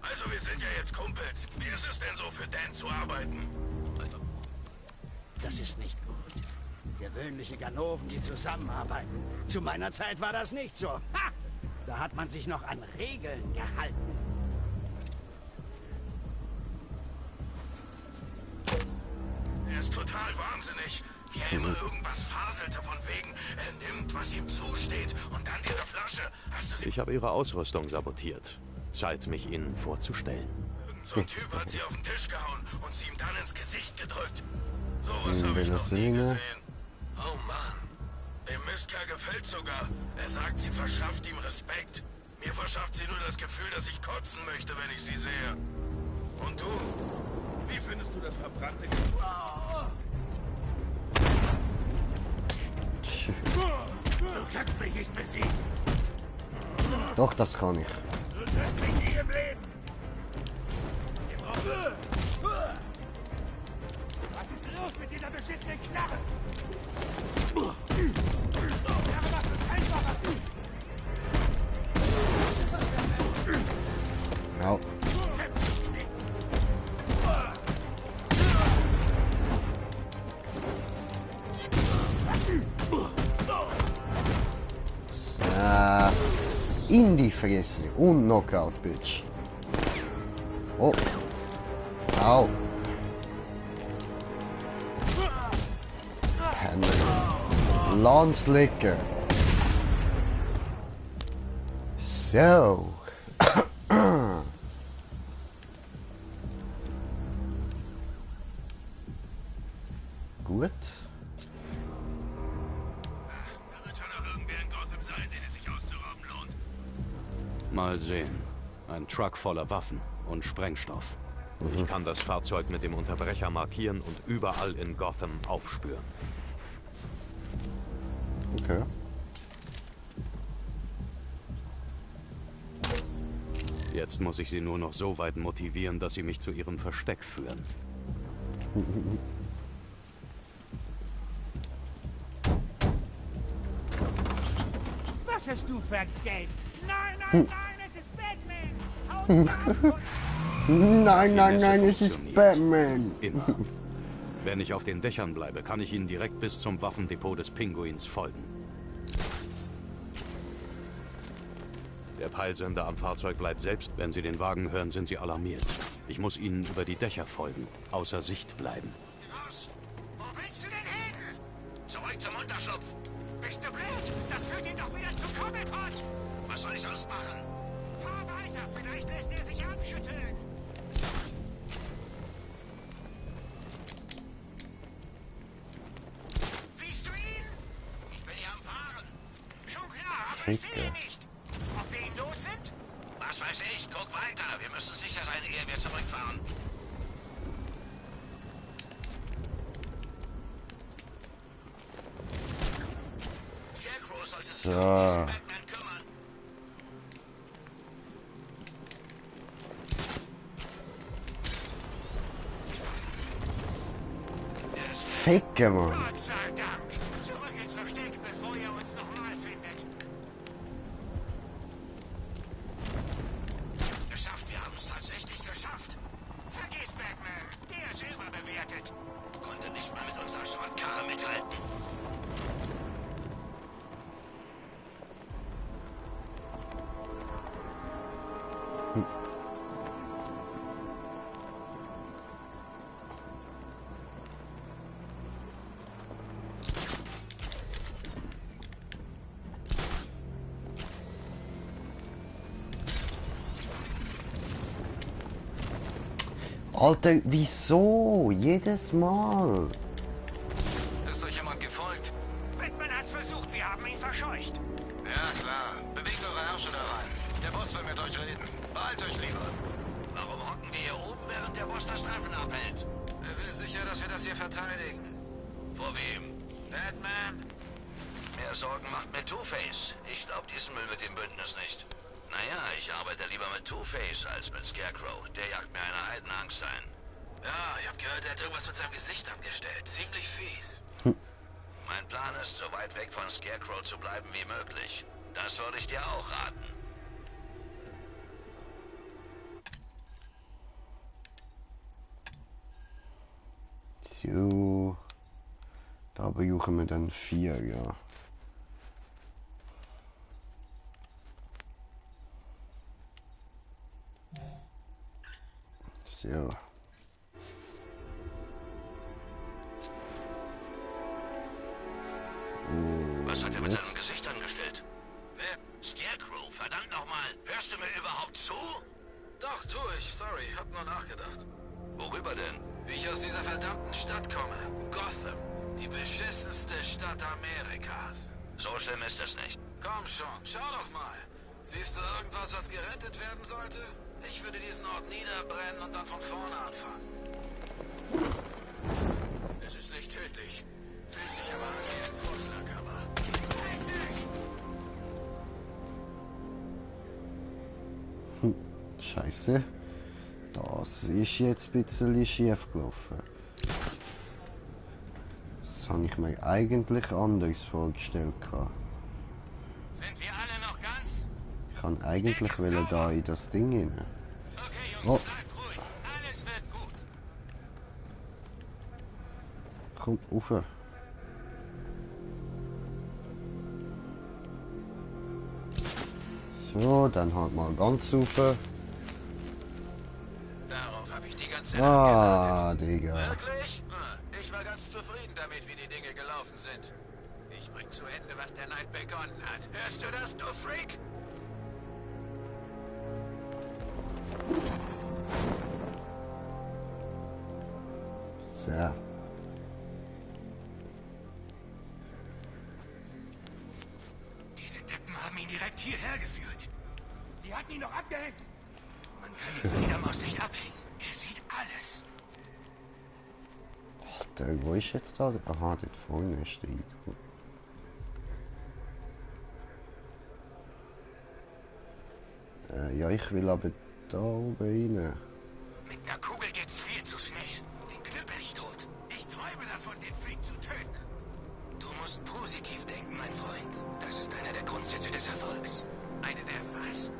also wir sind ja jetzt Kumpels. Wie ist es denn so für Dan zu arbeiten? Also, das ist nicht gut. Gewöhnliche Ganoven, die zusammenarbeiten. Zu meiner Zeit war das nicht so. Ha! Da hat man sich noch an Regeln gehalten. Er ist total wahnsinnig. Wie er immer irgendwas faselte von wegen, er nimmt, was ihm zusteht. Und dann diese Flasche. Hast du sie... Ich habe ihre Ausrüstung sabotiert. Zeit, mich ihnen vorzustellen. So ein Typ hat sie auf den Tisch gehauen und sie ihm dann ins Gesicht gedrückt. Sowas habe ich noch nie gesehen. Oh Mann. Dem Mistkerl gefällt sogar. Er sagt, sie verschafft ihm Respekt. Mir verschafft sie nur das Gefühl, dass ich kotzen möchte, wenn ich sie sehe. Und du? Wie findest du das verbrannte... Du kannst mich nicht besiegen. Doch, das kann ich. Du wirst mich nie im Leben. Was ist los mit dieser beschissenen Knarre? Knarre macht uns einfacher. Ja. In die Fresse und Knockout, Bitch. Oh. Au. Landslicker. So. Gut. Mal sehen. Ein Truck voller Waffen und Sprengstoff. Ich kann das Fahrzeug mit dem Unterbrecher markieren und überall in Gotham aufspüren. Okay. Jetzt muss ich sie nur noch so weit motivieren, dass sie mich zu ihrem Versteck führen. Was hast du vergessen? Nein, nein, nein, es ist Batman! Nein, nein, nein, es ist Batman! Immer. Wenn ich auf den Dächern bleibe, kann ich ihnen direkt bis zum Waffendepot des Pinguins folgen. Der Peilsender am Fahrzeug bleibt selbst. Wenn Sie den Wagen hören, sind Sie alarmiert. Ich muss Ihnen über die Dächer folgen, außer Sicht bleiben. Raus! Wo willst du denn hin? Zurück zum Unterschlupf! Bist du blöd? Das führt ihn doch wieder zum Comic-Pod! Was soll ich sonst machen? Fahr weiter, vielleicht lässt er sich abschütteln! Siehst du ihn? Ich bin hier am Fahren. Schon klar, aber ich sehe ihn nicht. Ob wir ihn los sind? Was weiß ich, guck weiter. Wir müssen sicher sein, ehe wir zurückfahren. Scarecrow sollte sich um diesen Batman kümmern. Ficke, Mann. Gott sei Dank. Zurück ins Versteck, bevor ihr uns nochmal findet. Geschafft, wir haben es tatsächlich geschafft. Vergiss Batman, der ist überbewertet. Konnte nicht mal mit unserer Schrottkarre mithalten. Alter, wieso? Jedes Mal. Ist euch jemand gefolgt? Batman hat's versucht, wir haben ihn verscheucht. Ja, klar. Bewegt eure Ärsche da rein. Der Boss will mit euch reden. Behalt euch lieber. Warum hocken wir hier oben, während der Boss das Treffen abhält? Er will sicher, dass wir das hier verteidigen. Vor wem? Batman? Mehr Sorgen macht mir Two-Face. Ich glaube diesen Müll mit dem Bündnis nicht. Naja, ich arbeite lieber mit Two-Face als mit Scarecrow. Der jagt mir eine Heidenangst ein. Ja, ich hab gehört, er hätte irgendwas mit seinem Gesicht angestellt. Ziemlich fies. Mein Plan ist, so weit weg von Scarecrow zu bleiben wie möglich. Das würde ich dir auch raten. So. Da brauchen wir dann 4, ja. So. Was hat er mit seinem Gesicht angestellt? Wer? Scarecrow, verdammt nochmal. Hörst du mir überhaupt zu? Doch, tu ich. Sorry, hab nur nachgedacht. Worüber denn? Wie ich aus dieser verdammten Stadt komme. Gotham. Die beschissenste Stadt Amerikas. So schlimm ist es nicht. Komm schon, schau doch mal. Siehst du irgendwas, was gerettet werden sollte? Ich würde diesen Ort niederbrennen und dann von vorne anfangen. Es ist nicht tödlich. Fühlt sich aber an wie ein Vorschlaghammer. Zeig dich! Scheiße. Das ist jetzt ein bisschen schief gelaufen. Das habe ich mir eigentlich anders vorgestellt. Sind wir alle noch ganz? Ich kann eigentlich da in das Ding rein. Oh. Alles wird gut. Komm, rauf. So, dann halt mal ganz rauf. Darauf habe ich die ganze Nacht gewartet. Digga. Wirklich? Ich war ganz zufrieden damit, wie die Dinge gelaufen sind. Ich bring zu Ende, was der Night begonnen hat. Hörst du das, du Freak? So. Diese Deppen haben ihn direkt hierher geführt. Sie hatten ihn doch abgehängt. Man kann die Fledermaus nicht abhängen. Er sieht alles. Wo ist jetzt da? Aha, dort vorne ist der Eingang. Ja, ich will aber da oben rein. Mit einer Kugel geht's viel zu schnell. Den knüppel ich tot. Ich träume davon, den Freak zu töten. Du musst positiv denken, mein Freund. Das ist einer der Grundsätze des Erfolgs. Eine der was?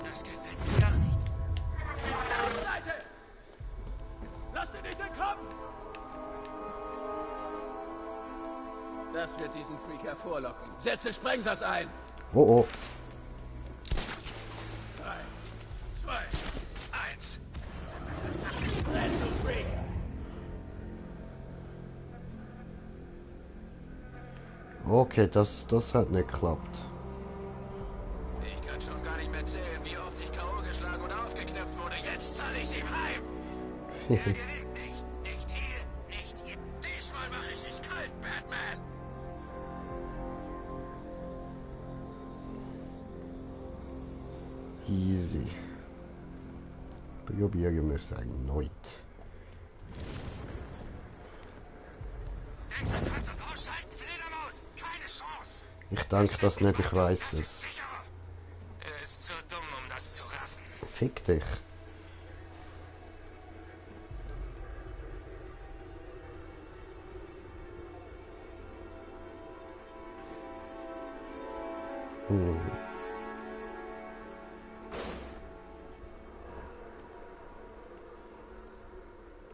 Das gefällt mir gar nicht. Seite! Lass den nicht entkommen! Das wird diesen Freak hervorlocken. Setze Sprengsatz ein! Oh oh. 3, 2, 1. Rennst du, Freak! Okay, das hat nicht geklappt. Ich kann schon gar nicht mehr zählen, wie oft ich K.O. geschlagen und aufgeknüpft wurde. Jetzt zahle ich's ihm heim! Er gelingt nicht. Nicht hier, nicht hier. Diesmal mache ich dich kalt, Batman! Easy. Probieren wir es erneut. Denkst du, kannst uns ausschalten, Fledermaus? Keine Chance. Ich denke das nicht, ich weiß es. Er ist zu dumm, um das zu raffen. Fick dich.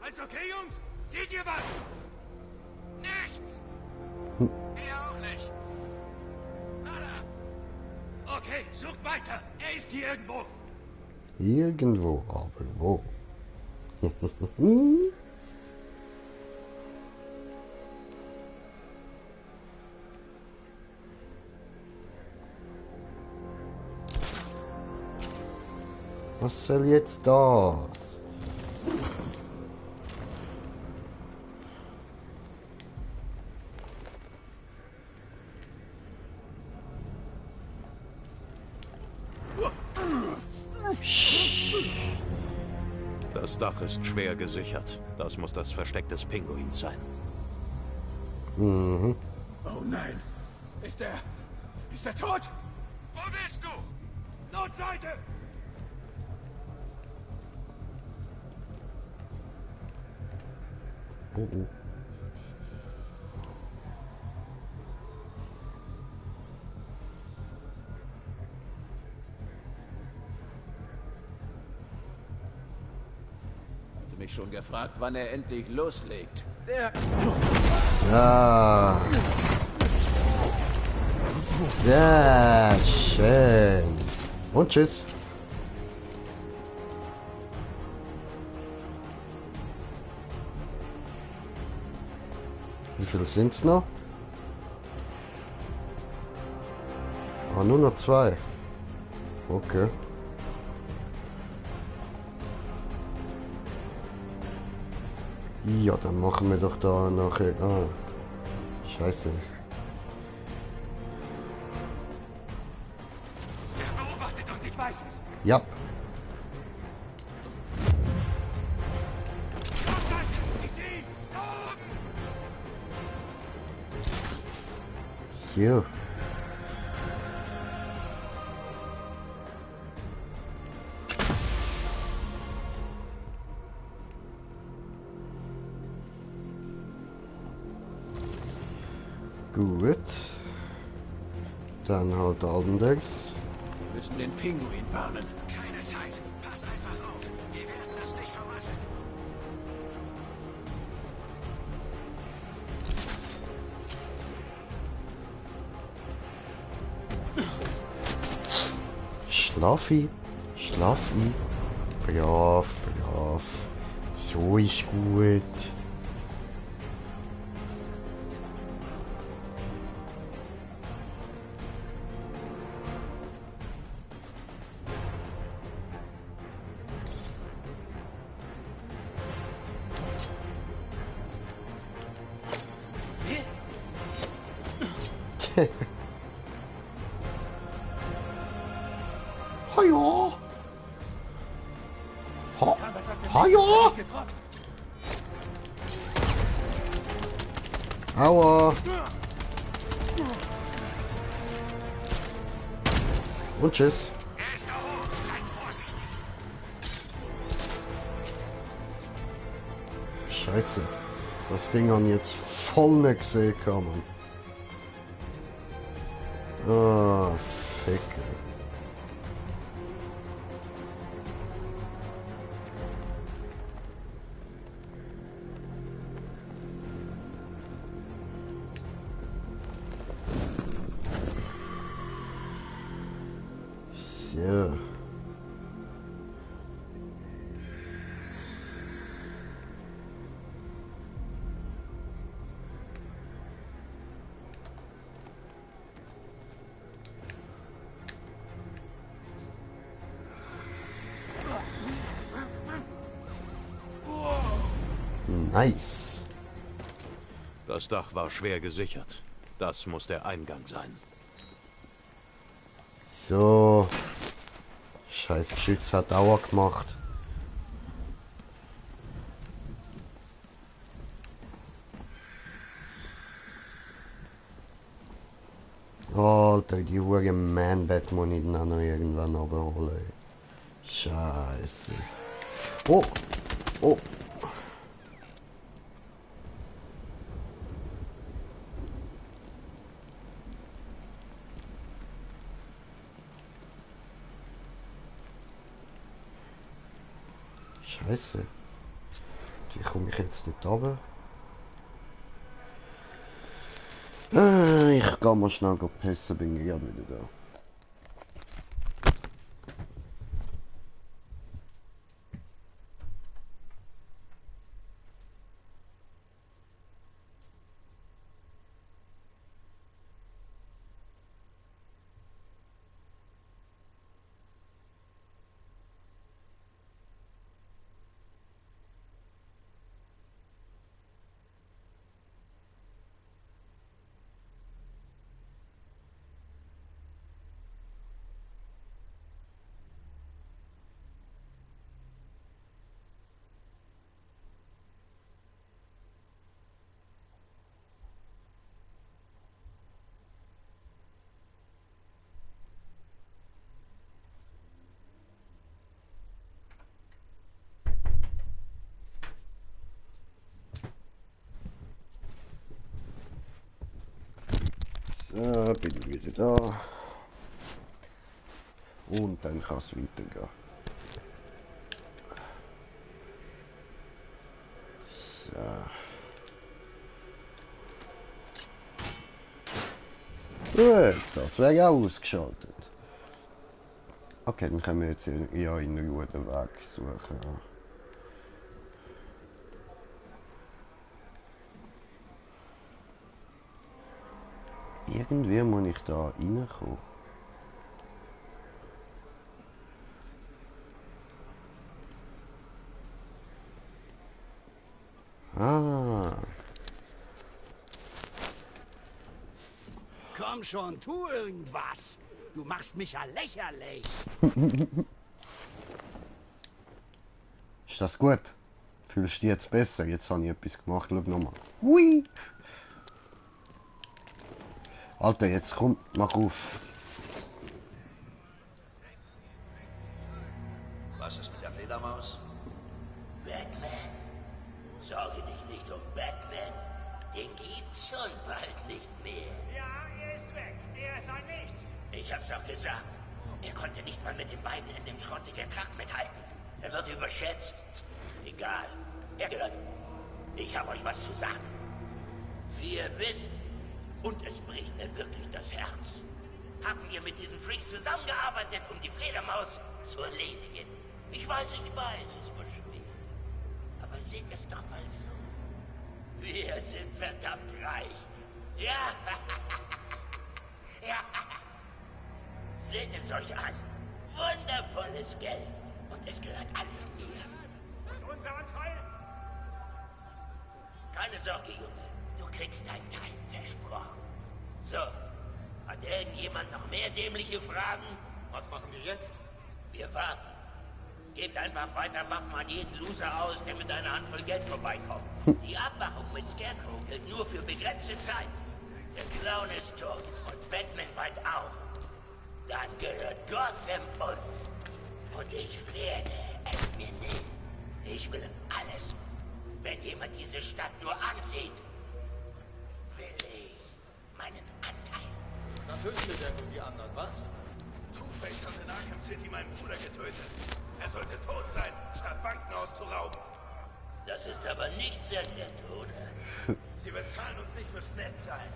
Alles okay, Jungs? Seht ihr was? Nichts! Ihr auch nicht. Nada. Okay, sucht weiter. Er ist hier irgendwo. Irgendwo, aber wo? Was soll jetzt das? Das Dach ist schwer gesichert. Das muss das Versteck des Pinguins sein. Mhm. Oh nein. Ist er tot? Wo bist du? Notseite! Oh, oh. Mich schon gefragt, wann er endlich loslegt. Ja. Sehr schön. Und tschüss. Wie viele sind's noch? Ah, nur noch 2. Okay. Ja, dann machen wir doch da nachher. Ah, scheiße. Er beobachtet uns, ich weiß es. Ja. Ich sehe ihn. Da oben. Hier. Gut. Dann halt Albendex. Wir müssen den Pinguin warnen. Keine Zeit. Pass einfach auf. Wir werden das nicht vermasseln. Schlafi. Schlafi. Brav, brav. So ist gut. Hallo. Hallo. Aua. Und tschüss. Er ist da oben. Seid vorsichtig. Scheiße. Das Ding haben jetzt voll nicht gesehen, kann man. Ah, Ficke. So. Nice. Das Dach war schwer gesichert. Das muss der Eingang sein. So. Scheiß Geschütz hat Dauer gemacht. Alter, die hure Man-Bett muss ich dann auch noch irgendwann abholen. Scheiße. Oh! Oh! Scheiße. Wie komme ich jetzt nicht runter? Ich gehe mal schnell pissen, bin ich gerade wieder da. So, bin ich wieder da. Und dann kann es weitergehen. So. Gut, das wäre ja ausgeschaltet. Okay, dann können wir jetzt ja in Ruhe den Weg suchen. Irgendwie muss ich da reinkommen. Ah. Komm schon, tu irgendwas. Du machst mich ja lächerlich. Ist das gut? Fühlst du dich jetzt besser? Jetzt habe ich etwas gemacht. Schau nochmal. Hui! Alter, jetzt komm, mach auf. Was ist mit der Fledermaus? Batman? Sorge dich nicht um Batman. Den gibt's schon bald nicht mehr. Ja, er ist weg. Er ist ein Nichts. Ich hab's doch gesagt. Er konnte nicht mal mit den beiden in dem schrottigen Truck mithalten. Er wird überschätzt. Egal. Er gehört. Ich habe euch was zu sagen. Wie ihr wisst, und es bricht mir wirklich das Herz, haben wir mit diesen Freaks zusammengearbeitet, um die Fledermaus zu erledigen. Ich weiß, es war schwer. Aber seht es doch mal so. Wir sind verdammt reich. Ja. Ja. Seht es euch an. Wundervolles Geld. Und es gehört alles mir. Und unser Teil? Keine Sorge, Junge. Du kriegst dein Teil versprochen. So. Hat irgendjemand noch mehr dämliche Fragen? Was machen wir jetzt? Wir warten. Gebt einfach weiter Waffen an jeden Loser aus, der mit einer Handvoll Geld vorbeikommt. Die Abmachung mit Scarecrow gilt nur für begrenzte Zeit. Der Clown ist tot und Batman bald auch. Dann gehört Gotham uns. Und ich werde es mir nehmen. Ich will alles. Wenn jemand diese Stadt nur ansieht, will ich meinen Anteil. Dann töten wir denn nun die anderen, was? Two-Face hat in Arkham City meinen Bruder getötet. Er sollte tot sein, statt Banken auszurauben. Das ist aber nicht sehr nett, oder? Sie bezahlen uns nicht fürs Nettsein.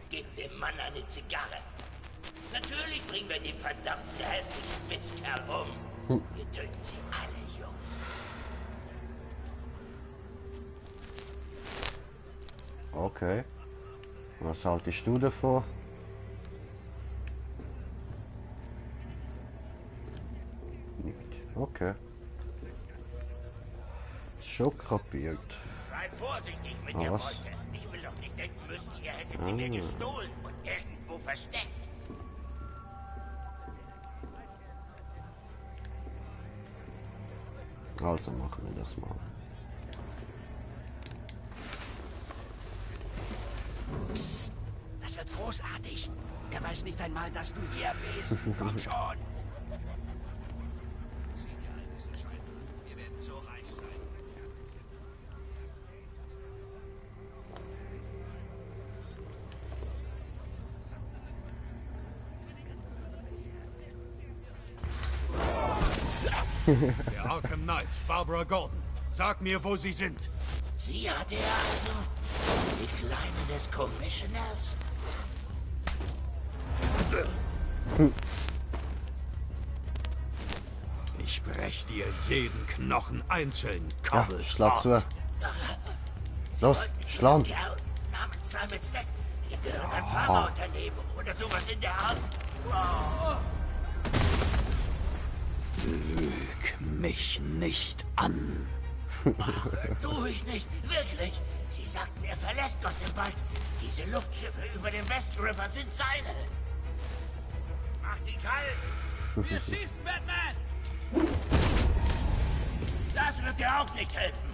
Gib dem Mann eine Zigarre. Natürlich bringen wir den verdammten hässlichen Mistkerl um. Wir töten sie alle, Jungs. Okay. Was haltest du davon? Nicht. Okay. Schon kapiert. Seid vorsichtig mit der Beute. Ich will doch nicht denken müssen, ihr hättet sie mir gestohlen und irgendwo versteckt. Also machen wir das mal. Psst, das wird großartig. Er weiß nicht einmal, dass du hier bist. Komm schon. Wir werden so reich sein. Der Arkham Knight, Barbara Gordon. Sag mir, wo sie sind. Sie hatte er also? Die Kleine des Commissioners? Ich brech dir jeden Knochen einzeln, Ja, schlag zu. Los, schlagen. Namens Simon Stack. Ihr gehört ein Pharmaunternehmen oder sowas in der Art. Oh. Lüg mich nicht an. Tu ich nicht, wirklich. Sie sagten, er verlässt Gotham bald. Diese Luftschiffe über dem West River sind seine. Mach die kalt! Wir schießen, Batman! Das wird dir auch nicht helfen.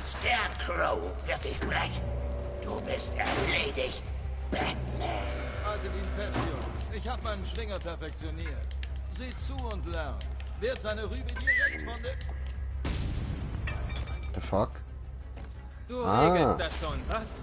Scarecrow wird dich brechen. Du bist erledigt, Batman. Haltet ihn fest, Jungs. Ich hab meinen Schwinger perfektioniert. Seht zu und lernt. Wird seine Rübe direkt von der... The fuck? Du regelst das schon, was?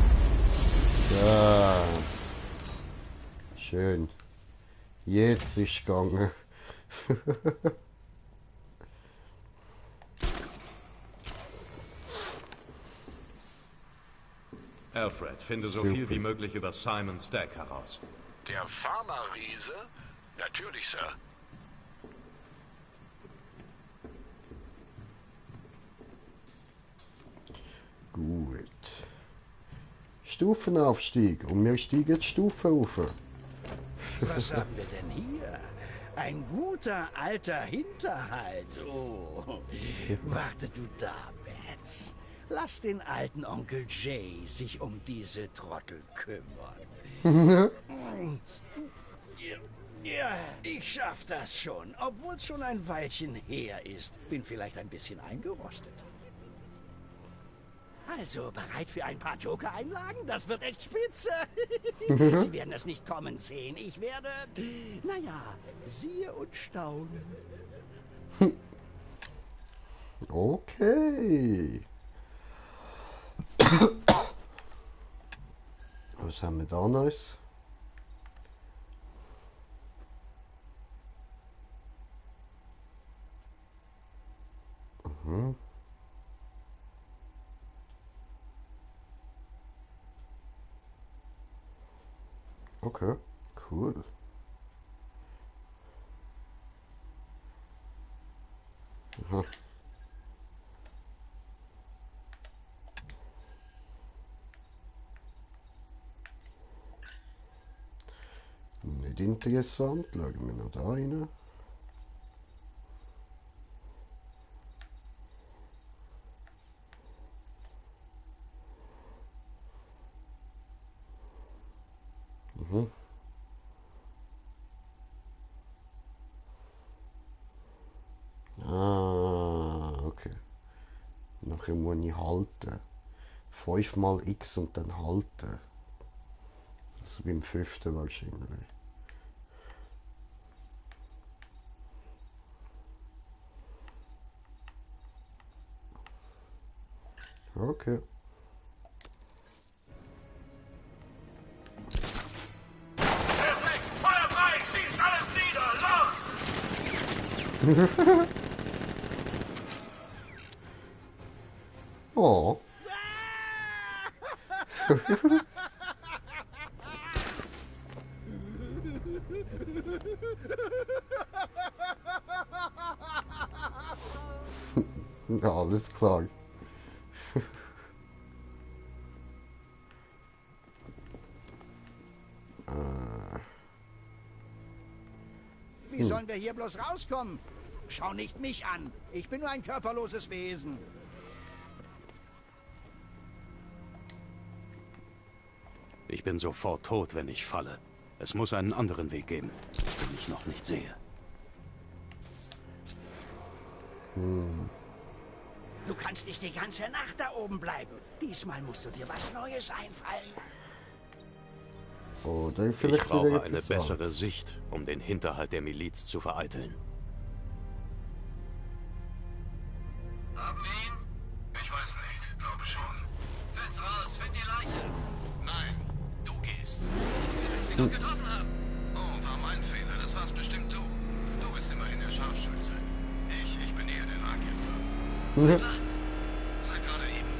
Schön. Jetzt ist es gegangen. Alfred, finde so Super. viel wie möglich über Simon Stack heraus. Der Pharma-Riese? Natürlich, Sir. Gut. Stufenaufstieg. Und wir steigen die Stufe auf. Was haben wir denn hier? Ein guter alter Hinterhalt. Oh. Warte du da, Bats. Lass den alten Onkel Jay sich um diese Trottel kümmern. Ja, ich schaff das schon, obwohl es schon ein Weilchen her ist. Bin vielleicht ein bisschen eingerostet. Also, bereit für ein paar Joker-Einlagen? Das wird echt spitze. Sie werden es nicht kommen sehen. Ich werde, naja, siehe und staune. Okay. Was haben wir da Neues? Mhm. Okay, cool. Aha. Nicht interessant, schauen wir noch da rein. Mhm. Ah, okay. Nachher muss ich halten. 5 mal X und dann halten. Also beim 5. wahrscheinlich. Okay. Perfekt! Feuer frei! Schießt alles nieder! Los! Oh. Ja, alles klar. Wie sollen wir hier bloß rauskommen? Schau nicht mich an. Ich bin nur ein körperloses Wesen. Ich bin sofort tot, wenn ich falle. Es muss einen anderen Weg geben, den ich noch nicht sehe. Du kannst nicht die ganze Nacht da oben bleiben. Diesmal musst du dir was Neues einfallen. Oder Ich vielleicht brauche wieder eine etwas bessere anderes. Sicht, um den Hinterhalt der Miliz zu vereiteln. Haben wir ihn? Ich weiß nicht. Glaube schon. Find's raus, find die Leiche. Nein, du gehst. Wir werden sie doch getroffen haben. Oh, war mein Fehler. Das war's bestimmt du. Du bist immerhin der Scharfschütze. Ich bin eher der Nahkämpfer. Seit wann? Seit gerade eben.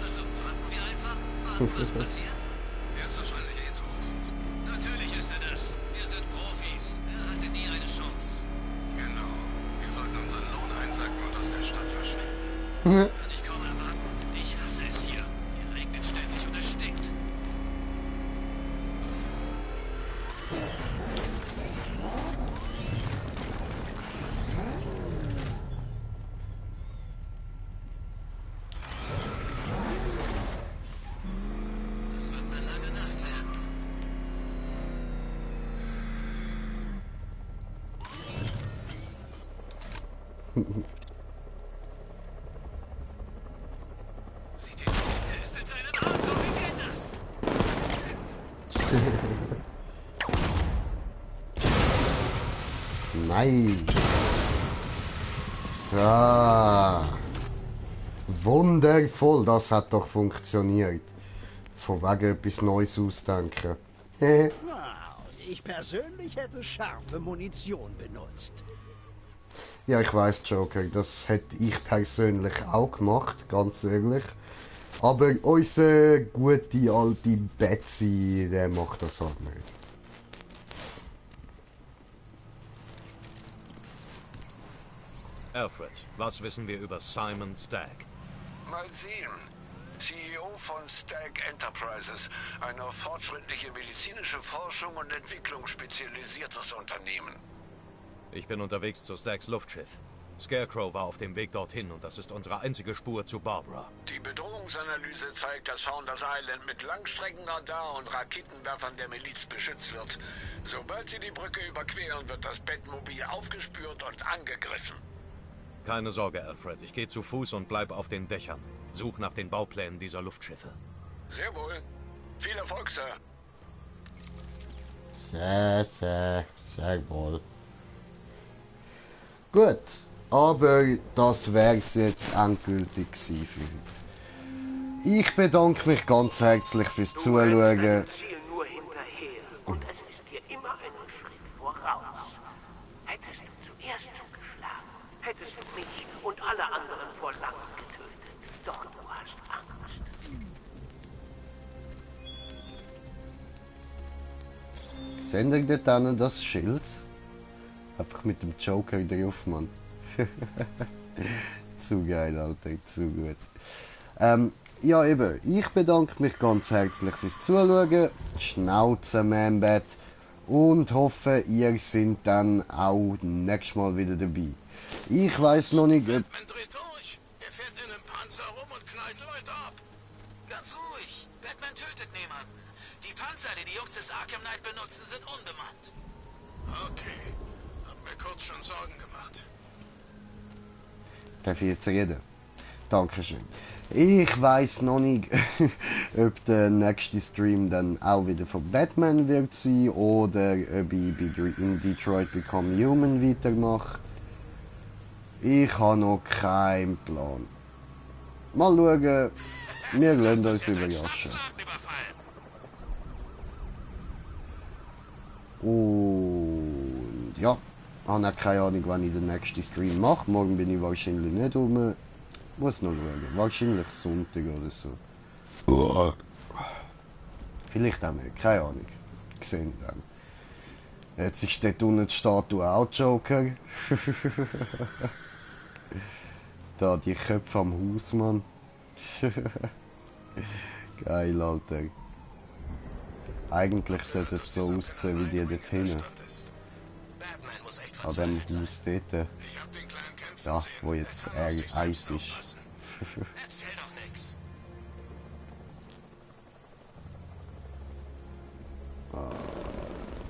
Also warten wir einfach, warten, was passiert? Er ist wahrscheinlich eh tot. Natürlich ist er das. Wir sind Profis. Er hatte nie eine Chance. Genau. Wir sollten unseren Lohn einsacken und aus der Stadt verschwinden. Kann ich kaum erwarten. Ich hasse es hier. Hier regnet ständig und es stinkt. Das wird eine lange Nacht werden. Sieht ihr, er ist in seinem Auto. Wie geht das? Nein. So. Wundervoll, das hat doch funktioniert. Von wegen etwas Neues ausdenken. Wow, Ich persönlich hätte scharfe Munition benutzt. Ja, ich weiß, Joker, das hätte ich persönlich auch gemacht, ganz ehrlich. Aber unser gute alte Betsy, der macht das halt nicht. Alfred, was wissen wir über Simon Stagg? Mal sehen. CEO von Stagg Enterprises, eine auf fortschrittliche medizinische Forschung und Entwicklung spezialisiertes Unternehmen. Ich bin unterwegs zu Staggs Luftschiff. Scarecrow war auf dem Weg dorthin und das ist unsere einzige Spur zu Barbara. Die Bedrohungsanalyse zeigt, dass Founders Island mit Langstreckenradar und Raketenwerfern der Miliz beschützt wird. Sobald sie die Brücke überqueren, wird das Batmobil aufgespürt und angegriffen. Keine Sorge, Alfred. Ich gehe zu Fuß und bleib auf den Dächern. Such nach den Bauplänen dieser Luftschiffe. Sehr wohl. Viel Erfolg, Sir. Sehr wohl. Gut, aber das wär's jetzt endgültig gewesen für heute. Ich bedanke mich ganz herzlich fürs Zuschauen. Ziel nur hinterher und es ist dir immer einen Schritt voraus. Hättest du zuerst zugeschlagen, hättest du mich und alle anderen vor langem getötet. Doch du hast Angst. Sendet ihr dann das Schild? Einfach mit dem Joker drauf, Mann. Zu geil, Alter, zu gut. Ja eben, ich bedanke mich ganz herzlich fürs Zuschauen. Schnauze, Man-Bett. Und hoffe, ihr seid dann auch nächstes Mal wieder dabei. Ich weiß noch nicht, ob... Batman dreht durch. Er fährt in einem Panzer rum und knallt Leute ab. Ganz ruhig. Batman tötet niemanden. Die Panzer, die Jungs des Arkham Knight benutzen, sind unbemannt. Okay. Hab mir kurz schon Sorgen gemacht. Darf ich jetzt reden? Dankeschön. Ich weiß noch nicht, ob der nächste Stream dann auch wieder von Batman wird sein oder ob ich in Detroit Become Human weitermache. Ich habe noch keinen Plan. Mal schauen. Wir lassen uns überraschen. Und ja, ich habe keine Ahnung, wann ich den nächsten Stream mache. Morgen bin ich wahrscheinlich nicht rum. Muss noch schauen. Wahrscheinlich Sonntag oder so. Vielleicht auch nicht. Keine Ahnung. Gesehen dann. Jetzt ist dort unten die Statue auch Joker. Da die Köpfe am Haus, Mann. Geil, Alter. Eigentlich sollte es so aussehen wie die dort hinten. An dem Haus dort. Ja, wo jetzt Eis ist.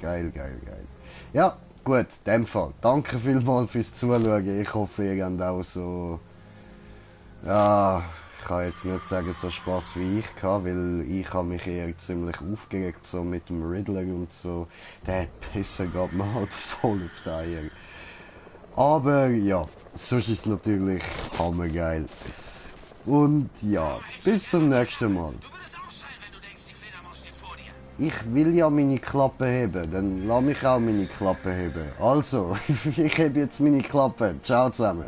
Geil, geil, geil. Ja, gut, in dem Fall. Danke vielmals fürs Zuschauen. Ich hoffe, ihr habt auch so... Ja, ich kann jetzt nicht sagen, so Spaß wie ich hatte, weil ich habe mich eher ziemlich aufgeregt so mit dem Riddler und so. Der Pisser geht mir halt voll auf die Eier. Aber ja, sonst ist es natürlich hammergeil. Und ja, bis zum nächsten Mal. Ich will ja meine Klappe heben, dann lass mich auch meine Klappe heben. Also, ich hebe jetzt meine Klappe. Ciao zusammen.